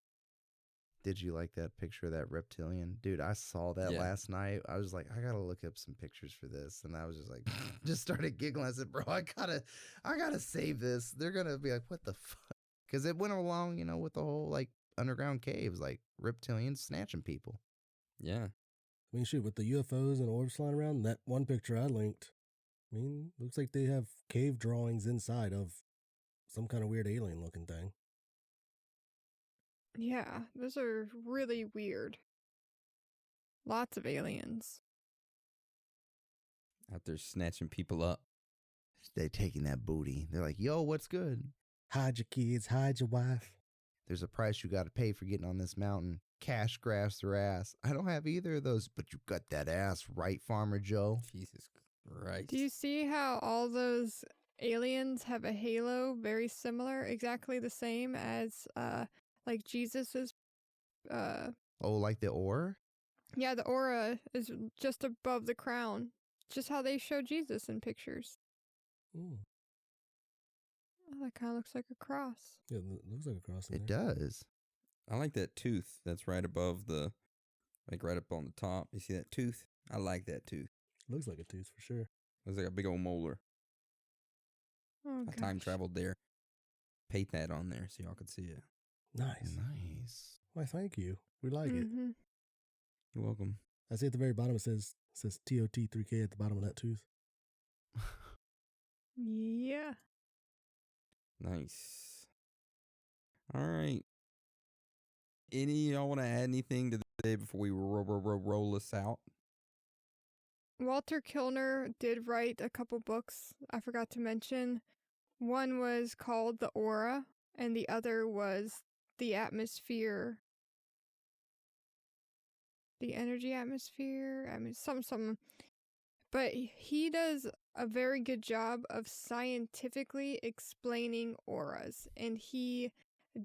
Did you like that picture of that reptilian? Dude, I saw that last night. I was like, I gotta look up some pictures for this. And I was just just started giggling. I said, bro, I gotta save this. They're gonna be like, what the fuck? Because it went along, with the whole underground caves, reptilians snatching people. Yeah. I mean, shit, with the UFOs and orbs flying around, that one picture I linked, looks like they have cave drawings inside of some kind of weird alien looking thing. Yeah, those are really weird. Lots of aliens. Out there snatching people up. They taking that booty. They're like, yo, what's good? Hide your kids, hide your wife. There's a price you got to pay for getting on this mountain. Cash grabs their ass. I don't have either of those, but you got that ass, right, Farmer Joe? Jesus Christ. Do you see how all those aliens have a halo very similar, exactly the same as Jesus's like the aura? Yeah, the aura is just above the crown. Just how they show Jesus in pictures. Ooh. Oh, that kind of looks like a cross. Yeah, it looks like a cross. It does. I like that tooth that's right above right up on the top. You see that tooth? I like that tooth. Looks like a tooth for sure. Looks like a big old molar. Oh, I time traveled there. Paint that on there so y'all could see it. Nice. Nice. Why, thank you. We like it. You're welcome. I see at the very bottom it says TOT3K at the bottom of that tooth. Yeah. Nice. All right. Any y'all want to add anything to the day before we roll this out? Walter Kilner did write a couple books I forgot to mention. One was called The Aura, and the other was The Atmosphere. The Energy Atmosphere? I mean, something. But he does a very good job of scientifically explaining auras, and he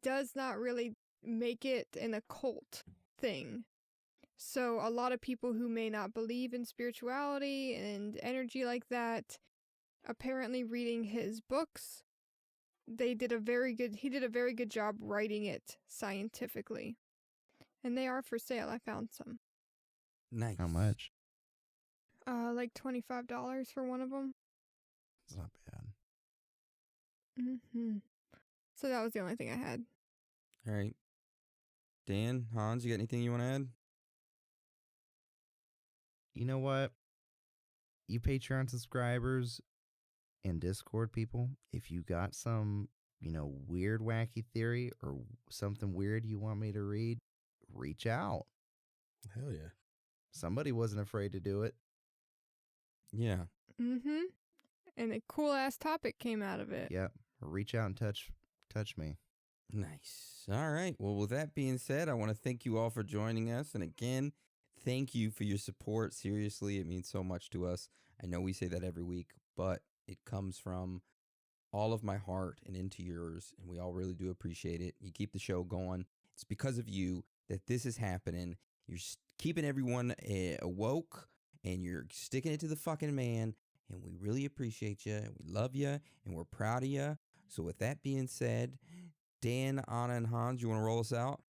does not really make it an occult thing. So a lot of people who may not believe in spirituality and energy like that, apparently reading his books, he did a very good job writing it scientifically. And they are for sale. I found some. Nice. How much? Like $25 for one of them. It's not bad. Mm-hmm. So that was the only thing I had. All right. Dan, Hans, you got anything you want to add? You know what? You Patreon subscribers and Discord people, if you got some, weird, wacky theory or something weird you want me to read, reach out. Hell yeah. Somebody wasn't afraid to do it. Yeah. Mm-hmm. And a cool-ass topic came out of it. Yep. Reach out and touch me. Nice. All right. Well, with that being said, I want to thank you all for joining us. And again, thank you for your support. Seriously, it means so much to us. I know we say that every week, but it comes from all of my heart and into yours, and we all really do appreciate it. You keep the show going. It's because of you that this is happening. You're keeping everyone awoke, and you're sticking it to the fucking man, and we really appreciate you, and we love you, and we're proud of you. So with that being said, Dan, Anna, and Hans, you want to roll us out?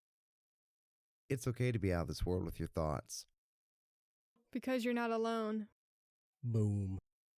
It's okay to be out of this world with your thoughts. Because you're not alone. Boom.